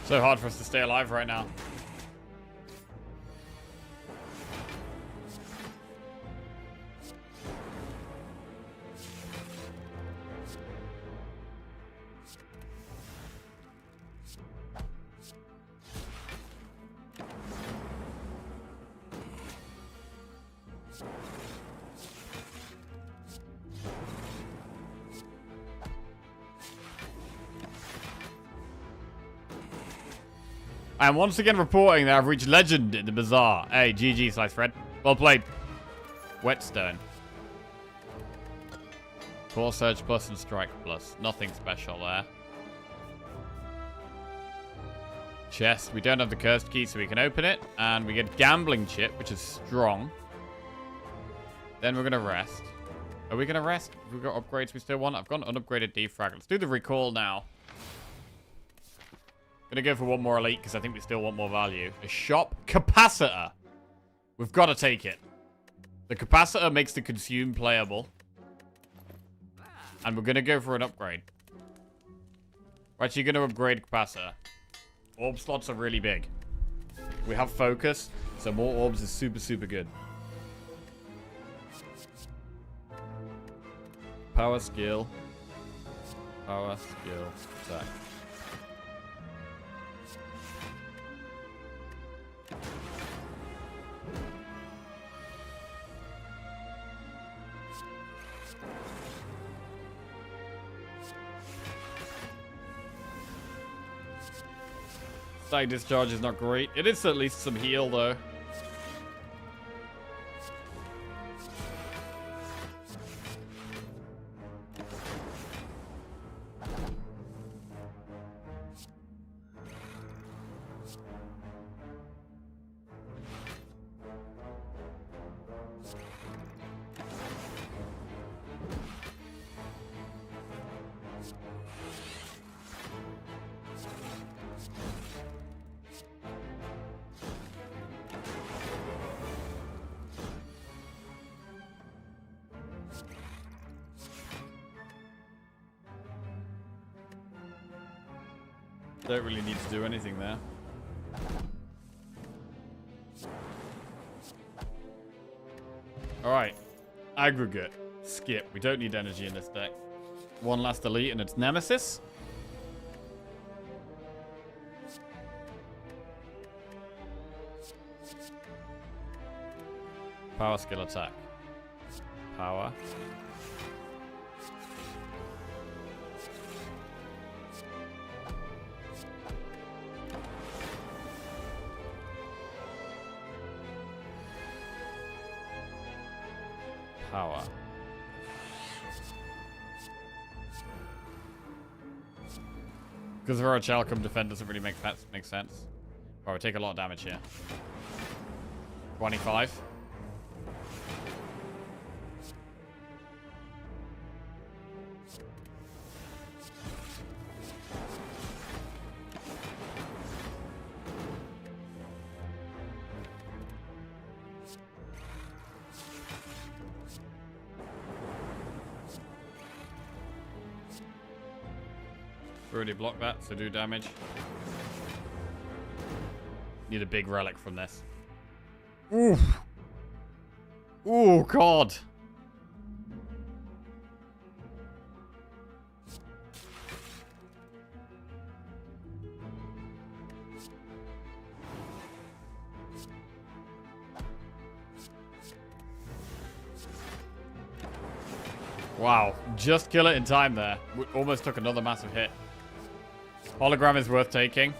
So hard for us to stay alive right now. I am once again reporting that I've reached legend in the bazaar. Hey, GG, Slice Fred. Well played. Whetstone. Core Surge Plus and Strike Plus. Nothing special there. Chest. We don't have the cursed key, so we can open it. And we get Gambling Chip, which is strong. Then we're going to rest. Are we going to rest? Have we got upgrades we still want? I've got an unupgraded defrag. Let's do the recall now. Gonna go for one more elite because I think we still want more value. A shop capacitor. We've got to take it. The capacitor makes the consume playable. And we're gonna go for an upgrade. We're actually gonna upgrade capacitor. Orb slots are really big. We have focus, so more orbs is super, super good. Power skill. Power skill. Attack. Static discharge is not great. It is at least some heal though. Don't really need to do anything there. Alright. Aggregate. Skip. We don't need energy in this deck. One last elite and it's Nemesis. Power skill attack. Power. Power. Because of our Chalcom defend doesn't really make sense. Oh, we take a lot of damage here. 25. Already blocked that, so do damage. Need a big relic from this. Oof. Oh, God. Wow. Just kill it in time there. We almost took another massive hit. Hologram is worth taking.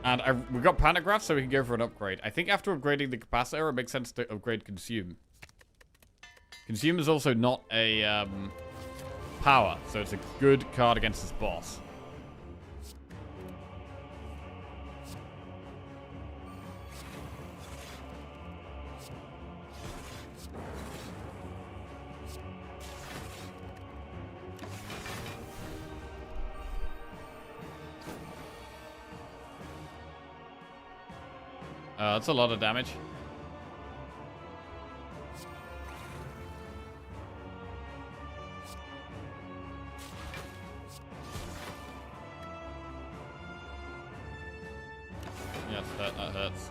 And we've got Pantograph, so we can go for an upgrade. I think after upgrading the capacitor, it makes sense to upgrade Consume. Consume is also not a power, so it's a good card against this boss. That's a lot of damage. Yes, that hurts.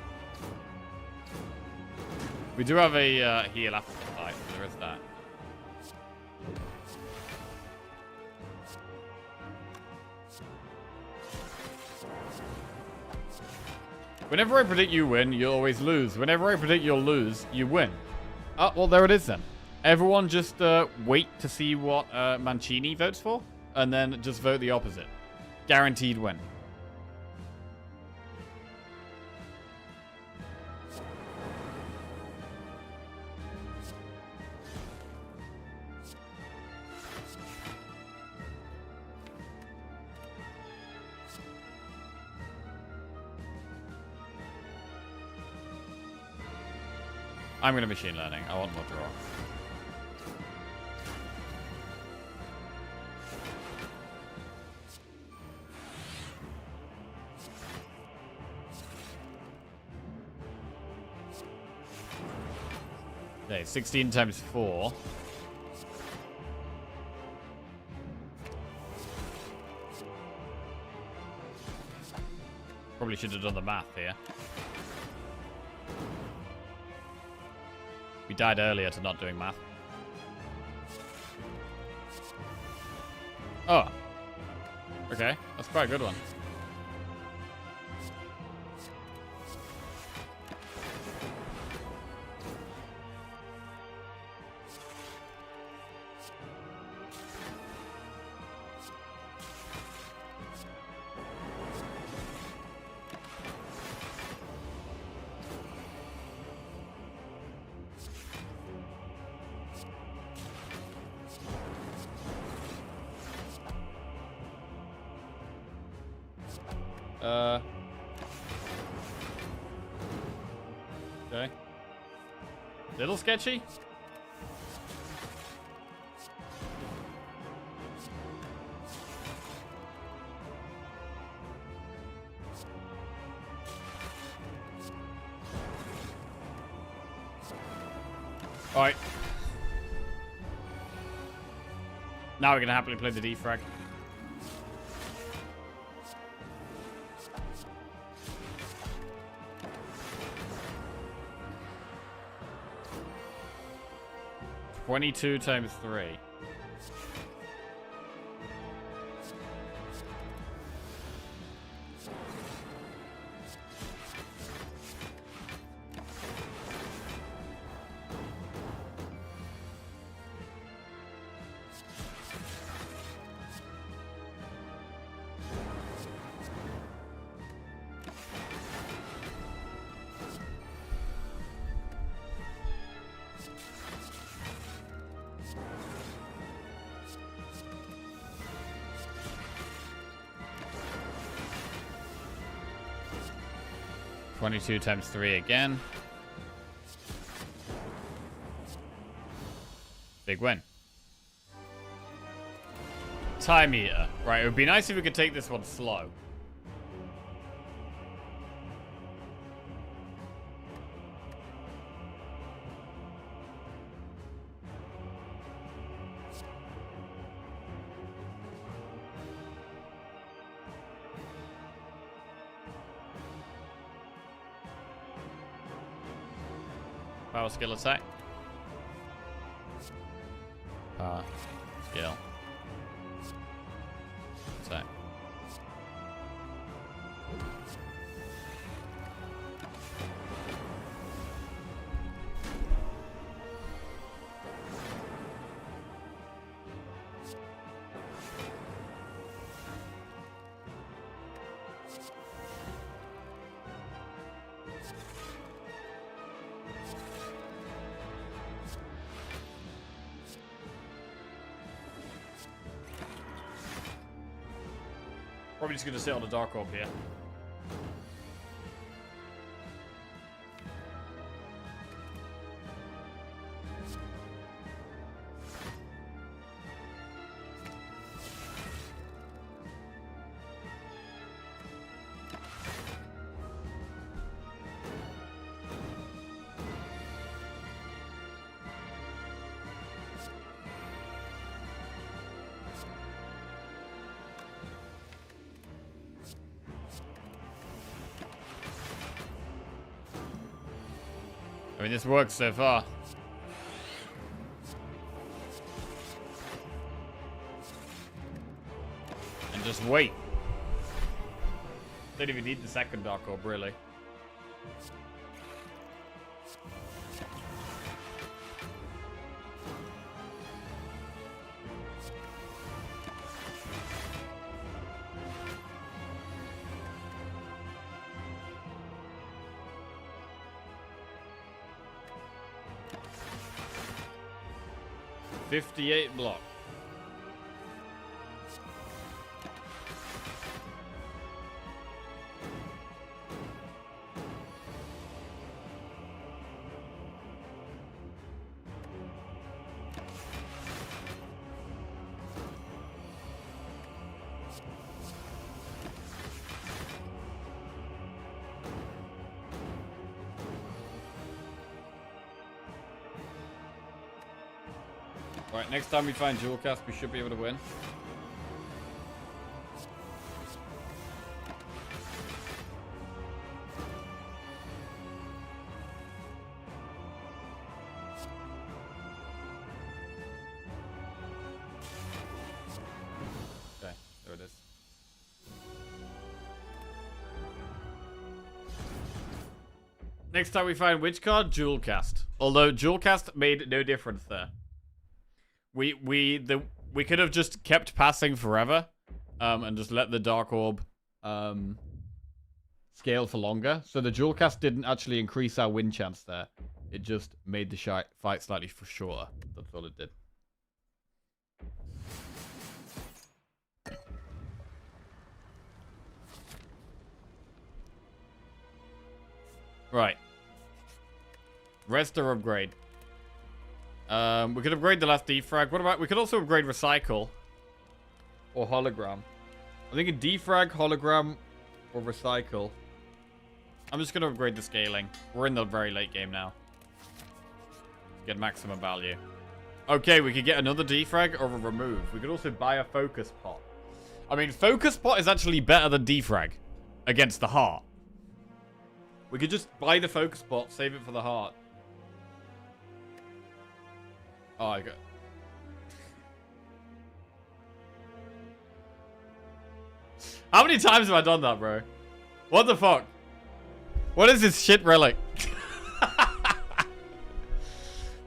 We do have a heal after the fight, so there is that. Whenever I predict you win, you'll always lose. Whenever I predict you'll lose, you win. Oh, well, there it is then. Everyone just wait to see what Mancini votes for, and then just vote the opposite. Guaranteed win. I'm going to machine learning. I want more draw. Okay, 16 times 4. Probably should have done the math here. We died earlier to not doing math. Oh. Okay, that's quite a good one. Okay. Little sketchy. All right. Now we're gonna happily play the defrag. $22 times 3. $22 times 3 again. Big win. Time eater. Right, it would be nice if we could take this one slow. Power skill attack. Power skill attack. Probably just going to sit on a Dark Orb here. I mean, this works so far. And just wait. Don't even need the second Dark Orb, really. $58 block. Right, next time we find Jewel Cast, we should be able to win. Okay, there it is. Next time we find which card? Jewel Cast. Although Jewel Cast made no difference there. We could have just kept passing forever, and just let the Dark Orb scale for longer. So the Jewel Cast didn't actually increase our win chance there. It just made the fight slightly shorter. That's all it did. Right. Rest or upgrade. We could upgrade the last defrag. What about... We could also upgrade recycle. Or hologram. I'm thinking defrag, hologram, or recycle. I'm just going to upgrade the scaling. We're in the very late game now. Get maximum value. Okay, we could get another defrag or a remove. We could also buy a focus pot. I mean, focus pot is actually better than defrag. Against the heart. We could just buy the focus pot, save it for the heart. Oh, I got... How many times have I done that, bro? What the fuck? What is this shit relic?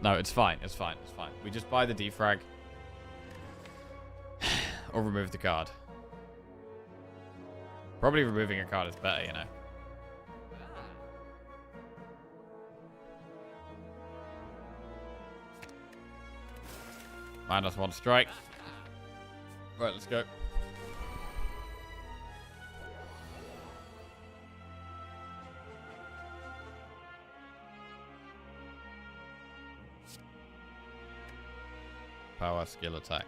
No, it's fine. It's fine. It's fine. We just buy the defrag. Or remove the card. Probably removing a card is better, you know. Minus one strike. Right, let's go. Power, skill, attack.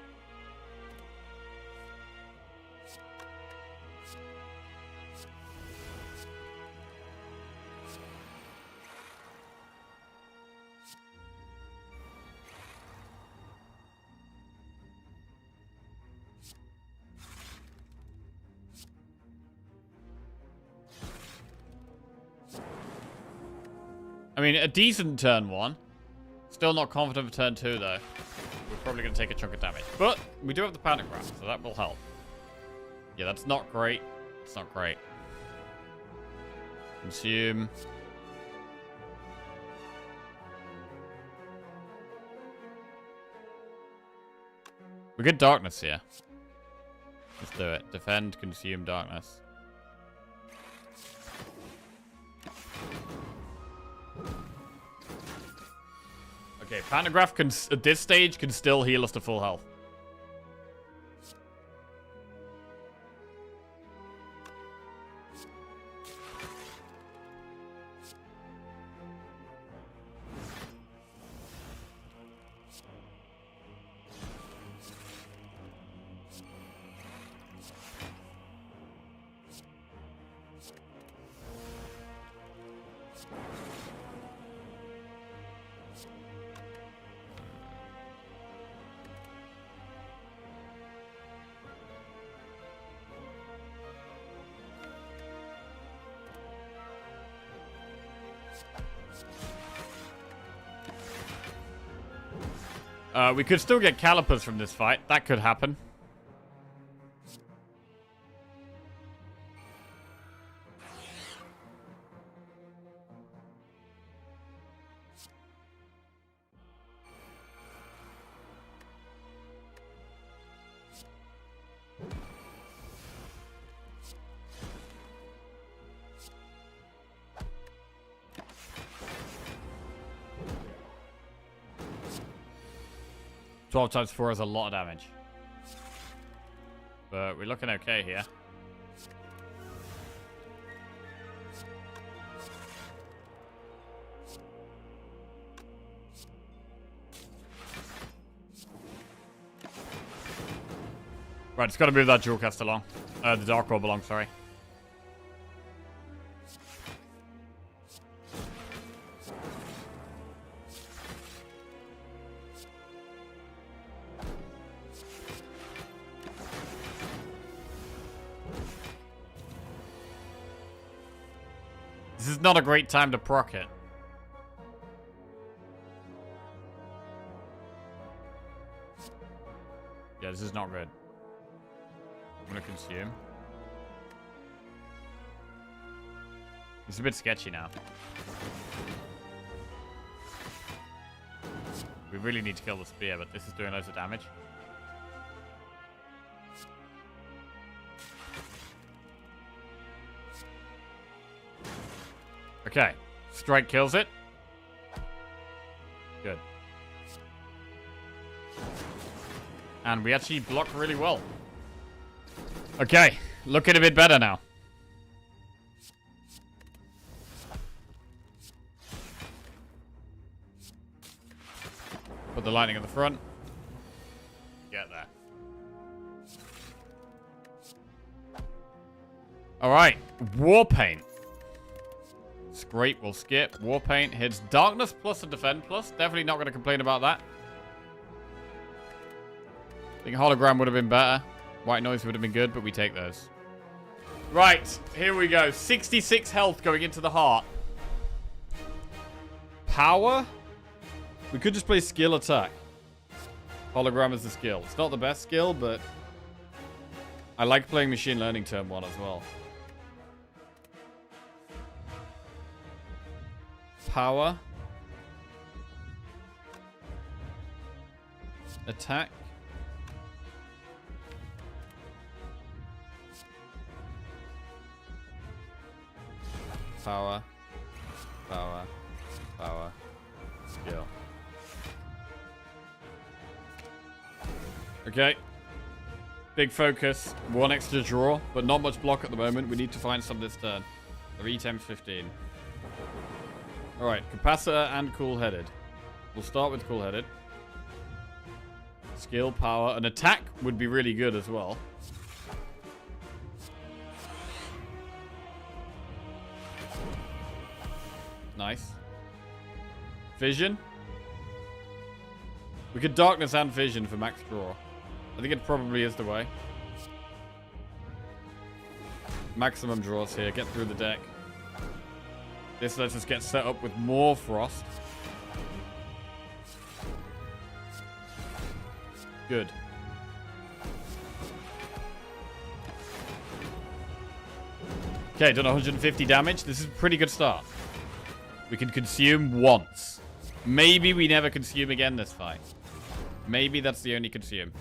I mean, a decent turn one. Still not confident for turn two, though. We're probably going to take a chunk of damage. But we do have the pantograph, so that will help. Yeah, that's not great. It's not great. Consume. We get darkness here. Let's do it. Defend, consume darkness. Okay, Pantograph can, at this stage, can still heal us to full health. We could still get calipers from this fight. That could happen. Twelve times 4 is a lot of damage. But we're looking okay here. Right, it's got to move that jewel cast along. The Dark Orb along, sorry. This is not a great time to proc it. Yeah, this is not good. I'm gonna consume. It's a bit sketchy now. We really need to kill the spear, but this is doing loads of damage. Okay. Strike kills it. Good. And we actually block really well. Okay. Looking a bit better now. Put the lightning at the front. Get there. Alright. War Paint. It's great. We'll skip. War Paint hits Darkness plus a Defend plus. Definitely not going to complain about that. I think Hologram would have been better. White Noise would have been good, but we take those. Right. Here we go. 66 health going into the heart. Power? We could just play skill attack. Hologram is the skill. It's not the best skill, but I like playing machine learning turn 1 as well. Power. Attack. Power. Power. Power. Skill. Okay. Big focus. One extra draw, but not much block at the moment. We need to find some this turn. 3 times 15. Alright, Capacitor and Cool-Headed. We'll start with Cool-Headed. Skill, power, and attack would be really good as well. Nice. Vision. We could Darkness and Vision for max draw. I think it probably is the way. Maximum draws here. Get through the deck. This lets us get set up with more Frost. Good. Okay, done 150 damage. This is a pretty good start. We can consume once. Maybe we never consume again this fight. Maybe that's the only consume.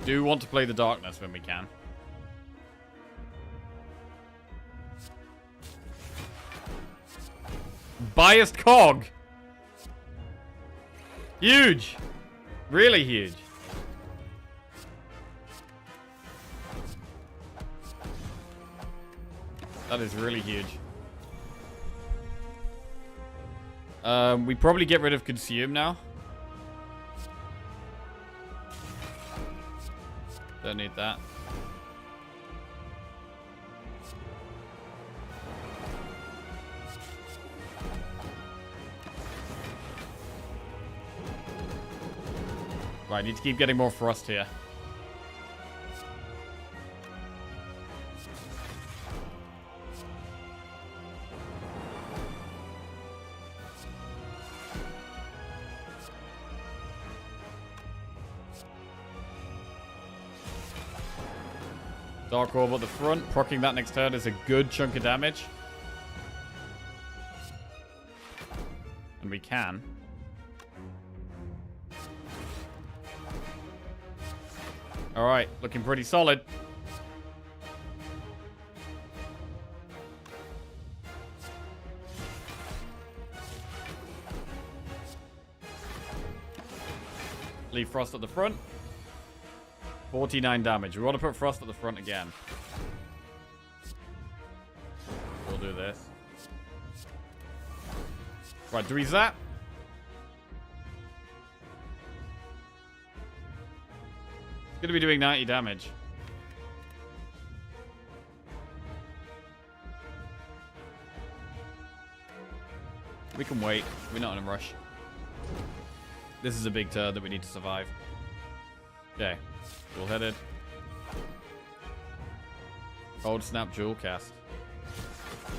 Do want to play the Darkness when we can. Biased Cog. Huge. Really huge. That is really huge. We probably get rid of Consume now. Don't need that. Right, need to keep getting more Frost here. Dark Orb at the front. Proccing that next turn is a good chunk of damage. And we can. Alright, looking pretty solid. Leave Frost at the front. 49 damage. We want to put Frost at the front again. We'll do this. Right, do we zap? It's going to be doing 90 damage. We can wait. We're not in a rush. This is a big turn that we need to survive. Okay. Cool-Headed. Cold Snap Jewel Cast.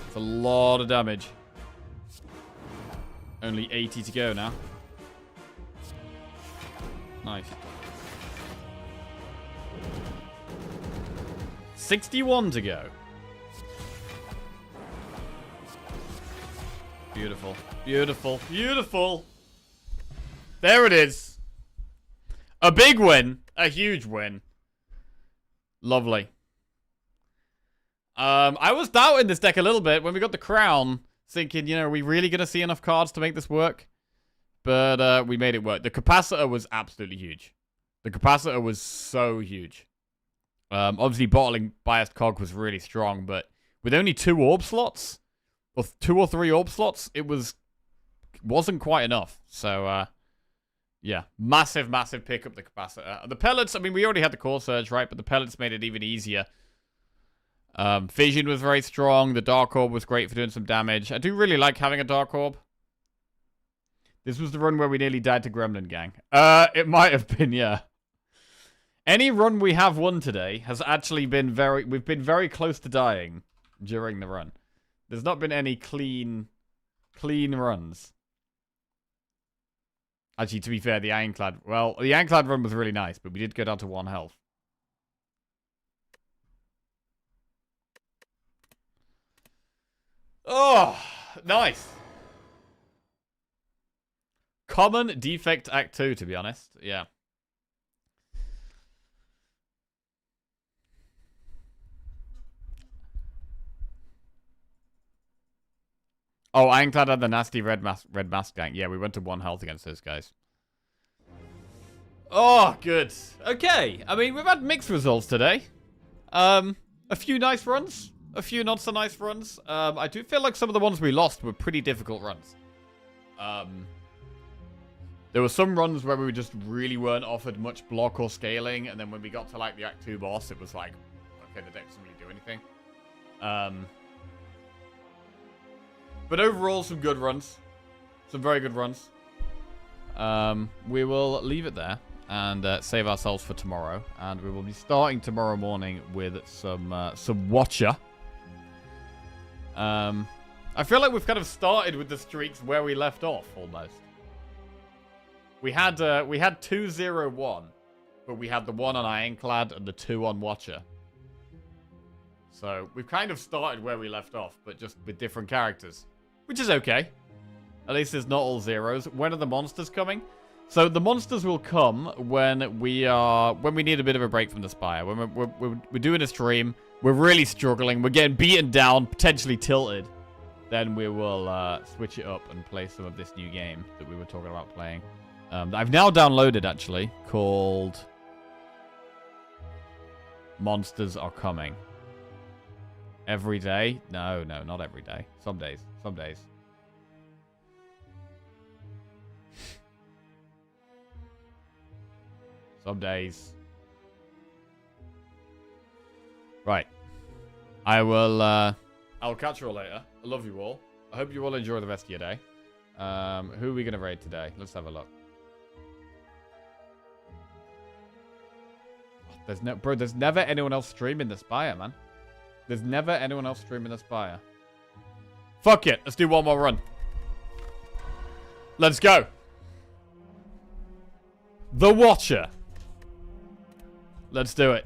It's a lot of damage. Only 80 to go now. Nice. 61 to go. Beautiful. Beautiful. Beautiful. There it is. A big win. A huge win. Lovely. I was doubting this deck a little bit when we got the crown, thinking, you know, are we really going to see enough cards to make this work? But we made it work. The capacitor was absolutely huge. The capacitor was so huge. Obviously, bottling biased cog was really strong, but with only 2 orb slots, or 2 or 3 orb slots, it wasn't quite enough. So, yeah, massive, massive pick up the capacitor. The pellets, I mean, we already had the core surge, right? But the pellets made it even easier. Fission was very strong. The Dark Orb was great for doing some damage. I do really like having a Dark Orb. This was the run where we nearly died to Gremlin Gang. It might have been, yeah. Any run we have won today has actually been we've been very close to dying during the run. There's not been any clean runs. Actually, to be fair, the Ironclad, well, the Ironclad run was really nice, but we did go down to 1 health. Oh, nice. Common Defect Act 2, to be honest. Yeah. Oh, Ironclad had the nasty red mask gang. Yeah, we went to 1 health against those guys. Oh, good. Okay. I mean, we've had mixed results today. A few nice runs. A few not so nice runs. I do feel like some of the ones we lost were pretty difficult runs. There were some runs where we just really weren't offered much block or scaling, and then when we got to like the Act 2 boss, it was like, okay, the deck doesn't really do anything. But overall, some good runs. Some very good runs. We will leave it there and save ourselves for tomorrow, and we will be starting tomorrow morning with some Watcher. I feel like we've kind of started with the streaks where we left off, almost. We had 2-0-1, but we had the 1 on Ironclad and the 2 on Watcher. So we've kind of started where we left off, but just with different characters, which is okay. At least it's not all zeros. When are the monsters coming? So the monsters will come when we need a bit of a break from the Spire. When we're doing a stream, we're really struggling, we're getting beaten down, potentially tilted. Then we will switch it up and play some of this new game that we were talking about playing. I've now downloaded, actually, called Monsters Are Coming. Every day? No, not every day. Some days. Some days. Some days. Right. I'll catch you all later. I love you all. I hope you all enjoy the rest of your day. Who are we going to raid today? Let's have a look. There's never anyone else streaming the Spire, man. There's never anyone else streaming the Spire. Fuck it. Let's do one more run. Let's go. The Watcher. Let's do it.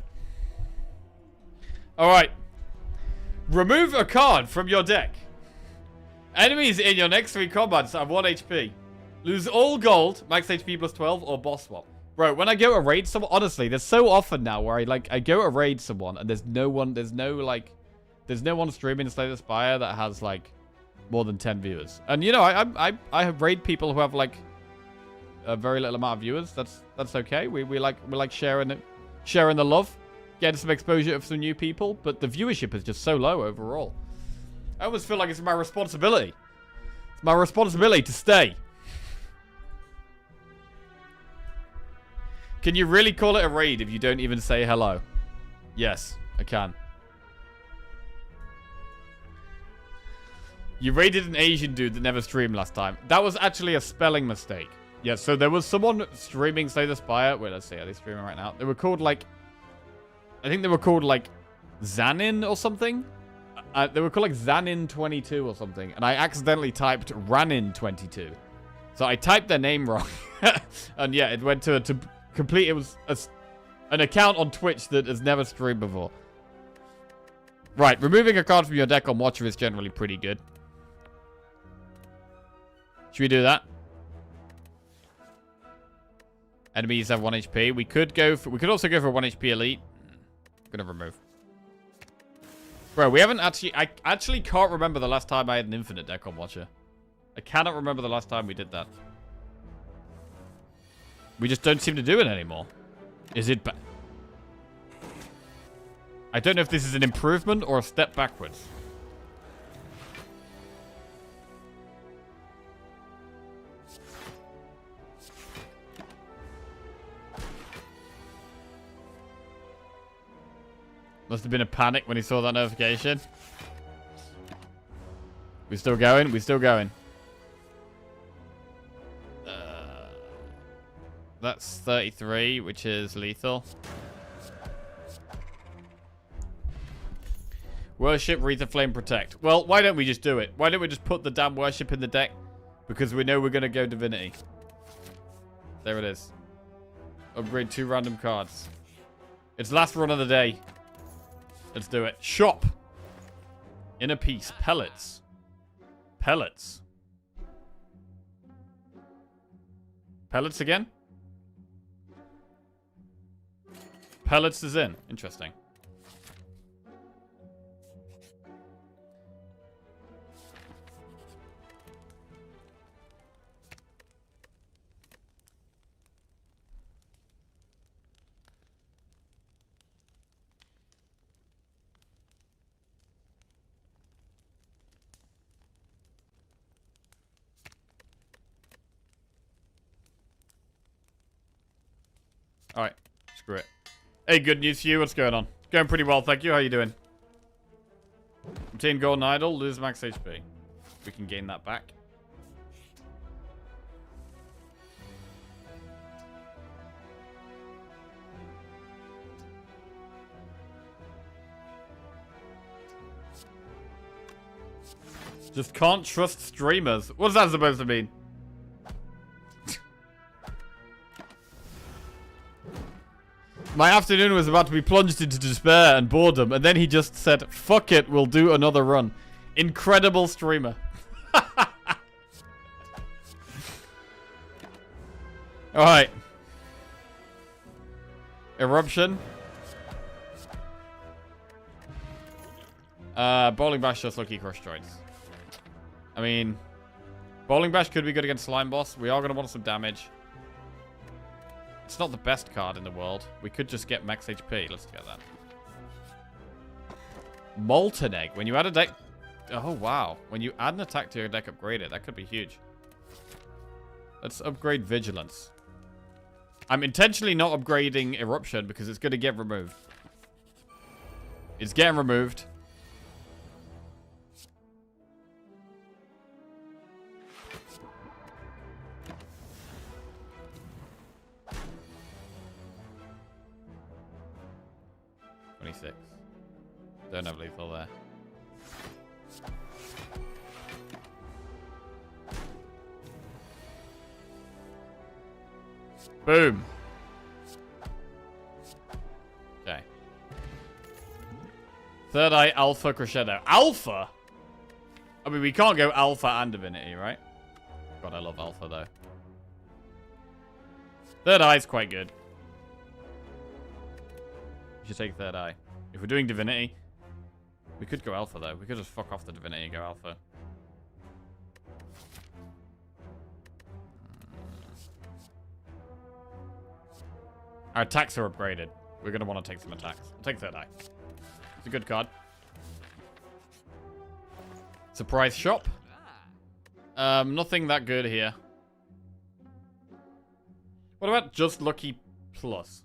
Alright. Remove a card from your deck. Enemies in your next 3 combats have 1 HP. Lose all gold, max HP plus 12, or boss swap. Bro, when I go to raid someone, honestly, there's so often now where I go to raid someone and there's no one streaming Slay the Spire that has like more than 10 viewers. And you know, I have raid people who have like a very little amount of viewers. That's okay. We like sharing the love, getting some exposure of some new people, but the viewership is just so low overall. I almost feel like it's my responsibility. It's my responsibility to stay. Can you really call it a raid if you don't even say hello? Yes, I can. You raided an Asian dude that never streamed last time. That was actually a spelling mistake. Yeah, so there was someone streaming Slay the Spire. Wait, let's see. Are they streaming right now? They were called like... I think they were called like Xanin or something. They were called like Xanin 22 or something. And I accidentally typed Ranin 22. So I typed their name wrong. And yeah, it went to complete. It was an account on Twitch that has never streamed before. Right, removing a card from your deck on Watcher is generally pretty good. Should we do that? Enemies have 1 HP. We could also go for 1 HP elite. I'm gonna remove. Bro, we haven't actually... I actually can't remember the last time I had an infinite deck on Watcher. I cannot remember the last time we did that. We just don't seem to do it anymore. Is it bad? I don't know if this is an improvement or a step backwards. Must have been a panic when he saw that notification. We're still going? We're still going. That's 33, which is lethal. Worship, Wreath of Flame, Protect. Well, why don't we just do it? Why don't we just put the damn Worship in the deck? Because we know we're going to go Divinity. There it is. Upgrade 2 random cards. It's last run of the day. Let's do it. Shop. Inner Peace. Pellets. Pellets. Pellets again? Pellets is in. Interesting. Alright, screw it. Hey, good news for you. What's going on? Going pretty well, thank you. How you doing? Obtain Golden Idol, lose max HP. We can gain that back. Just can't trust streamers. What's that supposed to mean? My afternoon was about to be plunged into despair and boredom, and then he just said, fuck it, we'll do another run. Incredible streamer. Alright. Eruption. Bowling Bash, just lucky crush joints. I mean, Bowling Bash could be good against Slime Boss. We are going to want some damage. It's not the best card in the world. We could just get max HP. Let's get that. Molten Egg. When you add a deck... Oh, wow. When you add an attack to your deck, upgrade it. That could be huge. Let's upgrade Vigilance. I'm intentionally not upgrading Eruption because it's going to get removed. It's getting removed. Don't have lethal there. Boom. Okay. Third Eye, Alpha, Crescendo. Alpha? I mean, we can't go Alpha and Divinity, right? God, I love Alpha, though. Third Eye's quite good. We should take Third Eye. If we're doing Divinity... We could go Alpha, though. We could just fuck off the Divinity and go Alpha. Our attacks are upgraded. We're going to want to take some attacks. I'll take Third Eye. It's a good card. Surprise Shop. Nothing that good here. What about just Lucky Plus?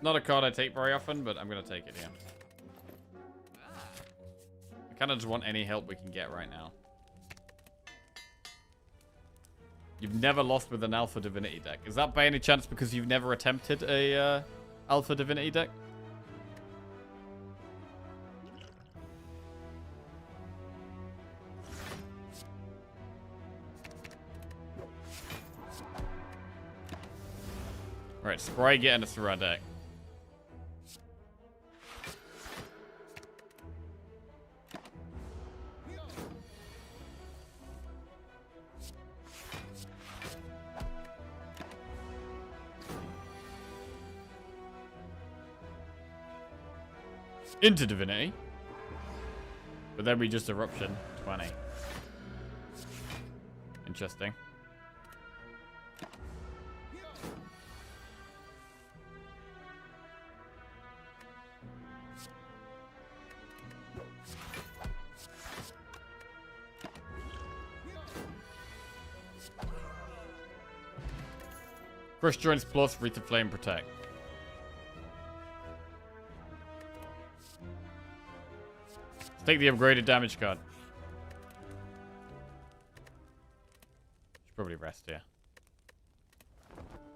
Not a card I take very often, but I'm going to take it, yeah. I kind of just want any help we can get right now. You've never lost with an Alpha Divinity deck. Is that by any chance because you've never attempted a Alpha Divinity deck? Right, Spire getting us through our deck. Into Divinity. But then we just Eruption 20. Interesting. Crush Joints plus Wreath of Flame Protect. Let's take the upgraded damage card. Should probably rest here.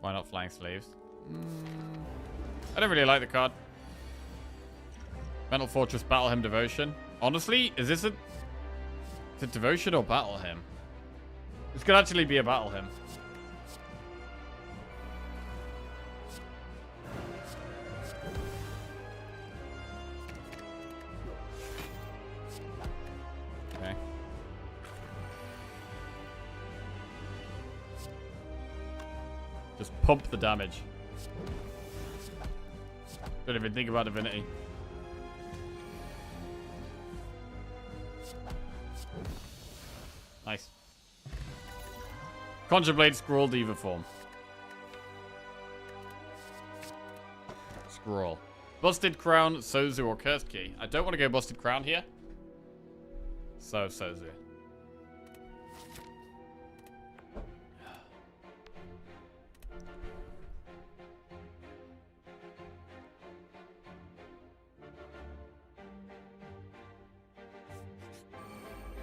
Why not Flying Slaves? I don't really like the card. Mental Fortress, Battle Hymn, Devotion. Honestly, is it Devotion or Battle Hymn? This could actually be a Battle Hymn. Okay. Just pump the damage. Don't even think about Divinity. Nice. Conjure Blade, Scroll, Diva form. Scroll. Busted Crown, Sozu, or Cursed Key. I don't want to go Busted Crown here. So, Sozu.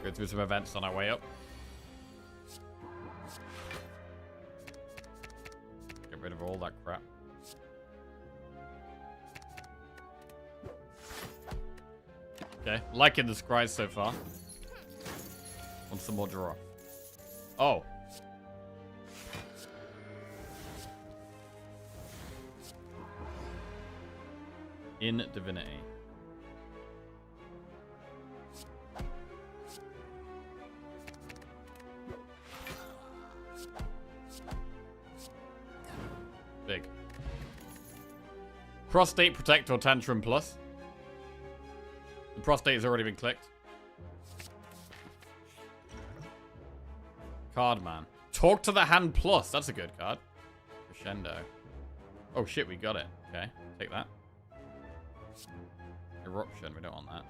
Go through some events on our way up. Get rid of all that crap. Okay, liking the scries so far. Want some more draw. Oh. In Divinity. Big. Prostate, Protect, or Tantrum Plus. The Prostate has already been clicked. Card Man. Talk to the Hand Plus. That's a good card. Crescendo. Oh shit, we got it. Okay, take that. Eruption, we don't want that.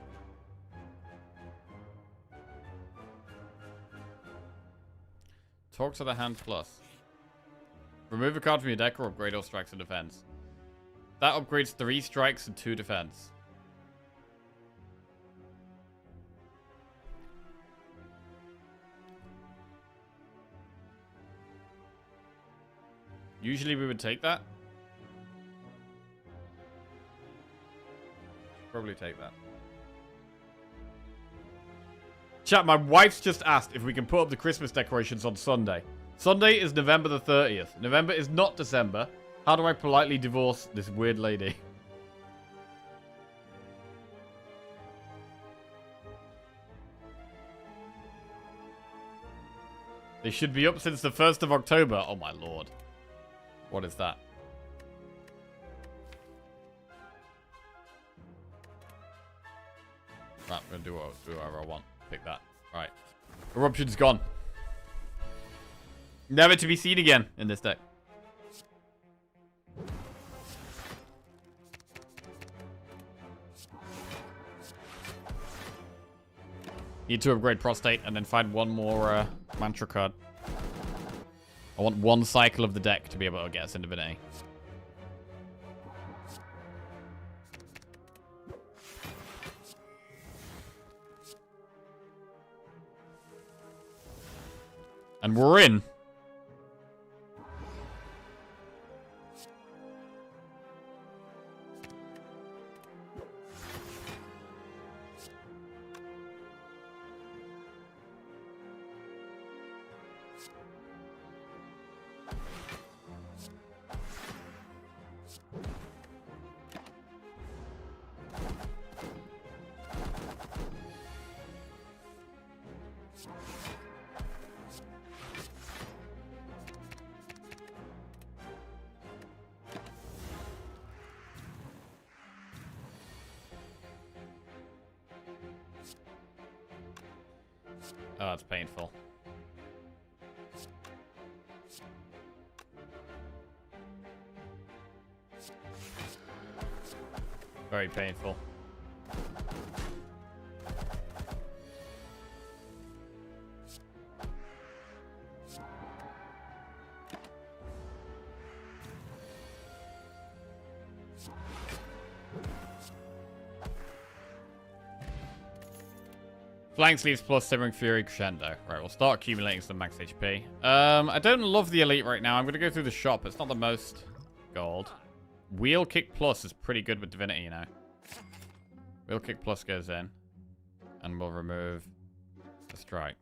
Talk to the Hand Plus. Remove a card from your deck or upgrade all strikes and defense. That upgrades 3 strikes and 2 defense. Usually we would take that. Probably take that. Chat, my wife's just asked if we can put up the Christmas decorations on Sunday. Sunday is November the 30th. November is not December. How do I politely divorce this weird lady? They should be up since the 1st of October. Oh my lord. What is that? Right, I'm gonna do whatever I want. Pick that. Right. Eruption's gone. Never to be seen again in this deck. Need to upgrade Prostate and then find one more mantra card. I want one cycle of the deck to be able to get us into Divinity. And we're in. Oh, that's painful. Very painful. Flying Sleeves plus Simmering Fury Crescendo. Right, we'll start accumulating some max HP. I don't love the Elite right now. I'm going to go through the shop. It's not the most gold. Wheel Kick Plus is pretty good with Divinity, you know. Wheel Kick Plus goes in. And we'll remove the Strike.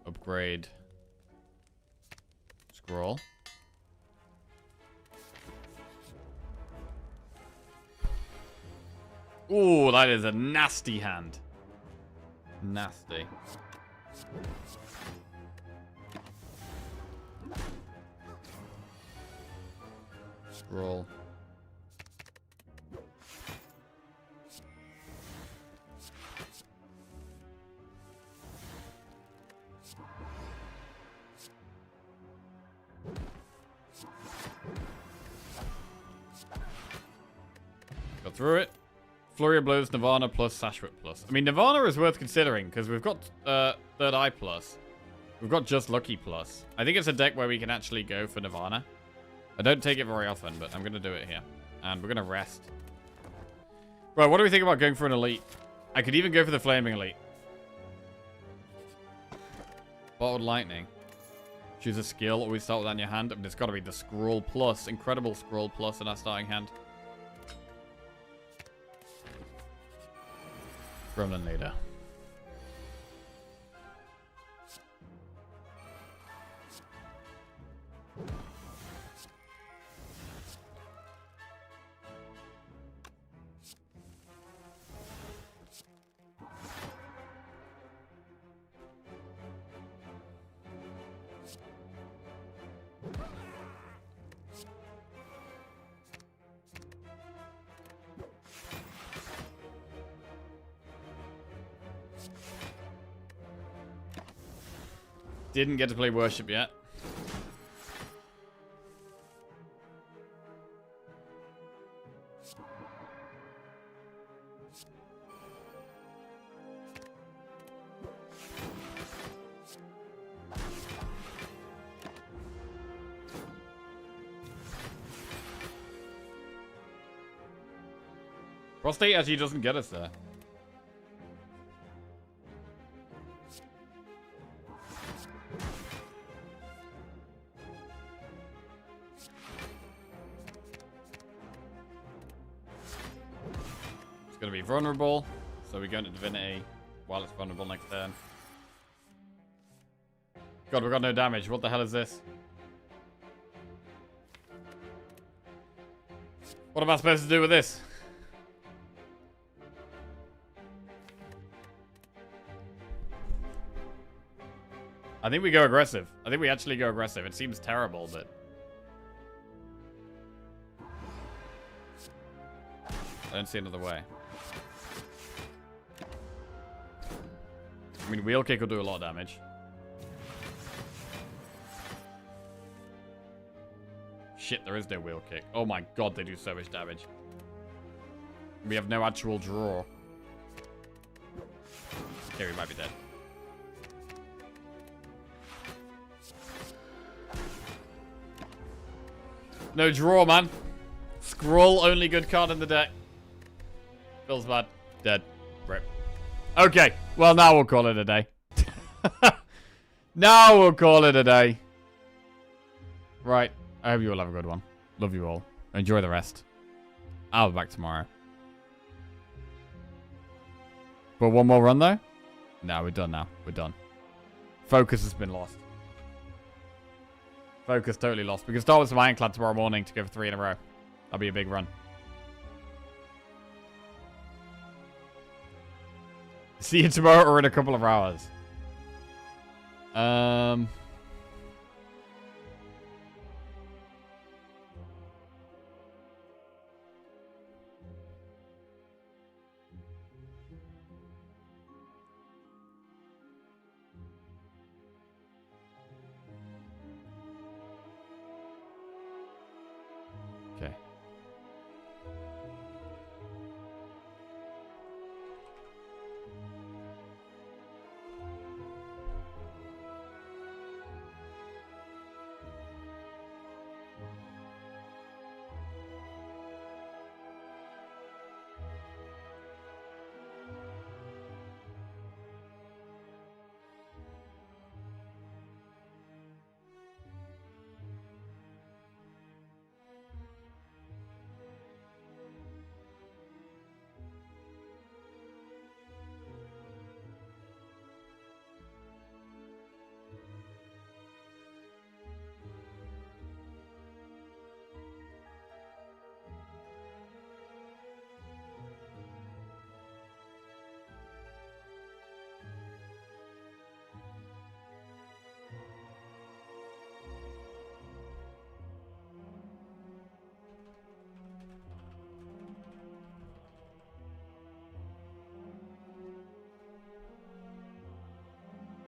Upgrade. Scroll. Ooh, that is a nasty hand. Nasty. Scroll. Go through it. Flurry of Blows, Nirvana plus Sashwit plus. I mean, Nirvana is worth considering because we've got Third Eye plus. We've got Just Lucky plus. I think it's a deck where we can actually go for Nirvana. I don't take it very often, but I'm going to do it here. And we're going to rest. Right, what do we think about going for an Elite? I could even go for the Flaming Elite. Bottled Lightning. Choose a skill. Always start with that in your hand. I mean, it's got to be the Scroll plus. Incredible Scroll plus in our starting hand. Gremlin Leader. Didn't get to play Worship yet. Prostate actually doesn't get us there. It's going to be vulnerable, so we go into Divinity while it's vulnerable next turn. God, we got no damage. What the hell is this? What am I supposed to do with this? I think we go aggressive. I think we actually go aggressive. It seems terrible, but... I don't see another way. I mean, Wheel Kick will do a lot of damage. Shit, there is no Wheel Kick. Oh my god, they do so much damage. We have no actual draw. Okay, we might be dead. No draw, man. Scroll, only good card in the deck. Feels bad. Dead. Rip. Okay, well, now we'll call it a day. Now we'll call it a day. Right. I hope you all have a good one. Love you all. Enjoy the rest. I'll be back tomorrow. But one more run, though? No, we're done now. We're done. Focus has been lost. Focus totally lost. We can start with some Ironclad tomorrow morning to go for 3 in a row. That'll be a big run. See you tomorrow or in a couple of hours.